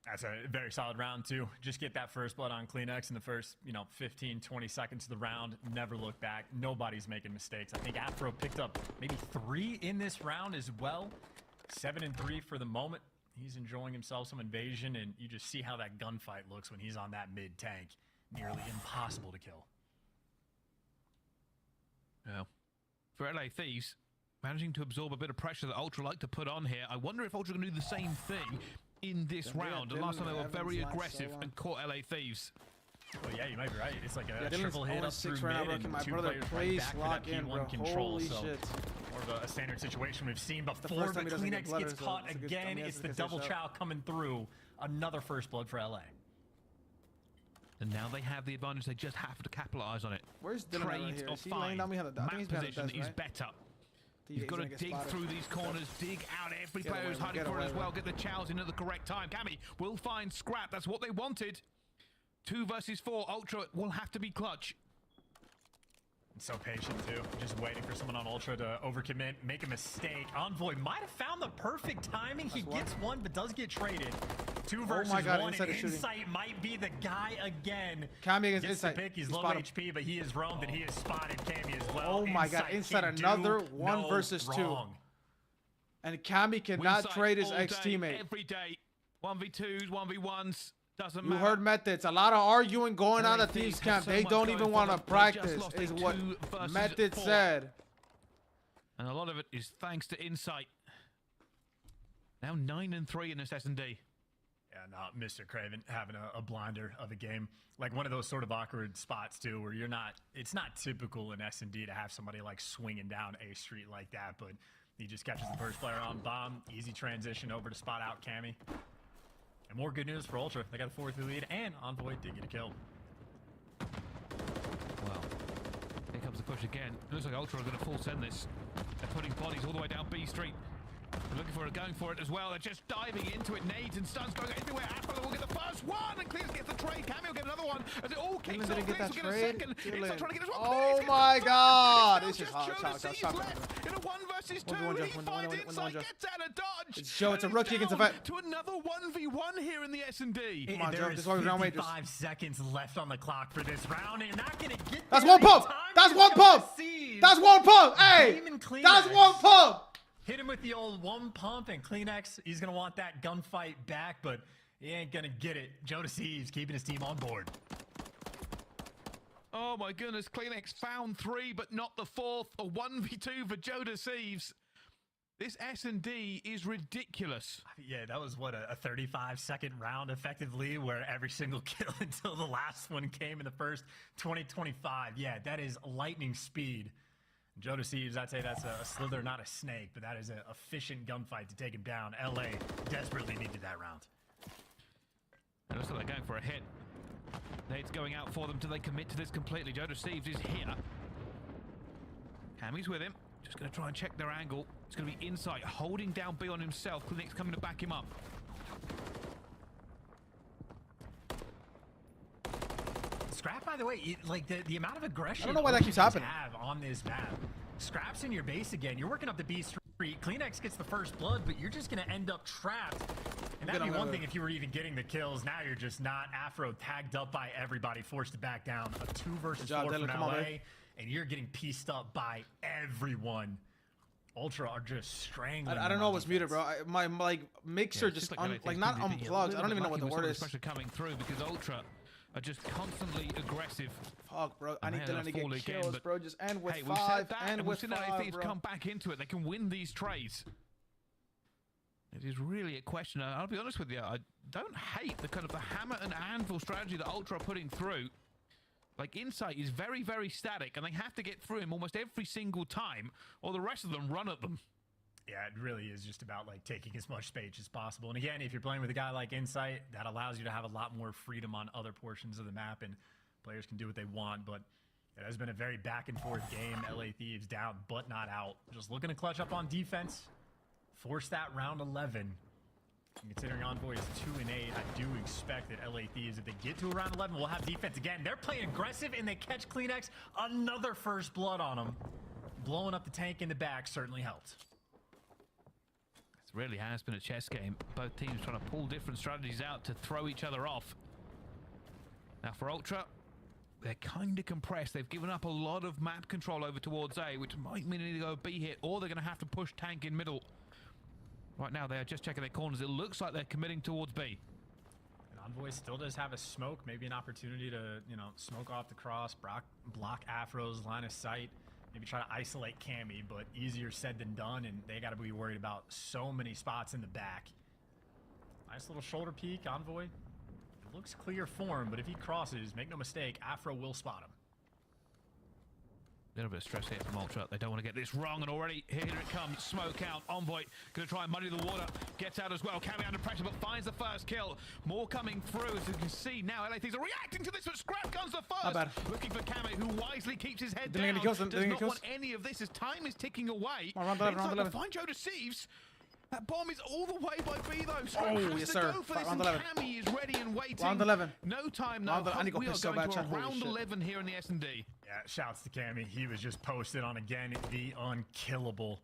That's a very solid round too. Just get that first blood on Kleenex in the first, 15, 20 seconds of the round. Never look back. Nobody's making mistakes. I think Afro picked up maybe 3 in this round as well. 7-3 for the moment. He's enjoying himself some invasion, and you just see how that gunfight looks when he's on that mid tank. Nearly impossible to kill. Yeah. For LA Thieves, managing to absorb a bit of pressure that Ultra like to put on here. I wonder if Ultra can do the same thing in this round. And last time they were very aggressive and caught LA Thieves. Well, yeah, you might be right. It's like a Dylan's triple hit up through 6 right now, mid, bro. and Can my 2 brother players please right back lock for that in, P1 bro? control. Holy So shit. more of a standard situation we've seen The before, first but time he doesn't get Kleenex blooded, gets so caught it's a good again. thing he It's has the to double finish chow up. coming through. Another first blood for LA. And now they have the advantage. They just have to capitalize on it. Where's Dylan right Trades here? or Is he laying fine. down behind the Map I think he's behind the position desk, is right? better. He's You've got to gonna get dig spotted. through these corners, dig out every Get player away, who's man. hiding Get for it away, as well. man. Get the chows in at the correct time. Cammy will find Scrap. That's what they wanted. 2 versus 4. Ultra will have to be clutch. So patient too, just waiting for someone on Ultra to overcommit, make a mistake. Envoy might have found the perfect timing. He gets one, but does get traded. 2 versus 1. Insight might be the guy again. Cammy against Insight. Pick. He's low HP, but he is roamed and he is spotted Cammy as well. Oh my God, Insight another 1 versus 2. And Cammy cannot trade his ex-teammate. Every day, 1v2s, 1v1s. Doesn't you matter. heard Methods. A lot of arguing going on at Thieves Camp. They don't even want to practice, is what Methods said. And a lot of it is thanks to Insight. Now 9-3 in this S&D. Yeah, no, Mr. Craven having a blinder of a game. Like one of those sort of awkward spots too, where you're not, it's not typical in S&D to have somebody like swinging down A Street like that, but he just catches the first player on bomb. Easy transition over to spot out Cammy. And more good news for Ultra. They got a 4-3 lead, and Envoy did get a kill. Well, here comes the push again. It looks like Ultra are going to full send this. They're putting bodies all the way down B Street. They're looking for it, going for it as well. They're just diving into it. Nades and stuns going everywhere. Afro will get the first one, and Clears gets the trade. Cammy will get another one. As it all kicks off, Clears will get a second. Insight trying to get as well. Oh my God! This is hot. In a 1 versus 2, he finds Insight, gets out of dodge. It's Joe. It's a rookie against a vet. To another 1v1 here in the S&D. Come on, Joe. This is why we're down. 55 seconds left on the clock for this round, and you're not going to get. That's 1 pump. That's 1 pump. That's 1 pump. Hey, that's 1 pump. Hit him with the old 1 pump, and Kleenex, he's going to want that gunfight back, but he ain't going to get it. Joe Deceives keeping his team on board. Oh my goodness, Kleenex found 3, but not the 4th. A 1v2 for Joe Deceives. This S&D is ridiculous. Yeah, that was, what, a 35-second round, effectively, where every single kill until the last one came in the first 20-25. Yeah, that is lightning speed. Joe Deceives, I'd say that's a slither, not a snake, but that is an efficient gunfight to take him down. LA desperately needed that round. It looks like they're going for a hit. Nade's going out for them till they commit to this completely. Joe Deceives is here. Cammy's with him. Just going to try and check their angle. It's going to be Insight holding down B on himself. Clinic's coming to back him up. Scrap, by the way, like the amount of aggression I don't know why that keeps happening. Have on this map. Scrap's in your base again. You're working up the B Street. Kleenex gets the first blood, but you're just going to end up trapped. And that'd be one thing if you were even getting the kills. Now you're just not. Afro tagged up by everybody, forced to back down. A 2 versus 4 from LA, and you're getting pieced up by everyone. Ultra are just strangling. I don't know what's muted, bro. My like mixer just like not unplugged. I don't even know what the word is. Pressure coming through because Ultra are just constantly aggressive. Fuck, bro. I need Dylan to get kills, again, bro. Just end with hey, 5. End with 5, bro. Come back into it. They can win these trades. It is really a question. I'll be honest with you. I don't hate the kind of the hammer and anvil strategy that Ultra are putting through. Like, Insight is very, very static, and they have to get through him almost every single time, or the rest of them run at them. Yeah, it really is just about like taking as much space as possible. And again, if you're playing with a guy like Insight, that allows you to have a lot more freedom on other portions of the map, and players can do what they want. But it has been a very back and forth game. LA Thieves down, but not out. Just looking to clutch up on defense, force that round 11. And considering Envoy is 2-8, I do expect that LA Thieves, if they get to around 11, will have defense again. They're playing aggressive, and they catch Kleenex. Another first blood on them. Blowing up the tank in the back certainly helped. It really has been a chess game. Both teams trying to pull different strategies out to throw each other off. Now for Ultra, they're kind of compressed. They've given up a lot of map control over towards A, which might mean they need to go B hit, or they're going to have to push tank in middle. Right now, they are just checking their corners. It looks like they're committing towards B. And Envoy still does have a smoke, maybe an opportunity to, you know, smoke off the cross, block Afro's line of sight, maybe try to isolate Cammy, but easier said than done, and they got to be worried about so many spots in the back. Nice little shoulder peek, Envoy. It looks clear form, but if he crosses, make no mistake, Afro will spot him. A little bit of stress here from Ultra. They don't want to get this wrong, and already here it comes. Smoke out. Envoy going to try and muddy the water. Gets out as well. Cammy under pressure, but finds the first kill. More coming through, as you can see now. LA Thieves are reacting to this, but Scrap Gun's the first. Looking for Cammy, who wisely keeps his head down. Does not want any of this as time is ticking away. Find Joe Deceives. That bomb is all the way by B, though. Scrap has to go for this, and Cammy is ready and waiting. Round 11. No time now. I need to go We are piss so going bad, to a chat. Holy round shit. 11 here in the S&D. Yeah, shouts to Cammy. He was just posted on again the unkillable.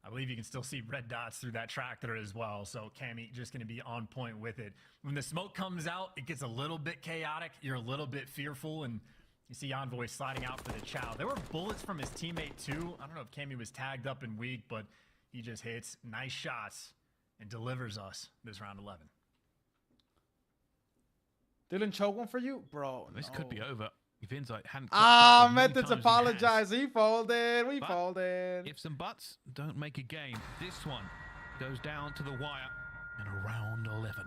I believe you can still see red dots through that tractor as well. So Cammy just going to be on point with it. When the smoke comes out, it gets a little bit chaotic. You're a little bit fearful, and you see Envoy sliding out for the chow. There were bullets from his teammate too. I don't know if Cammy was tagged up and weak, but he just hits nice shots and delivers us this round 11. Dylan choke one for you? Bro, This could be over. If Insight hadn't... I meant to apologize. He folded. We folded. If some butts don't make a game, this one goes down to the wire in a round 11.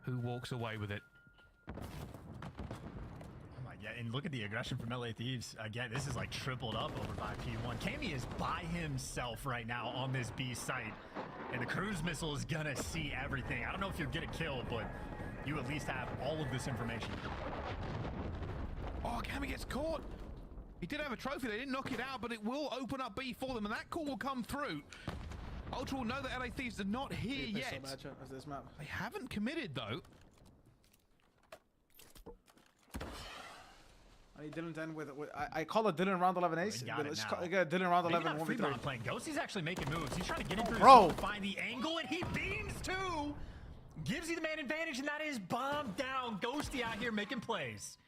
Who walks away with it? Yeah, and look at the aggression from LA Thieves. Again, this is like tripled up over by P1. Cammy is by himself right now on this B site, and the cruise missile is gonna see everything. I don't know if you'll get a kill, but you at least have all of this information. Oh, Cammy gets caught. He did have a trophy. They didn't knock it out, but it will open up B for them, and that call will come through. Ultra will know that LA Thieves are not here yet. This map. They haven't committed, though. I need Dylan to end with I call it Dylan round 11 ace. Let's get Dylan round 11 1v3. Playing Ghosty's actually making moves. He's trying to get in through bro. the find the angle, and he beams too. Gives you the man advantage, and that is bombed down. Ghosty out here making plays.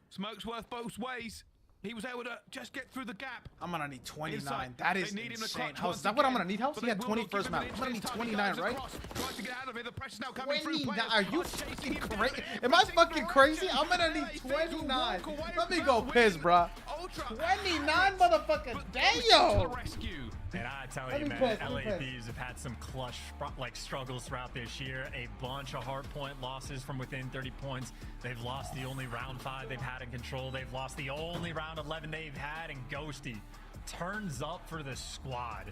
Smoke's worth both ways. He was able to just get through the gap. I'm gonna need 29. Inside. That is insane. Is that what I'm gonna need? House? He had 20 first map. I'm gonna need 29, right? Tries to get out of it. The pressure's now coming through. Are you fucking crazy? Am I fucking crazy? I'm gonna need 29. Let me go piss, bruh. 29, motherfucker. Damn. And I tell you, man, LA Thieves have had some clutch struggles throughout this year. A bunch of hard point losses from within 30 points. They've lost the only round 5 they've had in control. They've lost the only round 11 they've had, and Ghosty turns up for the squad.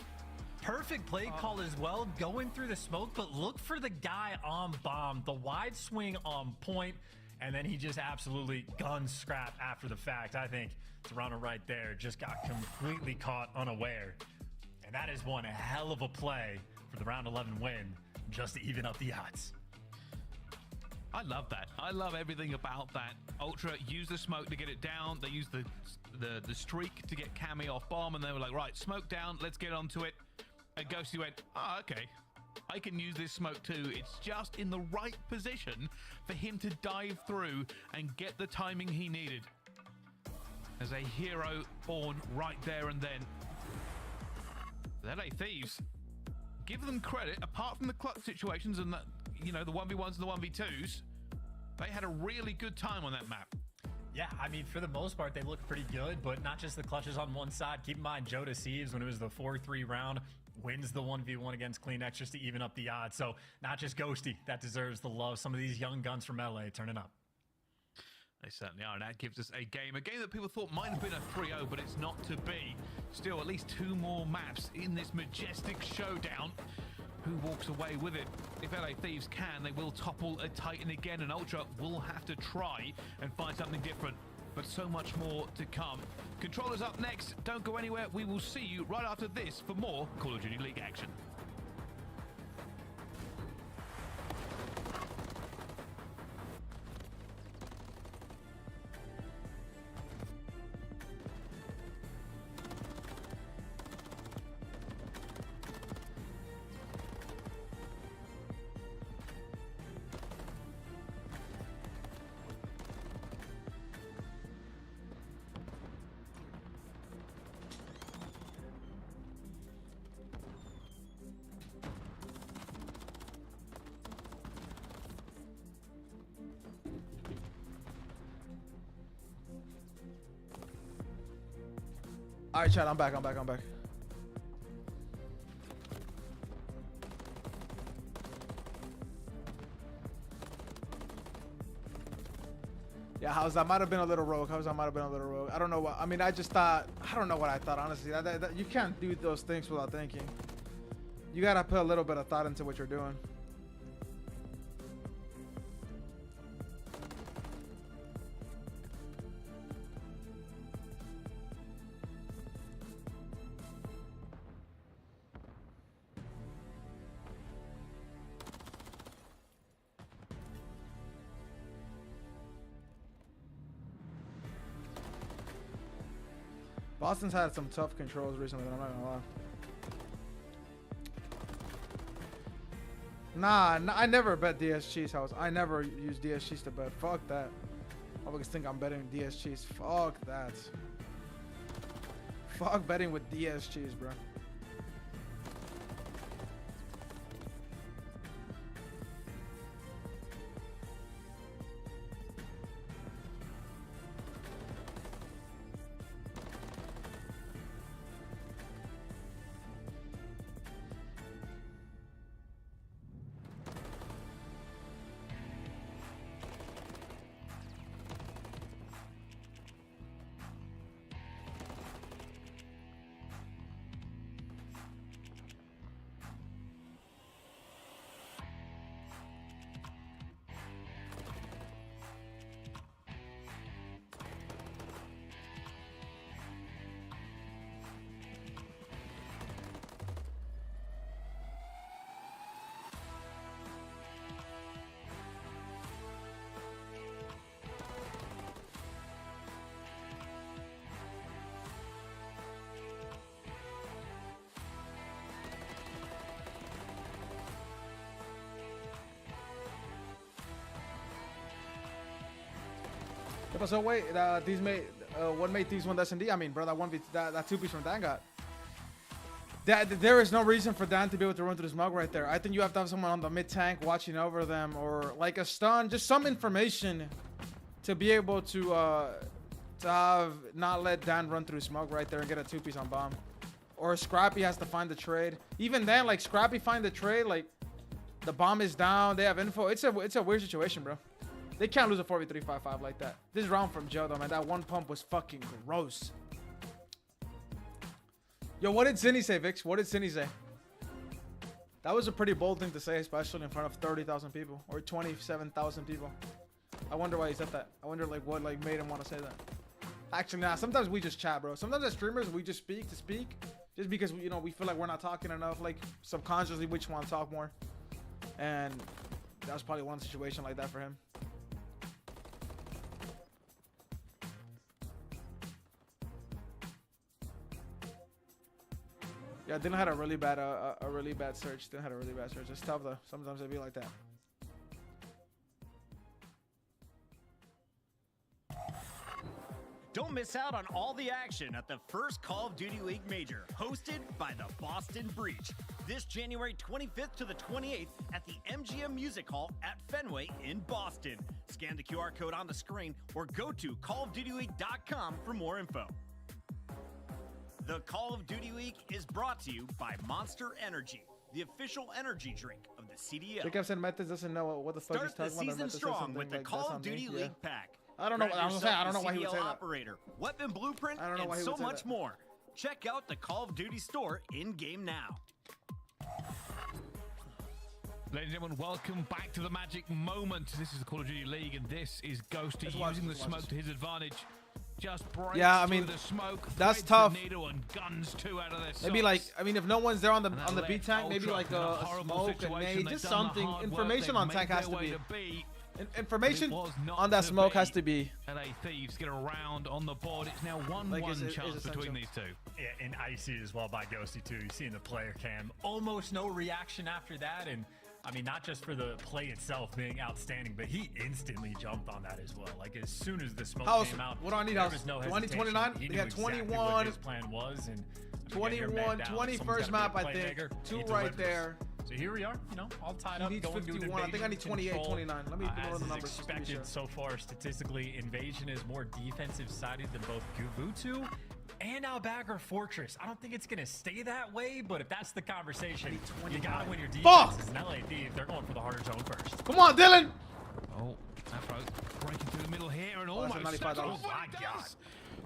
Perfect play call as well, going through the smoke, but look for the guy on bomb. The wide swing on point, and then he just absolutely gun scrap after the fact. I think Toronto right there just got completely caught unaware. And that is one hell of a play for the round 11 win, just to even up the odds. I love that. I love everything about that. Ultra used the smoke to get it down. They used the streak to get Cammy off bomb, and they were like, right, smoke down, let's get onto it. And Ghosty went, oh, okay. I can use this smoke too. It's just in the right position for him to dive through and get the timing he needed. As a hero born right there and then. LA Thieves, give them credit, apart from the clutch situations and the 1v1s and the 1v2s, they had a really good time on that map. Yeah, I mean, for the most part, they look pretty good, but not just the clutches on one side. Keep in mind, Joe Deceives, when it was the 4-3 round, wins the 1v1 against CleanX just to even up the odds. So not just Ghosty that deserves the love. Some of these young guns from LA turning up. They certainly are, and that gives us a game that people thought might have been a 3-0, but it's not to be. Still, at least 2 more maps in this majestic showdown. Who walks away with it? If LA Thieves can, they will topple a Titan again, and Ultra will have to try and find something different. But so much more to come. Controllers up next. Don't go anywhere. We will see you right after this for more Call of Duty League action. All right, chat. I'm back. Yeah, House, that might have been a little rogue. I don't know what. I mean, I don't know what I thought, honestly. You can't do those things without thinking. You gotta put a little bit of thought into what you're doing. Boston's had some tough controls recently, I'm not gonna lie. Nah, I never bet DSG's house. I never use DSG's to bet. Fuck that. I always think I'm betting DSG's. Fuck that. Fuck betting with DSG's, bro. So wait, these made what made these one S&D? I mean, bro, that 1v that 2-piece from Dan got. There is no reason for Dan to be able to run through the smoke right there. I think you have to have someone on the mid tank watching over them, or like a stun, just some information to be able to have not let Dan run through smoke right there and get a 2-piece on bomb. Or Scrappy has to find the trade. Even then, like Scrappy find the trade, like the bomb is down, they have info. It's a weird situation, bro. They can't lose a 4v3-5-5 like that. This round from Joe, though, man. That one pump was fucking gross. Yo, what did Zinni say, Vix? What did Zinni say? That was a pretty bold thing to say, especially in front of 30,000 people. Or 27,000 people. I wonder why he said that. I wonder, like, what like made him want to say that. Actually, nah. Sometimes we just chat, bro. Sometimes as streamers, we just speak to speak. Just because, you know, we feel like we're not talking enough. Like, subconsciously, we just want to talk more. And that was probably one situation like that for him. Yeah, Dylan had a really bad search. Dylan had a really bad search. It's tough though. Sometimes it be like that. Don't miss out on all the action at the first Call of Duty League Major, hosted by the Boston Breach. This January 25th to the 28th at the MGM Music Hall at Fenway in Boston. Scan the QR code on the screen or go to callofdutyleague.com for more info. The Call of Duty Week is brought to you by Monster Energy, the official energy drink of the CDL. Jacob said Metis doesn't know what the fuck he's talking about. Start the season strong with the Call of Duty League pack. I don't know. I don't know why he would say that. Operator, weapon blueprint, I don't know and why he so would say much that. more. Check out the Call of Duty store in-game now. Ladies and gentlemen, welcome back to the magic moment. This is the Call of Duty League, and this is Ghosty using the smoke to his advantage. Just breaks the smoke. That's tough. Needle and guns two out of their Maybe like, I mean, if no one's there on the B tank, maybe like a smoke, a nade, just something. Information on tank has to be. Information on that smoke has to be. LA Thieves get around on the board. It's now 1-1 chance between these two. Yeah, and icy as well by Ghosty too. You see in the player cam, almost no reaction after that, and I mean, not just for the play itself being outstanding, but he instantly jumped on that as well. Like, as soon as the smoke came out, what do I need? there was no hesitation. 29? He They knew got 21. exactly what his plan was. And 21, 21st map, I think. Two right there. So here we are, you know, all tied up. He needs 51. I think I need 28, 29. Let me know the numbers. Expected so far statistically, Invasion is more defensive sided than both Gubutu and Albagger Fortress. I don't think it's going to stay that way, but if that's the conversation, you got to win your defense. As an LA Thief, they're going for the harder zone first. Come on, Dylan! Oh, Afro breaking through the middle here and almost. $95. Oh my God.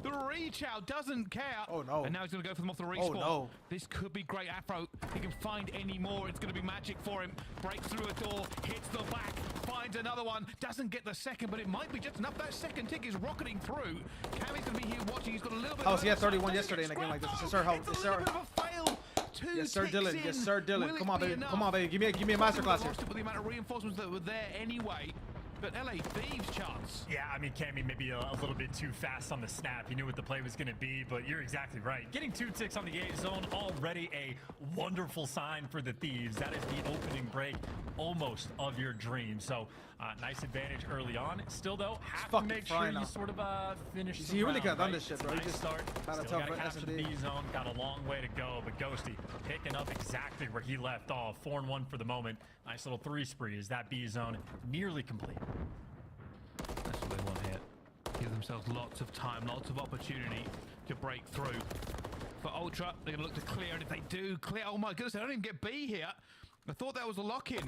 The reach out doesn't care. Oh no. And now he's going to go for them off the respawn. Oh no. This could be great. Afro, he can find any more. It's going to be magic for him. Breaks through a door, hits the back, finds another one. Doesn't get the second, but it might be just enough. That second tick is rocketing through. Cammy's going to be here watching. He's got a little bit he had 31 yesterday in a game like this. Yes, sir. Yes, sir. Yes, sir, Dylan. Yes, sir, Dylan. Come on, baby. Come on, baby. Give me a masterclass here. With the amount of reinforcements that were there anyway. but LA Thieves chance. Yeah, I mean, Cammy maybe a little bit too fast on the snap. He knew what the play was going to be, but you're exactly right. Getting 2 ticks on the A zone, already a wonderful sign for the Thieves. That is the opening break almost of your dream. So nice advantage early on. Still though, have to make sure you sort of finish the He really round, could have done right? this shit, bro. Nice He just start. had a Still tough gotta capture the SD. B zone. Got a long way to go, but Ghosty picking up exactly where he left off. 4-1 for the moment. Nice little 3 spree as that B zone nearly complete. That's what they want here. Give themselves lots of time, lots of opportunity to break through. For Ultra, they're going to look to clear, and if they do clear, oh my goodness, they don't even get B here. I thought that was a lock-in.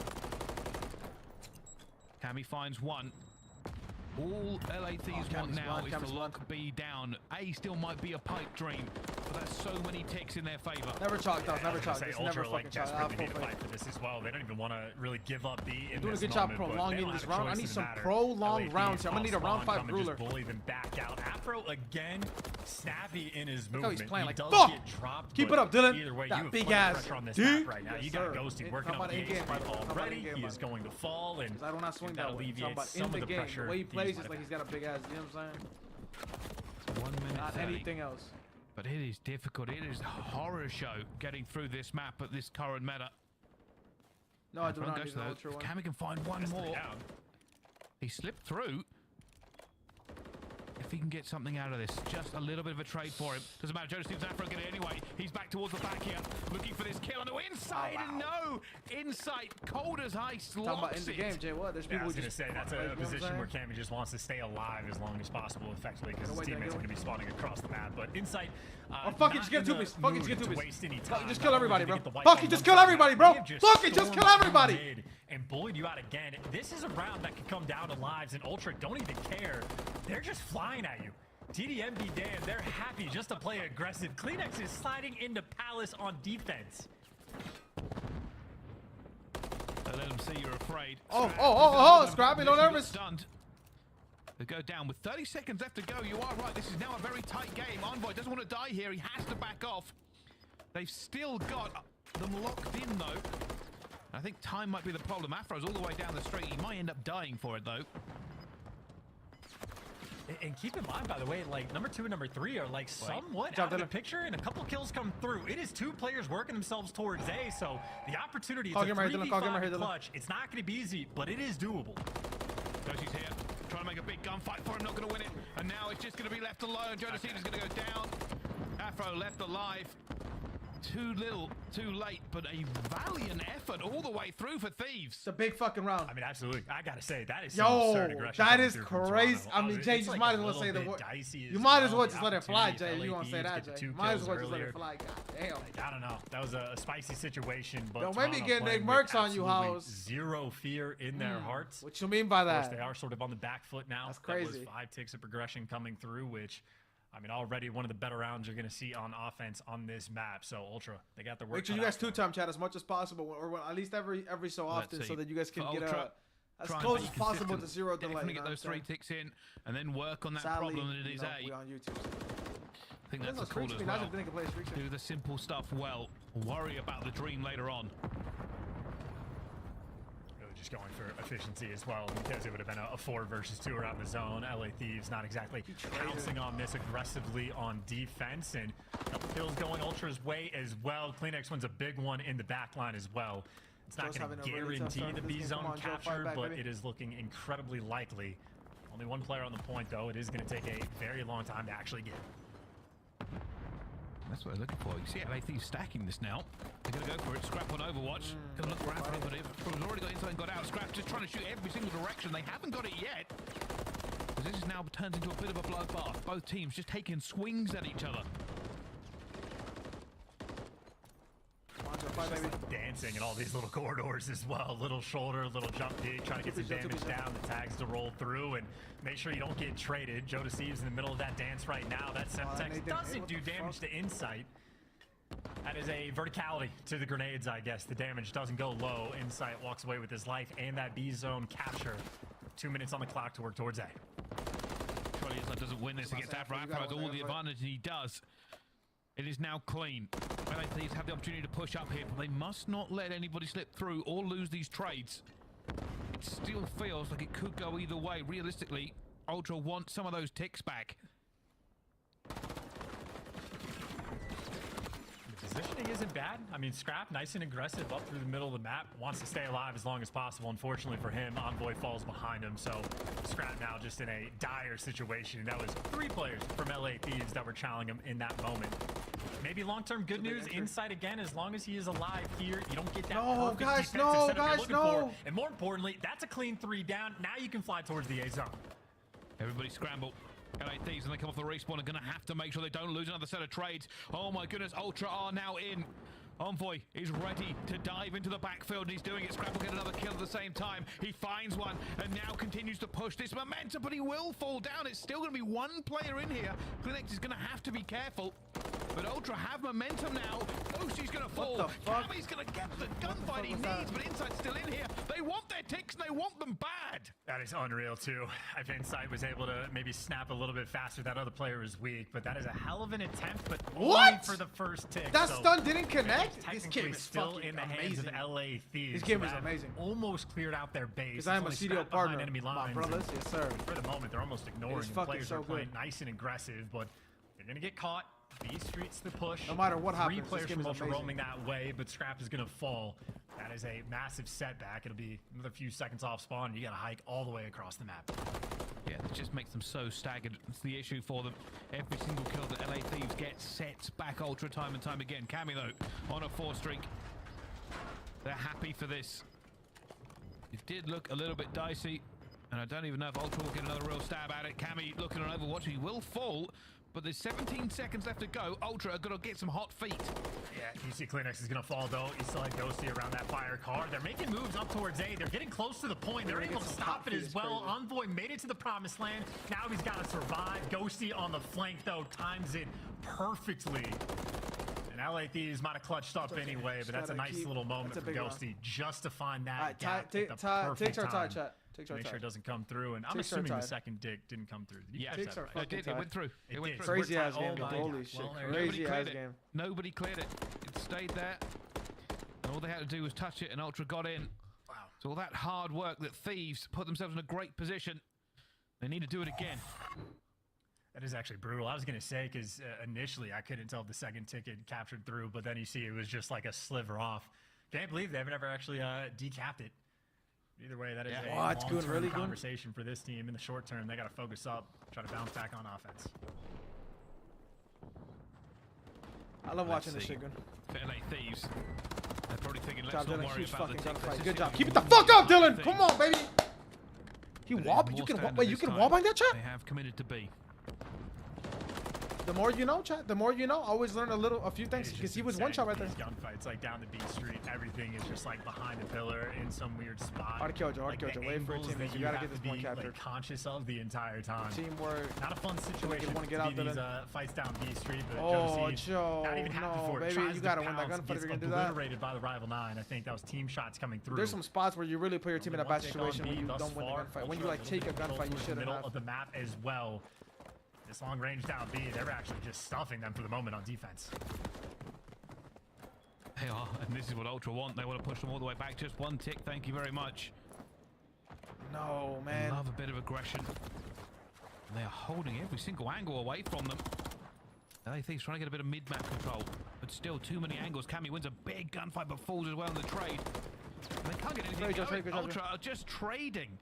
Cammy finds one. All LA Thieves want now is to lock B down. A still might be a pipe dream, but there's so many ticks in their favor. Never chalked up, never chalked. It's never Ultra fucking chalked. desperately need to fight for this as well. They don't even want to really give up B in Doing a this good job moment, but prolonging they don't this have a round. I choice need in the some matter. prolonged LA rounds here. I'm gonna need a round 5 come and ruler. just bully them back out. Afro again, snappy in his Look how movement. he's playing like, does fuck! get dropped, Keep but it up, Dylan. Either way, That you have big plenty of ass pressure on this dick. map right now. Yes, You got sir. Ghosty working Talking up about the in-game, by the way. Talking about already. in-game, He by is the way. going to fall, and I do not swing that that way. alleviates About some in of the the game, pressure. the way he Thieves plays might is like have he's got a big ass. You know what I'm saying? 1 minute Not 30. anything else. But it is difficult. It is a horror show getting through this map at this current meta. No, I do not Goes need to an the- ultra one. Cammy can find one more. He slipped through. If he can get something out of this, just a little bit of a trade for him. Doesn't matter. Jonas Steve's Afro get it anyway. He's back towards the back here, looking for this kill. No inside, and no insight. Cold as ice. Talking about in the game, Jay. What? There's Yeah, I people was who going to just say, that's a position where Cammy just wants to stay alive as long as possible, effectively, because his teammates are going to be spawning across the map. But Insight, Oh, fuck it, just get 2 pieces. Fuck it, just get 2 pieces. waste any Fuck time. it, just kill everybody, bro. Fuck Fuck it, just kill everybody, bro. Fuck it, just kill everybody. And bullied you out again. This is a round that could come down to lives, and Ultra don't even care. They're just flying at you. TDM be damned, they're happy just to play aggressive. Kleenex is sliding into Palace on defense. Let them see you're afraid. Scrappy, don't nervous. Stunned. They go down with 30 seconds left to go. You are right. This is now a very tight game. Envoy doesn't want to die here. He has to back off. They've still got them locked in, though. I think time might be the problem. Afro's all the way down the street. He might end up dying for it, though. And keep in mind, by the way, like number 2 and number 3 are like somewhat out of the picture, and a couple kills come through. It is 2 players working themselves towards A, so the opportunity is a 3v5 clutch. It's not going to be easy, but it is doable. Josie's here, trying to make a big gunfight for him, not going to win it. And now it's just going to be left alone. Jonas is going to go down. Afro left alive. Too little, too late, but a valiant effort all the way through for Thieves. It's a big fucking round. I mean, absolutely. I gotta say, that is some absurd aggression. That is crazy. I mean, Jay, you might as well say the word. You might as well just let it fly, Jay. You want to say that, Jay? Might as well just let it fly. God damn. I don't know. That was a spicy situation, but don't make me get Nick Mercs on you, House. Zero fear in their hearts. What you mean by that? Of course, they are sort of on the back foot now. That's crazy. That was 5 ticks of progression coming through, which, I mean, already one of the better rounds you're going to see on offense on this map. So, Ultra, they got their work. Make sure you guys 2-time chat as much as possible, or at least every so often, so that you guys can get as close as possible to 0 delay. Definitely get those 3 ticks in, and then work on that problem that it is A. We're on YouTube. I think that's the call as well. Do the simple stuff well. Worry about the dream later on. Just going for efficiency as well, because it would have been a 4 versus 2 around the zone. LA Thieves not exactly pouncing on this aggressively on defense, and kills going Ultra's way as well. Kleenex wins a big one in the back line as well. It's not going to guarantee the B zone capture, but it is looking incredibly likely. Only 1 player on the point, though. It is going to take a very long time to actually get. That's what they're looking for. You see LA Thieves stacking this now. They're going to go for it. Scrap on Overwatch. Going to look for Afro, but it's already got inside and got out. Scrap just trying to shoot every single direction. They haven't got it yet. Because this is now turns into a bit of a bloodbath. Both teams just taking swings at each other. Dancing in all these little corridors as well. Little shoulder, little jump peek, trying to get some damage down, the tags to roll through, and make sure you don't get traded. Joe Deceives in the middle of that dance right now. That Semtex doesn't do damage to Insight. That is a verticality to the grenades, I guess. The damage doesn't go low. Insight walks away with his life and that B zone capture. 2 minutes on the clock to work towards A. Surely Insight doesn't win this against Afro. Afro has all the advantage, and he does. It is now clean. LA Thieves have the opportunity to push up here, but they must not let anybody slip through or lose these trades. it still feels like it could go either way. Realistically, Ultra want some of those ticks back. Positioning isn't bad. I mean, Scrap, nice and aggressive up through the middle of the map. Wants to stay alive as long as possible. Unfortunately for him, Envoy falls behind him. So Scrap now just in a dire situation. That was 3 players from LA Thieves that were challenging him in that moment. Maybe long-term good news, Inside again, as long as he is alive here, you don't get that perfect defensive setup you're looking for. And more importantly, that's a clean 3 down. Now you can fly towards the A zone. Everybody scramble. LA Thieves, and they come off the respawn, are going to have to make sure they don't lose another set of trades. Oh my goodness, Ultra are now in. Envoy is ready to dive into the backfield, and he's doing it. Scrap will get another kill at the same time. He finds one and now continues to push this momentum, but he will fall down. It's still going to be 1 player in here. Clinic is going to have to be careful, but Ultra have momentum now. Ghosty's going to fall. Cammy's going to get the gunfight he needs, but Inside's still in here. They want their ticks, and they want them bad. That is unreal, too. If Inside was able to maybe snap a little bit faster, that other player was weak, but that is a hell of an attempt, but only for the first tick. That stun didn't connect? This game is still in the hands of LA Thieves. This game is amazing. Almost cleared out their base. Because I'm a CDL partner. Enemy lines. My brothers, yes sir. For the moment, they're almost ignoring. The players are playing nice and aggressive, but they're gonna get caught. B Street's the push. No matter what happens, 3 players from Ultra roaming that way, but Scrap is gonna fall. That is a massive setback. It'll be another few seconds off spawn, and you gotta hike all the way across the map. Yeah, it just makes them so staggered. It's the issue for them. Every single kill that LA Thieves get sets back Ultra time and time again. Cammy, though, on a 4 streak. They're happy for this. It did look a little bit dicey, and I don't even know if Ultra will get another real stab at it. Cammy looking on Overwatch. He will fall, but there's 17 seconds left to go. Ultra are going to get some hot feet. Yeah, you see Kleenex is going to fall, though. You still have Ghosty around that fire car. They're making moves up towards A. They're getting close to the point. They're able to stop it as well. Envoy made it to the promised land. Now he's got to survive. Ghosty on the flank, though, times it perfectly. And LA Thieves might have clutched up anyway, but that's a nice little moment for Ghosty just to find that gap at the perfect time. Make sure it doesn't come through, and I'm assuming the second dig didn't come through. Yeah, it did. It went through. It went through. Crazy ass game. Holy shit. Crazy ass game. Nobody cleared it. It stayed there. And all they had to do was touch it, and Ultra got in. Wow. So all that hard work that Thieves put themselves in a great position. They need to do it again. That is actually brutal. I was going to say, because initially I couldn't tell if the second ticket captured through, but then you see it was just like a sliver off. Can't believe they've never actually decapped it. Either way, that is a long-term conversation for this team. In the short term, they got to focus up, try to bounce back on offense. I love watching this shit, Gun. LA Thieves. They're probably thinking, let's not worry about the tick. Good job. Keep it the fuck up, Dylan. Come on, baby. You can wallbang that, chat? They have committed to B. The more you know, chat. The more you know. Always learn a few things, because he was one shot right there. These gunfights, like down the B Street, everything is just like behind a pillar in some weird spot. Hard kill, Joe. Hard kill, Joe. Wait for a teammate. You gotta get this point captured. Like, conscious of the entire time. Teamwork. Not a fun situation to be these fights down B Street, but Joe, not even happy for it. Baby, you gotta win that gunfight if you're gonna do that. Obliterated by the rival 9. I think that was team shots coming through. There's some spots where you really put your team in a bad situation when you don't win the gunfight. When you like take a gunfight, you shouldn't have. Middle of the map as well. This long range down B, they're actually just stuffing them for the moment on defense. They are, and this is what Ultra want. They want to push them all the way back. Just 1 tick, thank you very much. No, man. They love a bit of aggression. And they are holding every single angle away from them. LA Thieves trying to get a bit of mid-map control, but still too many angles. Cammy wins a big gunfight, but falls as well in the trade. And they can't get anything going. Ultra are just trading.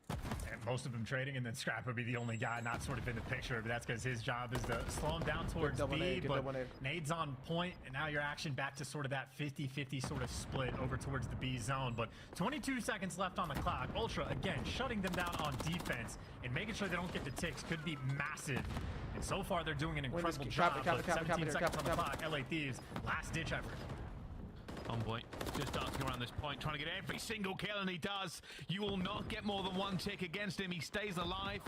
And most of them trading, and then Scrap would be the only guy not sort of in the picture, but that's because his job is to slow him down towards B, but nades on point, and now your action back to sort of that 50-50 sort of split over towards the B zone, but 22 seconds left on the clock. Ultra, again, shutting them down on defense and making sure they don't get the ticks could be massive. And so far, they're doing an incredible job, but 17 seconds on the clock. LA Thieves, last-ditch effort. Envoy just dancing around this point, trying to get every single kill, and he does. You will not get more than 1 tick against him. He stays alive.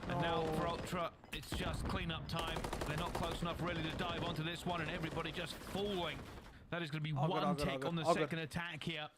And now for Ultra, it's just clean-up time. They're not close enough really to dive onto this one, and everybody just falling. That is going to be 1 tick on the second attack here.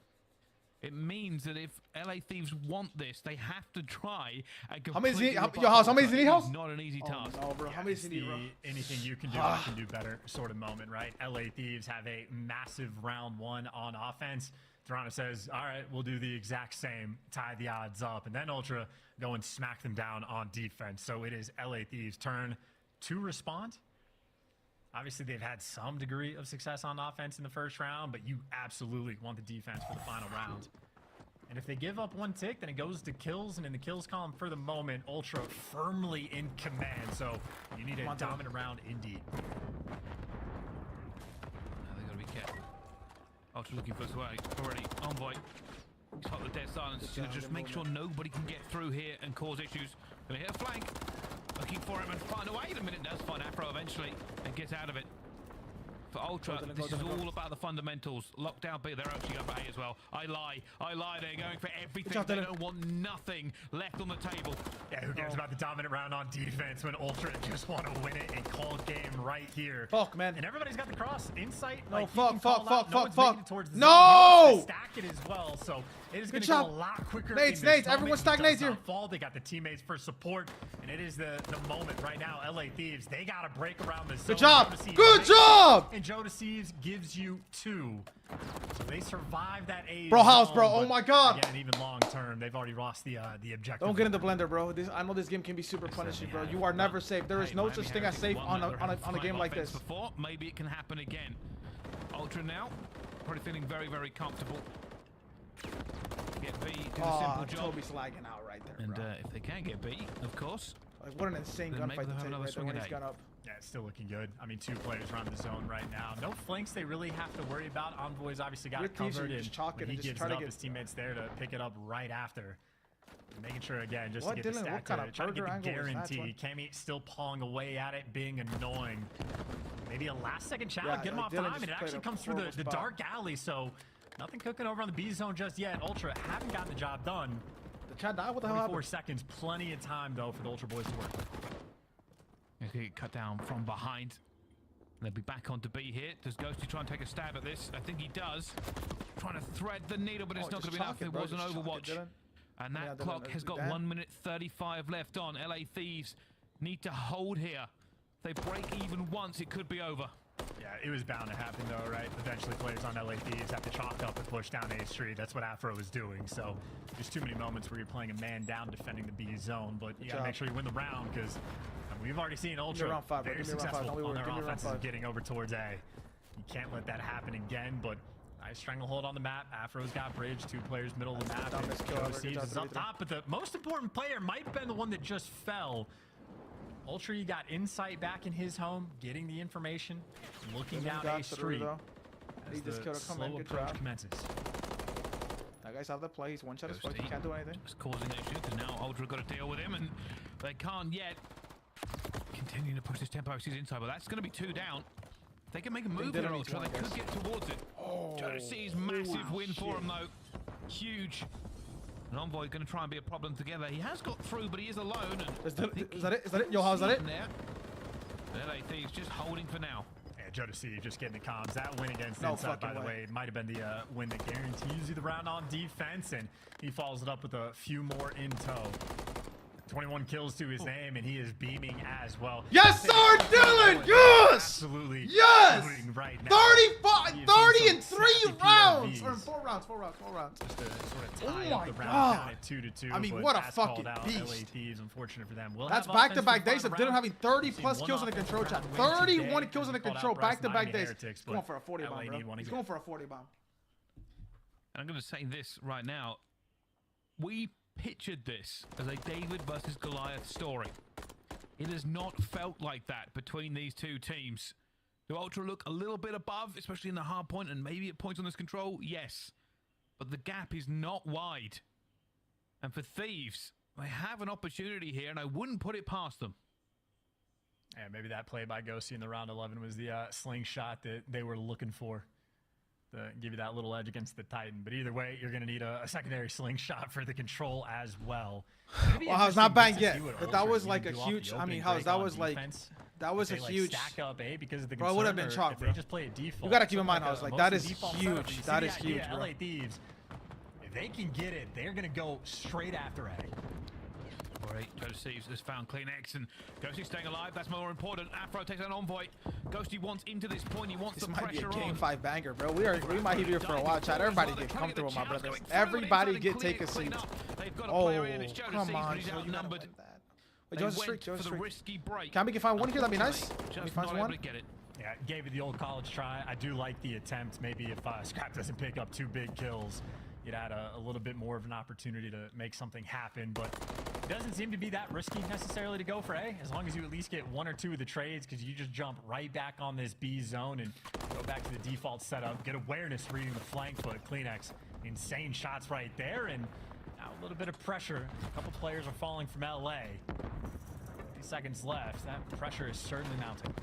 It means that if LA Thieves want this, they have to try and how many house? Not an easy task. No, bro. How many bro? Anything you can do, I can do better sort of moment, right? LA Thieves have a massive round 1 on offense. Toronto says, all right, we'll do the exact same, tie the odds up, and then Ultra go and smack them down on defense. So it is LA Thieves' turn to respond. Obviously, they've had some degree of success on offense in the first round, but you absolutely want the defense for the final round. And if they give up one tick, then it goes to kills, and in the kills column for the moment, Ultra firmly in command. So you need a dominant round indeed. Now they got to be careful. Ultra looking for his way already. Envoy. He's hot the dead silence to just make sure nobody can get through here and cause issues. Gonna hit a flank. Looking for him and find a way. In a minute, does find Afro eventually and gets out of it. For Ultra, this is all about the fundamentals. Lockdown B, they're actually up A as well. I lie, they're going for everything. They don't want nothing left on the table. Yeah, who cares about the dominant round on defense when Ultra just want to win it and call game right here. Fuck, man. And everybody's got the cross insight. No, like, fuck. No! Stack it as well, so it is going to go a lot quicker. Nades, everyone stack nades here. Fall. They got the teammates for support, and it is the moment right now. LA Thieves, they got to break around the zone. Good job! Good job! And Joe Deceives gives you 2. So they survive that A. Bro, house, bro. Oh my god. Again, even long term, they've already lost the objective. Don't get in the blender, bro. I know this game can be super punishing, bro. You are never safe. There is no such thing as safe on a game like this. Before, maybe it can happen again. Ultra now, probably feeling very, very comfortable. Get B, do the simple job. Toby's lagging out right there, and bro. If they can get B, of course. Like, what an insane gunfight to take right there when he's got up. Yeah, it's still looking good. I mean, 2 players around the zone right now. No flanks they really have to worry about. Envoy's obviously got it covered, and when he gives it up, his teammates there to pick it up right after. Making sure, again, just to get the stack to try to get the guarantee. Cammy still pawing away at it, being annoying. Maybe a last-second challenge, get him off time, and it actually comes through the dark alley, so nothing cooking over on the B zone just yet. Ultra haven't gotten the job done. The chat died? What the hell happened? 4 seconds, plenty of time, though, for the Ultra boys to work. He's going to get cut down from behind. They'll be back onto B here. Does Ghosty try and take a stab at this? I think he does. Trying to thread the needle, but it's not going to be enough. It was an Overwatch. And that clock has got 1 minute 35 left on. LA Thieves need to hold here. If they break even once, it could be over. Yeah, it was bound to happen, though, right? Eventually, players on LA Thieves have to chalk up and push down A Street. That's what Afro is doing. So, there's too many moments where you're playing a man down defending the B zone, but you got to make sure you win the round because we've already seen Ultra very successful on their offenses getting over towards A. You can't let that happen again, but nice stranglehold on the map. Afro's got bridge, 2 players middle of the map. Joe Deceives is up top, but the most important player might have been the one that just fell. Ultra, you got insight back in his home, getting the information, looking down A Street as the slow approach commences. That guy's out of the play. He's one shot as fuck. He can't do anything. It's causing issues because now Ultra got to deal with him, and they can't yet. Continuing to push this tempo. He's inside, but that's going to be 2 down. If they can make a move here, Ultra, they could get towards it. Joe Deceives, massive win for him, though. Huge. And Envoy going to try and be a problem together. He has got through, but he is alone. And is that it? Is that it? Yo, how's that it? LA Thieves just holding for now. Yeah, Joe Deceives just getting the comms. That win against Inside, by the way, might have been the win that guarantees you the round on defense, and he follows it up with a few more in tow. 21 kills to his name, and he is beaming as well. Yes, sir, Dylan! Yes! Absolutely. Yes! Right now. 30 in 3 rounds! Or in 4 rounds. Just to sort of tie up the round down at 2-2. I mean, what a fucking beast. LA Thieves, unfortunate for them. That's back-to-back days of Dylan having 30-plus kills in the control chat. 31 kills in the control, back-to-back days. He's going for a 40 bomb, bro. He's going for a 40 bomb. And I'm going to say this right now. We pictured this as a David versus Goliath story. It has not felt like that between these 2 teams. Do Ultra look a little bit above, especially in the hard point and maybe at points on this control? Yes. But the gap is not wide. And for Thieves, they have an opportunity here, and I wouldn't put it past them. Yeah, maybe that play by Ghosty in the round 11 was the slingshot that they were looking for. To give you that little edge against the Titan. But either way, you're going to need a secondary slingshot for the control as well. Well, how's not banged yet? But that was like a huge, I mean, how's that was like, that was a huge. Stack up A because of the bro, it would have been chalk, bro. They just play a default. You got to keep in mind, I was like, that is huge. That is huge, bro. LA Thieves, if they can get it, they're going to go straight after A. Alright, Joseph has found Clean X, and Ghosty staying alive. That's more important. Afro takes an Envoy. Ghosty wants into this point. He wants This the might be a pressure game on. 5 banger, bro. We might be here for a while, chat. Everybody get comfortable, my brothers. Everybody take a seat. Oh, come on. He's outnumbered. Wait, Joseph for the risky break. Can we get find one here? That'd be nice. Can we find one? Yeah, gave it the old college try. I do like the attempt. Maybe if Scrap doesn't pick up 2 big kills, you'd had a little bit more of an opportunity to make something happen, but it doesn't seem to be that risky necessarily to go for A, as long as you at least get 1 or 2 of the trades, because you just jump right back on this B zone and go back to the default setup, get awareness reading the flank, but Kleenex, insane shots right there, and now a little bit of pressure. A couple players are falling from LA. 30 seconds left. That pressure is certainly mounting.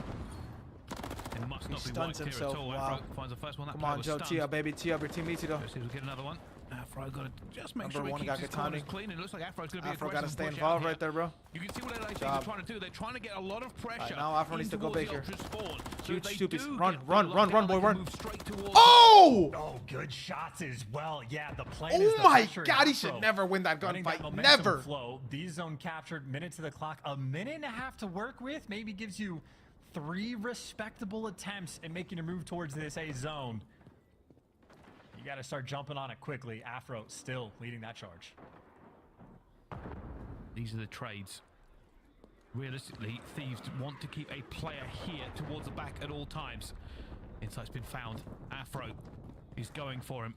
It must not He be stuns wiped here himself. at all. Wow. Afro finds the first one. That Come on, Joe. Tee up, baby. Tee up. Your team needs you, though. We'll get another one. Afro got to just make Number sure he one keeps got his good corners timing. clean. It looks like Afro's going to be Afro aggressive. got to stay and push involved out right there, bro. You can see what LA teams are trying to do. They're trying to get a lot of pressure. Right, now Afro needs to go big here. Huge stupid. Run, boy, run. Oh! Oh, good shots as well. Yeah, the plan is Oh my God, he should never win that gunfight. Never. Flow. B zone captured. Minute to the clock. A minute and a half to work with. Maybe gives you 3 respectable attempts at making a move towards this A zone. You got to start jumping on it quickly. Afro still leading that charge. These are the trades. Realistically, Thieves want to keep a player here towards the back at all times. Insight's been found. Afro is going for him.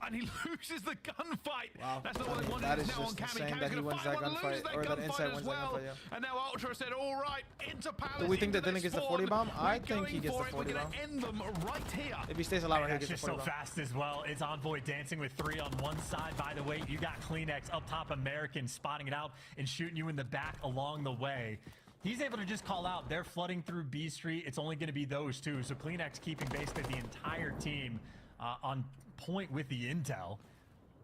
And he loses the gunfight. Wow. That's not what they wanted. That is now just on Cammy. insane Cammy's that he gonna wins find that one, gunfight, loses that or that gunfight Insight as wins that well. gunfight, yeah. And now Ultra said, all right, into Palace. Do we think that into Dylan gets the spawn. 40 bomb? I We're think he going gets the for it. 40 We're bomb. gonna end them right here. If he stays alive, right here, That's he gets just the so 40 bomb. fast as well. It's Envoy dancing with 3 on one side. By the way, you got Kleenex up top, American spotting it out and shooting you in the back along the way. He's able to just call out. They're flooding through B Street. It's only going to be those 2. So Kleenex keeping basically the entire team on point with the intel.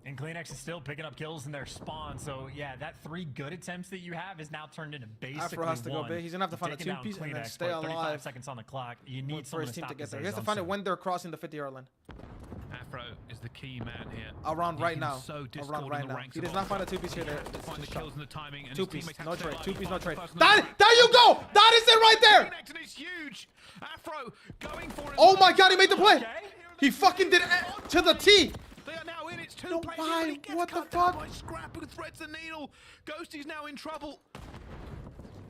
And Kleenex is still picking up kills in their spawn. So, yeah, that 3 good attempts that you have is now turned into basically Afro has to go 1. big. He's going to have to find a Taking 2-piece down and then Kleenex, stay but 35 alive. seconds on the clock. You need for his someone team to stop get there. this He has to zone find it soon. when they're crossing the 50-yard line. Afro is the key man here. Around He right can now. so discord Around in right the now. ranks He of does not find a Ultra. 2-piece here. He has to find the kills and the timing. And 2-piece. his teammates No have to trade. stay 2-piece, no alive. trade. First There you go. That is it right there. And it's huge. Afro going for it. Oh my God, he made the play. He fucking did it to the T. They are now in. It's 2 No, players. why? He gets What the cut down fuck? by Scrap, who threads the needle. Ghosty's now in trouble.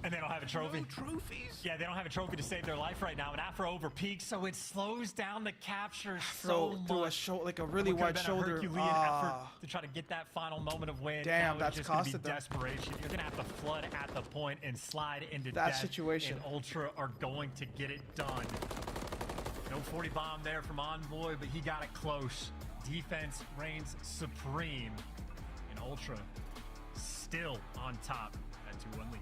And they don't have a trophy. No trophies. Yeah, they don't have a trophy to save their life right now. And Afro over peaks, so it slows down the capture Afro so threw much. like a really What could've wide been a shoulder. Herculean effort to try to get that final moment of win. Damn, Now it's that's just gonna be costed them. desperation. You're gonna have to flood at the point and slide into That death. situation. And Ultra are going to get it done. No 40 bomb there from Envoy, but he got it close. Defense reigns supreme. And Ultra still on top at 2-1 lead.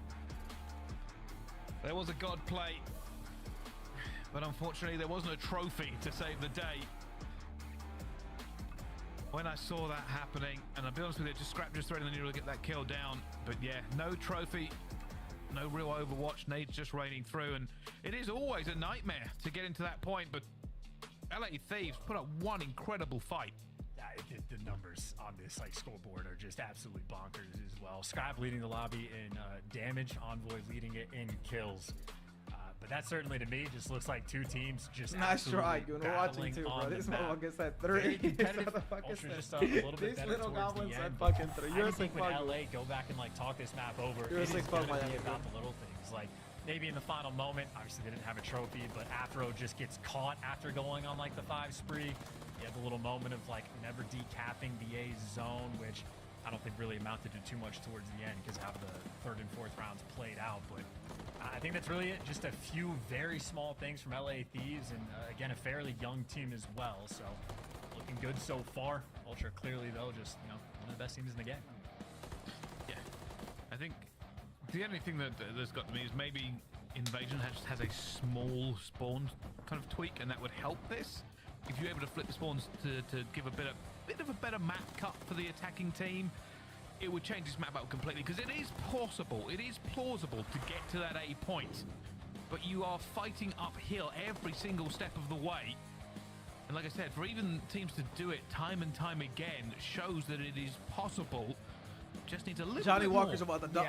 There was a god play, but unfortunately there wasn't a trophy to save the day. When I saw that happening, and I'll be honest with you, Scrap just threading the needle to get that kill down. But yeah, no trophy, no real Overwatch, nades just raining through, and it is always a nightmare to get into that point, but LA Thieves put up one incredible fight. The numbers on this scoreboard are just absolutely bonkers as well. Scrap leading the lobby in damage, Envoy leading it in kills. But that certainly to me just looks like 2 teams just Nice try, Goon. We're watching battling too, bro. on This the map. motherfucker said Very 3. competitive. Ultra just a little bit These better little towards goblins the said end. fucking 3. I You're a think sick when fuck. LA go back and talk this map over, You're a it is sick going fuck, to be Miami, about the little things. Like maybe in the final moment, obviously they didn't have a trophy, but Afro just gets caught after going on the 5 spree. You have the little moment of never decapping the A zone, which I don't think really amounted to too much towards the end because how the 3rd and 4th rounds played out. But I think that's really it. Just a few very small things from LA Thieves, and again, a fairly young team as well. So looking good so far. Ultra clearly though, just one of the best teams in the game. Yeah, I think the only thing that's got to me is maybe Invasion has a small spawn kind of tweak, and that would help this. If you're able to flip the spawns to give a bit of a better map cut for the attacking team, it would change this map up completely, because it is possible, it is plausible to get to that A point, but you are fighting uphill every single step of the way. And like I said, for even teams to do it time and time again shows that it is possible. just needs a little Johnny bit Walker's more. about to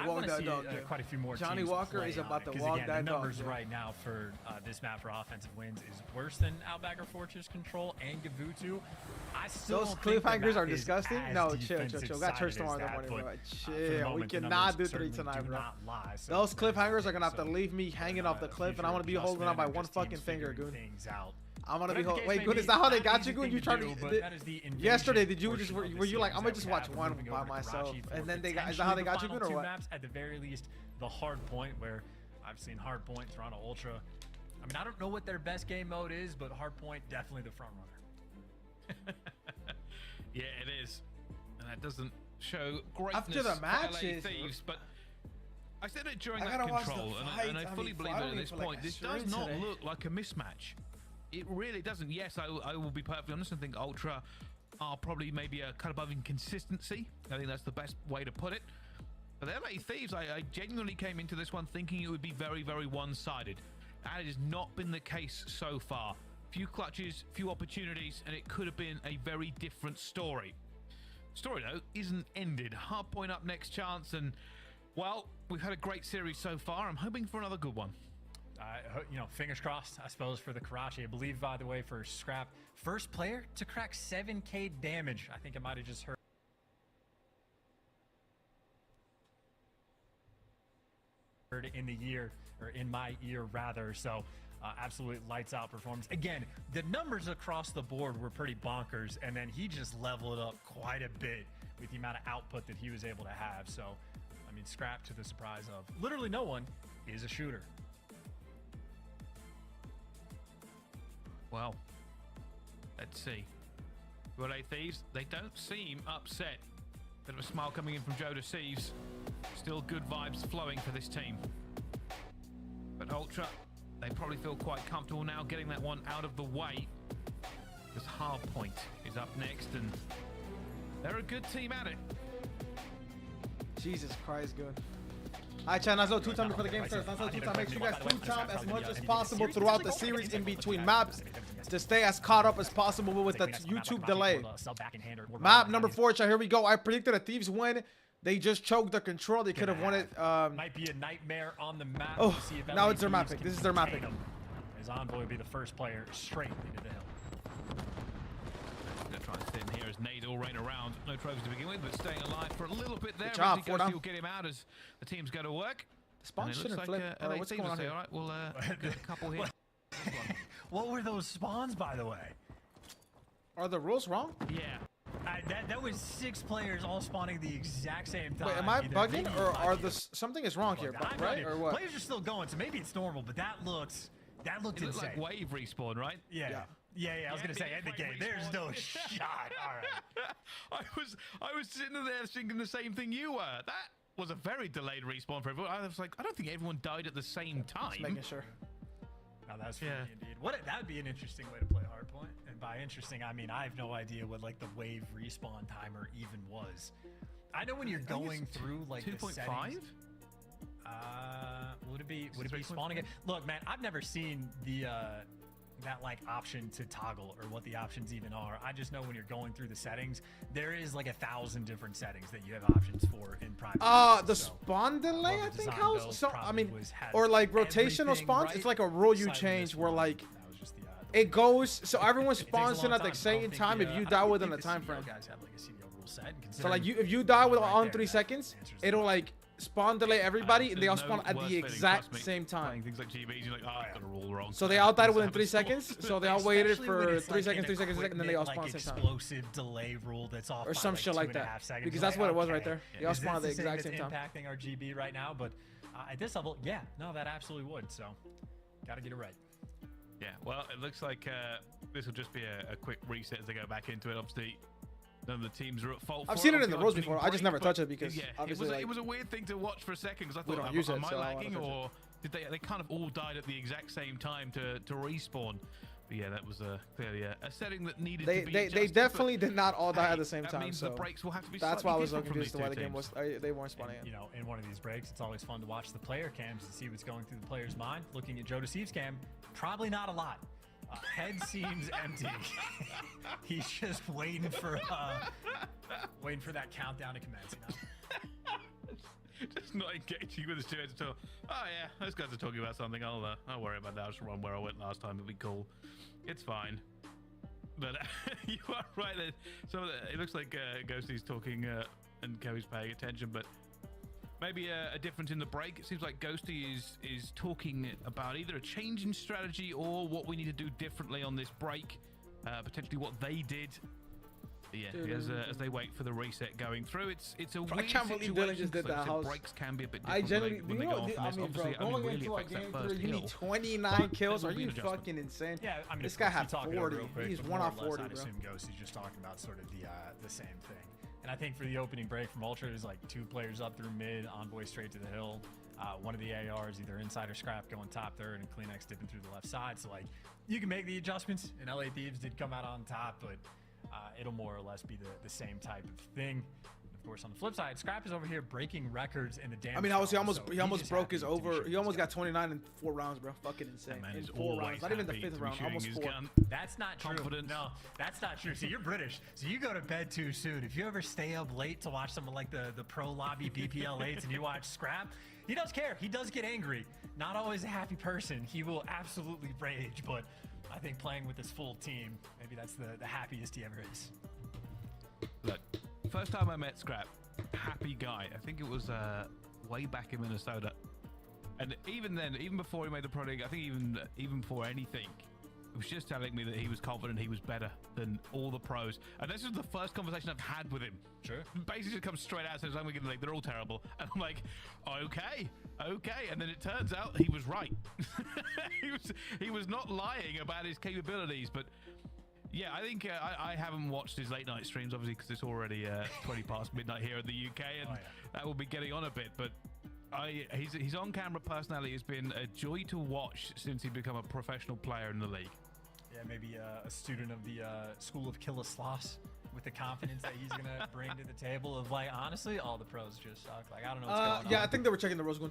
walk that dog. Quite a few more. Johnny teams Walker play is on about it, to 'cause walk again, that the dog. numbers right now for this map for offensive wins is worse than Outbacker Fortress Control and Gavutu. I still Those don't think the cliffhangers are map is disgusting. as No, chill. We got church defensive-sided tomorrow as that, morning, bro. but, for the Chill. We moment, the cannot do numbers 3 certainly tonight, do bro. not lie, so Those cliffhangers are gonna have to leave me hanging off the cliff, and I'm gonna be holding on by one fucking finger, Goon. I'm gonna be holding. Wait, Goon, is that how they got you, Goon? You tried to. Yesterday, did you just were you like, I'm gonna just watch one by myself, and then they got? Is that how they got you, Goon, or what? Maps, at the very least, the hard point where I've seen hard point, Toronto Ultra. I mean, I don't know what their best game mode is, but hard point definitely the front runner. Yeah, it is, and that doesn't show greatness After the for matches, LA Thieves, but I said it during I that gotta watch the control, fight. and I fully believe that at this point, this does not look like a mismatch. It really doesn't. Yes, I will be perfectly honest and think Ultra are probably maybe a cut above in consistency. I think that's the best way to put it. But LA Thieves, I genuinely came into this one thinking it would be very, very one-sided. That has not been the case so far. Few clutches, few opportunities, and it could have been a very different story. Story, though, isn't ended. Hardpoint up next chance, and, well, we've had a great series so far. I'm hoping for another good one. You know, fingers crossed, I suppose, for the Karachi. I believe, by the way, for Scrap, first player to crack 7K damage. I think I might have just heard in the year, or in my ear, rather. So, absolute lights out performance. Again, the numbers across the board were pretty bonkers, and then he just leveled up quite a bit with the amount of output that he was able to have. So, I mean, Scrap, to the surprise of literally no one, is a shooter. Well, let's see. LA Thieves, they don't seem upset. Bit of a smile coming in from Joe Deceives. Still good vibes flowing for this team. But Ultra, they probably feel quite comfortable now getting that one out of the way. Because Hardpoint is up next, and they're a good team at it. Jesus Christ, good. Alright, chat, Nazo, 2-time before the game starts. Nazo, 2-time. Make sure you guys 2-time as much as possible throughout the series in between maps to stay as caught up as possible with the YouTube delay. Map number 4, chat, here we go. I predicted a Thieves win. They just choked the control. They could have won it. Might be a nightmare on the map. Oh, now it's their map pick. This is their map pick. His Envoy will be the first player straight into the hill. Gonna try and sit in here as nades all rain around. No trophies to begin with, but staying alive for a little bit there. Good job, will get him out as the teams go to work. The spawn shouldn't flip. What's going on here? All right, we'll get a couple here. What were those spawns, by the way? Are the rules wrong? Yeah. That was 6 players all spawning the exact same time. Wait, am I bugging, or are something is wrong here, right? Or what? Players are still going, so maybe it's normal, but that looked insane. Like wave respawn, right? Yeah. I was gonna say end the game. There's no shot. All right. I was sitting there thinking the same thing you were. That was a very delayed respawn for everyone. I was like, I don't think everyone died at the same time. Just making sure. Now that's funny indeed. That would be an interesting way to play Hardpoint. And by interesting, I mean I have no idea what like the wave respawn timer even was. I know when you're going through like 2.5. Would it be spawning it? Look, man, I've never seen the that like option to toggle or what the options even are. I just know when you're going through the settings, there is like 1,000 different settings that you have options for in private. The spawn delay, I think helps. So I mean, or like rotational spawns. Right? It's like a rule you change where like it goes so everyone spawns in at the same time if you die within a time frame. So like if you die on 3 seconds, it'll like spawn delay everybody, and they all spawn at the exact same time. Things like GBs, you're like, oh, I've got a rule wrong. So they all died within 3 seconds. So they all waited for 3 seconds, 3 seconds, and then they all spawned at the same time. Explosive delay rule that's off. Or some shit like that. Because that's what it was right there. They all spawned at the exact same time. Impacting our GB right now, but at this level, yeah, no, that absolutely would. So, gotta get it right. Yeah, well, it looks like this will just be a quick reset as they go back into it. Obviously, none of the teams are at fault. I've seen it in the rules before. I just never touch it because obviously it was a weird thing to watch for a second because I we thought, don't use it, am I so lagging or did they kind of all died at the exact same time to respawn? But yeah, that was clearly a setting that needed to be adjusted. They definitely did not all die at the same time. Means so the breaks will have to be that's why I was so confused to why the game was they weren't spawning in. You know, in one of these breaks, it's always fun to watch the player cams to see what's going through the player's mind. Looking at Joe Deceives cam, probably not a lot. Head seems empty. He's just waiting for Waiting for that countdown to commence, you know? Just not engaging with the students at all. Oh yeah, those guys are talking about something. I'll worry about that. I'll just run where I went last time. It'll be cool. It's fine. But you are right. That it looks like Ghosty's talking and Kevy's paying attention, but maybe a difference in the break. It seems like Ghosty is talking about either a change in strategy or what we need to do differently on this break. Potentially what they did. Yeah, as they wait for the reset going through, it's a weird I can't believe Dylan just did that. Breaks can be a bit I different genuinely, when they go off from this. Obviously, going really into a affects game that first 3, you hill. need 29 kills. Are you fucking insane? Yeah, I mean, this guy had talking 40. Real quick, He's but 1 more off or less, 40, I'd bro. assume Ghosty's just talking about sort of the same thing. And I think for the opening break from Ultra, there's like 2 players up through mid, Envoy straight to the hill. One of the ARs, either Inside or Scrap, going top third, and CleanX dipping through the left side. So like, you can make the adjustments. And LA Thieves did come out on top, but it'll more or less be the same type of thing. Of course, on the flip side, Scrap is over here breaking records in the damage. I mean, he almost broke his happy to be over. shooting He almost his got 29 in 4 rounds, bro. Fucking insane. That man In is 4 rounds, always not even the happy 5th to be round, shooting almost his 4. gun. That's not true. Confidence. No, that's not true. See, you're British, so you go to bed too soon. If you ever stay up late to watch someone like the pro lobby BPL 8s and you watch Scrap, he does care. He does get angry. Not always a happy person. He will absolutely rage, but I think playing with this full team, maybe that's the happiest he ever is. Look, first time I met Scrap, happy guy. I think it was way back in Minnesota, and even then, even before he made the product, I think even before anything, it was just telling me that he was confident he was better than all the pros. And this is the first conversation I've had with him. Sure. Basically, just comes straight out and says, "I'm gonna like they're all terrible," and I'm like, "Okay." And then it turns out he was right. he was not lying about his capabilities, but. Yeah, I think I haven't watched his late night streams, obviously, because it's already 20 past midnight here in the UK, and that will be getting on a bit. But his on-camera personality has been a joy to watch since he become a professional player in the league. Yeah, maybe a student of the School of Killa Sloss with the confidence that he's gonna bring to the table. Of like, honestly, all the pros just suck. Like, I don't know what's going on. Yeah, I think they were checking the Rose Gun.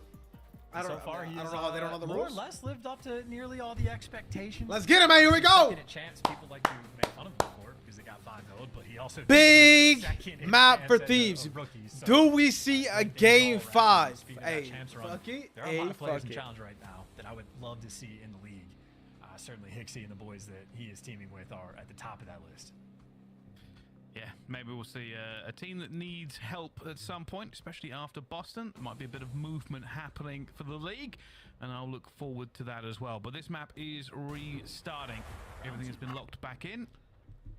I don't know how they don't know the more rules. or less lived up to nearly all the expectations. Let's get it, man. Here we go. Second at champs, people like to make fun of him for it because they got 5-0, but he also big second map champs for as Thieves. rookie, so Do we see a game 5? Hey, fuck it. There are a lot of players in challenge right now that I would love to see in the league. Certainly Hixie and the boys that he is teaming with are at the top of that list. Yeah, maybe we'll see a team that needs help at some point, especially after Boston. There might be a bit of movement happening for the league, and I'll look forward to that as well. But this map is restarting. Everything has been locked back in.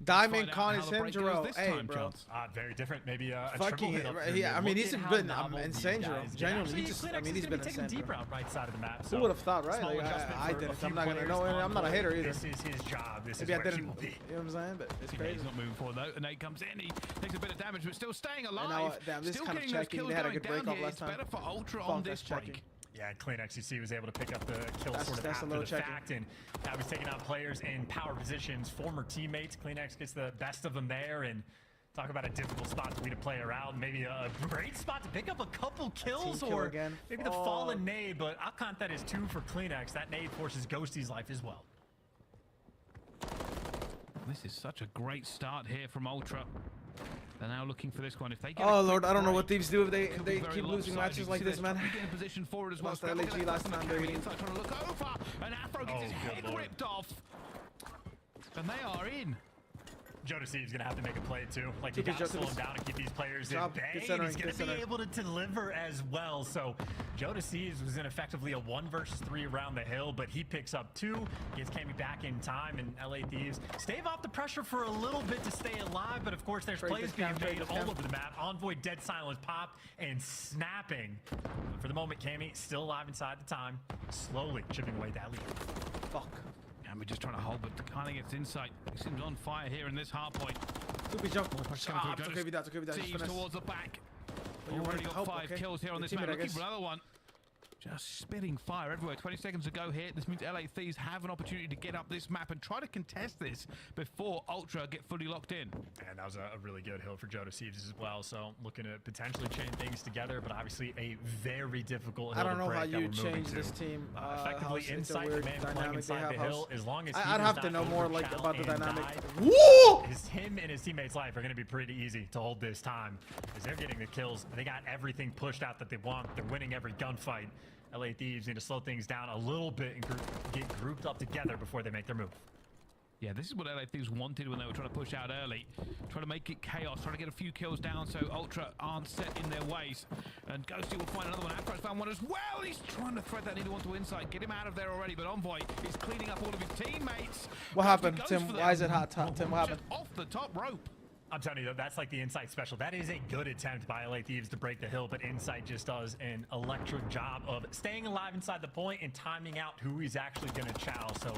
Diamond Con is Sandro. Hey, bro. Very different. Maybe a fucking triple hit. yeah, I mean, he's been insane, Genuinely, he's been taking the deep route right side of the map. Who would have thought, right? Like, I did it. I'm not gonna know. I'm not a hater either. This is his job. This Maybe is I where he didn't. will be. You know what I'm saying? But it's crazy. He's not moving forward though. And Nate comes in. He takes a bit of damage, but still staying alive. Now, damn, this still kind of getting those checking. kills They had a going good break down off here. last It's time. better for Ultra on this break. Yeah, CleanX, you see, was able to pick up the kill That's sort of a after little the checking. fact, and now he's taking out players in power positions, former teammates. CleanX gets the best of them there, and talk about a difficult spot to beat a player out. Maybe a great spot to pick up a couple kills, kill or again. maybe the fallen nade, but I'll count that as 2 for CleanX. That nade forces Ghosty's life as well. This is such a great start here from Ultra. They're now looking for this one. If they get Oh Lord, I don't know what Thieves do if they keep losing lopsided. matches like this, man. Get in position forward as well. Lost the LAG last time, baby. Inside, trying to look over, and Afro gets his head ripped off, and they are in. Jodeci is going to have to make a play too. Like, you got to slow him down and keep these players in bay. He's going to be able to deliver as well. So Jodeci was in effectively a 1 versus 3 around the hill, but he picks up 2, gets Cammy back in time, and LA Thieves stave off the pressure for a little bit to stay alive. But of course, there's plays being made all over the map. Envoy dead silence popped and snapping. But for the moment, Cammy still alive inside the time, slowly chipping away that lead. Fuck. And we're just trying to hold, but kind of gets insight. He seems on fire here in this hard point. Stupid jump. Thieves towards the back. Already got 5 kills here on this map. Looking for another one. Just spitting fire everywhere. 20 seconds to go here. This means LA Thieves have an opportunity to get up this map and try to contest this before Ultra get fully locked in. And that was a really good hill for Joe Deceives as well. So looking to potentially chain things together, but obviously a very difficult hill. I don't know how you change this team. Effectively inside the man playing inside the hill. As long as I'd have to know more like about the dynamic. Woo! Him and his teammates' life are going to be pretty easy to hold this time, because they're getting the kills. They got everything pushed out that they want. They're winning every gunfight. LA Thieves need to slow things down a little bit and get grouped up together before they make their move. Yeah, this is what LA Thieves wanted when they were trying to push out early. Trying to make it chaos, trying to get a few kills down so Ultra aren't set in their ways. And Ghosty will find another one. Afro's found one as well. He's trying to thread that needle onto inside. Get him out of there already, but Envoy is cleaning up all of his teammates. What happened, Tim? Why is it hot top? Tim, what happened? Off the top rope. I'm telling you, that's like the Insight special. That is a good attempt by LA Thieves to break the hill, but Insight just does an electric job of staying alive inside the point and timing out who he's actually going to chow. So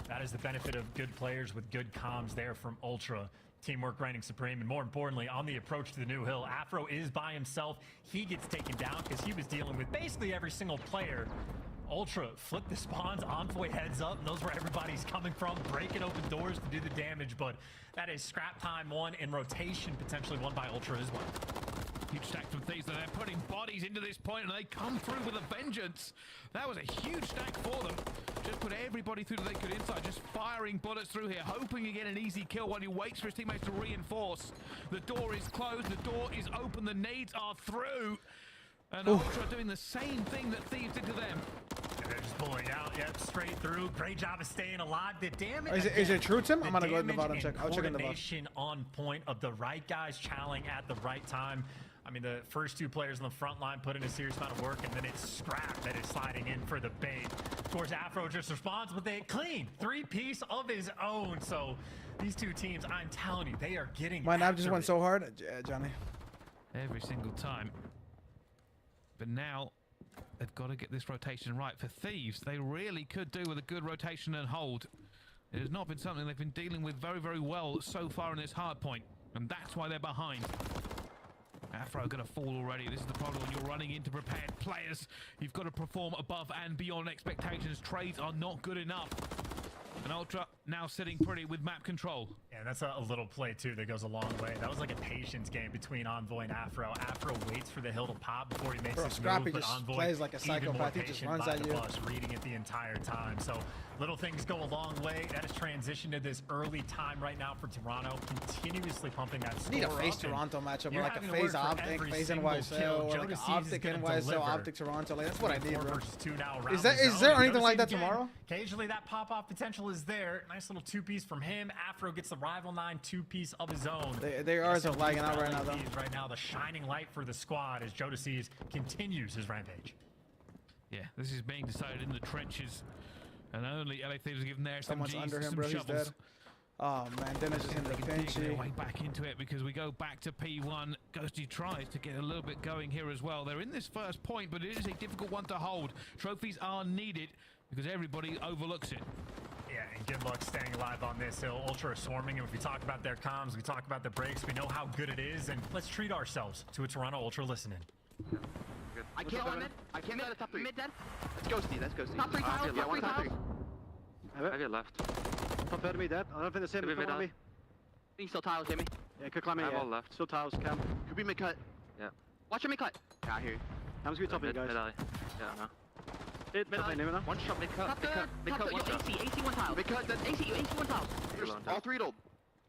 that is the benefit of good players with good comms there from Ultra. Teamwork reigning supreme, and more importantly, on the approach to the new hill, Afro is by himself. He gets taken down because he was dealing with basically every single player. Ultra flip the spawns, Envoy heads up, knows where everybody's coming from, breaking open doors to do the damage, but that is scrap time one and rotation potentially won by Ultra as well. Huge stack from Thieves, that they're putting bodies into this point, and they come through with a vengeance. That was a huge stack for them. Just put everybody through that they could inside, just firing bullets through here, hoping to get an easy kill while he waits for his teammates to reinforce. The door is closed, the door is open, the nades are through. And Ultra doing the same thing that Thieves did to them. And they're just pulling out, yep, straight through. Great job of staying alive. The damage. Is it true, Tim? I'm gonna go in the bottom check. I'll check in the bottom. Coordination on point of the right guys challenging at the right time. I mean, the first two players on the front line put in a serious amount of work, and then it's Scrap that is sliding in for the bait. Of course, Afro just responds with a clean 3-piece of his own. So these two teams, I'm telling you, they are getting. My knife just went so hard, Johnny. Every single time. But now they've got to get this rotation right. For Thieves, they really could do with a good rotation and hold. It has not been something they've been dealing with very, very well so far in this hard point, and that's why they're behind. Afro going to fall already. This is the problem when you're running into prepared players. You've got to perform above and beyond expectations. Trades are not good enough. And Ultra now sitting pretty with map control. Yeah, that's a little play too that goes a long way. That was like a patience game between Envoy and Afro. Afro waits for the hill to pop before he makes his Scrappy move, just but Envoy plays like a psychopath. He just runs at you. Reading it the entire time. So little things go a long way. That has transitioned to this early time right now for Toronto, continuously pumping that score. Need a FaZe Toronto matchup, like a FaZe OpTic, FaZe NYSL, or like an OpTic NYSL, OpTic Toronto. Like, that's what I need, bro. Is there anything like that tomorrow? Occasionally that pop-off potential is there. Nice little 2-piece from him. Afro gets the Rival 9 2-piece of his own. They are lagging out right now, though. Right now, the shining light for the squad as Joe Deceives continues his rampage. Yeah, this is being decided in the trenches. And only LA Thieves are giving their Someone's SMGs under him, some bro. He's shovels. dead. Oh, man. Dennis is in the pinch. Their way back into it because we go back to P1. Ghosty tries to get a little bit going here as well. They're in this first point, but it is a difficult one to hold. Trophies are needed because everybody overlooks it. Yeah, and good luck staying alive on this hill. Ultra swarming, and if we talk about their comms, we talk about the breaks, we know how good it is, and let's treat ourselves to a Toronto Ultra listening. I can't one mid. I can't mid. Top 3. Mid dead. That's Ghosty. That's Ghosty. Top 3 tiles. Yeah, Top 3 one top 3. tiles. I have it left. Top enemy dead. I don't think the same. Come on me. He's still tiles, Jimmy. Yeah, could climb me. I'm all left. Still tiles. Cam. Could be mid cut. Yeah. Watch him mid cut. Yeah, I hear you. Cam's gonna be top in, guys. Mid alley. Yeah, no. Mid alley. One shot mid cut. Mid cut. One shot. AC 1 tile. Mid cut. AC 1 tile. All 3 ult.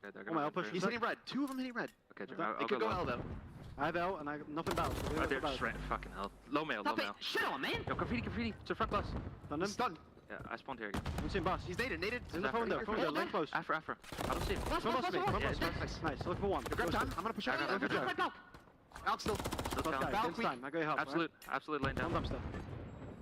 Okay, they're gonna push. He's hitting red. 2 of them hitting red. Okay, Jimmy. They could go L though. I have L and I got nothing bounce. Oh, they're straight fucking hell. Low mail, low mail. Shit on, man. Yo, graffiti to the front bus. Done him. Stunned. Yeah, I spawned here again. I'm seeing boss. He's nated. In the phone there. Phone there. Lane close. Afro. I don't see him. Front bus me. Nice. Look for one. Grab time. I'm gonna push out. Out still. Down. I go help. Absolute lane down. One dumpster.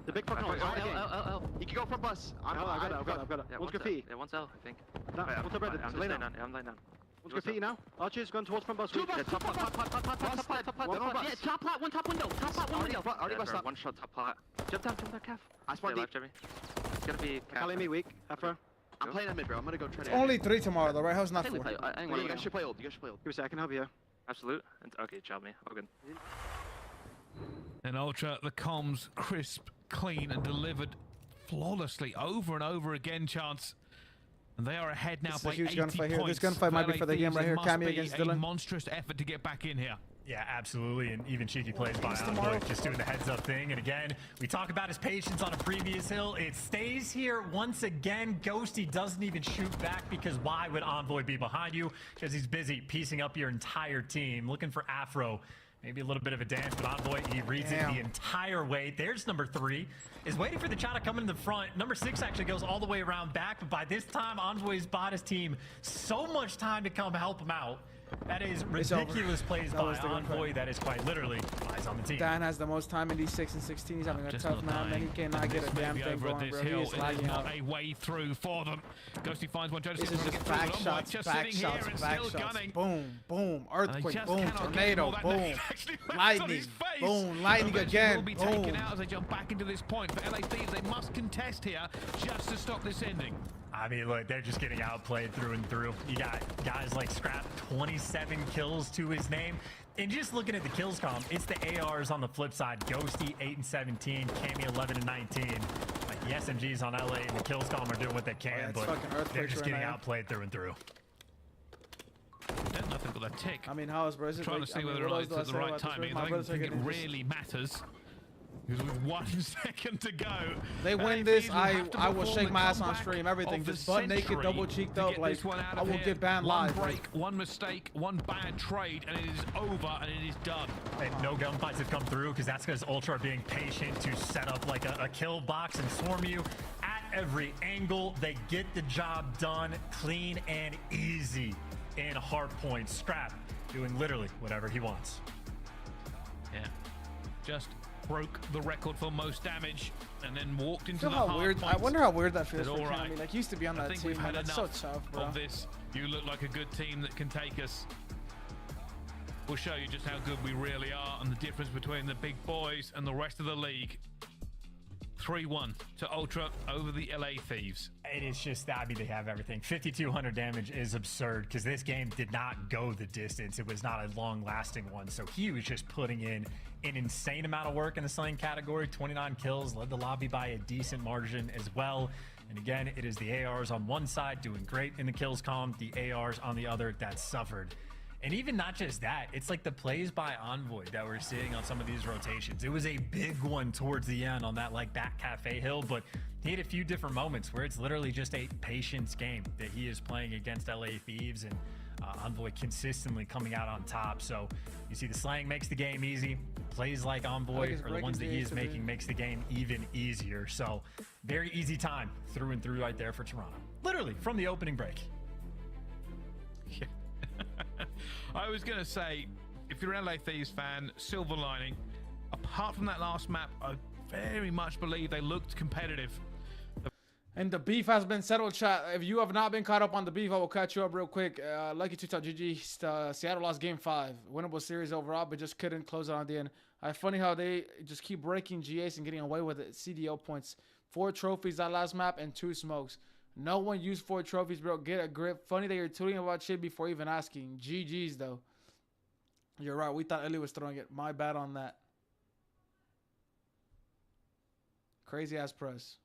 The big fucking noise. L. You can go front bus. I've got it. Yeah, One's graffiti. Yeah, one's L, I think. What's up, Red? I'm laying down. I'm laying down. One's graffiti now. Archer's going towards front bus. Two bus. Yeah, top plat. Yeah, top plat. One top window. Top plat. One window. Already bust up. One shot top plat. Jump down, Calf. I spawned deep. Jimmy. It's gonna be Calf. Calling me weak. Afro. I'm playing in mid, bro. I'm gonna go try to. Only 3 tomorrow, though, right? How's not 4? You guys should play old. Give me a second. Help you. Absolute. Okay, child me. All good. And Ultra, the comms crisp, clean and delivered flawlessly over and over again, Chance. And they are ahead now by 80 points. Here. This gunfight might be for the game right here. Cammy against Dylan. A monstrous effort to get back in here. Yeah, absolutely, and even cheeky plays by OpTic, just doing the heads-up thing. And again, we talk about his patience on a previous hill. It stays here once again. Ghosty doesn't even shoot back because why would Envoy be behind you? Because he's busy piecing up your entire team, looking for Afro. Maybe a little bit of a dance, but Envoy, he reads it the entire way. There's number 3, is waiting for the shot to come in the front. Number 6 actually goes all the way around back, but by this time, Envoy's bought his team so much time to come help him out. That is ridiculous plays by Envoy. That is quite literally eyes on the team. Dan has the most time in these 6 and 16. He's having a tough man, man. He cannot get a damn thing going, bro. He is lagging out. A way through for them. Ghosty finds one. This is just back shots, back shots, back shots. Boom, boom, earthquake, boom, tornado, boom, lightning, boom, lightning again. Will be taken out as they jump back into this point. For LA Thieves, they must contest here just to stop this ending. I mean, look, they're just getting outplayed through and through. You got guys like Scrap, 27 kills to his name. And just looking at the kills comp, it's the ARs on the flip side. Ghosty, 8 and 17. Cammy, 11 and 19. Like, the SMGs on LA and the kills comp are doing what they can, but they're just getting outplayed through and through. There's nothing but a tick. I mean, how is bro? Is it trying to see whether it's at the right timing. I don't think it really matters. Because with 1 second to go, they win this. I will shake my ass on stream. Everything, just butt naked, double cheeked up. Like I will get banned live. One break, one mistake, one bad trade, and it is over and it is done. And no gunfights have come through because that's because Ultra are being patient to set up like a kill box and swarm you at every angle. They get the job done clean and easy in hard points. Scrap doing literally whatever he wants. Yeah, just broke the record for most damage and then walked into the hard weird. I wonder how weird that feels for right. Cammy. Like, used to be on that team. We've had That's so tough, bro. Of this. You look like a good team that can take us. We'll show you just how good we really are and the difference between the big boys and the rest of the league. 3-1 to Ultra over the LA Thieves. It is just, I mean, they have everything. 5,200 damage is absurd because this game did not go the distance. It was not a long-lasting one. So he was just putting in an insane amount of work in the slaying category. 29 kills, led the lobby by a decent margin as well. And again, it is the ARs on one side doing great in the kills column, the ARs on the other that suffered. And even not just that, it's like the plays by Envoy that we're seeing on some of these rotations. It was a big one towards the end on that like back cafe hill, but he had a few different moments where it's literally just a patience game that he is playing against LA Thieves, and Envoy consistently coming out on top. So you see the slaying makes the game easy. Plays like Envoy are the ones that he is making makes the game even easier. So very easy time through and through right there for Toronto. Literally from the opening break. Yeah. I was going to say, if you're an LA Thieves fan, silver lining. Apart from that last map, I very much believe they looked competitive. And the beef has been settled, chat. If you have not been caught up on the beef, I will catch you up real quick. Lucky to talk GG. Seattle lost game 5. Winnable series overall, but just couldn't close it on the end. Funny how they just keep breaking GAs and getting away with it. CDL points. 4 trophies that last map and 2 smokes. No one used 4 trophies, bro. Get a grip. Funny that you're tweeting about shit before even asking. GG's, though. You're right. We thought Ellie was throwing it. My bad on that. Crazy ass press.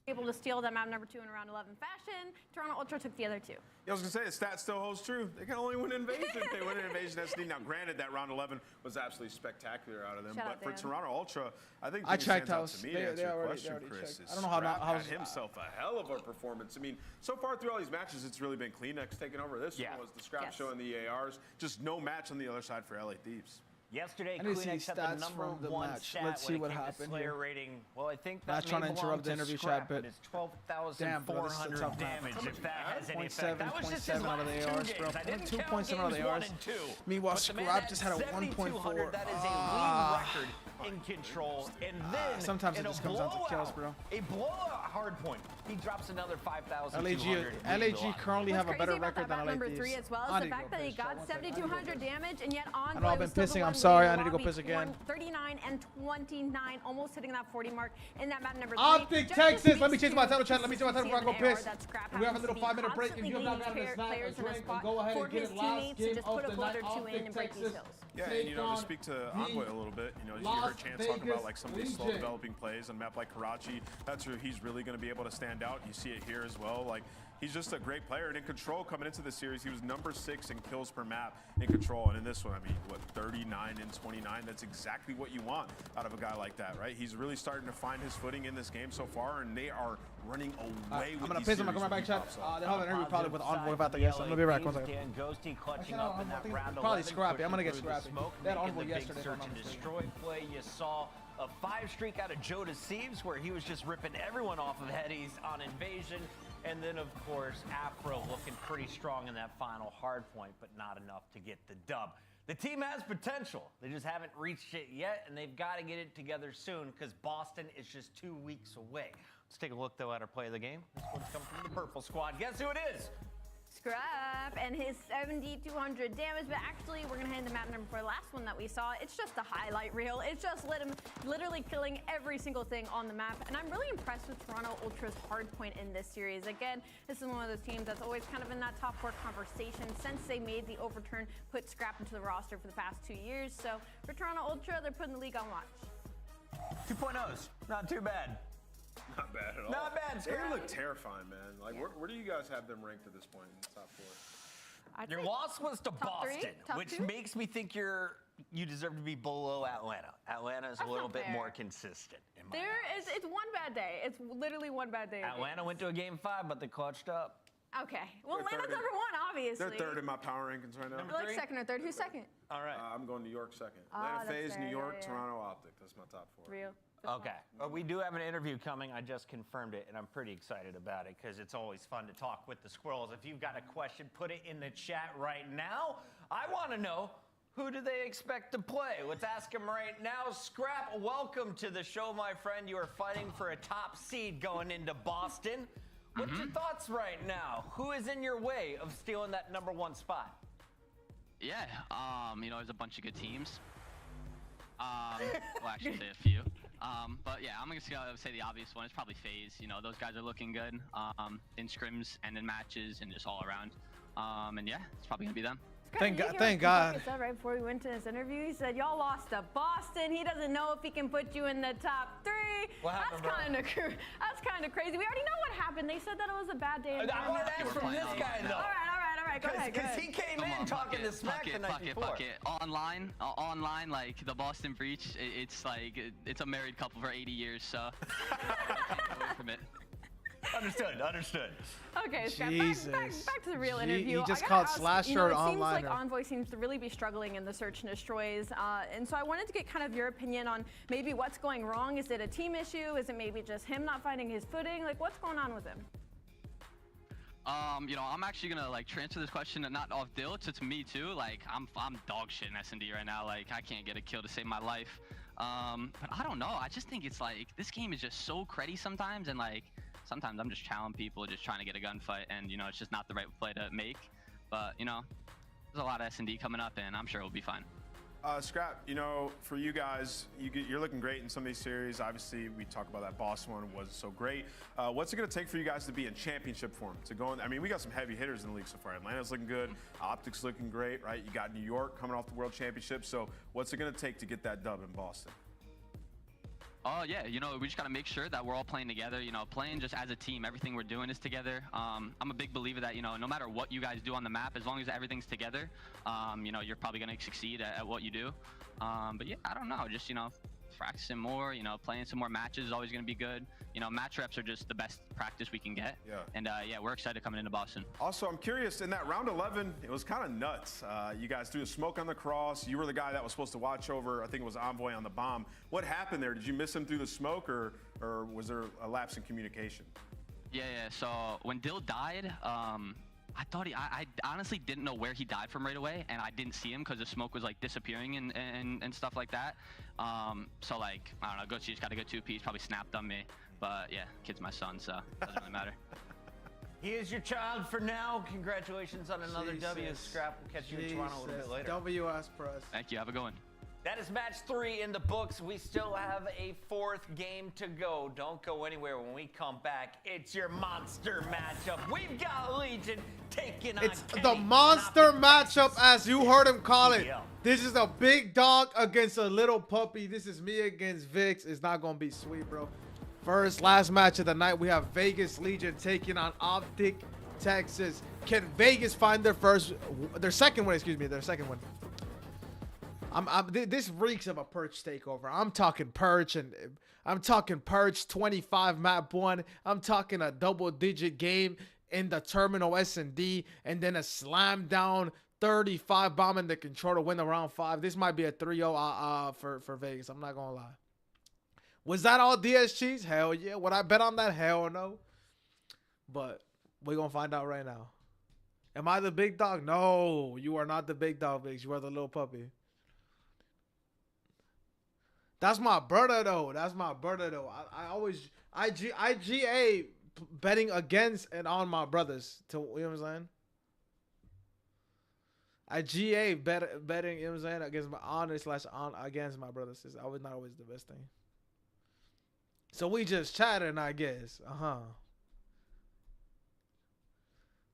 Able to steal that map number 2 in round 11 fashion. Toronto Ultra took the other 2. Yeah, I was going to say, the stat still holds true. They can only win invasion if they win an invasion SD. Now, granted, that round 11 was absolutely spectacular out of them. But for Toronto Ultra, I think it stands out to me to answer your question, Chris. I don't know how had himself a hell of a performance. I mean, so far through all these matches, it's really been Kleenex taking over. This one was the Scrap showing the ARs. Just no match on the other side for LA Thieves. Yesterday, Kleenex had the #1 stat. Let's see what happened here. Rating. Well, I think not trying to interrupt the interview chat, but it's 12,400 damage. If that has any effect, that was just his out of the ARs, bro. 2.7 out of the ARs. Meanwhile, Scrap just had a 1.4. That is a league record in control, and then sometimes it just comes down to kills, bro. A blowout hard point. He drops another 5,200. LAG currently have a better record than LA number 3 as well is the fact that he got 7,200 damage, and yet Envoy I've been pissing. I'm sorry, I need to go piss again. 39 and 29, almost hitting that 40 mark in that map number 3. OpTic, Texas. Let me change my title chat. Let me change my title before I go piss. We have a little 5-minute break. If you have not gotten a snack or drink, and go ahead and get it last game of the night. OpTic, Texas. Yeah, and to speak to Envoy a little bit, you heard Chance talking about like some of these slow developing plays on a map like Karachi. That's where he's really going to be able to stand out. You see it here as well. Like, he's just a great player. And in Control coming into the series, he was number 6 in kills per map in Control. And in this one, I mean, what, 39 and 29? That's exactly what you want out of a guy like that, right? He's really starting to find his footing in this game so far, and they are running away with I'm going to these piss him. I'm going to come right back, chat. They'll have an interview probably with Envoy about the guest. I'm going to be right back. 1 second. Ghosty clutching up in that round probably scrappy. I'm going to get scrappy. That Envoy the yesterday. Big search and destroy play. You saw a 5 streak out of Joe Deceives where he was just ripping everyone off of headies on Invasion. And then, of course, Afro looking pretty strong in that final hard point, but not enough to get the dub. The team has potential. They just haven't reached it yet, and they've got to get it together soon because Boston is just 2 weeks away. Let's take a look, though, at our play of the game. This one's coming from the purple squad. Guess who it is? Scrap and his 7,200 damage, but actually we're gonna hand the map number for the last one that we saw. It's just a highlight reel. It's just literally killing every single thing on the map, and I'm really impressed with Toronto Ultra's hard point in this series. Again, this is one of those teams that's always kind of in that top 4 conversation since they made the overturn, put Scrap into the roster for the past 2 years. So for Toronto Ultra, they're putting the league on watch. 2.0s, not too bad. Not bad at all. Not bad. They look terrifying, man. Like, where do you guys have them ranked at this point in the top 4? Your loss was to Boston, which 2? makes me think you deserve to be below Atlanta. Atlanta is a little bit more consistent. It's one bad day. It's literally one bad day. Atlanta went to a game 5, but they clutched up. Okay. Well, Atlanta's number 1, obviously. They're 3rd in my power rankings right now. Like 2nd or 3rd. Who's 2nd? All right. I'm going New York 2nd. Atlanta FaZe, New York, Toronto OpTic. That's my top 4. Real. Okay. We do have an interview coming. I just confirmed it, and I'm pretty excited about it because it's always fun to talk with the squirrels. If you've got a question, put it in the chat right now. I want to know, who do they expect to play? Let's ask them right now. Scrap, welcome to the show, my friend. You are fighting for a top seed going into Boston. What's your thoughts right now? Who is in your way of stealing that number 1 spot? Yeah, there's a bunch of good teams. Well, actually, a few. But yeah, I'm gonna say the obvious one is probably FaZe. Those guys are looking good in scrims and in matches and just all around. And yeah, it's probably gonna be them. Thank God. He said right before we went to this interview, he said y'all lost to Boston. He doesn't know if he can put you in the top 3. What happened, That's kind of crazy. We already know what happened. They said that it was a bad day. I want to ask from this guy though. All right. Go ahead. Because he came in talking to smack the night before. Fuck it. Online, like the Boston Breach, it's like it's a married couple for 80 years, so can't get away from it. Understood. Okay, Scott, back to the real interview. He just called Slasher online. It seems like Envoy seems to really be struggling in the search and destroys. And so I wanted to get kind of your opinion on maybe what's going wrong. Is it a team issue? Is it maybe just him not finding his footing? Like, what's going on with him? I'm actually gonna transfer this question not off Dill to me too. Like I'm dog shit in S&D right now. Like I can't get a kill to save my life. But I don't know. I just think it's like this game is just so cruddy sometimes, and sometimes I'm just challenging people, just trying to get a gunfight, and it's just not the right play to make. But there's a lot of S&D coming up, and I'm sure it'll be fine. Scrap, for you guys, you're looking great in some of these series. Obviously, we talk about that Boston one was so great. What's it going to take for you guys to be in championship form? To go in, I mean, we got some heavy hitters in the league so far. Atlanta's looking good. OpTic's looking great, right? You got New York coming off the World Championship. So what's it going to take to get that dub in Boston? Oh yeah, we just gotta make sure that we're all playing together. Playing just as a team. Everything we're doing is together. I'm a big believer that no matter what you guys do on the map, as long as everything's together, you're probably gonna succeed at what you do. But yeah, I don't know. Just practicing more. Playing some more matches is always gonna be good. Match reps are just the best practice we can get. Yeah. And yeah, we're excited coming into Boston. Also, I'm curious, in that round 11, it was kind of nuts. You guys threw a smoke on the cross. You were the guy that was supposed to watch over, I think it was Envoy on the bomb. What happened there? Did you miss him through the smoke, or was there a lapse in communication? Yeah. So when Dill died, I thought I honestly didn't know where he died from right away, and I didn't see him because the smoke was disappearing and stuff like that. So I don't know, Gucci just got a good 2-piece, probably snapped on me. But yeah, kid's my son, so it doesn't really matter. He is your child for now. Congratulations on another W. Scrap. We'll catch you in Toronto a little bit later. WS Press. Thank you. Have a good one. That is match 3 in the books. We still have a 4th game to go. Don't go anywhere. When we come back, it's your monster matchup. We've got Legion taking on It's Kenny the monster matchup, as you heard him call it. CDL. This is a big dog against a little puppy. This is me against Vix. It's not going to be sweet, bro. Last match of the night, we have Vegas Legion taking on OpTic, Texas. Can Vegas find their second win, their second win. This reeks of a Perch takeover. I'm talking Perch, and I'm talking Perch 25 map 1. I'm talking a double-digit game in the Terminal S&D, and then a slam down 35 bomb in the control to win the round 5. This might be a 3-0 for Vegas. I'm not gonna lie. Was that all DSGs? Hell yeah. Would I bet on that? Hell no. But we're gonna find out right now. Am I the big dog? No, you are not the big dog, Vegas. You are the little puppy. That's my brother though. That's my brother though. I always IGA betting against and on my brothers. You know what I'm saying? IGA betting, you know what I'm saying, against my on against my brothers. It's always not always the best thing. So we just chatting, I guess.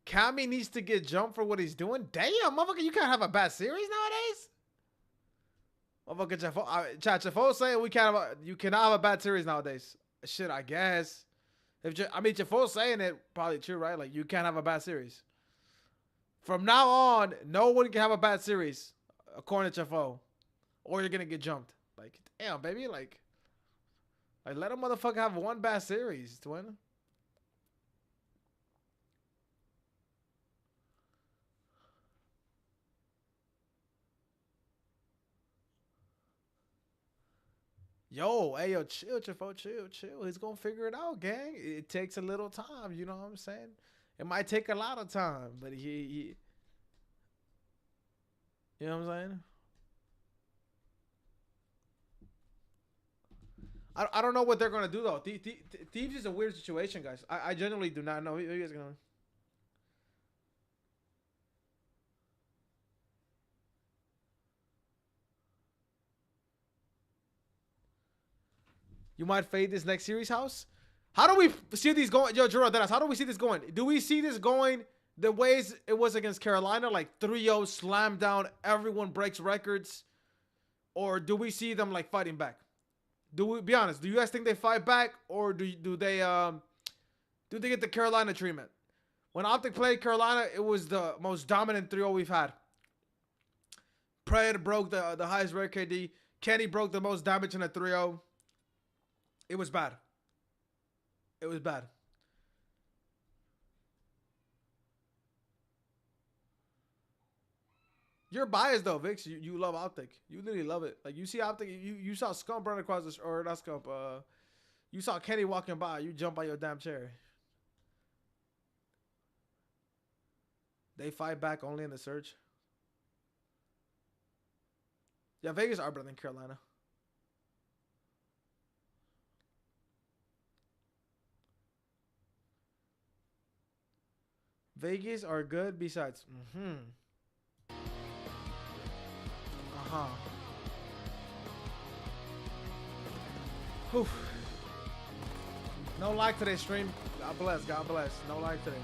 Cammy needs to get jumped for what he's doing. Damn, motherfucker, you can't have a bad series nowadays. Motherfucker, Chafo saying you cannot have a bad series nowadays. Shit, I guess. Chafo saying it, probably true, right? Like, you can't have a bad series. From now on, no one can have a bad series, according to Chafo, or you're gonna get jumped. Like, damn, baby, like let a motherfucker have one bad series, twin. Yo, hey, yo, chill, Chafo, chill. He's gonna figure it out, gang. It takes a little time, you know what I'm saying? It might take a lot of time, but he you know what I'm saying? I don't know what they're gonna do though. Thieves is a weird situation, guys. I genuinely do not know. You guys gonna. You might fade this next series, house. How do we see these going? Yo, Gerald, how do we see this going? Do we see this going the ways it was against Carolina, like 3-0 slam down, everyone breaks records, or do we see them like fighting back? Do we be honest? Do you guys think they fight back, or do they get the Carolina treatment? When OpTic played Carolina, it was the most dominant 3-0 we've had. Predator broke the highest rare KD. Kenny broke the most damage in a 3-0. It was bad. It was bad. You're biased though, Vix. You love OpTic. You literally love it. Like, you see OpTic, you saw Scump run across this, or not Scump. You saw Kenny walking by. You jump on your damn chair. They fight back only in the Surge. Yeah, Vegas are better than Carolina. Vegas are good besides. Whew. No like today, stream. God bless. God bless. No like today.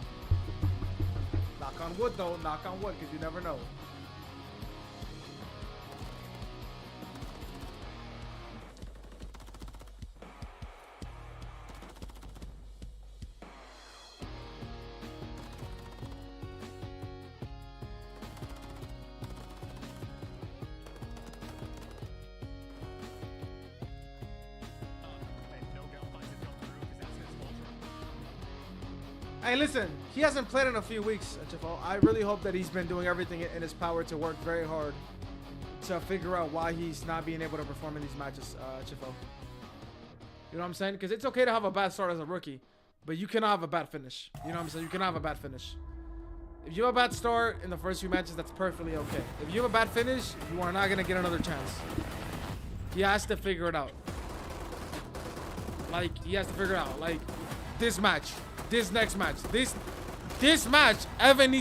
Knock on wood, though. Knock on wood, because you never know. Hey, listen, he hasn't played in a few weeks, HFO. I really hope that he's been doing everything in his power to work very hard to figure out why he's not being able to perform in these matches, HFO. You know what I'm saying? Because it's okay to have a bad start as a rookie, but you cannot have a bad finish. You know what I'm saying? You cannot have a bad finish. If you have a bad start in the first few matches, that's perfectly okay. If you have a bad finish, you are not going to get another chance. He has to figure it out. Like, he has to figure it out. Like, this match. This next match, this match, Evan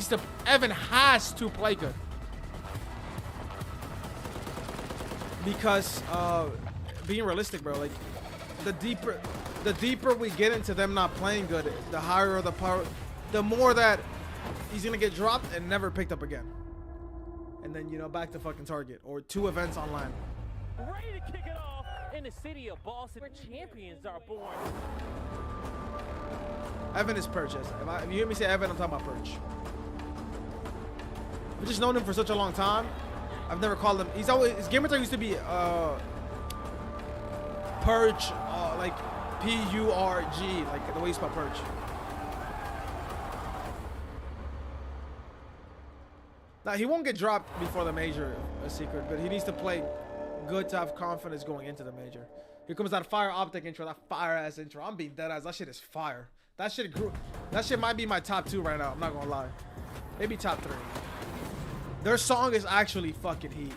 has to play good. because being realistic, bro. Like the deeper we get into them not playing good, the higher the power, the more that he's gonna get dropped and never picked up again. And then, you know, back to fucking Target or 2 events online. Ready to kick it off in the city of Boston, where champions are born. Evan is Perch. Yes. If you hear me say Evan, I'm talking about Perch. I've just known him for such a long time. I've never called him. He's always, his gamer tag used to be Perch, like P-U-R-G, like the way you spell Perch. Now, he won't get dropped before the major, a secret, but he needs to play good to have confidence going into the major. Here comes that fire OpTic intro, that fire ass intro. I'm being dead ass. That shit is fire. That shit might be my top 2 right now. I'm not gonna lie. Maybe top 3. Their song is actually fucking heat.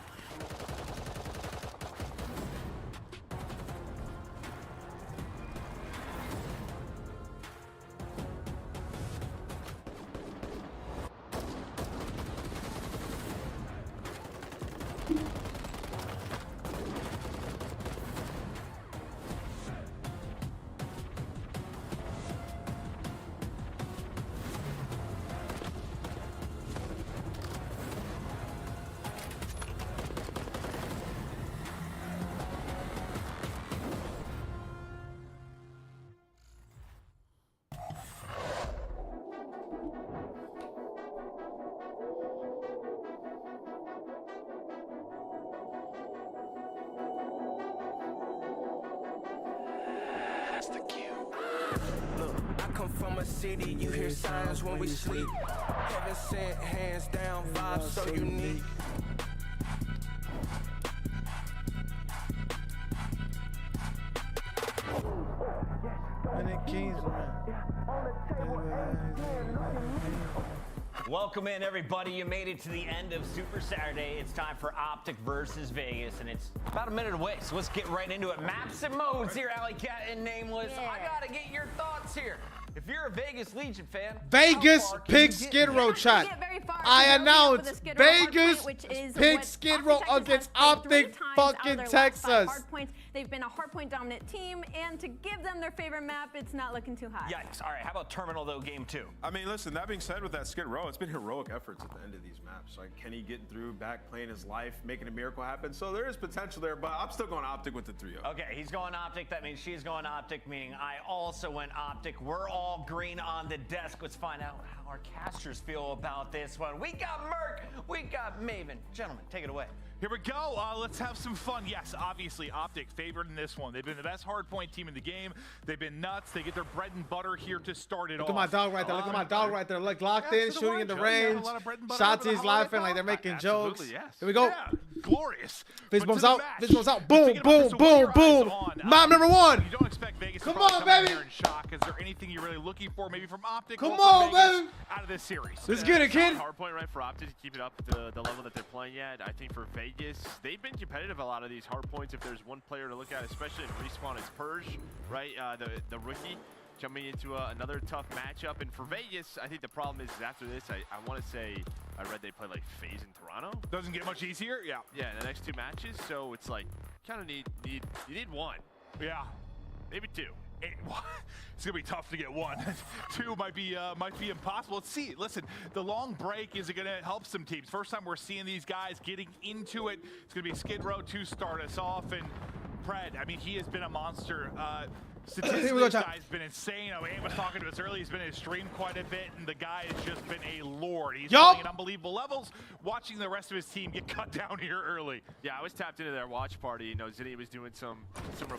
City, you hear signs when we sleep. Heaven sent, hands down, vibes so unique. Welcome in, everybody. You made it to the end of Super Saturday. It's time for OpTic versus Vegas, and it's about a minute away, so let's get right into it. Maps and modes here, Alley Cat and Nameless. Yeah. I gotta get your thoughts here. If you're a Vegas Legion fan, Vegas Pig Skid Row chat. I announced Vegas Pig Skid Row against OpTic fucking Texas. They've been a hardpoint dominant team, and to give them their favorite map, it's not looking too hot. Yikes. All right, how about Terminal, though, game 2? I mean, listen, that being said, with that Skid Row, it's been heroic efforts at the end of these maps. Like, Kenny getting through, back playing his life, making a miracle happen. So there is potential there, but I'm still going OpTic with the 3-0. Okay, he's going OpTic. That means she's going OpTic, meaning I also went OpTic. We're all green on the desk. Let's find out how our casters feel about this one. We got Merc. We got Maven. Gentlemen, take it away. Here we go. Let's have some fun. Yes, obviously, OpTic favored in this one. They've been the best hardpoint team in the game. They've been nuts. They get their bread and butter here to start it off. Look at my dog right there. Look at my dog right there. Like locked in, shooting in the range. Shotzi's laughing like they're making jokes. Yes. Here we go. Yeah, glorious. Fist bumps out. Fist bumps out. Boom, boom, boom, boom. Map number 1. You don't expect Vegas come to on, baby. Here in shock. Is there anything you're really looking for, maybe from OpTic? Come on, baby. Out of this series. Let's get it, kid. Hardpoint right for OpTic to keep it up the level that they're playing at. I think for Vegas, they've been competitive a lot of these hard points. If there's one player to look at, especially in respawn, it's Purge, right? The rookie coming into another tough matchup. And for Vegas, I think the problem is after this, I want to say I read they play like FaZe in Toronto. Doesn't get much easier. Yeah. Yeah, the next 2 matches. So it's like kind of you need 1. Yeah. Maybe 2. It's gonna be tough to get 1. 2 might be impossible. Let's see. Listen, the long break is gonna help some teams. First time we're seeing these guys getting into it. It's gonna be Skid Row to start us off, and Pred. I mean, he has been a monster. Statistically, this guy's been insane. Aim was talking to us earlier. He's been in his stream quite a bit, and the guy has just been a lord. He's playing at unbelievable levels. Watching the rest of his team get cut down here early. Yeah, I was tapped into their watch party. You know, Zinni was doing some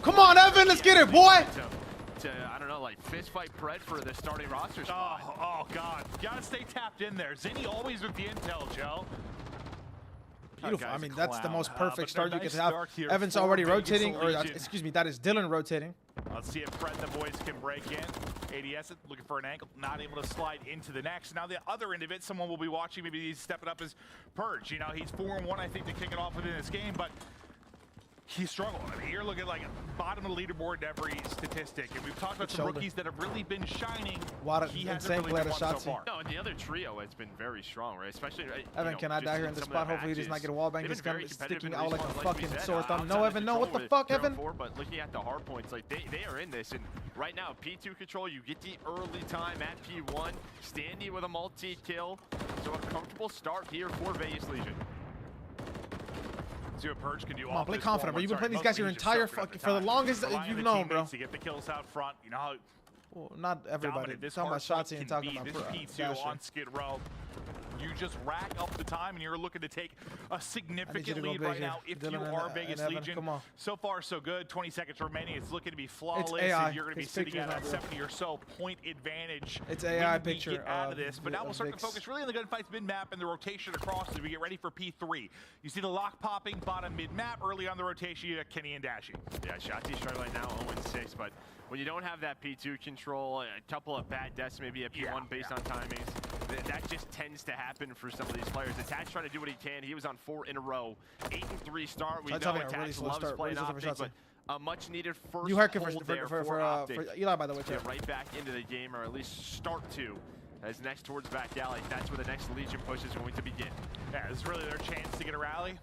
come on, Evan, let's get it, boy. To I don't know, like fist fight Pred for the starting roster spot. Oh God, you gotta stay tapped in there. Zinni always with the intel, Joe. Beautiful. I mean, that's the most perfect start you could have. Evan's already rotating, or excuse me, that is Dylan rotating. Let's see if Fred and the boys can break in. ADS looking for an angle, not able to slide into the next. Now the other end of it, someone will be watching, maybe he's stepping up as Purge. You know, he's 4-1, I think, to kick it off within this game, but he struggled. I mean, you're looking like bottom of the leaderboard in every statistic, and we've talked about some rookies that have really been shining. He hasn't really been one so far. No, and the other trio has been very strong, right? Especially, Evan, can I die here in the spot? Hopefully he does not get a wall bang. He's sticking out like a fucking sore thumb. No, Evan, no, what the fuck, Evan? But looking at the hard points, like they are in this, and right now P2 control, you get the early time at P1. Standy with a multi-kill, so a comfortable start here for Vegas Legion. See what Purge can do. Come on, play confident, bro. You've been playing these guys your entire fucking for the longest you've known, bro. To get the kills out front, you know how. Well, not everybody. This talking about Shotzi and talking about this P2 on Skid Row. You just rack up the time, and you're looking to take a significant lead right now if you are Vegas Legion. So far, so good. 20 seconds remaining. It's looking to be flawless. And you're going to be sitting at a 70 or so point advantage. It's AI picture. Get out of this. But now we'll start to focus really on the gunfights mid-map and the rotation across as we get ready for P3. You see the lock popping bottom mid-map. Early on the rotation, you got Kenny and Dashy. Yeah, Shotzi struggling now 0-6, but when you don't have that P2 control, a couple of bad deaths maybe at P1 based on timings, that just tends to happen for some of these players. Attach trying to do what he can. He was on 4 in a row. 8-3 start. We know Attach loves playing OpTic, but a much needed first hold there for OpTic. Eli, by the way, too. Get right back into the game, or at least start to. As next towards back alley, that's where the next Legion push is going to begin. Yeah, this is really their chance to get a rally.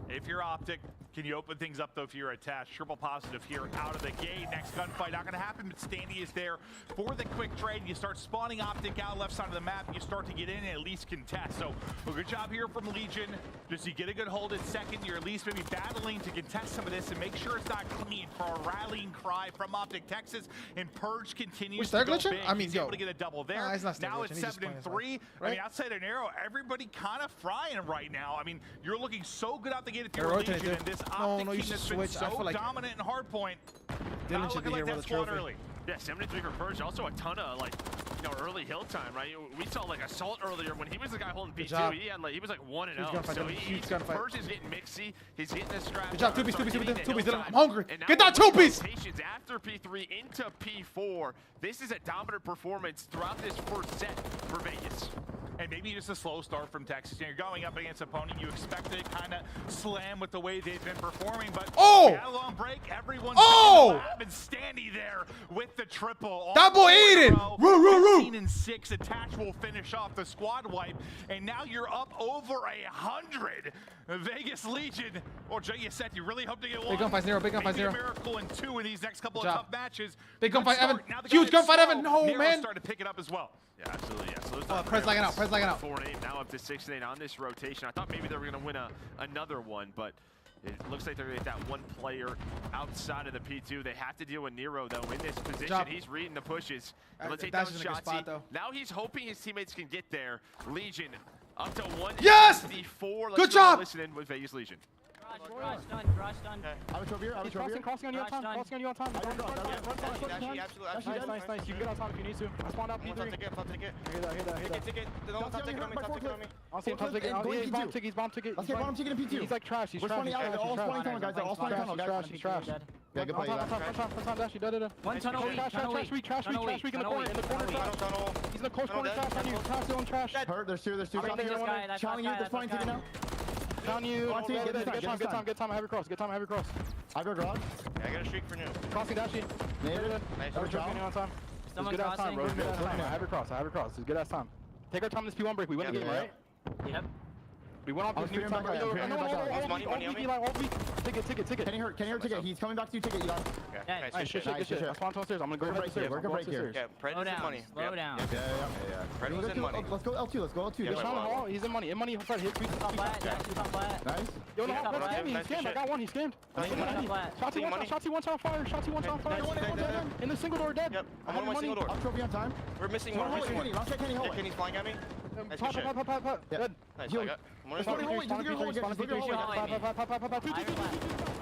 If you're OpTic, can you open things up though if you're attached? Triple positive here out of the gate. Next gunfight not going to happen, but Standy is there for the quick trade. You start spawning OpTic out left side of the map. You start to get in and at least contest. So a good job here from Legion. Just you get a good hold at second. You're at least maybe battling to contest some of this and make sure it's not clean for a rallying cry from OpTic Texas. And Purge continues to go big. I mean, he's able to get a double there. Now it's 7-3. Right? I mean, outside of Arrow, everybody kind of frying right now. I mean, you're looking so good out the gate if you're a Legion, and this OpTic team that's been so dominant in hardpoint. Dylan should be here with a trophy. Early. Yeah, 7-3 for Purge. Also a ton of early hill time, right? We saw like Assault earlier when he was the guy holding P2. He was like 1-0. So Purge is getting mixy. He's getting the scrap. Good job, two-piece, Dylan. I'm hungry. Get that two-piece. After P3 into P4, this is a dominant performance throughout this first set for Vegas. And maybe just a slow start from Texas. You're going up against an opponent you expect to kind of slam with the way they've been performing, but they had a long break. Everyone's been Standy there with the triple. That boy Eden! 15-6. Attach will finish off the squad wipe, and now you're up over 100. Vegas Legion, or Jay, you said you really hope to get one. Big gunfight 0, big gunfight 0. Miracle in 2 in these next couple of tough matches. Big gunfight, Evan. Huge gunfight, Evan. No, man. Started to pick it up as well. Yeah, absolutely. Yeah. So Prez lagging out. 4-8, now up to 6-8 on this rotation. I thought maybe they were going to win another one, but it looks like they're going to get that one player outside of the P2. They have to deal with Nero, though, in this position. He's reading the pushes. Let's take down Shotzi. Now he's hoping his teammates can get there. Legion up to 164. Yes! Good job! Listening with Vegas Legion. Garage done. I'm over here. Crossing on you on time. Nice. You can get on top if you need to. I spawned out P3. Ticket. I'll see him top ticket. He's bomb ticket. Let's get bomb ticket in P2. He's like trash. He's trash. All spawning tunnel, guys. All spawning tunnel, guys. He's trash. Yeah, good play. On Dash. One tunnel. Trash weak in the corner. He's in the close corner. Trash on you. Trash on trash. There's two. Challenging you. They're spawning ticket now. Down you. Get time. I have your cross. I go garage. Yeah, I got a streak for new. Crossing Dashy. Native. Nice. On time. Someone good ass time, bro. Good ass time. I have your cross. It's good ass time. Take our time this P1 break. We win the game, right? Yep. We went off this new time. All week. Ticket. Can you hurt ticket? He's coming back to you, ticket, Elon. Okay. Nice. Shit. I spawned downstairs. I'm gonna go right here. We're gonna break here. Yeah, Pred is in money. Slow down. Yeah. Pred was in money. Let's go L2. Yeah, He's in money. In money. Fred, hit. He's on flat. Nice. Yo, no, he's scammed. I got one. He's scammed. Shotzi one shot fire. In the single door, dead. Yep. I'm on my single door. I'll trophy on time. We're missing one. Kenny, hold it. Kenny's flying at me. Pop. Dead. Nice. I got.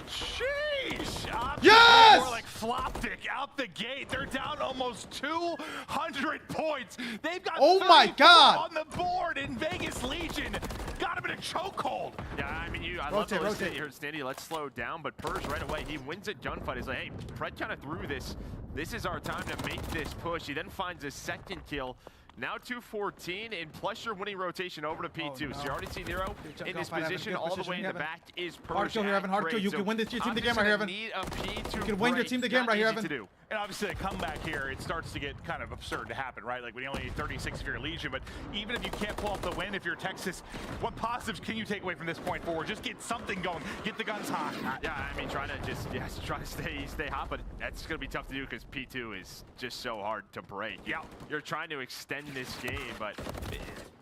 Sheesh! Yes! More like Floptic out the gate. They're down almost 200 points. They've got on the board in Vegas Legion. Got him in a chokehold. Yeah, I mean, I love how you heard Standy. Let's slow down, but Purge right away. He wins a gunfight. He's like, hey, Pred kind of threw this. This is our time to make this push. He then finds a second kill. Now 214, and plus your winning rotation over to P2. So you already see Nero in his position all the way in the back is hard kill here, Evan. Hard kill. You can win this your team the game right here, Evan. You can win your team the game right here, Evan. And obviously, a comeback here, it starts to get kind of absurd to happen, right? Like, when you only need 36 if you're a Legion, but even if you can't pull off the win, if you're Texas, what positives can you take away from this point forward? Just get something going. Get the guns hot. Yeah, I mean, try to stay hot, but that's going to be tough to do because P2 is just so hard to break. Yeah. You're trying to extend this game, but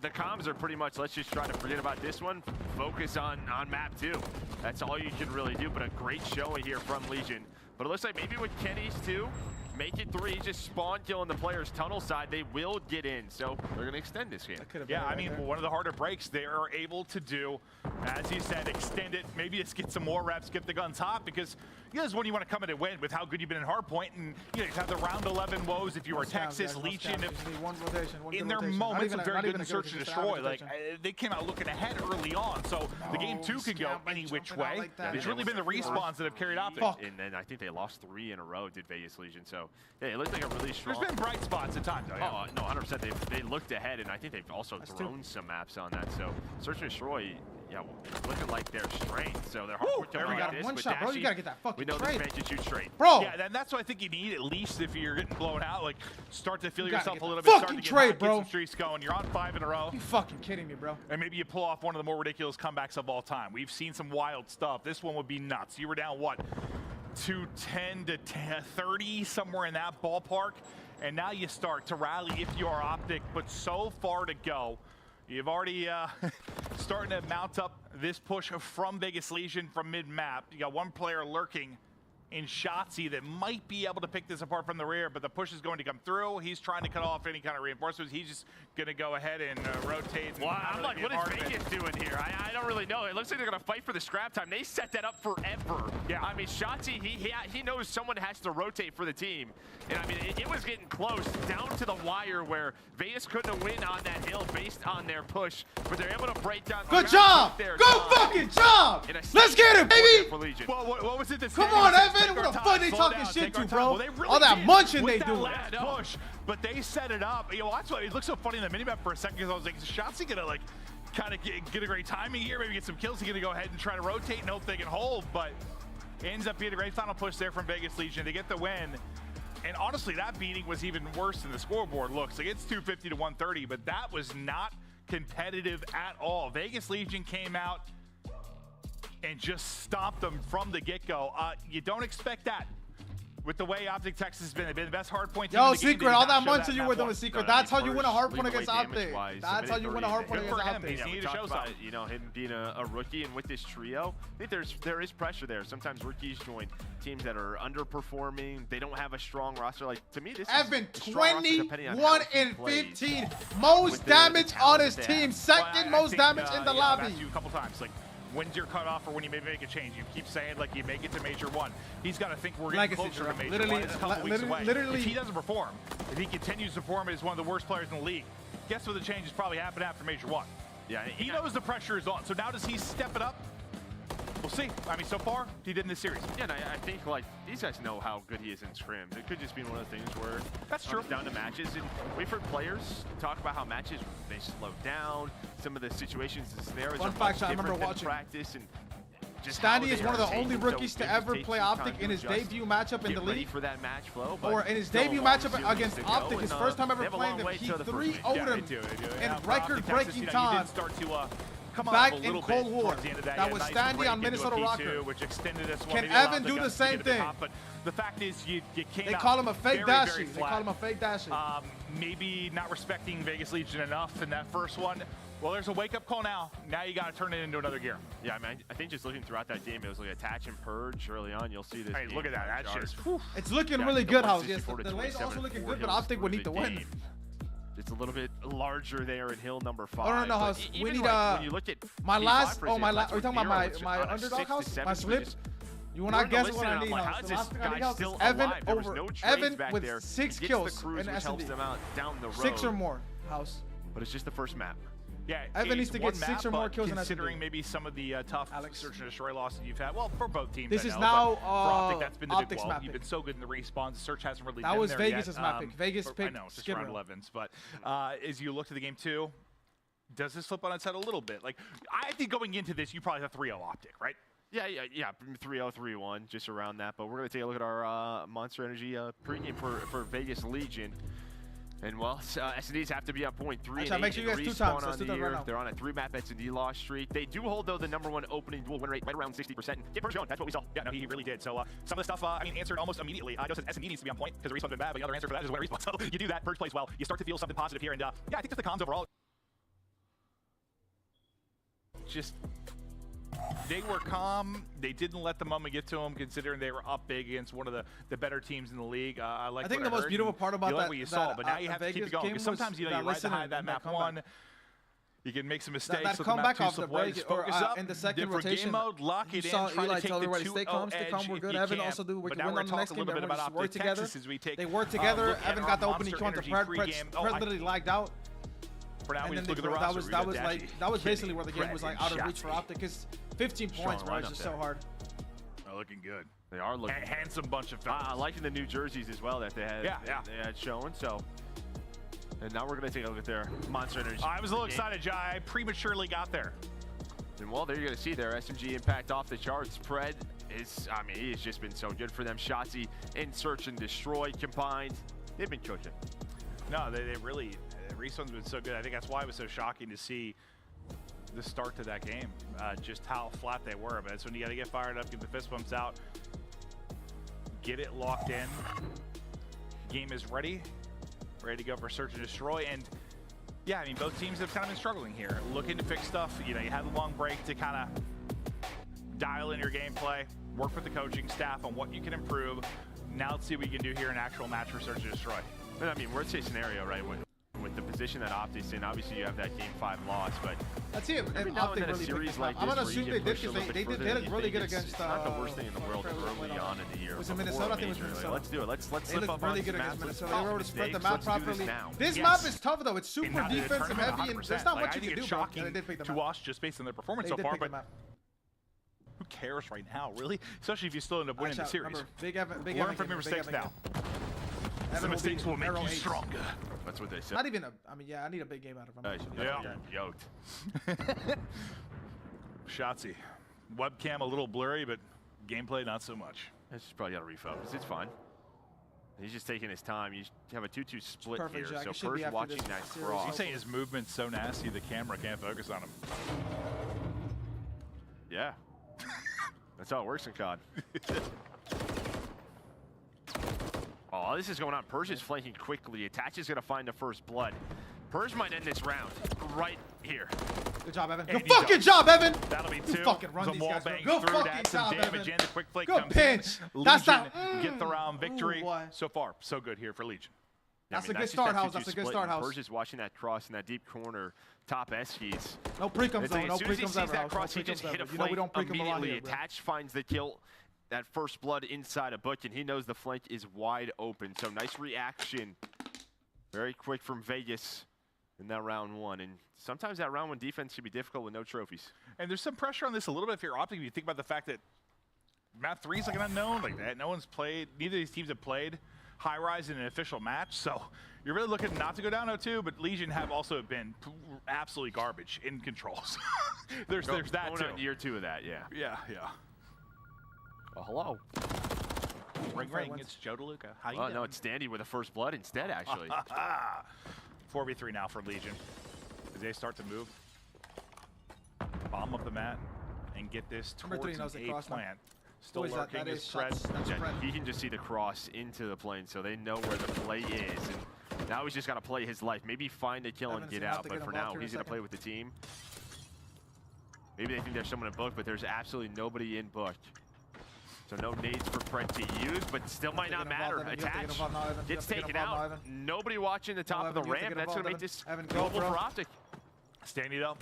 the comms are pretty much, let's just try to forget about this one, focus on map 2. That's all you can really do, but a great showing here from Legion. But it looks like maybe with Kenny's 2, make it 3, just spawn killing the players tunnel side, they will get in. So they're going to extend this game. Yeah, I mean, one of the harder breaks they are able to do, as you said, extend it, maybe just get some more reps, get the guns hot, because you know, this is when you want to come in and win with how good you've been in Hardpoint, and you know, you have the round 11 woes if you were Texas, Legion, in their moments of very good in search and destroy. Like, they came out looking ahead early on, so the game 2 can go any which way. It's really been the respawns that have carried OpTic. And then I think they lost 3 in a row, did Vegas Legion, so yeah, it looked like a really strong... There's been bright spots at times, though. Yeah. Oh, no, 100%. They looked ahead, and I think they've also thrown some maps on that, so search and destroy, yeah, looking like their strength, so they're hard to we got him one shot, bro. You gotta get that fucking trade. We know this man can shoot straight. Bro! Yeah, and that's what I think you need, at least if you're getting blown out, like, start to feel yourself a little bit, fucking start to get trade, hot, bro. Get some streaks going. You're on 5 in a row. You fucking kidding me, bro. And maybe you pull off one of the more ridiculous comebacks of all time. We've seen some wild stuff. This one would be nuts. You were down, what, 210 to 30, somewhere in that ballpark, and now you start to rally if you are OpTic, but so far to go. You've already starting to mount up this push from Vegas Legion from mid-map. You got one player lurking in Shotzi that might be able to pick this apart from the rear, but the push is going to come through. He's trying to cut off any kind of reinforcements. He's just going to go ahead and rotate. Well, I'm like, what is Vegas doing here? I don't really know. It looks like they're going to fight for the scrap time. They set that up forever. Yeah. I mean, Shotzi, he knows someone has to rotate for the team. And I mean, it was getting close, down to the wire where Vegas couldn't win on that hill based on their push, but they're able to break down. Good job! Good fucking job! Let's get it, baby! Well, what was it that Come on, Evan! What the fuck they talking shit to, bro? Well, really all that munching they do. Push, but they set it up. You know, that's why it looks so funny in the minimap for a second, because I was like, is Shotzi gonna like kind of get a great timing here, maybe get some kills? He's gonna go ahead and try to rotate and hope they can hold, but ends up being a great final push there from Vegas Legion to get the win. And honestly, that beating was even worse than the scoreboard looks. Like, it's 250 to 130, but that was not competitive at all. Vegas Legion came out and just stopped them from the get-go. You don't expect that with the way OpTic Texas has been. They've been the best hardpoint team. Yo, Secret, all that munching you were doing, Secret. That's how you win a hardpoint against OpTic. That's how you win a hardpoint against OpTic. We talked about, you know, him being a rookie, and with this trio, I think there is pressure there. Sometimes rookies join teams that are underperforming. They don't have a strong roster. Like, to me, this Evan, is 21 and 15, most damage on his team, second most damage in the lobby. I've asked you a couple times, like, when's your cutoff or when you may make a change? You keep saying, like, you make it to Major 1. He's got to think we're getting closer to Major 1. It's a couple weeks away. If he doesn't perform, if he continues to perform as one of the worst players in the league, guess what the changes probably happen after Major 1? Yeah, he knows the pressure is on. So now does he step it up? We'll see. I mean, so far, he did in this series. Yeah, and I think, like, these guys know how good he is in scrims. It could just be one of the things where that's true. Down to matches, and we've heard players talk about how matches, they slow down. Some of the situations and scenarios Fun are fact, much I remember different watching practice, and Standy is one of the only rookies to ever play OpTic in his debut matchup in the league. For that match flow, or in his debut matchup against OpTic, his first time ever playing them, he 3-0'd him in record-breaking time. Back in Cold War, that was Standy on Minnesota Rocker. Can Evan do the same thing? But the fact is, you came They out call him a fake very, Dashi. very They call him a fake Dashi. Maybe not respecting Vegas Legion enough in that first one. Well, there's a wake-up call now. Now you got to turn it into another gear. Yeah, I mean, I think just looking throughout that game, it was like attach and purge early on. You'll see this. Hey, look at that. That's just. It's looking really good, House. Yes, the lane's also looking good, but OpTic would need to win. It's a little bit larger there in hill number 5. Oh, no, House. We need when you look at my last. Oh, my last. Are you talking about my underdog House? My slip. You want to guess what I need, House? The last thing I need, House, is Evan over Evan with 6 kills in S&D. 6 or more, House. But it's just the first map. Yeah, Evan needs to get one 6 or map, more kills than considering maybe some of the tough search and destroy losses you've had. Well, for both teams. This I is know, now but for OpTic, that's been the big OpTic's wall. map You've pick. been so good in the respawns. The search hasn't really That been was there Vegas' yet. map pick. Vegas I picked know, it's just Skid round Row. 11s. But as you look to the game 2, does this flip on its head a little bit? Like, I think going into this, you probably have 3-0 OpTic, right? Yeah, 3-0, 3-1, just around that. But we're going to take a look at our Monster Energy pregame for Vegas Legion. And, well, S&Ds have to be on point 3-8 make sure you guys 2 respawn times. Let's on do the that year. right now. They're on a 3-map S&D loss streak. They do hold, though, the #1 opening duel win rate right around 60%. Get first going. That's what we saw. Yeah, no, he really did. So some of the stuff, answered almost immediately. I know S&D needs to be on point because the respawn's been bad, but the other answer for that is win respawn. So you do that. Purge plays well. You start to feel something positive here. And, yeah, I think that's the cons overall. Just... They were calm. They didn't let the moment get to them, considering they were up big against one of the better teams in the league. I think the most beautiful part about like that, what you saw, but now you have to keep it going. Because sometimes you ride the high of that map 1. You can make some mistakes. That comeback off the break or in the second rotation. Game mode, lock it in, saw try Eli to take tell the everybody 2-0 stay calm, we're good. Evan also do. We can win on the next game. Everyone work together. They work together. Evan got the opening count. Pred literally lagged out. For now, we just look at the roster. That was basically where the game was like out of reach for OpTic. Because 15 points, bro, it's just so hard. They're looking good. They are looking handsome bunch of fellas. I liking the new jerseys as well that they had. They had shown. So, and now we're gonna take a look at their Monster Energy. I was a little excited, Jai. I prematurely got there. And well, there you're gonna see their SMG impact off the charts. Pred is, he's just been so good for them. Shotzzy and Search and Destroy combined, they've been cooking. No, they really. Respawn's been so good. I think that's why it was so shocking to see the start to that game, just how flat they were. But it's when you got to get fired up, get the fist bumps out, get it locked in. Game is ready to go for Search and Destroy. And yeah, both teams have kind of been struggling here, looking to fix stuff. You had a long break to kind of dial in your gameplay, work with the coaching staff on what you can improve. Now let's see what you can do here in actual match for Search and Destroy. But worst case scenario, right? With the position that OpTic's in, obviously you have that game 5 loss, but let's see if OpTic really picked like I'm gonna assume they did because they did really good against. It's not the worst thing in the world early on in the year. Was it Minnesota? I think it was Minnesota. Let's do it. Let's they slip up really on good some against maps. Minnesota. They were able to spread the map properly. This Yes. map is tough though. It's super In the defensive tournament, heavy, and 100%. there's not Like, much I you think can it's do. shocking They did pick the to map. us just based on their performance so far, but who cares right now, really? Especially if you still end up winning the series. Learn from your mistakes now. The mistakes will make you stronger. That's what they said. Not even I need a big game out of him. Yeah, yoked. Shotzzy. Webcam a little blurry, but gameplay not so much. It's just probably got to refocus. It's fine. He's just taking his time. You have a 2-2 split perfect, here. Jack. So first watching that cross. He's saying his movement's so nasty the camera can't focus on him. Yeah. That's how it works in COD. Oh, this is going on. Purge is flanking quickly. Attach is going to find the first blood. Purge might end this round right here. Good job, Evan. Good fucking job, Evan. That'll be 2. You fucking run these guys, bro. Good fucking job, Evan. The quick flake good comes pinch. In. That's Legion that. Get the round victory. So far, so good here for Legion. That's a good start house. That's a good start house. Purge is watching that cross in that deep corner. Top Eskies. No pre-coms though. No pre-coms ever. That cross, he just hit a flank we don't pre-com immediately. Attach finds the kill. That first blood inside a book, and he knows the flank is wide open. So nice reaction. Very quick from Vegas in that round 1. And sometimes that round 1 defense should be difficult with no trophies. And there's some pressure on this a little bit if you're OpTic. If you think about the fact that map 3 is like an unknown like that. No one's played. Neither of these teams have played High Rise in an official match. So you're really looking not to go down 0-2, but Legion have also been absolutely garbage in controls. there's that too. On year 2 of that, yeah. Yeah. Well, hello. Ring. It's Joe DeLuca. How you doing? doing? No, it's Standy with the first blood instead, actually. 4v3 now for Legion. As they start to move, bomb up the mat, and get this towards an A plant. Still lurking is Fred. He can just see the cross into the plane, so they know where the play is. And now he's just got to play his life. Maybe find a kill and get out, but for now, he's going to play with the team. Maybe they think there's someone in book, but there's absolutely nobody in book. So no nades for Fred to use, but still might not matter. Attach gets taken out. Nobody watching the top of the ramp. That's going to make this doable for OpTic. Standing up,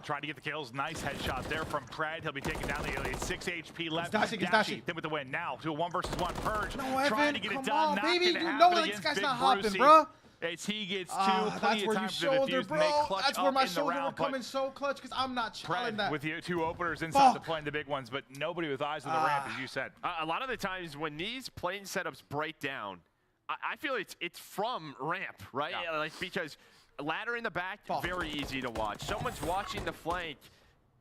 trying to get the kills. Nice headshot there from Pred. He'll be taken down. He has 6 HP left. Dashy. Then with the win. Now to a 1 versus 1. Purge no, Evan, trying to get it done. On, baby. You know this guy's not hopping, bro. As he gets that's where you shoulder, bro. That's where my shoulder would come in so clutch because I'm not challenging that. With your 2 openers inside the plane, the big ones, but nobody with eyes on the ramp, as you said. A lot of the times when these plane setups break down, I feel it's from ramp, right? Yeah. Like, because ladder in the back, very easy to watch. Someone's watching the flank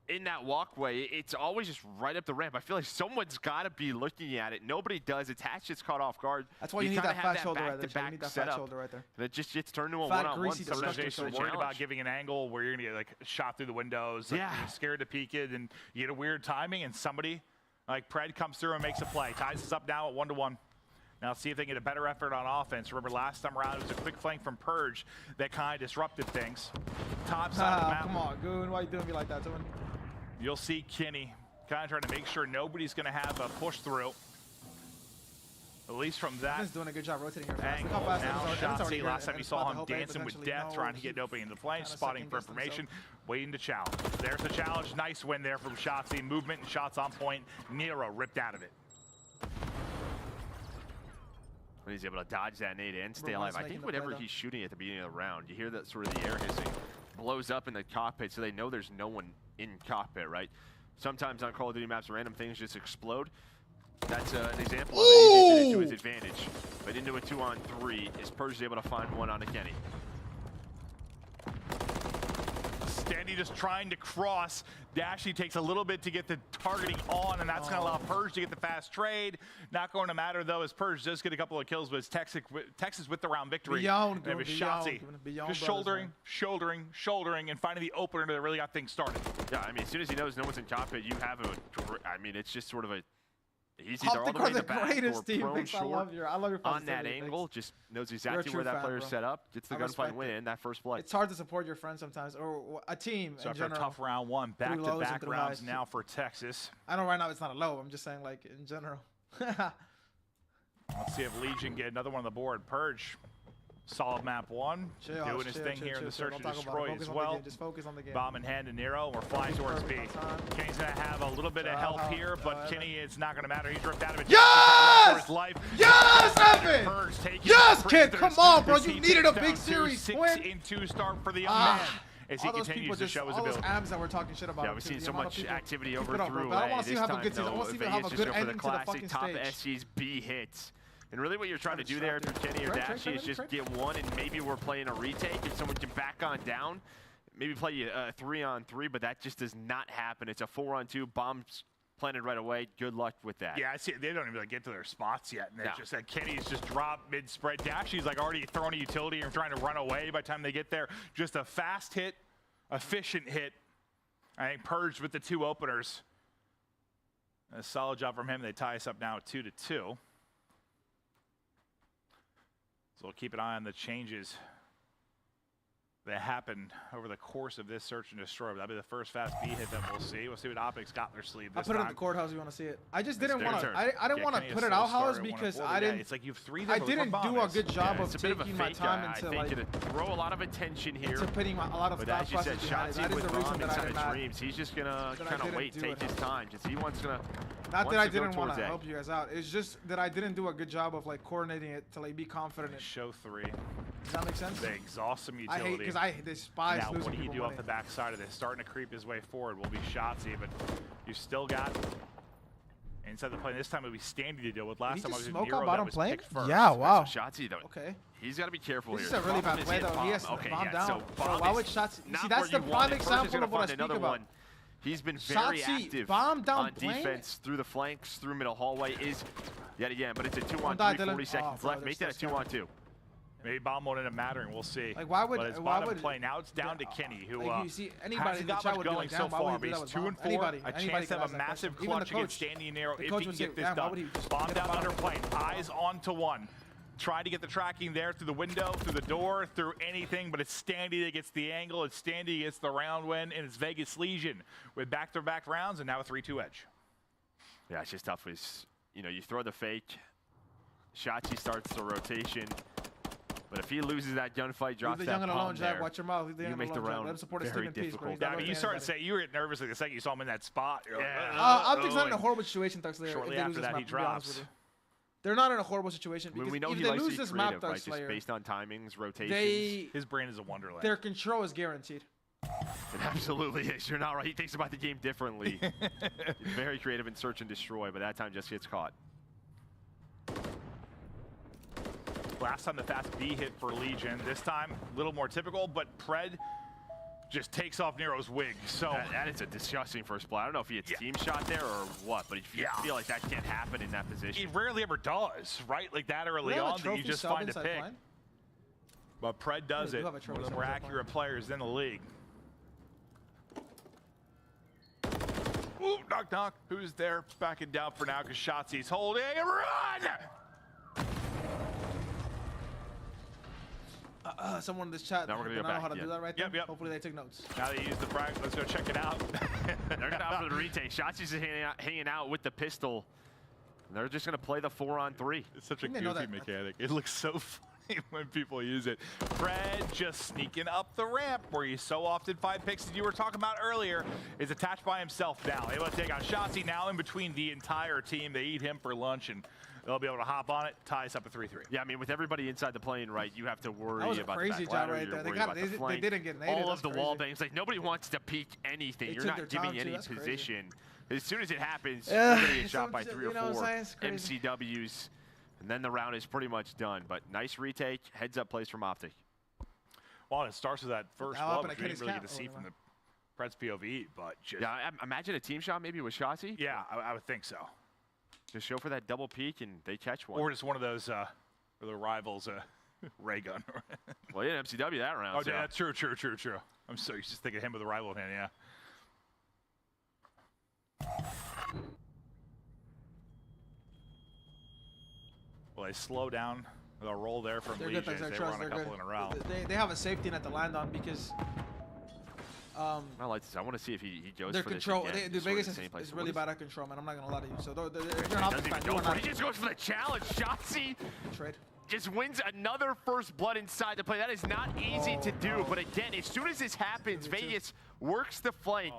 in that walkway. It's always just right up the ramp. I feel like someone's got to be looking at it. Nobody does. It's Hatch gets caught off guard. That's why you need that fat shoulder right there. You need that fat shoulder right there. And it just gets turned into a one-on-one. Sometimes you're worried about giving an angle where you're going to get like shot through the windows. Like, you're scared to peek it, and you get a weird timing, and somebody like Pred comes through and makes a play. Ties us up now at 1-1. Now let's see if they can get a better effort on offense. Remember last time around, it was a quick flank from Purge that kind of disrupted things. Top side of the map. Come on, Goon. Why are you doing me like that, Tillman? You'll see Kenny kind of trying to make sure nobody's going to have a push through. At least from that. He's doing a good job rotating here. Angle. Now Shotzi, last time you saw him dancing with death, trying to get an opening in the plane, spotting for information, waiting to challenge. There's the challenge. Nice win there from Shotzi. Movement and shots on point. Nero ripped out of it. When he's able to dodge that nade and stay alive. I think whatever he's shooting at the beginning of the round, you hear that sort of the air hissing, blows up in the cockpit, so they know there's no one in cockpit, right? Sometimes on Call of Duty maps, random things just explode. That's an example of it. He did it to his advantage. But into a 2-on-3, is Purge able to find one on a Kenny? Standy just trying to cross. Dashy takes a little bit to get the targeting on, and that's going to allow Purge to get the fast trade. Not going to matter, though, as Purge does get a couple of kills, but it's Texas with the round victory. Beyond, and it was Shotzi. Just shouldering, and finding the opener that really got things started. Yeah, I mean, as soon as he knows no one's in cockpit, you have a, I mean, it's just sort of a, he's either all the way in the back or prone short on that angle, just knows exactly where that player's set up, gets the gunfight win, that first play. It's hard to support your friend sometimes, or a team so in general. After a tough round one, back-to-back rounds now for Texas. I know right now it's not a low, I'm just saying like in general. Let's see if Legion get another one on the board. Purge. Solid map 1, doing his thing here in the search and destroy as well. Just focus on the game. Bomb in hand to Nero. We're flying towards B. Kenny's going to have a little bit of help here, but Kenny, it's not going to matter. He's ripped out of it. Yes! Life. Yes, Evan! Yes, kid! Come on, bro. You needed a big series. 6-2 start for the young man. As he continues to show his ability. All those abs that we're talking shit about. Yeah, we've seen so much activity over through. I don't want to see him have a good season. I want to see him have a good ending to the fucking top stage. SC's B hits. And really what you're trying to do there through Kenny or Dashy is just get one, and maybe we're playing a retake. If someone can back on down, maybe play a 3-on-3, but that just does not happen. It's a 4-on-2, bombs planted right away. Good luck with that. Yeah, I see. They don't even like, get to their spots yet. And it's just like Kenny's just dropped mid-spread. Dashy's like already throwing a utility and trying to run away by the time they get there. Just a fast hit, efficient hit. I think Purged with the 2 openers. A solid job from him. They tie us up now at 2-2. So we'll keep an eye on the changes that happened over the course of this search and destroy. That'll be the first fast B hit that we'll see. We'll see what OpTic's got in their sleeve this time. I put it in the courthouse. You want to see it? I just didn't want to. I didn't want to put it out, house, because I didn't. It's like you've 3. I didn't do a good job of taking my time into like. To throw a lot of attention here. Into putting a lot of thought process behind it. That is the reason that I did not. Dreams. He's just gonna kind of wait, take his time. Just he wants to. Not that I didn't want to help you guys out. It's just that I didn't do a good job of like coordinating it to like be confident. Show 3. Does that make sense? They exhaust some utility. I hate because I despise now, losing what do you do off the back side of this? Starting to creep his way forward will be Shotzi, but you still got inside the plane. This time it'll be Standy to deal with. Last time I was in Nero that was picked first. Yeah, wow. Shotzi though. Okay. He's got to be careful here. This is a really bad play though. He has to bomb down. So why would Shotzi? See, that's the prime example of what I speak about. He's been very active on defense through the flanks, through middle hallway. Is yet again, but it's a 2-on-3, 40 seconds left. Make that a 2-on-2. Maybe bomb won't end up mattering. We'll see. Like why would? But it's bottom play now. It's down to Kenny, who you see anybody hasn't got much going so far. But he's 2-4. A chance to have a massive clutch against Standy and Nero if he can get this done. Bomb down under plane. Eyes onto 1. Trying to get the tracking there through the window, through the door, through anything, but it's Standy that gets the angle. It's Standy gets the round win, and it's Vegas Legion with back-to-back rounds and now a 3-2 edge. Yeah, it's just tough. You know, you throw the fake. Shotzi starts the rotation. But if he loses that gunfight, drops that palm there, watch your mouth. you make the round very difficult. Yeah, I mean, you started to say you were getting nervous like the second you saw him in that spot. I'm just not in a horrible situation. Shortly after that, he drops. they're not in a horrible situation. I mean, Because we know if he they likes lose to be this creative, map, Dark right? Slayer, Just based on timings, rotations. His brain is a wonderland. Their control is guaranteed. It absolutely is. You're not right. He thinks about the game differently. He's very creative in search and destroy, but that time just gets caught. Last time the fast B hit for Legion. This time, a little more typical, but Pred just takes off Nero's wig. So that is a disgusting first play. I don't know if he hits team shot there or what, but if you feel like that can't happen in that position. It rarely ever does, right? Like that early on, that you just find a pick. But Pred does it. One of the more accurate players in the league. Ooh, knock, knock. Who's there? Backing down for now because Shotzi's holding. Run! Someone in this chat, now we're gonna I go don't know how back, to do that right there. Hopefully they take notes. Now they use the frag. Let's go check it out. They're going to opt for the retake. Shotzi's hanging out with the pistol. And they're just going to play the 4-on-3. It's such a goofy mechanic. It looks so funny when people use it. Fred just sneaking up the ramp where you so often find picks that you were talking about earlier is attached by himself now. Able to take on Shotzi now in between the entire team. They eat him for lunch and they'll be able to hop on it, tie us up at 3-3. Yeah, I mean, with everybody inside the plane, right, you have to worry that was about crazy the back ladder, right there. They didn't get naded. All of the wall bangs. Like, nobody wants to peek anything. You're not giving any position. As soon as it happens, you're going to get shot by 3 or 4 MCWs, and then the round is pretty much done. But nice retake, heads-up plays from OpTic. Well, it starts with that first blow, which we didn't really get to see from the Pred's POV, but just... Yeah, I imagine a team shot maybe with Shotzi? Yeah, I would think so. Just show for that double peek and they catch one. Or just one of those where the rivals ray gun. Well, yeah, MCW that round. Oh, so. Yeah, true. I'm so used to thinking of him with the rival hand, yeah. Well, they slow down. They'll roll there from Legion. They run a couple in a row. They have a safety net to land on because... I like this. I want to see if he goes their for control. this again. The Vegas is really bad at control, man. I'm not going to lie to you. So if you're not he just goes for the challenge. Shotzi trade. Just wins another first blood inside the play. That is not easy to do. But again, as soon as this happens, Vegas works the flank.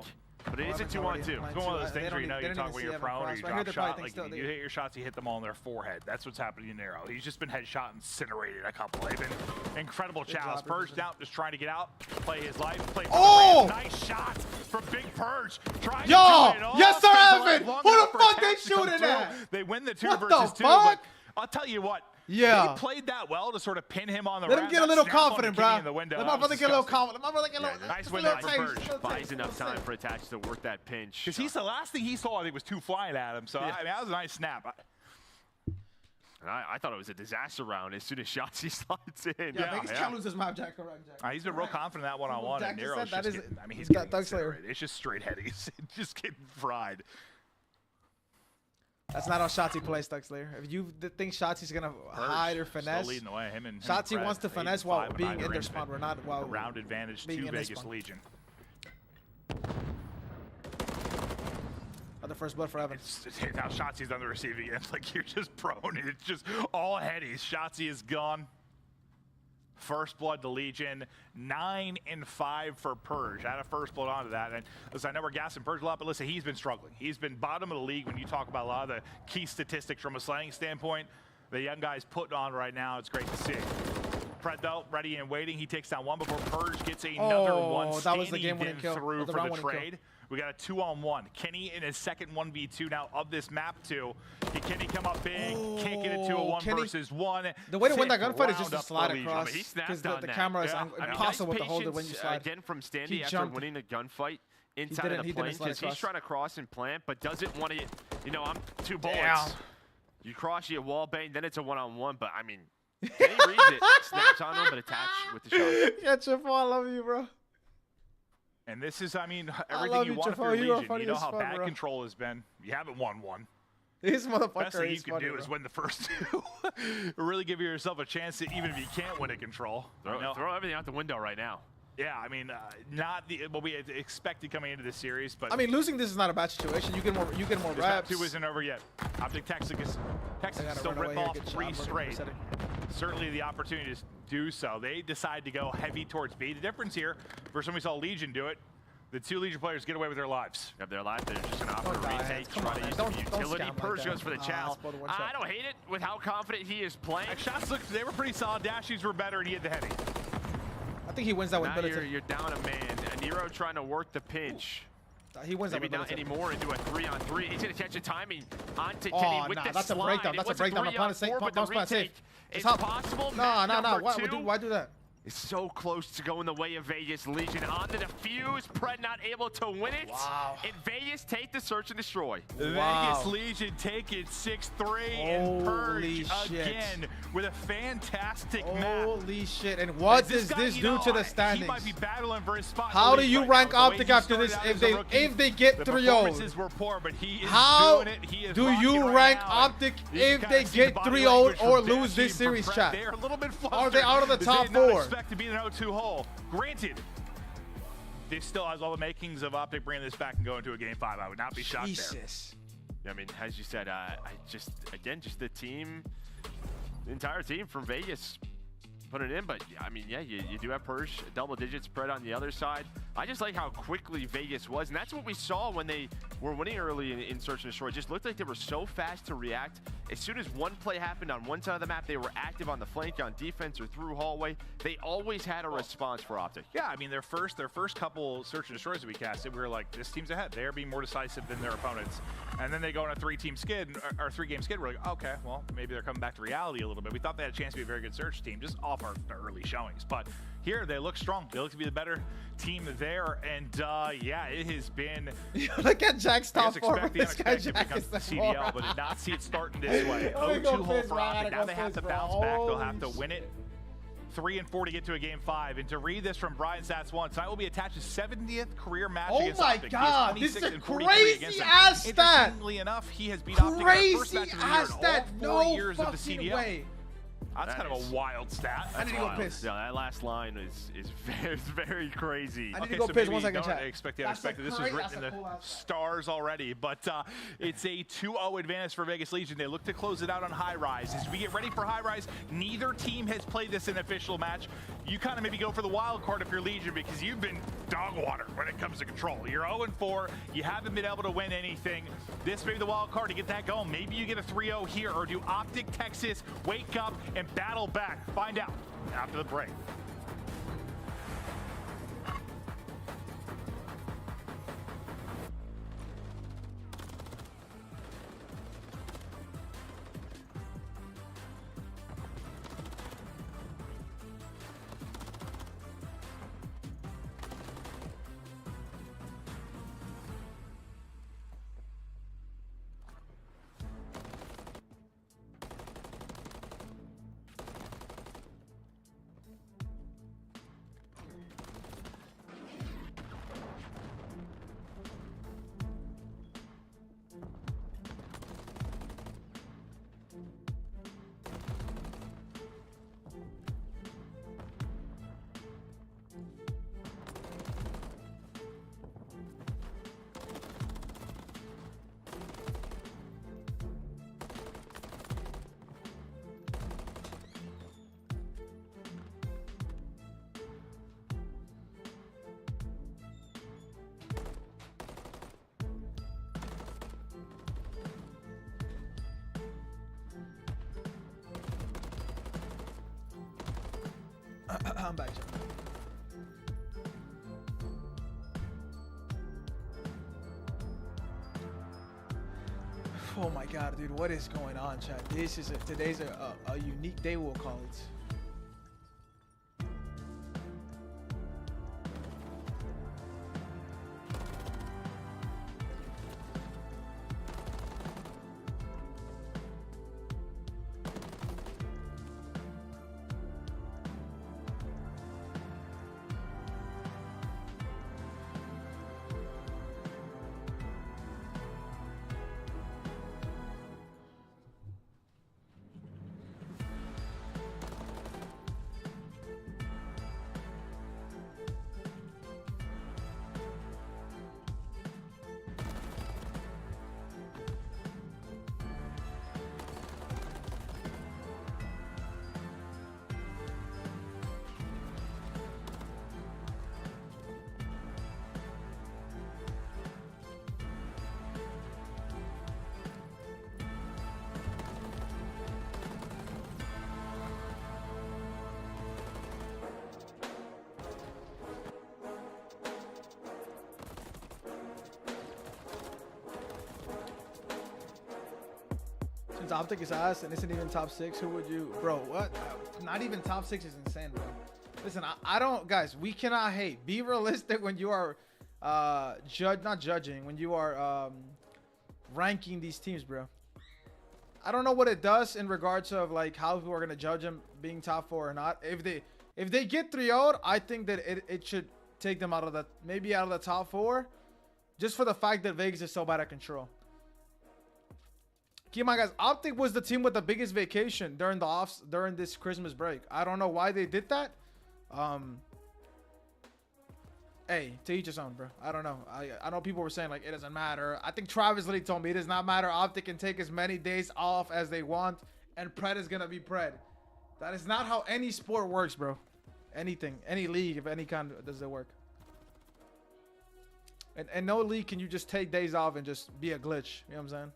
But it is a 2-on-2. It's one of those things where you know you talk when you're prone or you drop shot. Like you hit your shots, you hit them all in their forehead. That's what's happening in Nero. He's just been headshot incinerated a couple. They've been incredible challenge. Purge down, just trying to get out, play his life. Play nice shots from Big Purge. Trying Yo! to do it all. Yes, sir, Evan! Who the fuck they shooting at? They win the 2 versus 2. But I'll tell you what. Yeah. They played that well to sort of pin him on the Let him get a little confident, bro. Let my brother get a little confident. My brother get a little... Nice win there from Purge. Buys enough time for Attach to work that pinch. Because he's the last thing he saw, I think, was 2 flying at him. So, I mean, that was a nice snap. And I thought it was a disaster round as soon as Shotzi slides in. Yeah, Vegas can't lose his map, Jack. He's been real confident in that one-on-one. And Nero's just getting, I mean, he's got getting incinerated. It's just straight headies. Just getting fried. That's not how Shotzi plays, Stuxlayer. If you think Shotzi's gonna hide or finesse, still leading the way. Him and Shotzi wants to finesse while being in their spawn. We're not while round advantage to Vegas Legion. The first blood for Evan. Now Shotzi's on the receiving end. Like you're just prone. It's just all headies. Shotzi is gone. First blood to Legion, 9-5 for Purge. Add a first blood onto that. And listen, I know we're gassing Purge a lot, but listen, he's been struggling. He's been bottom of the league when you talk about a lot of the key statistics from a slaying standpoint. The young guy's putting on right now. It's great to see. Pred though, ready and waiting. He takes down one before Purge gets another one. That was the game-winning kill. Through for the trade. We got a 2-on-1. Kenny in his second 1v2 now of this map too. Can Kenny come up big? Can't get it to a 1 versus 1. The way to win that gunfight is just to slide across. He snapped because the camera is impossible to hold it when you slide. Again from Standy after winning a gunfight inside of the plane because he's trying to cross and plant, but doesn't want to. You know, I'm 2 bullets. Damn. You cross, you wall bang, then it's a 1-on-1. But I mean, Kenny reads it, snaps on him, but attached with the shot. Yeah, Chifo, I love you, bro. And this is, I mean, everything you want for your Legion. You know how bad control has been. You haven't won one. This motherfucker Best thing you can do is win the first 2. Really give yourself a chance to, even if you can't win a control. Throw everything out the window right now. Yeah, I mean, not what we had expected coming into this series, but I mean, losing this is not a bad situation. You get more reps. 2 isn't over yet. OpTic Texas still rip off 3 straight. Certainly the opportunity to do so. They decide to go heavy towards B. The difference here, first time we saw Legion do it, The two Legion players get away with their lives. Have their life. They're just going to offer a retake. Try to use the utility. Purge goes for the chow. I don't hate it with how confident he is playing. Shots looked, they were pretty solid. Dashies were better, and he had the heady. I think he wins that with now you're down a man. Nero trying to work the pinch. He wins Maybe that not anymore into a 3-on-3. He's going to catch a timing onto Oh, Kenny with nah, the that's slide. a breakdown. That's a breakdown. My opponent's safe. But the retake is possible. No. Why do that? It's so close to going the way of Vegas. Legion on the defuse. Pred not able to win it. Wow. And Vegas take the search and destroy. Vegas Legion take it 6-3 and Purge again with a fantastic map. Holy shit. And what does this do to the standings? He might be battling for his spot. How do you rank OpTic after this if they get 3-0? The performances were poor, but he is doing it. He is do you rank OpTic if they get 3-0 or lose this series, chat? They're a little bit flustered. Are they out of the top 4? To be in an 0-2 hole. Granted, this still has all the makings of OpTic bringing this back and going to a Game 5. I would not be shocked there. I mean, as you said, just the team, the entire team from Vegas put it in. But I mean, yeah, you do have Purge, double digit spread on the other side. I just like how quickly Vegas was, and that's what we saw when they were winning early in Search and Destroy. It just looked like they were so fast to react. As soon as one play happened on one side of the map, they were active on the flank, on defense, or through hallway. They always had a response for OpTic. Yeah, I mean, their first couple Search and Destroys that we casted, we were like, this team's ahead. They are being more decisive than their opponents. And then they go on a 3-team skid, or 3-game skid. We're like, okay, well, maybe they're coming back to reality a little bit. We thought they had a chance to be a very good Search team, just off our early showings. But here, they look strong. They look to be the better team there. And yeah, it has been. Look at Jack's top 4. This guy Jack is the CDL, but did not see it starting this way. 0-2 hole for OpTic. Now they have to bounce back. They'll have to win it. 3-4 to get to a Game 5. And to read this from Brian Stats 1, tonight will be attached to 70th career match against OpTic. Oh my God, this is a crazy ass stat. Interestingly enough, he has beat OpTic in the first match of the year in all 4 years of the CDL. Way. That's kind of a wild stat. I need to go piss. Yeah, that last line is very crazy. I need to go piss. 1 second, chat. Expect the unexpected. This was written in the stars already, but it's a 2-0 advantage for Vegas Legion. They look to close it out on High Rise. As we get ready for High Rise, neither team has played this in an official match. You kind of maybe go for the wild card if you're Legion because you've been dog water when it comes to control. You're 0-4. You haven't been able to win anything. This may be the wild card to get that going. Maybe you get a 3-0 here, or do OpTic Texas wake up and battle back? Find out after the break. I'm back. Oh my God, dude, what is going on, chat? Today's a unique day, we'll call it. Since OpTic is ass and isn't even top 6, who would you, bro? What? Not even top 6 is insane, bro. Listen, I don't, guys. We cannot hate. Be realistic when you are, not judging. When you are ranking these teams, bro. I don't know what it does in regards of like how people are gonna judge them being top 4 or not. If they get 3-0'd, I think that it should take them out of the top 4, just for the fact that Vegas is so bad at control. Keep in mind, guys, OpTic was the team with the biggest vacation during this Christmas break. I don't know why they did that. Hey, to each his own, bro. I don't know. I know people were saying like it doesn't matter. I think Travis Lee told me it does not matter. OpTic can take as many days off as they want, and Pred is gonna be Pred. That is not how any sport works, bro. Anything, any league of any kind does it work. And no league can you just take days off and just be a glitch. You know what I'm saying?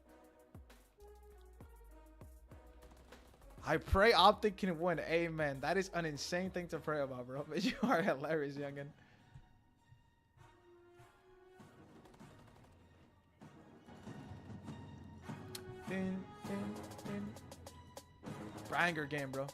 I pray OpTic can win. Amen. That is an insane thing to pray about, bro. But you are hilarious, youngin. Banger game, bro.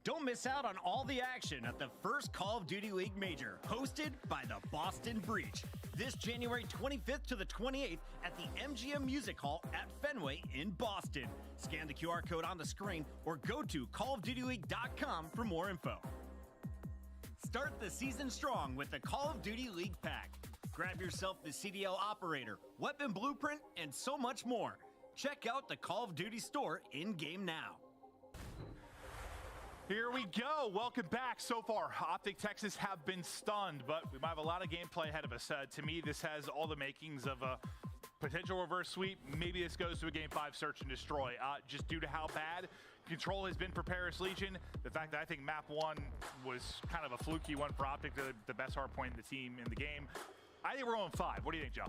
Don't miss out on all the action at the first Call of Duty League Major, hosted by the Boston Breach. This January 25th to the 28th at the MGM Music Hall at Fenway in Boston. Scan the QR code on the screen or go to callofdutyleague.com for more info. Start the season strong with the Call of Duty League Pack. Grab yourself the CDL Operator, Weapon Blueprint, and so much more. Check out the Call of Duty store in-game now. Here we go. Welcome back. So far, OpTic Texas have been stunned, but we might have a lot of gameplay ahead of us. To me, this has all the makings of a potential reverse sweep. Maybe this goes to a Game 5 search and destroy, just due to how bad control has been for Paris Legion. The fact that I think map 1 was kind of a fluky one for OpTic, the best hard point in the team in the game. I think we're on 5. What do you think, Joe?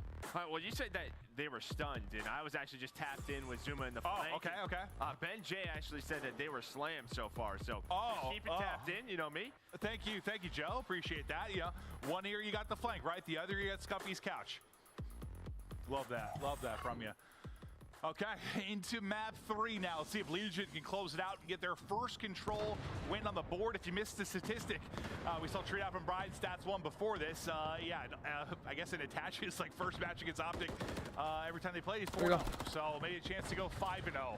Well, you said that they were stunned, and I was actually just tapped in with Zuma in the flank. Okay. Ben J actually said that they were slammed so far, so keep it tapped in, you know me. Thank you, Joe. Appreciate that. Yeah, one ear you got the flank, right? The other you got Scuffy's couch. Love that from you. Okay, into map 3 now. Let's see if Legion can close it out and get their first control win on the board. If you missed the statistic, we saw Treat Out from Bride stats 1 before this. I guess it attaches like first match against OpTic. Every time they play, he's 4-0. So maybe a chance to go 5-0.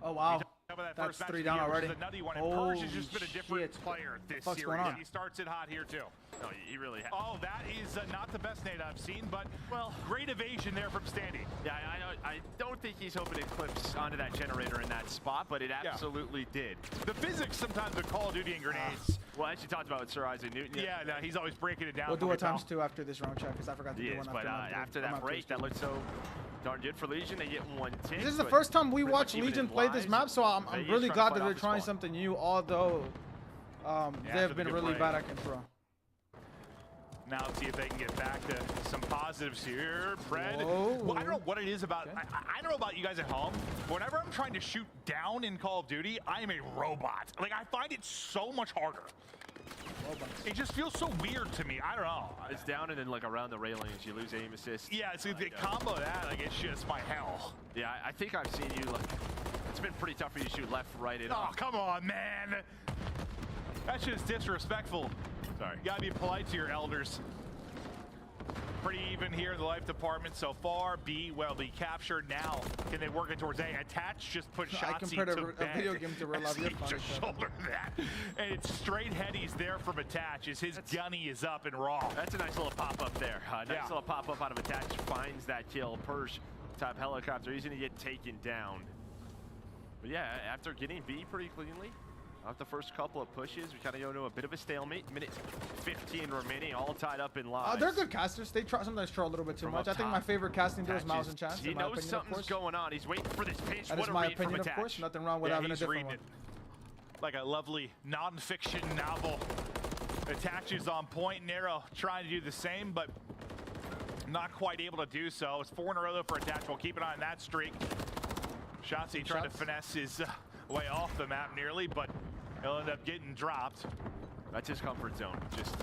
Oh, wow. That That's first 3 down already. A nutty one. And Purge has just been a different player this series. He starts it hot here, too. No, he really has. Oh, that is not the best nade I've seen, but, well, great evasion there from Standy. Yeah, I don't think he's hoping it clips onto that generator in that spot, but it absolutely did. The physics sometimes with Call of Duty and grenades. Well, as you talked about with Sir Isaac Newton. Yeah, no, he's always breaking it down. We'll do a times 2 after this round check, because I forgot to do one after after that break, that looked so darn good for Legion. They get 1 tick. This is the first time we watch Legion play this map, so I'm really glad that they're trying something new, although they have been really bad at control. Now let's see if they can get back to some positives here. Fred, well, I don't know what it is about. I don't know about you guys at home. Whenever I'm trying to shoot down in Call of Duty, I am a robot. Like, I find it so much harder. It just feels so weird to me. I don't know. It's down and then like around the railings, you lose aim assist. Yeah, it's the combo of that. Like, it's just my hell. Yeah, I think I've seen you like. It's been pretty tough for you to shoot left, right, and off. Come on, man. That's just disrespectful. Sorry. You gotta be polite to your elders. Pretty even here in the life department so far. B, well, the capture now. Can they work it towards A? Attach, just put shots. I compared a video game to real life. Just shoulder that. And it's straight headies there from Attach as his gunny is up and raw. That's a nice little pop-up there. Nice little pop-up out of Attach. Finds that kill. Purge, top helicopter. He's going to get taken down. But yeah, after getting B pretty cleanly, off the first couple of pushes, we kind of go to a bit of a stalemate. Minute 15 remaining, all tied up in lives. They're good casters. They sometimes troll a little bit too much. I think my favorite casting duo is Miles and Chance. He knows something's going on. He's waiting for this pinch. That is my opinion, of course. Nothing wrong with having a different one. Like a lovely non-fiction novel. Attach is on point. Nero trying to do the same, but not quite able to do so. It's 4 in a row though for Attach. We'll keep it on that streak. Shotsy trying to finesse his way off the map nearly, but he'll end up getting dropped. That's his comfort zone. Just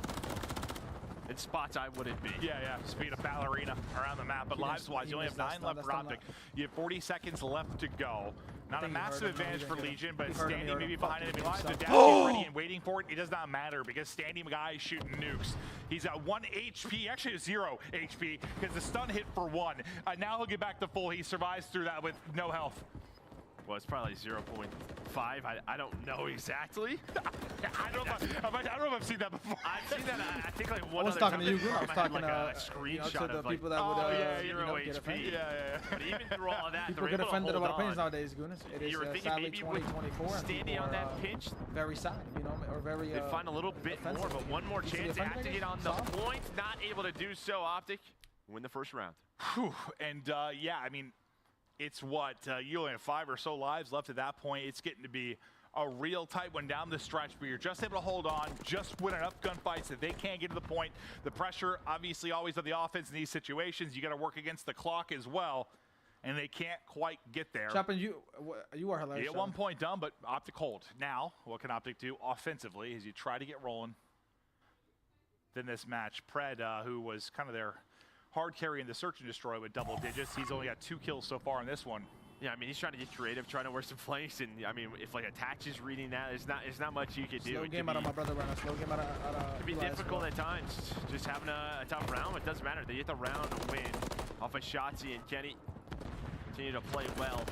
In spots I wouldn't be. Yeah, just being a ballerina around the map. But lives-wise, you only have 9 left for OpTic. You have 40 seconds left to go. Not a massive advantage for Legion, but standing maybe behind enemy lines. The dash is ready and waiting for it. It does not matter because standing guy is shooting nukes. He's at 1 HP, actually 0 HP, because the stun hit for 1. Now he'll get back to full. He survives through that with no health. Well, it's probably 0.5. I don't know exactly. I don't know if I've seen that before. I've seen that. I think like one. I was talking to you. I was talking like a screenshot to the of like, people that would get offended. Yeah. But even through all of that, people get offended about opinions nowadays, Gunas. It is sadly 2024. Standing on that pinch, very sad, or very. They find a little bit more, but one more chance. They have to get on the point. Not able to do so. OpTic win the first round. Whew. And yeah, I mean. It's what, you only have 5 or so lives left at that point. It's getting to be a real tight one down the stretch, but you're just able to hold on, just win enough gunfights that they can't get to the point. The pressure, obviously, always on the offense in these situations. You got to work against the clock as well, and they can't quite get there. Chapin, you are hilarious. At one point done, but OpTic hold. Now, what can OpTic do offensively as you try to get rolling? Then this match, Pred, who was kind of their hard carry in the search and destroy with double digits. He's only got 2 kills so far in this one. Yeah, I mean, he's trying to get creative, trying to work some flanks, and I mean, if like Attach is reading that, it's not much you could do. Slow game out of my brother, Rana. Slow game out of. It'd be difficult at times, just having a tough round. It doesn't matter. They get the round to win off of Shotzzy, and Kenny continue to play well.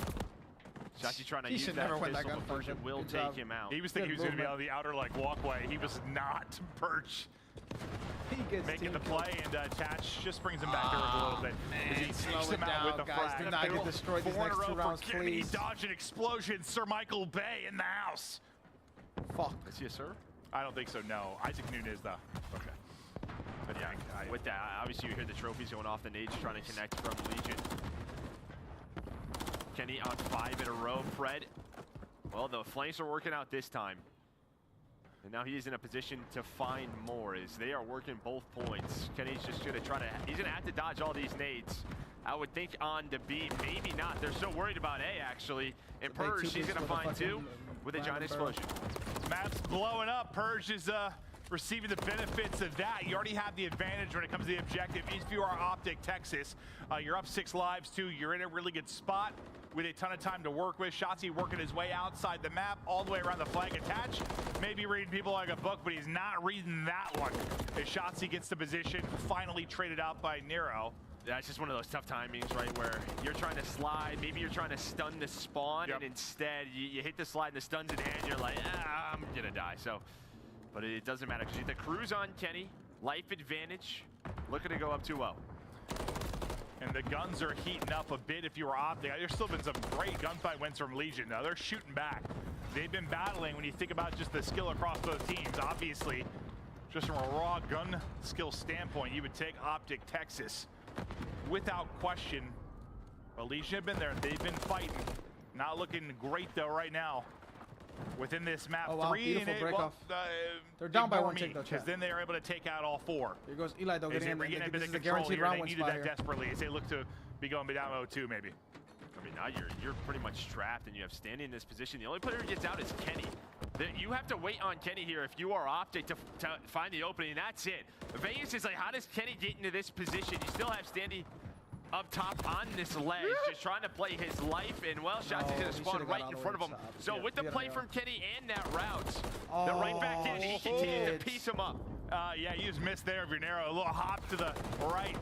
Shotzzy trying to use that pistol, but Persian will take him out. He was thinking he was going to be on the outer like walkway. He was not. Perch. He gets making the play, and Attach just brings him back to earth a little bit. Man, he takes him out with the guys. frag. Do not get destroyed these next 2 rounds, please. Dodge an explosion. Sir Michael Bay in the house. Fuck. Is he a sir? I don't think so, no. Isaac Nunez, though. Okay. But yeah, with that, obviously you hear the trophies going off the nades, trying to connect from Legion. Kenny on 5 in a row. Fred, well, the flanks are working out this time. And now he is in a position to find more as they are working both points. Kenny's just gonna he's gonna have to dodge all these nades. I would think on the B, maybe not. They're so worried about A actually. And Purge, he's gonna find 2 with a giant explosion. Map's blowing up. Purge is receiving the benefits of that. You already have the advantage when it comes to the objective. If you are OpTic Texas, you're up 6 lives too. You're in a really good spot with a ton of time to work with. Shotzzy working his way outside the map, all the way around the flag Attach. Maybe reading people like a book, but he's not reading that one. As Shotzzy gets the position, finally traded out by Nero. Yeah, it's just one of those tough timings, right, where you're trying to slide, maybe you're trying to stun the spawn, and instead you hit the slide and the stun's in hand, you're like, I'm gonna die. So, but it doesn't matter, because the crew's on Kenny, life advantage, looking to go up 2-0. And the guns are heating up a bit if you were OpTic. There's still been some great gunfight wins from Legion. Now they're shooting back. They've been battling when you think about just the skill across both teams. Obviously, just from a raw gun skill standpoint, you would take OpTic Texas without question. Well, Legion have been there. They've been fighting. Not looking great though right now. Within this map, 3 and 8. Well, they're down by 1 tick though, because then they are able to take out all 4. Here goes Eli though, getting a bit of control here. They needed that desperately as they look to be going down 0-2 maybe. I mean, now you're pretty much trapped, and you have standing in this position. The only player who gets out is Kenny. You have to wait on Kenny here if you are OpTic to find the opening. That's it. Vegas is like, how does Kenny get into this position? You still have standing up top on this ledge, just trying to play his life, and well, Shotzzy's gonna spawn right in front of him. So with the play from Kenny and that route, the right back in, he continued to piece him up. Yeah, you just missed there, Vernero. A little hop to the right.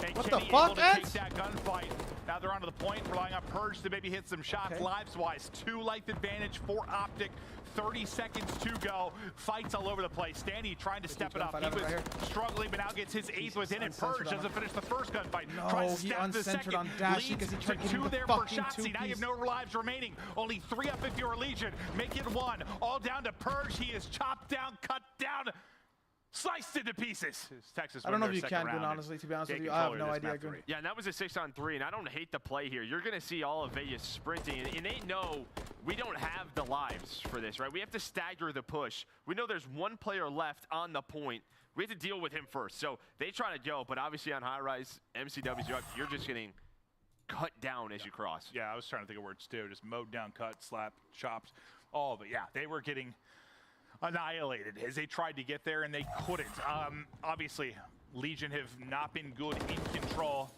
And what Kenny the fuck, able to take that gunfight. Now they're onto the point, relying on Purge to maybe hit some shots lives-wise. 2 life advantage for OpTic. 30 seconds to go. Fights all over the place. Stanley trying to step it up. He was struggling, but now gets his 8th within it. Purge doesn't finish the first gunfight. Tries to step the second. On Dash leads because he to 2 there for Shotzzy. Now you have no lives remaining. Only 3 up if you're a Legion. Make it 1. All down to Purge. He is chopped down, cut down, sliced into pieces. Texas I don't know if you can, Gun, honestly, to be honest with you. I have no idea, Gun. Yeah, and that was a 6-on-3, and I don't hate the play here. You're going to see all of Vegas sprinting, and they know we don't have the lives for this, right? We have to stagger the push. We know there's 1 player left on the point. We have to deal with him first. So they try to go, but obviously on high rise, MCW's you're just getting cut down as you cross. Yeah, I was trying to think of words too. Just mowed down, cut, slap, chopped, all of it. Yeah, they were getting annihilated as they tried to get there and they couldn't. Obviously, Legion have not been good in control.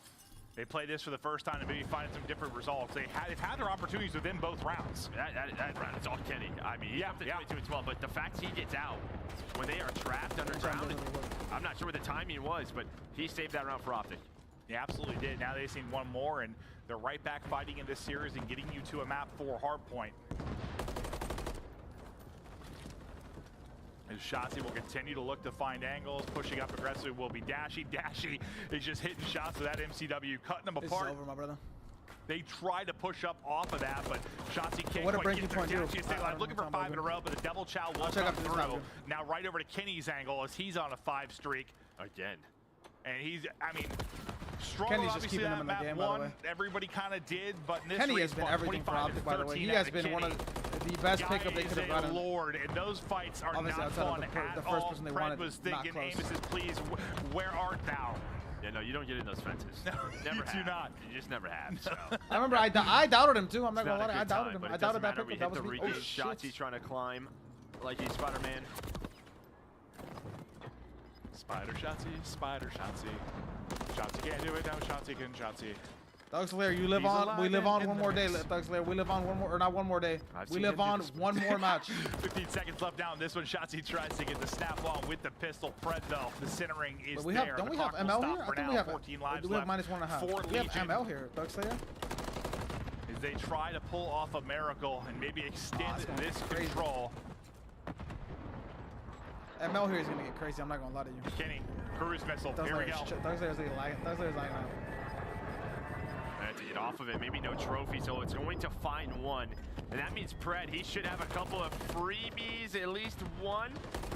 They played this for the first time and maybe finding some different results. They've had their opportunities within both rounds. That round, it's all Kenny. I mean, yeah, 22-12, but the fact he gets out when they are trapped underground, I'm not sure what the timing was, but he saved that round for OpTic. He absolutely did. Now they've seen one more, and they're right back fighting in this series and getting you to a map for Hardpoint. As Shotzi will continue to look to find angles, pushing up aggressively will be Dashy. Dashy is just hitting shots with that MCW, cutting them apart. This is over, my brother. They try to push up off of that, but Shotzi can't what a quite breaking get through. point, Dashy is looking for 5 in a row, but the double chow will come through. Now right over to Kenny's angle as he's on a 5 streak. Again. And he's, I mean, strong Kenny's obviously just keeping him in the map game, by the way. Everybody kind of did, but in this Kenny has been everything for OpTic, by the way. He has been one of the best pickup they could have gotten. Lord, and those fights are obviously not fun the first person they wanted. Was thinking, Amos, please, where art thou? Yeah, no, you don't get in those fences. No, never you do not. You just never have. So. I remember I doubted him too. I'm not gonna lie, I doubted him. I doubted that pickup. That was me. Oh shit! He's trying to climb like he's Spider-Man. Spider Shotzi, Spider Shotzi. Shotzi can't do it. No, Shotzi can. Shotzi. Thugslayer, you live on. We live on one more day, Thugslayer. We live on one more, or not one more day. We live on one more match. 15 seconds left down. This one, Shotzi tries to get the snap on with the pistol. Pred though, the centering is there. Don't we have ML here? I think we have. 14 lives do we have left. -1.5? We have ML here, Thugslayer. As they try to pull off a miracle and maybe extend this control. ML here is gonna get crazy. I'm not gonna lie to you. Kenny, cruise missile. Here we go. Thugslayer's lagging. Thugslayer's lagging out. I have to get off of it. Maybe no trophy, so it's going to find one. And that means Pred, he should have a couple of freebies, at least one.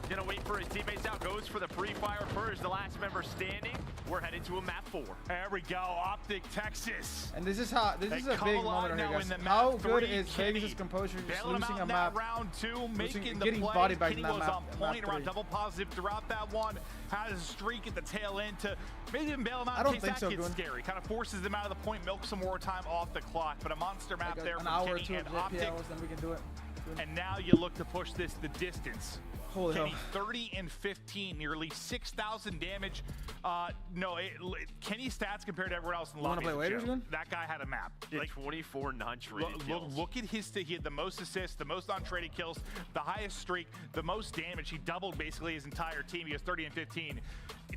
Gonna wait for his teammates out. Goes for the pre-fire first, the last member standing. We're headed to a map 4. There we go, OpTic, Texas. And this is how this is a big moment here, guys. How good is Vegas' composure just losing a map? Round 2, making the getting play. body back Kenny in that was map, on point around double positive throughout that one. Has a streak at the tail end to maybe even bail him out. I don't think so. Gets scary. Kind of forces them out of the point, milks some more time off the clock. But a monster map there an from hour or Kenny two and of OpTic. then we can do it. And now you look to push this the distance. Holy Kenny, hell. 30 and 15, nearly 6,000 damage. Kenny's stats compared to everyone else in the lobby. You want to play waiters again? That guy had a map. Like 24 non-traded kills. Look at his, he had the most assists, the most non-traded kills, the highest streak, the most damage. He doubled basically his entire team. He has 30 and 15.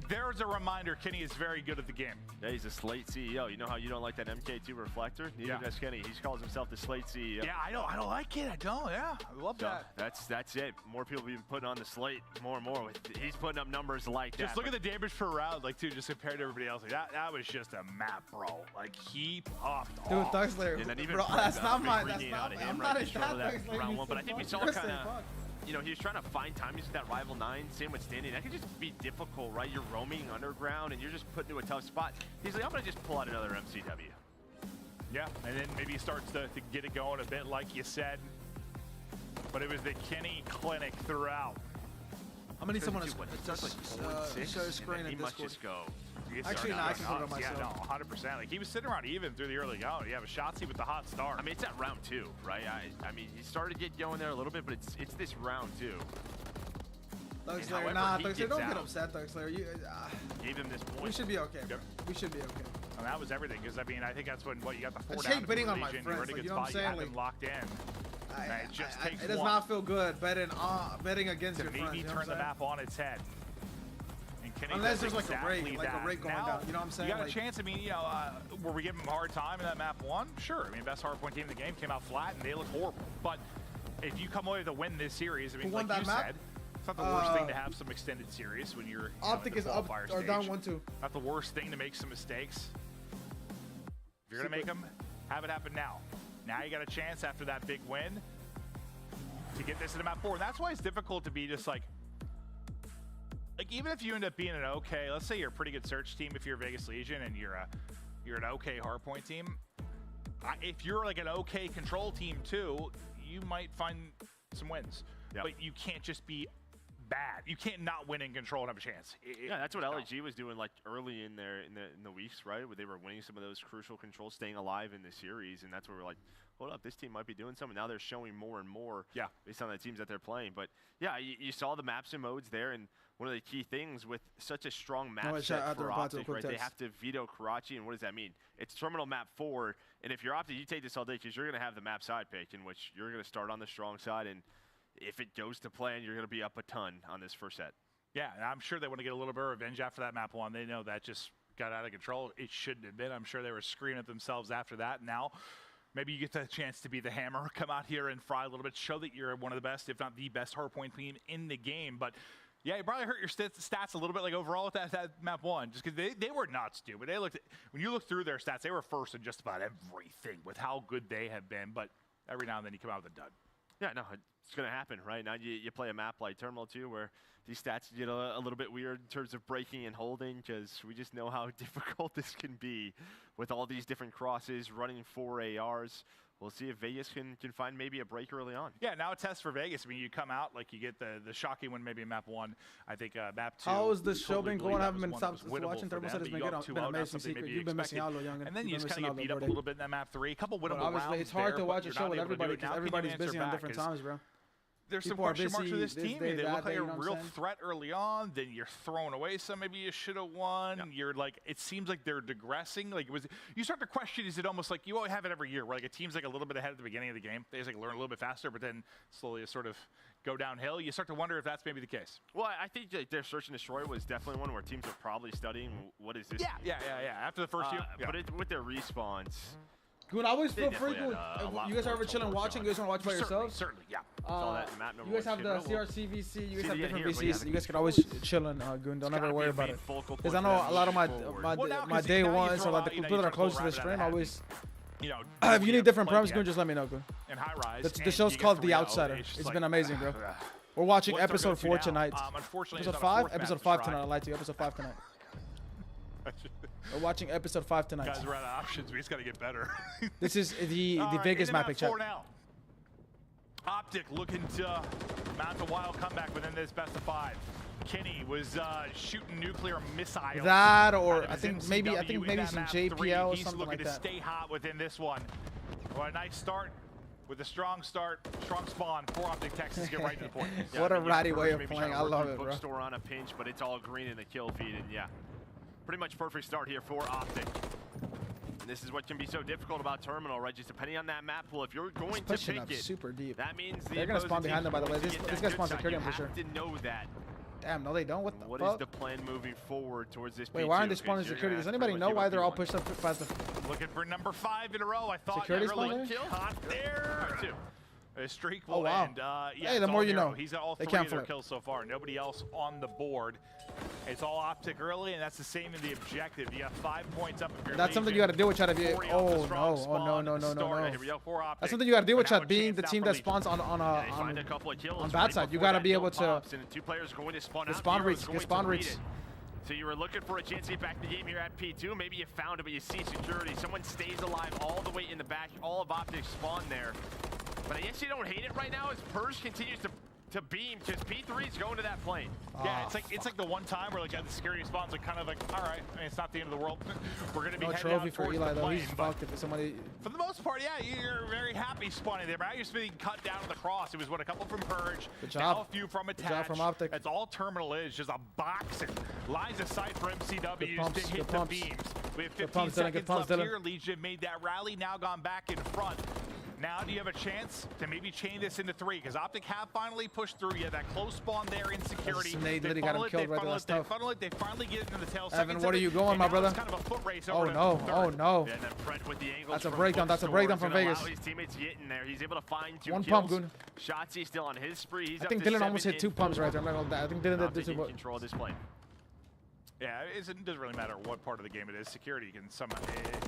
There's a reminder, Kenny is very good at the game. Yeah, he's a Slate CEO. You know how you don't like that MK2 reflector? Neither does Kenny. He calls himself the Slate CEO. Yeah, I don't like it. I don't. Yeah, I love that. That's it. More people have been putting on the slate more and more. He's putting up numbers like that. Just look at the damage per round, like too, just compared to everybody else. Like that was just a map, bro. Like he popped Dude, off. Thugslayer, bro, that's not my. That's not. I'm not as that round 1, but I think we saw kind of. You know, he was trying to find timings with that Rival 9, same with standing. That could just be difficult, right? You're roaming underground and you're just put into a tough spot. He's like, I'm going to just pull out another MCW. Yeah, and then maybe he starts to get it going a bit, like you said. But it was the Kenny clinic throughout. I'm going to need someone to show a screen in He must Discord. just go. Actually, no, I can put it on myself. Yeah, no, 100%. Like he was sitting around even through the early going. You have a Shotzi with the hot start. I mean, it's at round 2, right? I mean, he started to get going there a little bit, but it's this round 2. Thugslayer, nah, Thugslayer, don't get upset, Thugslayer. You gave him this point. We should be okay. Yep. We should be okay. And that was everything, because I mean, I think that's when you got the 4 I down. hate bidding on my Legion, friends. Like, you know what I'm saying? You had them locked in. It just takes it does not feel good betting against your friends. Maybe turn the map on its head. Unless there's like a break going down, you know what I'm saying? You got a chance. I mean, you know, were we giving them a hard time in that map 1? Sure. I mean, best hardpoint team in the game came out flat and they look horrible. But if you come away with a win this series, I mean, like you said, it's not the worst thing to have some extended series when you're OpTic is up or down 1-2. Not the worst thing to make some mistakes. If you're gonna make them, have it happen now. Now you got a chance after that big win to get this into map 4. And that's why it's difficult to be just like even if you end up being an okay, let's say you're a pretty good search team if you're Vegas Legion and you're an okay hardpoint team. If you're like an okay control team too, you might find some wins. Yep. But you can't just be bad. You can't not win in control and have a chance. Yeah, that's what LG was doing like early in the weeks, right? Where they were winning some of those crucial controls, staying alive in the series, and that's where we're like, hold up, this team might be doing something. Now they're showing more and more based on the teams that they're playing. But yeah, you saw the maps and modes there, and one of the key things with such a strong map set for OpTic, right? They have to veto Karachi, and what does that mean? It's terminal map 4, and if you're OpTic, you take this all day because you're going to have the map side pick, in which you're going to start on the strong side, and if it goes to plan, you're going to be up a ton on this first set. Yeah, and I'm sure they want to get a little bit of revenge after that map 1. They know that just got out of control. It shouldn't have been. I'm sure they were screaming at themselves after that. Now, maybe you get the chance to be the hammer, come out here and fry a little bit, show that you're one of the best, if not the best hardpoint team in the game. But yeah, you probably hurt your stats a little bit, like overall with that map 1, just because they were nuts, dude. But when you look through their stats, they were first in just about everything with how good they have been. But every now and then you come out with a dud. Yeah, no, it's going to happen, right? Now you play a map like Terminal 2 where these stats get a little bit weird in terms of breaking and holding, because we just know how difficult this can be with all these different crosses, running 4 ARs. We'll see if Vegas can find maybe a break early on. Yeah, now a test for Vegas. I mean, you come out, like you get the shocking win maybe in map 1. I think map 2. How has the show been going? I haven't been watching Thermal Set. It's been amazing. You've been missing out, young. And then you just kind of get beat up a little bit in that map 3. A couple winnable rounds. It's hard to watch a show with everybody because everybody's busy on different times, bro. There's some question marks with this team. They look like a real threat early on. Then you're throwing away some. Maybe you should have won. You're like, it seems like they're digressing. Like you start to question, is it almost like you always have it every year, where like a team's like a little bit ahead at the beginning of the game. They just like learn a little bit faster, but then slowly sort of go downhill. You start to wonder if that's maybe the case. Well, I think like their Search and Destroy was definitely one where teams are probably studying what is this. Yeah. After the first few. But with their respawns. Good, I always feel free. You guys are ever chilling watching? You guys want to watch by yourselves? Certainly, yeah. You guys have the CRCVC. You guys have different VCs. You guys can always chill in, Goon. Don't ever worry about it. Because I know a lot of my day ones or like the people that are close to the stream always. If you need different prompts, Goon, just let me know, Goon. And high rise. The show's called The Outsider. It's been amazing, bro. We're watching episode 4 tonight. Episode 5? Episode 5 tonight. I lied to you. Episode 5 tonight. We're watching episode 5 tonight. Guys, we're out of options. We just got to get better. This is the Vegas mapping check. OpTic looking to mount a wild comeback within this best of 5. Kenny was shooting nuclear missiles. That, or I think maybe some JPL or He's something looking like that. to stay hot within this one. Well, a nice start with a strong start, strong spawn for OpTic Texas. Get right to the point. What a ratty way of playing. I love it, bro. Bookstore on a pinch, but it's all green in the kill feed, and yeah. Pretty much perfect start here for OpTic. And this is what can be so difficult about Terminal, right? Just depending on that map pool, if you're going to pick it, super deep. That means they're going to spawn behind them, by the way. This guy spawns security, I'm for sure. You have to know that. Damn, no, they don't. What the fuck? What is the plan moving forward towards this? Wait, why aren't they spawning security? Does anybody know why they're all pushed up past the... Looking for number 5 in a row. I thought security really hot there. A streak will end. Yeah, hey, the more you know. He's at all 3 of their kills so far. Nobody else on the board. It's all OpTic early, and that's the same in the objective. You have 5 points up. If you're that's something you got to deal with, Chad. Oh no. That's something you got to deal with, Chad. Being the team that spawns on bad side, you got to be able to. Two players going to spawn. The spawn reads. So you were looking for a chance to get back in the game here at P2. Maybe you found it, but you see security. Someone stays alive all the way in the back. All of OpTic spawn there. But I guess you don't hate it right now as Purge continues to beam, because P3 is going to that plane. Yeah, it's like the one time where like the security spawns are kind of like, all right, I mean, it's not the end of the world. We're gonna be heading out for Eli though. He's fucked if somebody. For the most part, yeah, you're very happy spawning there. But I used to be cut down to the cross. It was what, a couple from Purge, good job. Now a few from Attach. Good job from OpTic. That's all Terminal is, just a box and lines of sight for MCWs to hit the beams. We have 15 seconds left here. Legion made that rally, now gone back in front. Now do you have a chance to maybe chain this into 3? Because OpTic have finally pushed through. You had that close spawn there in security. They funnel it, they finally get into the tail. Evan, what are you going, my brother? Kind of a foot race oh no. And then Fred with the angles. That's a breakdown. That's a breakdown from Vegas. His teammates getting there. He's able to find 2 1 kills. pump, Goon. Shotzzy still on his spree. He's I think Dylan almost hit 2 pumps right there. I'm not gonna. I think Dylan did 2 pumps. Control this plane. Yeah, it doesn't really matter what part of the game it is. Security can somehow,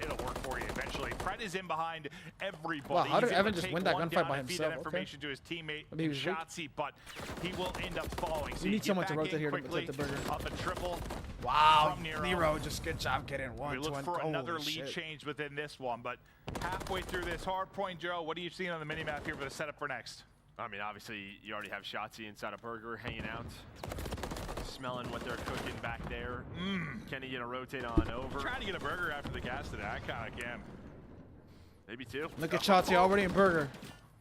it'll work for you eventually. Pred is in behind everybody. Wow, how did Evan just win that gunfight by himself? Feed that information to his teammate, Shotzzy, but he will end up falling. So you need someone to rotate here to protect the burger. Up a triple. Wow, Nero, just good job getting 1. We look for another lead change within this one, but halfway through this hard point, Joe, what are you seeing on the minimap here for the setup for next? I mean, obviously, you already have Shotzi inside a burger hanging out, smelling what they're cooking back there. Kenny gonna rotate on over. Trying to get a burger after the gas today. I kind of can. Maybe two. Look at Shotzi already in burger.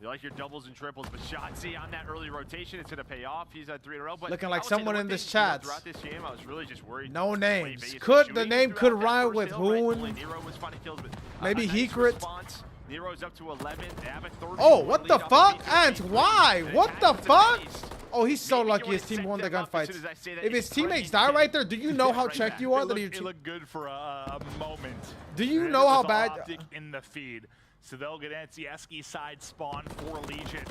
You like your doubles and triples, but Shotzi on that early rotation, it's gonna pay off. He's at 3 in a row. But looking like someone in this chat. Throughout this game, I was really just worried. No names. Could the name could rhyme with Hoon? Nero was finding kills, but maybe nice Hecrit. Response. Nero's up to 11. They have a 30. Oh, what the fuck? Ant, why? What the fuck? Oh, he's so lucky his team won the gunfights. If his teammates die right there, do you know how checked you are? It looked good for a moment. Do you know how bad? OpTic in the feed. So they'll get Antsieski side spawn for Legion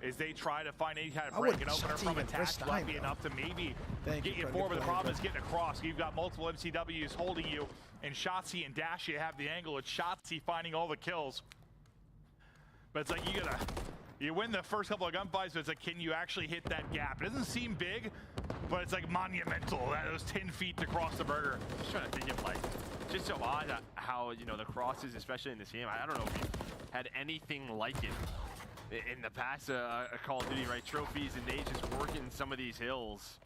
as they try to find any kind of break and opener from attack. Lucky enough to maybe get you forward, but the problem is getting across. You've got multiple MCWs holding you, and Shotzi and Dashi have the angle. It's Shotzi finding all the kills. But it's like you win the first couple of gunfights, so it's like, can you actually hit that gap? It doesn't seem big, but it's like monumental. That was 10 feet to cross the burger. I'm just trying to think of like, just so odd how, you know, the crosses, especially in this game, I don't know if you've had anything like it in the past, Call of Duty, right? Trophies and they just working some of these hills.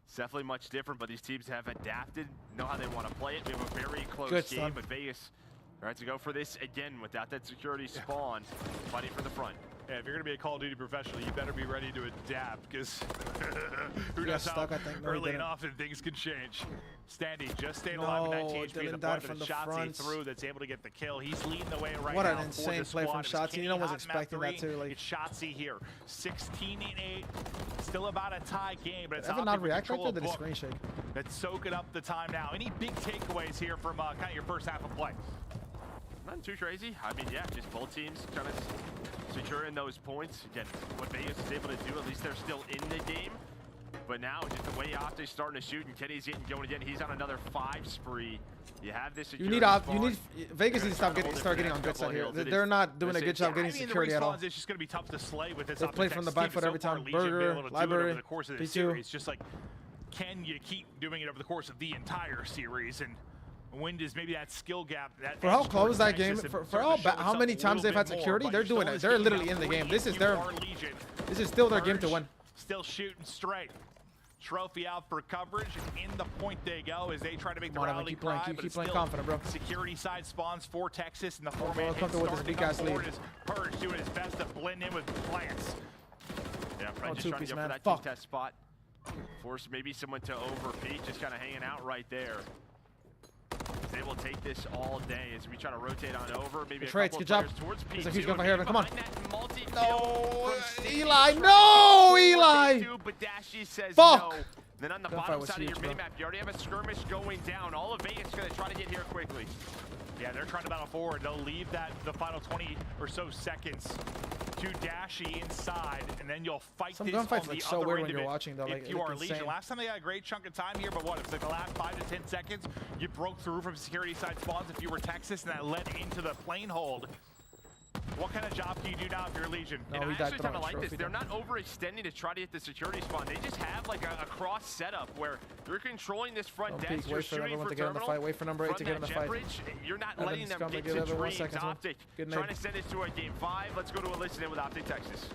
It's definitely much different, but these teams have adapted, know how they want to play it. We have a very close game, but Vegas tries to go for this again without that security spawn, fighting for the front. Yeah, if you're going to be a Call of Duty professional, you better be ready to adapt, because who knows how early enough and things can change. Standy just stayed alive with 19 HP in the point, but it's Shotzi through that's able to get the kill. He's leading the way right now. What an insane play from Shotzi. No one's expecting that too. Like, it's Shotzi here, 16-8, still about a tie game, but it's not react like that. Did a screen shake? That's soaking up the time now. Any big takeaways here from kind of your first half of play? Nothing too crazy. I mean, yeah, just both teams kind of securing those points. Again, what Vegas is able to do, at least they're still in the game. But now, just the way OpTic's starting to shoot, and Kenny's getting going again. He's on another 5 spree. You have this security Vegas needs to start getting on good side here. They're not doing a good job getting security at all. It's just going to be tough to slay with this. They play from the back foot every time. Burger, library, the course of this series. Just like, can you keep doing it over the course of the entire series? And when does maybe that skill gap, for how close that game, for how many times they've had security, they're doing it. They're literally in the game. This is still their game to win. Still shooting straight. Trophy out for coverage. In the point they go as they try to make the rally cry. Keep playing confident, bro. Security side spawns for Texas, and the four-man hit starting to come forward as Purge doing his best to blend in with plants. Yeah, Fred just trying to go for that two-test spot. Force maybe someone to overpeak, just kind of hanging out right there. He's able to take this all day as we try to rotate on over. Maybe a couple of players towards P2. There's a huge gun here. Come on. No, Eli. No, Eli. But Dashi says fuck. No. Then on the bottom side of your minimap, you already have a skirmish going down. All of Vegas is going to try to get here quickly. Yeah, they're trying to battle forward. They'll leave the final 20 or so seconds to Dashi inside, and then you'll fight some this gunfights on look the so other weird end when of you're it. watching though. If you are Legion, last time they got a great chunk of time here, but what? It was like the last 5 to 10 seconds. You broke through from security side spawns if you were Texas, and that led into the plane hold. What kind of job can you do now if you're Legion? And I actually kind of like this. They're not overextending to try to hit the security spawn. They just have like a cross setup where you're controlling this front desk. You're shooting for terminal. Wait for number 8 to get in the fight. You're not letting them get to dreams. OpTic trying to send this to a game 5. Let's go to a listen in with OpTic Texas.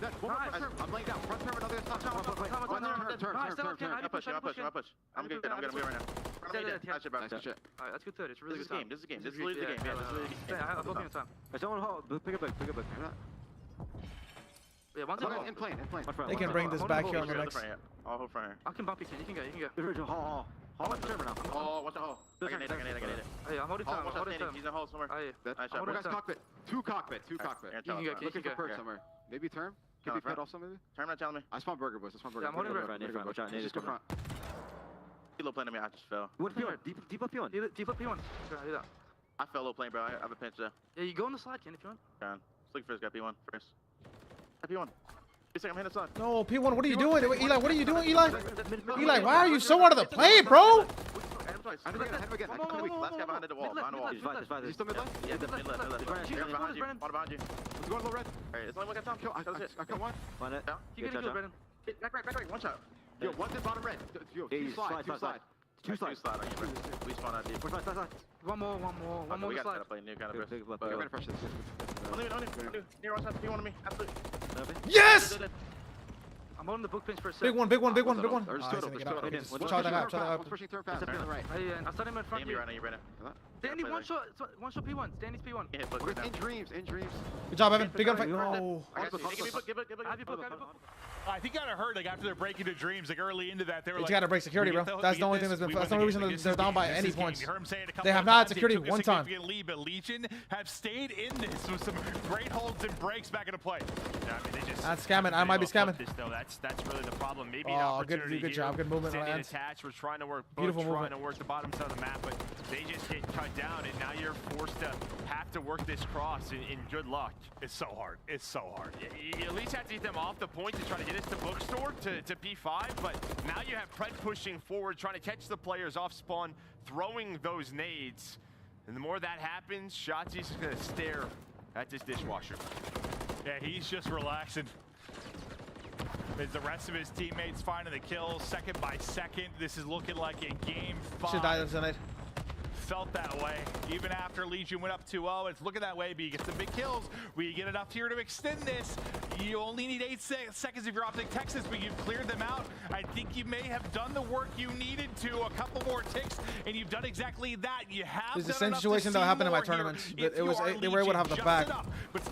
I'm laying down. Front turn, another top. Turn. I'll push. I'm good right now. That's good. Alright, that's good. It's really good time. This is a game. This is literally the game. Yeah, this is literally the game. I'm looking at time. Someone hold. Pick a book. Yeah, one's in plane. They can bring this back here on the next. I'll hold front here. I can bump you, you can go. Hall. Watch the turn now. Oh, watch the hall. I get it. Hey, I'm holding time. He's in hall somewhere. I'm holding cockpit. Two cockpit. You can go. Looking for perch somewhere. Maybe term. Can be pet off some maybe? Term not telling me. I spawn burger boys. Yeah, I'm holding burger. Watch out. Just go front. Low plane to me. I just fell. What P1? Deep up P1. Deep up P1. Do that. I fell low plane, bro. I have a pinch there. Yeah, you go on the slide, Ken, if you want. Let's look for this guy P1 first. P1. I'm hitting the slide. No, P1, what are you doing? Eli, what are you doing, Eli? Eli, why are you so out of the play, bro? Last guy behind the wall. Is he still mid left? Yeah, mid left. Behind you. Behind you. Let's go to low red. Alright, it's only one guy down. I got one. Find it. You get a kill, Brandon. Back right. One shot. Yo, one's in bottom red. Yo, two slide. Two slide on you, bro. We spawn out deep. Push slide. One more We got slide. to play new kind of Good, press. good, good. Pressure. On him. Near one side. P1 on me. Absolutely. Yes! I'm on the book pinch for a sec. Big one. There's two Watch of that them. guy. Chop Pushing third pass. On the right. I started him in front of you. Danny, one shot P1. Danny's P1. In dreams. Good job, Evan. Big gunfight. No. Give it. Have you book. I think I heard like after they're breaking into dreams, like early into that, they were It's like, got to break security, bro. That's the only thing that's been. That's the only reason they're down by any points. They have not not security one time. Lead, but Legion have stayed in this with some great holds and breaks back into play. Yeah, I mean, they just That's scamming. I might be scamming. This, though. That's really the problem. Maybe an Oh, opportunity good job. Good movement. Standing attached. We're trying to work. Beautiful trying to work the bottom side of the map, but they just get cut down, and now you're forced to have to work this cross. In good luck. It's so hard. It's so hard. You at least have to get them off the point to try to get us to bookstore to P5, but now you have Pred pushing forward, trying to catch the players off spawn, throwing those nades. And the more that happens, Shotzi's just gonna stare at this dishwasher. Yeah, he's just relaxing. As the rest of his teammates finding the kills second by second. This is looking like a game 5. Should die tonight. Felt that way. Even after Legion went up 2-0, it's looking that way, but you get some big kills. We get enough here to extend this. You only need 8 seconds if you're OpTic Texas, but you've cleared them out. I think you may have done the work you needed to. A couple more ticks, and you've done exactly that. You have It's the same situation that happened in my tournaments, but they were able to have the back.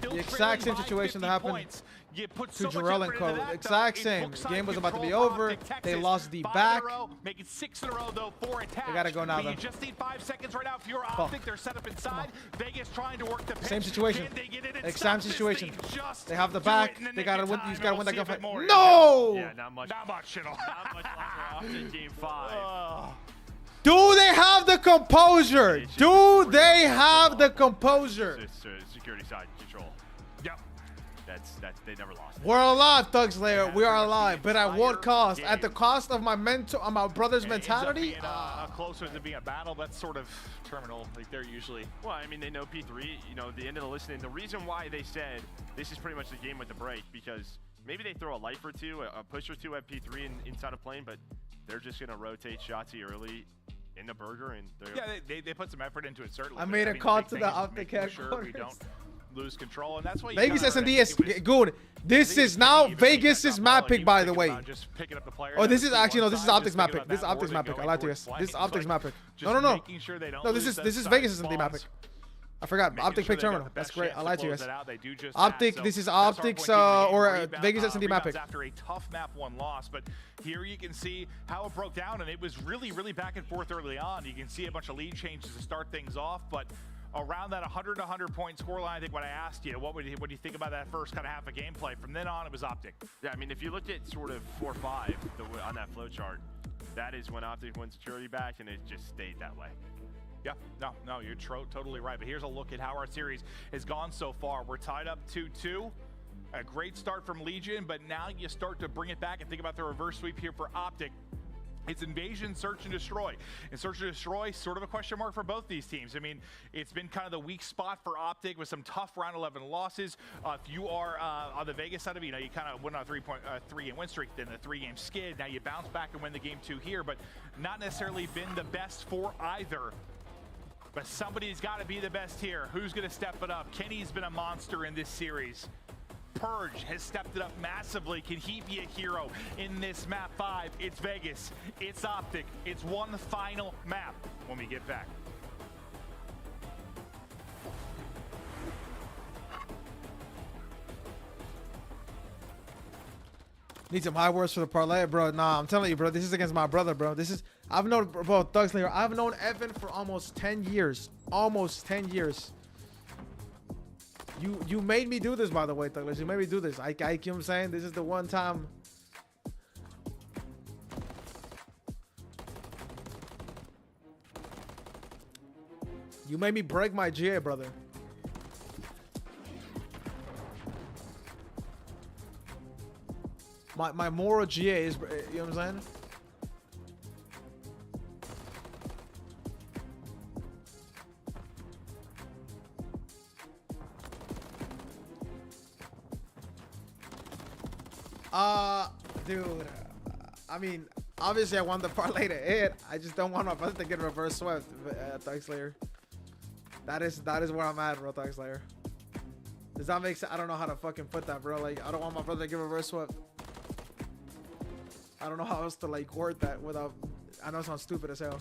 The exact same situation that happened to Jarrell and Co. Exact same. The game was about to be over. They lost the back. Make it 6 in a row though, 4 attached. They gotta go now though. You just need 5 seconds right now. If you're OpTic, they're set up inside. Vegas trying to work the pitch. Same situation. Exact situation. They have the back. They gotta win. You just gotta win that gunfight. No! No! Not much at all. Not much longer in game 5. Do they have the composure? Do they have the composure? It's security side control. Yep. They never lost. We're alive, Thug Slayer. We are alive, but at what cost? At the cost of my brother's mentality? Closer to being a battle, that's sort of terminal. Like they're usually. Well, I mean, they know P3. You know, the end of the listening. The reason why they said this is pretty much the game with the break, because maybe they throw a life or two, a push or two at P3 inside of plane, but they're just gonna rotate Shotzi early in the burger, and they put some effort into it. Certainly. I made a call to the OpTic sure we don't lose control, and that's why Vegas S&D is good. This is now Vegas's map pick, by the way. Oh, this is actually this is OpTic's map pick. This is OpTic's map pick. I lied to you guys. This is OpTic's map pick. No. No, this is Vegas S&D map pick. I forgot. OpTic pick terminal. That's great. I lied to you guys. OpTic. This is OpTic's or Vegas S&D map pick. After a tough map 1 loss, but here you can see how it broke down, and it was really back and forth early on. You can see a bunch of lead changes to start things off, but around that 100 point scoreline, I think when I asked you, what do you think about that first kind of half of gameplay? From then on, it was OpTic. Yeah, I mean, if you looked at sort of 4-5 on that flow chart, that is when OpTic won security back, and it just stayed that way. Yeah, no, you're totally right. But here's a look at how our series has gone so far. We're tied up 2-2. A great start from Legion, but now you start to bring it back and think about the reverse sweep here for OpTic. It's invasion, search, and destroy. And search and destroy, sort of a question mark for both these teams. I mean, it's been kind of the weak spot for OpTic with some tough round 11 losses. If you are on the Vegas side of it, you kind of went on a 3-game win streak, then a 3-game skid. Now you bounce back and win the game 2 here, but not necessarily been the best for either. But somebody's got to be the best here. Who's going to step it up? Kenny's been a monster in this series. Purge has stepped it up massively. Can he be a hero in this map 5? It's Vegas. It's OpTic. It's one final map when we get back. Need some high words for the parlay, bro. Nah, I'm telling you, bro. This is against my brother, bro. I've known, bro, Thug Slayer. I've known Evan for almost 10 years. Almost 10 years. You made me do this, by the way, Thug Slayer. You made me do this. You know what I'm saying? This is the one time. You made me break my GA, brother. My moral GA is, you know what I'm saying? Dude, I mean, Obviously, I want the parlay to hit. I just don't want my brother to get reverse swept, Thug Slayer. That is where I'm at, bro, Thug Slayer. Does that make sense? I don't know how to fucking put that, bro. Like, I don't want my brother to get reverse swept. I don't know how else to, like, word that without... I know it sounds stupid as hell.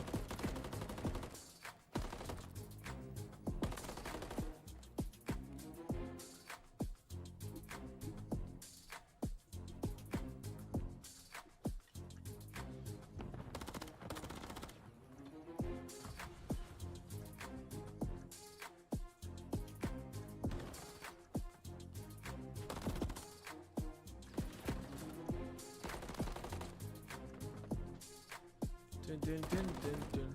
Dun, dun, dun, dun, dun.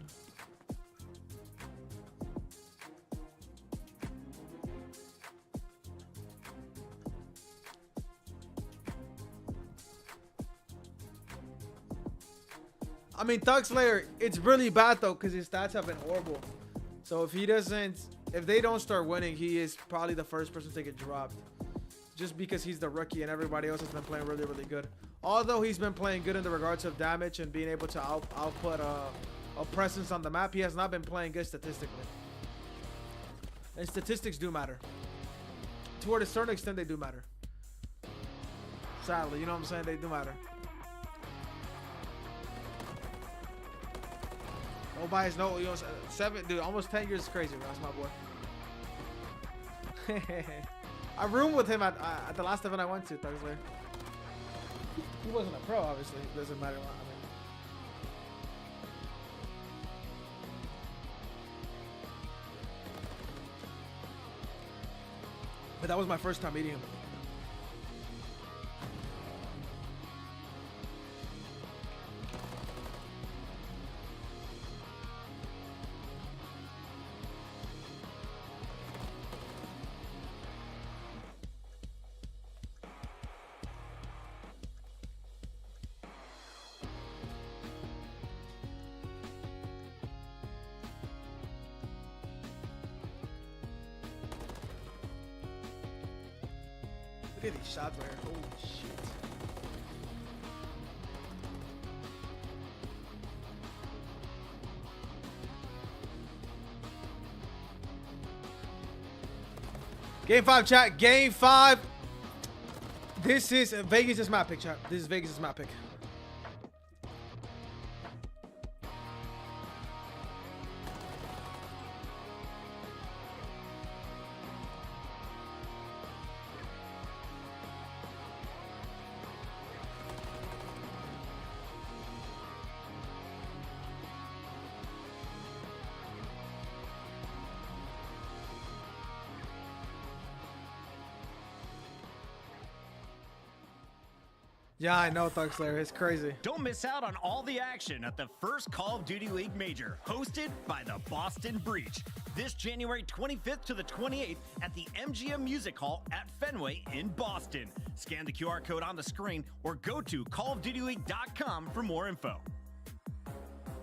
I mean, Thug Slayer, it's really bad though, because his stats have been horrible. So if they don't start winning, he is probably the first person to get dropped. Just because he's the rookie and everybody else has been playing really, really good. Although he's been playing good in the regards of damage and being able to output a presence on the map, he has not been playing good statistically. And statistics do matter. To a certain extent, they do matter. Sadly, you know what I'm saying? They do matter. Nobody's no, you know, dude, almost 10 years is crazy, bro. That's my boy. I roomed with him at the last event I went to, Thug Slayer. He wasn't a pro, obviously. It doesn't matter. I mean, but that was my first time meeting him. Look at these shots right here. Holy shit. Game 5, chat. Game 5. This is Vegas' map pick, chat. This is Vegas' map pick. Yeah, I know, Thug Slayer. It's crazy. Don't miss out on all the action at the first Call of Duty League Major, hosted by the Boston Breach. This January 25th to the 28th at the MGM Music Hall at Fenway in Boston. Scan the QR code on the screen or go to callofdutyleague.com for more info.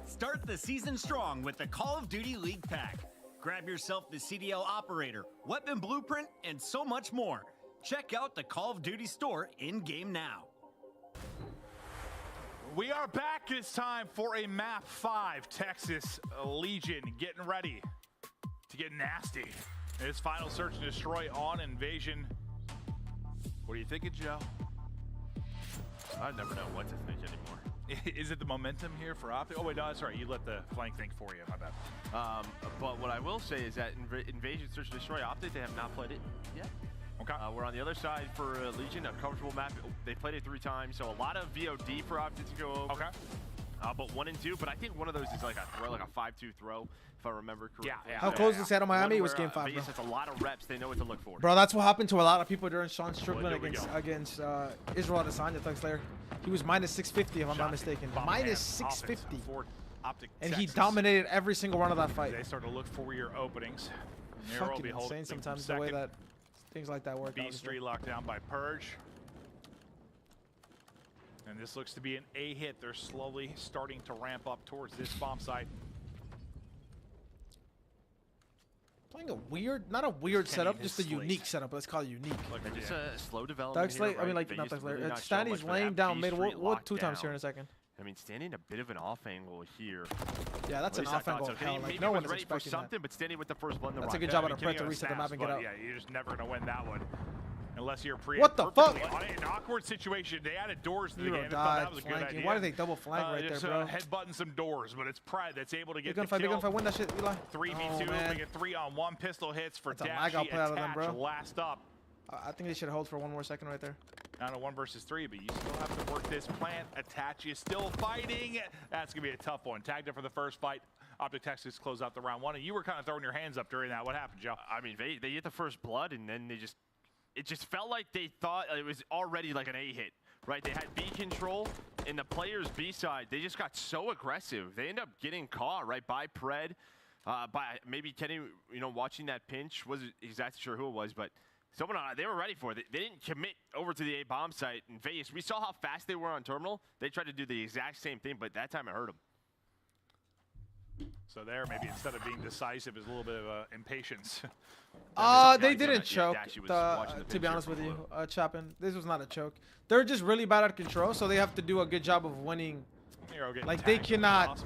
Start the season strong with the Call of Duty League Pack. Grab yourself the CDL Operator, Weapon Blueprint, and so much more. Check out the Call of Duty store in-game now. We are back. It's time for a Map 5 Texas Legion getting ready to get nasty. It's final search and destroy on Invasion. What are you thinking, Joe? I never know what to think anymore. Is it the momentum here for OpTic? Oh, wait, no, that's right. You let the flank think for you. My bad. But what I will say is that Invasion Search and Destroy OpTic, they have not played it yet. Okay. We're on the other side for Legion, a comfortable map. They played it 3 times, so a lot of VOD for OpTic to go over. Okay. But 1 and 2, but I think one of those is like a throw, like a 5-2 throw, if I remember correctly. Yeah. How close is Seattle Miami? It was game 5, Vegas has a lot of reps. They know what to look for. Bro, that's what happened to a lot of people during Sean Strickland against Israel Adesanya, Thug Slayer. He was minus 650, if I'm not mistaken. Minus 650. OpTic, and he dominated every single run of that fight. They start to look for your openings. Fucking insane sometimes the way that things like that work. B Street locked down by Purge. And this looks to be an A hit. They're slowly starting to ramp up towards this bomb site. Playing a weird, not a weird setup, just a unique setup. Let's call it unique. Like just a slow development. Thug Slayer, I mean, like, not Thug Slayer. Stanley's laying down mid. We'll 2 times here in a second. I mean, standing a bit of an off angle here. Yeah, that's an off angle. So. Like, no one is ready for something, but standing with the first blood in the That's rock. a good job on a Pred to reset the map and get out. Yeah, you're just never gonna win that one. Unless you're What the fuck? On an awkward situation, they added doors to the Zero game. That was a good flanking. idea. Why do they double flank right there, bro? Headbutting some doors, but it's Pred that's able to get big the kill. Big gunfight, win that shit, Eli. 3v2, we get 3-on-1 pistol hits for Dashy. Attach last up. I think they should hold for one more second right there. Down to 1 versus 3, but you still have to work this plant. Attach, you still fighting. That's going to be a tough one. Tagged it for the first fight. OpTic Texas closed out the round 1, and you were kind of throwing your hands up during that. What happened, Joe? I mean, they hit the first blood, and then it just felt like they thought it was already like an A hit, right? They had B control, and the players B side, they just got so aggressive. They end up getting caught, right, by Pred, by maybe Kenny, watching that pinch. Wasn't exactly sure who it was, but someone, they were ready for it. They didn't commit over to the A bomb site in Vegas. We saw how fast they were on terminal. They tried to do the exact same thing, but that time it hurt them. So there, maybe instead of being decisive, is a little bit of impatience. They didn't choke, to be honest with you, Chapin. This was not a choke. They're just really bad at control, so they have to do a good job of winning. Like, they cannot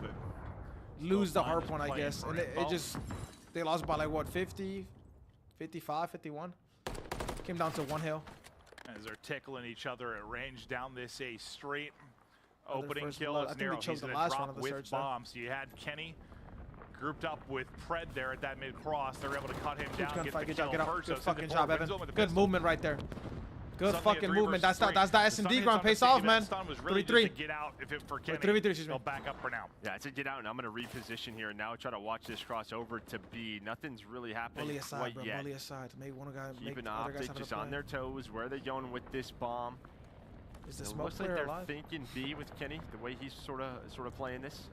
lose the hard point, I guess. And they lost by, like, what, 50, 55, 51? Came down to one hill. As they're tickling each other at range down this A straight. Oh, opening kill is Nero. He's going to drop with bombs. So you had Kenny grouped up with Pred there at that mid-cross. They're able to cut him down, get the kill first. Good fucking job, Evan. Good movement right there. Good fucking movement. That's that S&D ground pays off, man. 3-3. Get out if it for Kenny. 3v3, excuse me. They'll back up for now. Yeah, it's a get out, and I'm going to reposition here and now try to watch this cross over to B. Nothing's really happening bully aside, quite bro. yet. Bully aside. Make one guy. Keeping OpTic just on their toes. Where are they going with this bomb? Is the it smoke looks like player they're alive? thinking B with Kenny, the way he's sort of playing this.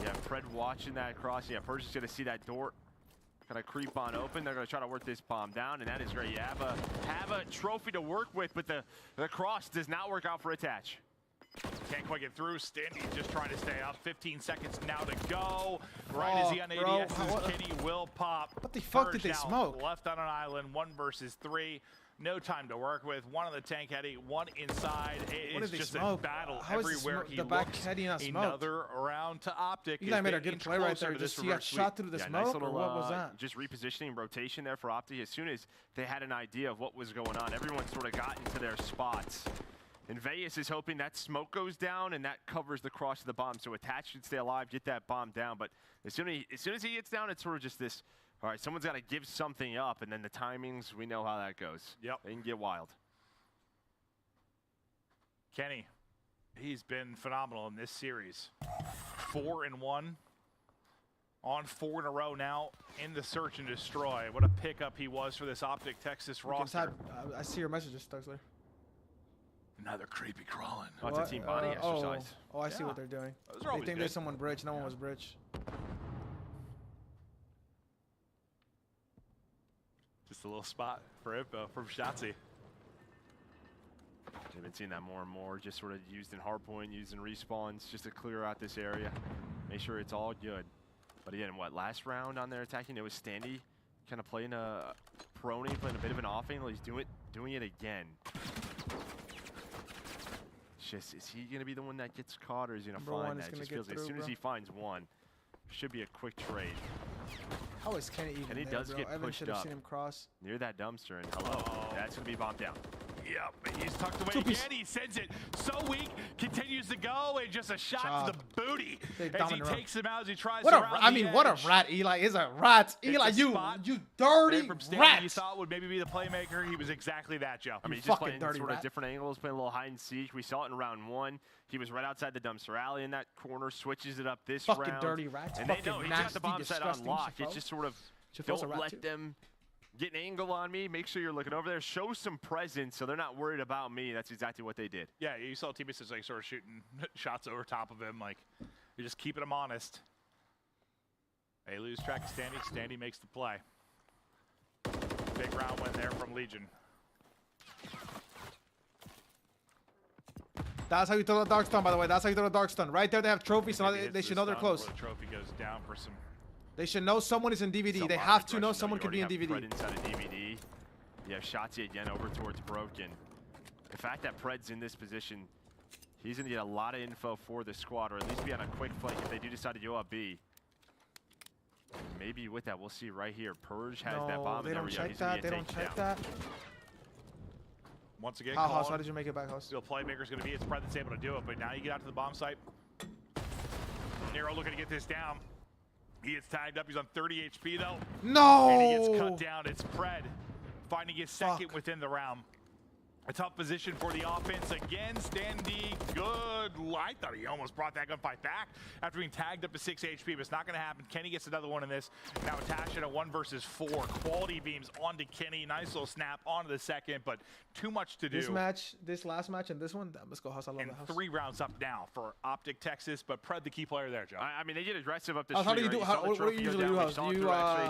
Yeah, Pred watching that cross. Yeah, Persia's going to see that door kind of creep on open. They're going to try to work this bomb down, and that is great. You have a trophy to work with, but the cross does not work out for Attach. Can't quite get through. Standy just trying to stay up. 15 seconds now to go. Right as he on ADS, Kenny will pop. What the fuck did they smoke? Left on an island, 1 versus 3. No time to work with. One on the tank heady, one inside. It's just a battle everywhere he looks. Another round to OpTic. Eli made a good play right there. Just he got shot through the smoke, nice little, or what was that? Just repositioning rotation there for OpTic. As soon as they had an idea of what was going on, everyone sort of got into their spots. And Vegas is hoping that smoke goes down and that covers the cross of the bomb. So Attach should stay alive, get that bomb down. But as soon as he gets down, it's sort of just this. All right, someone's got to give something up, and then the timings, we know how that goes. Yep. They can get wild. Kenny, he's been phenomenal in this series. 4-1. On 4 in a row now in the search and destroy. What a pickup he was for this OpTic Texas roster. I see your messages, Stuxler. Another creepy crawling. Oh, it's a team body exercise. Oh, I see what they're doing. They think there's someone bridge. No one was bridge. Just a little spot for info from Shotzi. They've been seeing that more and more, just sort of used in hardpoint, used in respawns, just to clear out this area, make sure it's all good. But again, last round on their attacking, it was Standy kind of playing a prone, playing a bit of an off angle. He's doing it again. It's just, is he going to be the one that gets caught, or is he going to find that? It just feels like as soon as he finds one, should be a quick trade. How is Kenny even Kenny there, does bro? get Evan pushed should have up seen him cross. Near that dumpster, and hello, that's going to be bombed down. Yep, he's tucked away again. He sends it so weak, continues to go, and just a shot to the booty as he takes him out as he tries to round the edge. What a rat Eli is. A rat. Eli, you dirty rat. You thought would maybe be the playmaker. He was exactly that, Joe. I mean, he's just playing sort of different angles, playing a little hide and seek. We saw it in round 1. He was right outside the dumpster alley in that corner, switches it up this round. Fucking dirty rats. And they know he's got the bomb set on lock. It's just sort of, don't let them get an angle on me. Make sure you're looking over there. Show some presence so they're not worried about me. That's exactly what they did. Yeah, you saw teammates just like sort of shooting shots over top of him. Like, you're just keeping him honest. They lose track of Standy. Standy makes the play. Big round win there from Legion. That's how you throw the dark stun, by the way. That's how you throw the dark stun. Right there, they have trophies, so they should know they're close. The trophy goes down for some. They should know someone is in DVD. They have to know someone could be in DVD. Pred inside of DVD. You have Shotzi again over towards Broken. The fact that Pred's in this position, He's going to get a lot of info for the squad, or at least be on a quick flank if they do decide to go up B. Maybe with that, we'll see right here. Purge has that bomb. They don't check that. They don't check that. Once again, how did you make it back, House? Still, playmaker's going to be it's Pred that's able to do it, but now you get out to the bomb site. Nero looking to get this down. He gets tagged up. He's on 30 HP though. No! And he gets cut down. It's Pred finding his second within the round. A tough position for the offense again. Standy, good. I thought he almost brought that gunfight back after being tagged up to 6 HP, but it's not going to happen. Kenny gets another one in this. Now Tasha at 1 versus 4. Quality beams onto Kenny. Nice little snap onto the second, but too much to do. This last match, and this one, let's go House. I love and the House. 3 rounds up now for OpTic Texas, but Pred the key player there, Joe. I mean, they get aggressive up the How street. do you do? What do you usually do, House?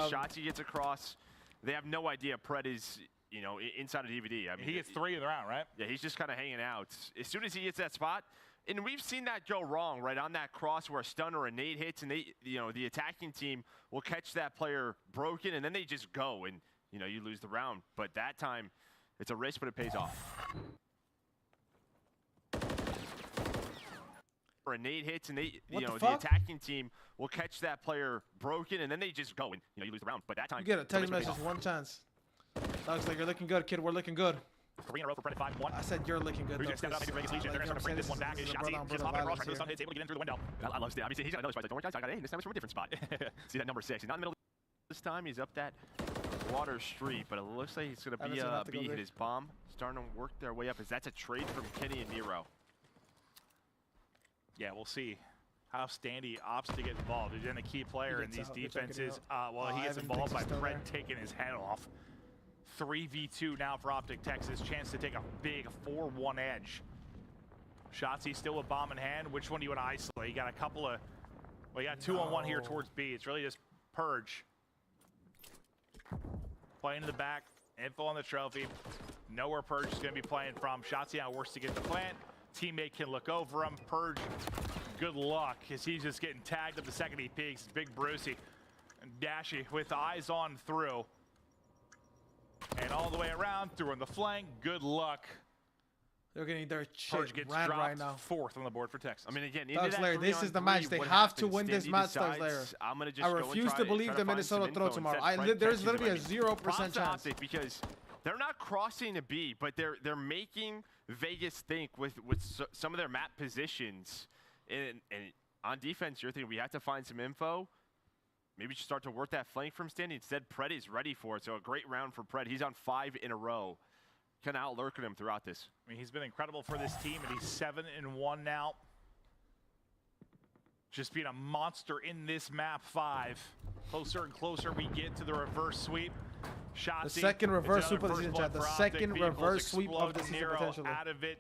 Shotzi gets across. They have no idea Pred is, you know, inside of DVD. I mean, he gets 3 in the round, right? Yeah, he's just kind of hanging out. As soon as he hits that spot, and we've seen that go wrong, right, on that cross where a stun or a nade hits, and they, you know, the attacking team will catch that player broken, and then they just go, and you know, you lose the round. But that time, it's a risk, but it pays off. Or a nade hits, and they, you know, the attacking team will catch that player broken, and then they just go, and you know, you lose the round. But that time, you get a text message, one chance. Looks like you're looking good, kid. We're looking good. 3 in a row for Pred at 5-1. I said you're looking good. Who's going to step out? Maybe Vegas Legion. They're going to bring this one back. Shotzi just hopping across. The stun hits, able to get in through the window. I love Stan. I mean, he's got another spot. Like, don't worry, guys. I got A. This time it's from a different spot. See that number 6. He's not in the middle. This time he's up that water street, but it looks like he's going to be hit his bomb. Starting to work their way up. As that's a trade from Kenny and Nero. Yeah, we'll see how Standy opts to get involved. He's been a key player in these defenses. Well, he gets involved by Pred taking his head off. 3v2 now for OpTic Texas. Chance to take a big 4-1 edge. Shotzi still with bomb in hand. Which one do you want to isolate? You got a couple of, well, you got 2-on-1 here towards B. It's really just Purge. Playing in the back. Info on the trophy. Know where Purge is going to be playing from. Shotzi now works to get the plant. Teammate can look over him. Purge, good luck, as he's just getting tagged up the second he peeks. Big Brucey and Dashy with eyes on through. And all the way around, through on the flank. Good luck. They're getting their Purge shit gets ran dropped right now. 4th on the board for Texas. I mean, again, this is the match. They have to win this match, Thugs I refuse to believe the Minnesota throw tomorrow. There's literally a 0% chance. Because they're not crossing to B, but they're making Vegas think with some of their map positions. And on defense, you're thinking we have to find some info. Maybe just start to work that flank from Standy. Instead, Pred is ready for it. So a great round for Pred. He's on 5 in a row. Kind of out-lurking him throughout this. I mean, he's been incredible for this team, and he's 7-1 now. Just being a monster in this map 5. Closer and closer we get to the reverse sweep. Shotzi, the second reverse sweep of the season, chat. The second reverse sweep of the season, potentially. Out of it.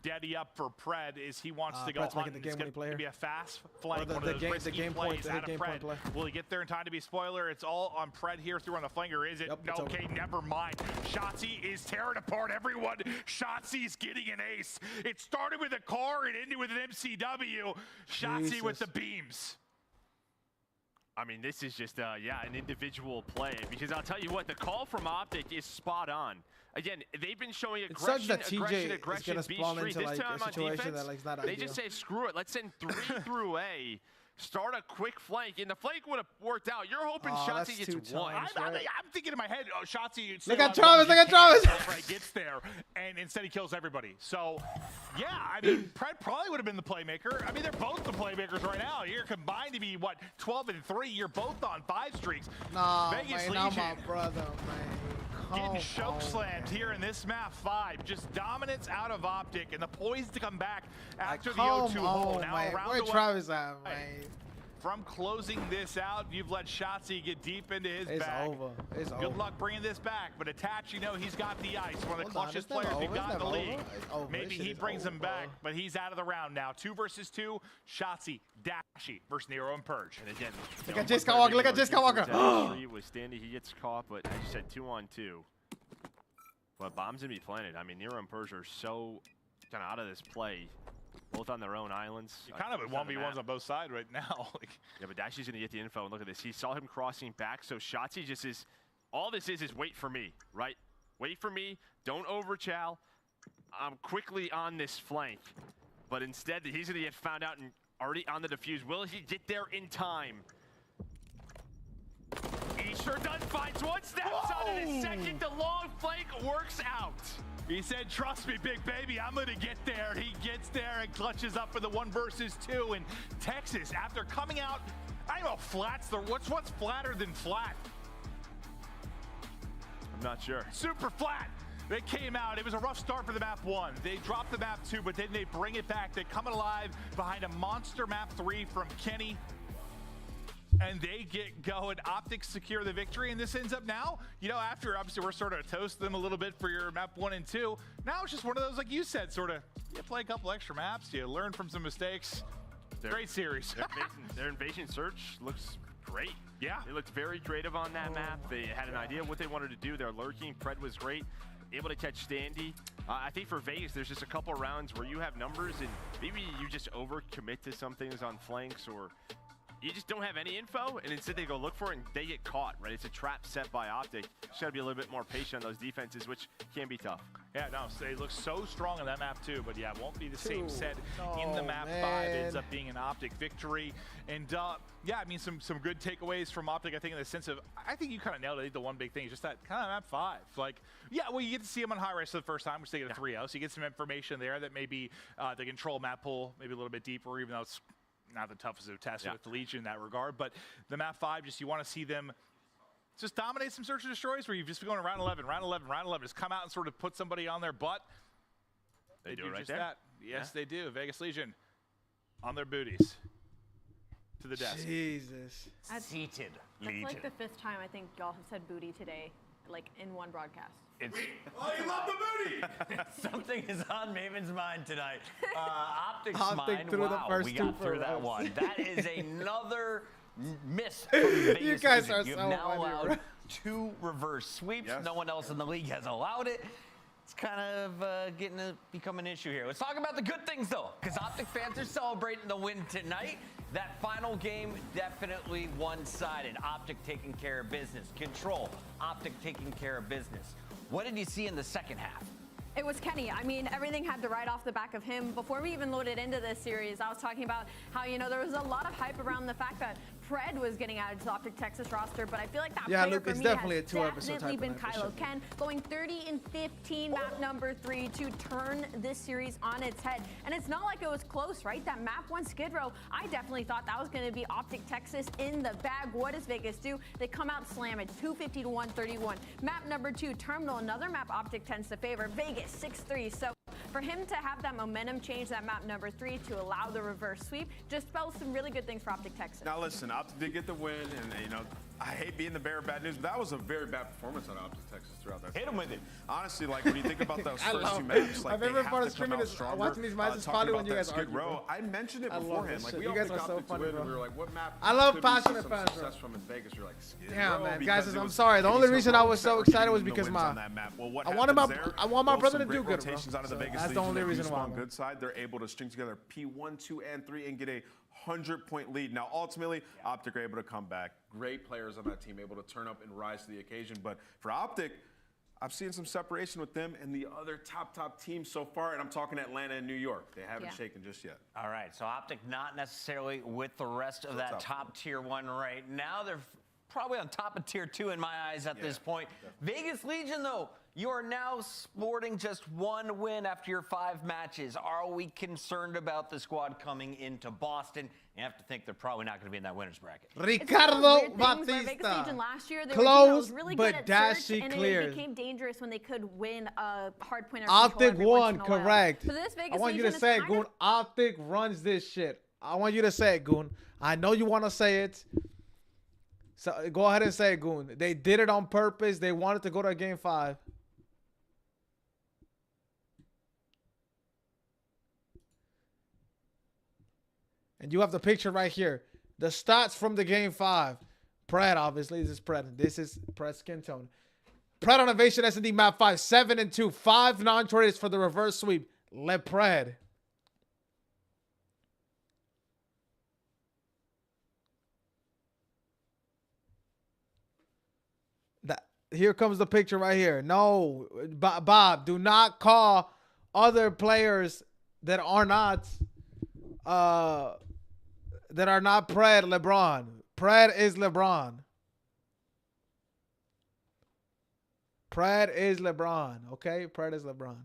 Daddy up for Pred is he wants to go hunt. It's going to be a fast flank. One of those risky plays out of Pred. Will he get there in time to be spoiler? It's all on Pred here through on the flank, or is it? Yep, okay, never mind. Shotzi is tearing apart everyone. Shotzi's getting an ace. It started with a car and ended with an MCW. Shotzi with the beams. I mean, this is just, yeah, an individual play. Because I'll tell you what, the call from OpTic is spot on. Again, they've been showing aggression, aggression, B Street. This time on defense, they just say, screw it. Let's send 3 through A. Start a quick flank, and the flank would have worked out. You're hoping Shotzi gets 1. I'm thinking in my head, Shotzi. Look at Travis, look at Travis. Right, gets there, and instead he kills everybody. So, yeah, I mean, Pred probably would have been the playmaker. I mean, they're both the playmakers right now. You're combined to be, what, 12-3. You're both on 5 streaks. No, Vegas man, Legion. my brother, man. Getting choke slammed here in this map 5. Just dominance out of OpTic and the poise to come back after the 0-2 hole. Now around where Travis at, man? From closing this out, you've let Shotzi get deep into his bag. It's over. Good luck bringing this back. But Attach, you know, he's got the ice. One of the clutchest players we've got in the league. Maybe he brings him back, but he's out of the round now. 2 versus 2. Shotzi, Dashy versus Nero and Purge. And again, look at Jay Skywalker. Look at Jay Skywalker. With Standy, he gets caught, but as you said, 2-on-2. But bombs gonna be planted. I mean, Nero and Purge are so kind of out of this play. Both on their own islands. You're kind of at 1v1s on both sides right now. Yeah, but Dashy's going to get the info, and look at this. He saw him crossing back, so Shotzi just is, all this is wait for me, right? Wait for me, don't overchow. quickly on this flank, but instead he's going to get found out and already on the defuse. Will he get there in time? He sure does. Finds one, snaps on it in a second. The long flank works out. He said, trust me, big baby, I'm going to get there. He gets there and clutches up for the 1 versus 2. And Texas, after coming out, I don't know, flat's what's flatter than flat? I'm not sure. Super flat. They came out. It was a rough start for the map 1. They dropped the map 2, but then they bring it back. They come alive behind a monster map 3 from Kenny. And they get going. OpTic secure the victory, and this ends up now, you know, after obviously we're sort of toast them a little bit for your map 1 and 2. Now it's just one of those, like you said, sort of, you play a couple extra maps, you learn from some mistakes. Great series. Their invasion search looks great. Yeah. They looked very creative on that map. They had an idea of what they wanted to do. Their lurking, Pred was great. Able to catch Standy. I think for Vegas, there's just a couple rounds where you have numbers and maybe you just overcommit to some things on flanks, or you just don't have any info, and instead they go look for it, and they get caught, right? It's a trap set by OpTic. Just got to be a little bit more patient on those defenses, which can be tough. Yeah, no, they look so strong in that map too, but yeah, it won't be the same set in the map 5. It ends up being an OpTic victory. And yeah, I mean, some good takeaways from OpTic, I think, in the sense of, I think you kind of nailed it. I think the one big thing is just that kind of map 5. Like, yeah, well, you get to see them on high res for the first time, which they get a 3-0, so you get some information there that maybe they control map pool maybe a little bit deeper, even though it's not the toughest of tests with the Legion in that regard. But the map 5, just you want to see them just dominate some search and destroys where you've just been going round 11, just come out and sort of put somebody on their butt. They do right just there. That. Yes, they do. Vegas Legion on their booties to the desk. Jesus. Seated That's Legion. like the 5th time I think y'all have said booty today, like in one broadcast. Oh, you love the booty! Something is on Maven's mind tonight. OpTic's mind. Through wow, the first we two got through that rows. one. That is another miss from Vegas. You guys Legion. are You've so now funny, allowed bro. 2 reverse sweeps. Yes. No one else in the league has allowed it. It's kind of getting to become an issue here. Let's talk about the good things, though, because OpTic fans are celebrating the win tonight. That final game, definitely one-sided. OpTic taking care of business. Control, OpTic taking care of business. What did you see in the second half? It was Kenny. I mean, everything had to ride off the back of him. Before we even loaded into this series, I was talking about how, you know, there was a lot of hype around the fact that Pred was getting added to the OpTic Texas roster, but I feel like that player Luke, for it's me definitely has a 2-episode definitely type been of match, Kylo Ken, going 30-15 map number 3 to turn this series on its head. And it's not like it was close, right? That map 1 Skid Row, I definitely thought that was going to be OpTic Texas in the bag. What does Vegas do? They come out slam it, 250 to 131. Map number 2 Terminal, another map OpTic tends to favor. Vegas 6-3. So for him to have that momentum change, that map number 3 to allow the reverse sweep, just spells some really good things for OpTic Texas. Now listen, OpTic did get the win, and you know, I hate being the bearer of bad news, but that was a very bad performance on OpTic Texas throughout that. Hit him with it. Honestly, like when you think about those I first love 2 it. maps, like My they favorite have part to of come streaming out is stronger. watching these matches is Talking probably about when you that guys Skid argue, Row, bro. I mentioned it I love beforehand. this Like shit. we You all guys think are so OpTic's funny, win, bro. and we were like, what map? I love could we see passionate some fans, success bro. from in Vegas. You're like, Skid Damn, Row, man, because guys, it I'm was sorry. The only Kenny's reason I rogues was that so were excited getting was the because wins on that map. Well, what I wanted happens there? I want my Well, brother some to do great good, bro. rotations out of the So Vegas that's the Legion only that reason do why. on good side. They're able to string together P1, 2, and 3 and get a 100-point lead. Now, ultimately, OpTic are able to come back. Great players on that team able to turn up and rise to the occasion. But for OpTic, I've seen some separation with them and the other top teams so far, and I'm talking Atlanta and New York. They haven't shaken just yet. All right, so OpTic not necessarily with the rest of that top tier 1 right now. They're probably on top of tier 2 in my eyes at this point. Definitely. Vegas Legion, though, you are now sporting just 1 win after your 5 matches. Are we concerned about the squad coming into Boston? You have to think they're probably not going to be in that winner's bracket. Ricardo Vegas Legion Batista. last year, they Close, were really but good at search, dashy and clears. it became dangerous when they could win a hard point or OpTic won, once in a while. correct. So this Vegas I want you to Legion say is it, Goon. OpTic runs this shit. I want you to say it, Goon. I know you want to say it. So go ahead and say it, Goon. They did it on purpose. They wanted to go to game 5. And you have the picture right here. The stats from the game 5. Pred, obviously. This is Pred. This is Pred skin tone. Pred on Invasion S&D map 5. 7-2. 5 non-traders for the reverse sweep. Le Pred. Here comes the picture right here. No, Bob, do not call other players that are not Pred LeBron. Pred is LeBron. Pred is LeBron. Okay, Pred is LeBron.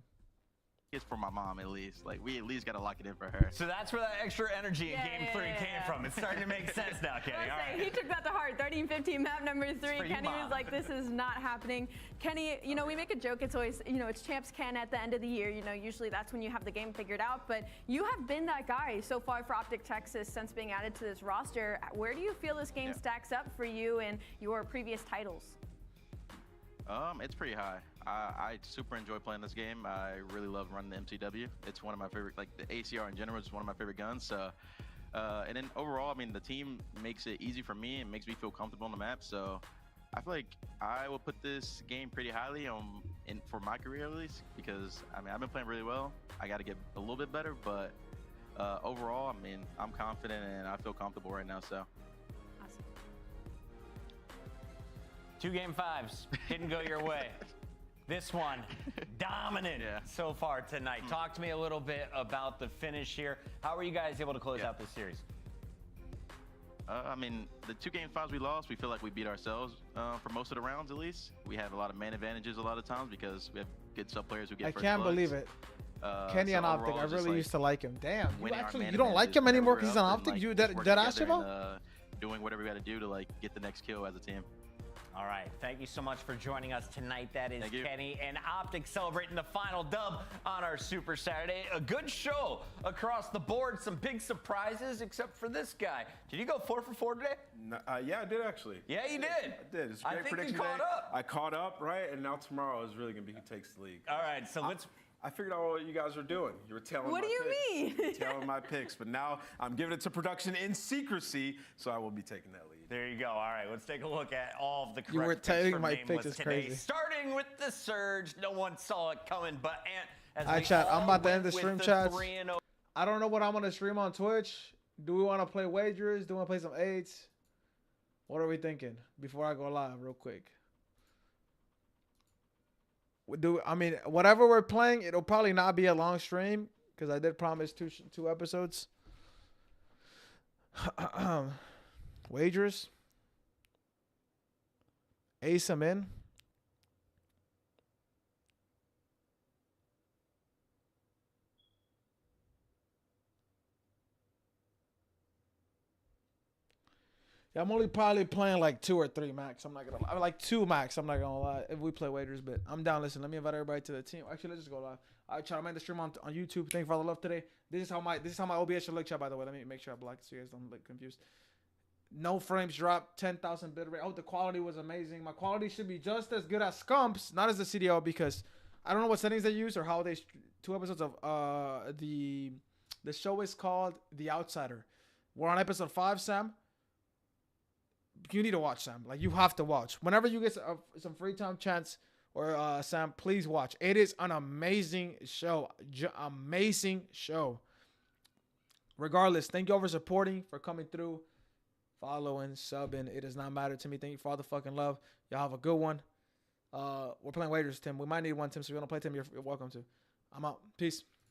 It's for my mom, at least. Like, we at least got to lock it in for her. So that's where that extra energy in Game 3 came from. It's starting to make sense now, Kenny. All right. He took that to heart. 13-15, map number 3. Kenny was like, this is not happening. Kenny, you know, we make a joke. It's always, you know, it's champs can at the end of the year. You know, usually that's when you have the game figured out. But you have been that guy so far for OpTic Texas since being added to this roster. Where do you feel this game stacks up for you and your previous titles? It's pretty high. I super enjoy playing this game. I really love running the MCW. It's one of my favorite, like the ACR in general is one of my favorite guns. So, and then overall, I mean, the team makes it easy for me and makes me feel comfortable on the map. So I feel like I will put this game pretty highly for my career at least, because I mean, I've been playing really well. I got to get a little bit better, but overall, I mean, I'm confident and I feel comfortable right now. So. 2 Game 5s didn't go your way. This one, dominant so far tonight. Talk to me a little bit about the finish here. How were you guys able to close out this series? I mean, the 2 Game 5s we lost, we feel like we beat ourselves for most of the rounds at least. We have a lot of man advantages a lot of times because we have good sub players who get first can't bloods. believe it. Kenny on OpTic, I really used to like him. Damn, you don't like him anymore because he's on OpTic? You that Ashimo? Doing whatever we got to do to like get the next kill as a team. All right, thank you so much for joining us tonight. That is Kenny and OpTic celebrating the final dub on our Super Saturday. A good show across the board. Some big surprises, except for this guy. Did you go 4 for 4 today? Yeah, I did actually. Yeah, you did. I did. It's a great prediction day. I caught up, right? And now tomorrow is really going to be who takes the league. All right, so let's... I figured out what you guys were doing. You were telling my picks. What do you mean? Telling my picks. But now I'm giving it to production in secrecy, so I will be taking that lead. There you go. All right, let's take a look at all of the correct You were picks telling from my Nameless picks is today. crazy. Starting with the Surge. No one saw it coming but Ant. All right, chat. I'm about to end the stream, chat. I don't know what I'm going to stream on Twitch. Do we want to play wagers? Do we want to play some 8s? What are we thinking before I go live real quick? I mean, whatever we're playing, it'll probably not be a long stream because I did promise two episodes. Wagers. Ace I'm in. Yeah, I'm only probably playing like 2 or 3 max. I'm not gonna lie. Like 2 max. I'm not gonna lie. If we play wagers, but I'm down. Listen, let me invite everybody to the team. Actually, let's just go live. I try to make the stream on YouTube. Thank you for all the love today. This is how my OBS should look, chat. By the way, let me make sure I block it so you guys don't look confused. No frames drop. 10,000 bit rate. Oh, the quality was amazing. My quality should be just as good as Scump's, not as the CDL, because I don't know what settings they use or how they. 2 episodes of the show is called The Outsider. We're on episode 5, Sam. You need to watch, Sam. Like, you have to watch. Whenever you get some free time, chance, or Sam, please watch. It is an amazing show. Amazing show. Regardless, thank you all for supporting, for coming through, following, subbing. It does not matter to me. Thank you for all the fucking love. Y'all have a good one. We're playing wagers, Tim. We might need one, Tim, so if you want to play, Tim, you're welcome to. I'm out. Peace.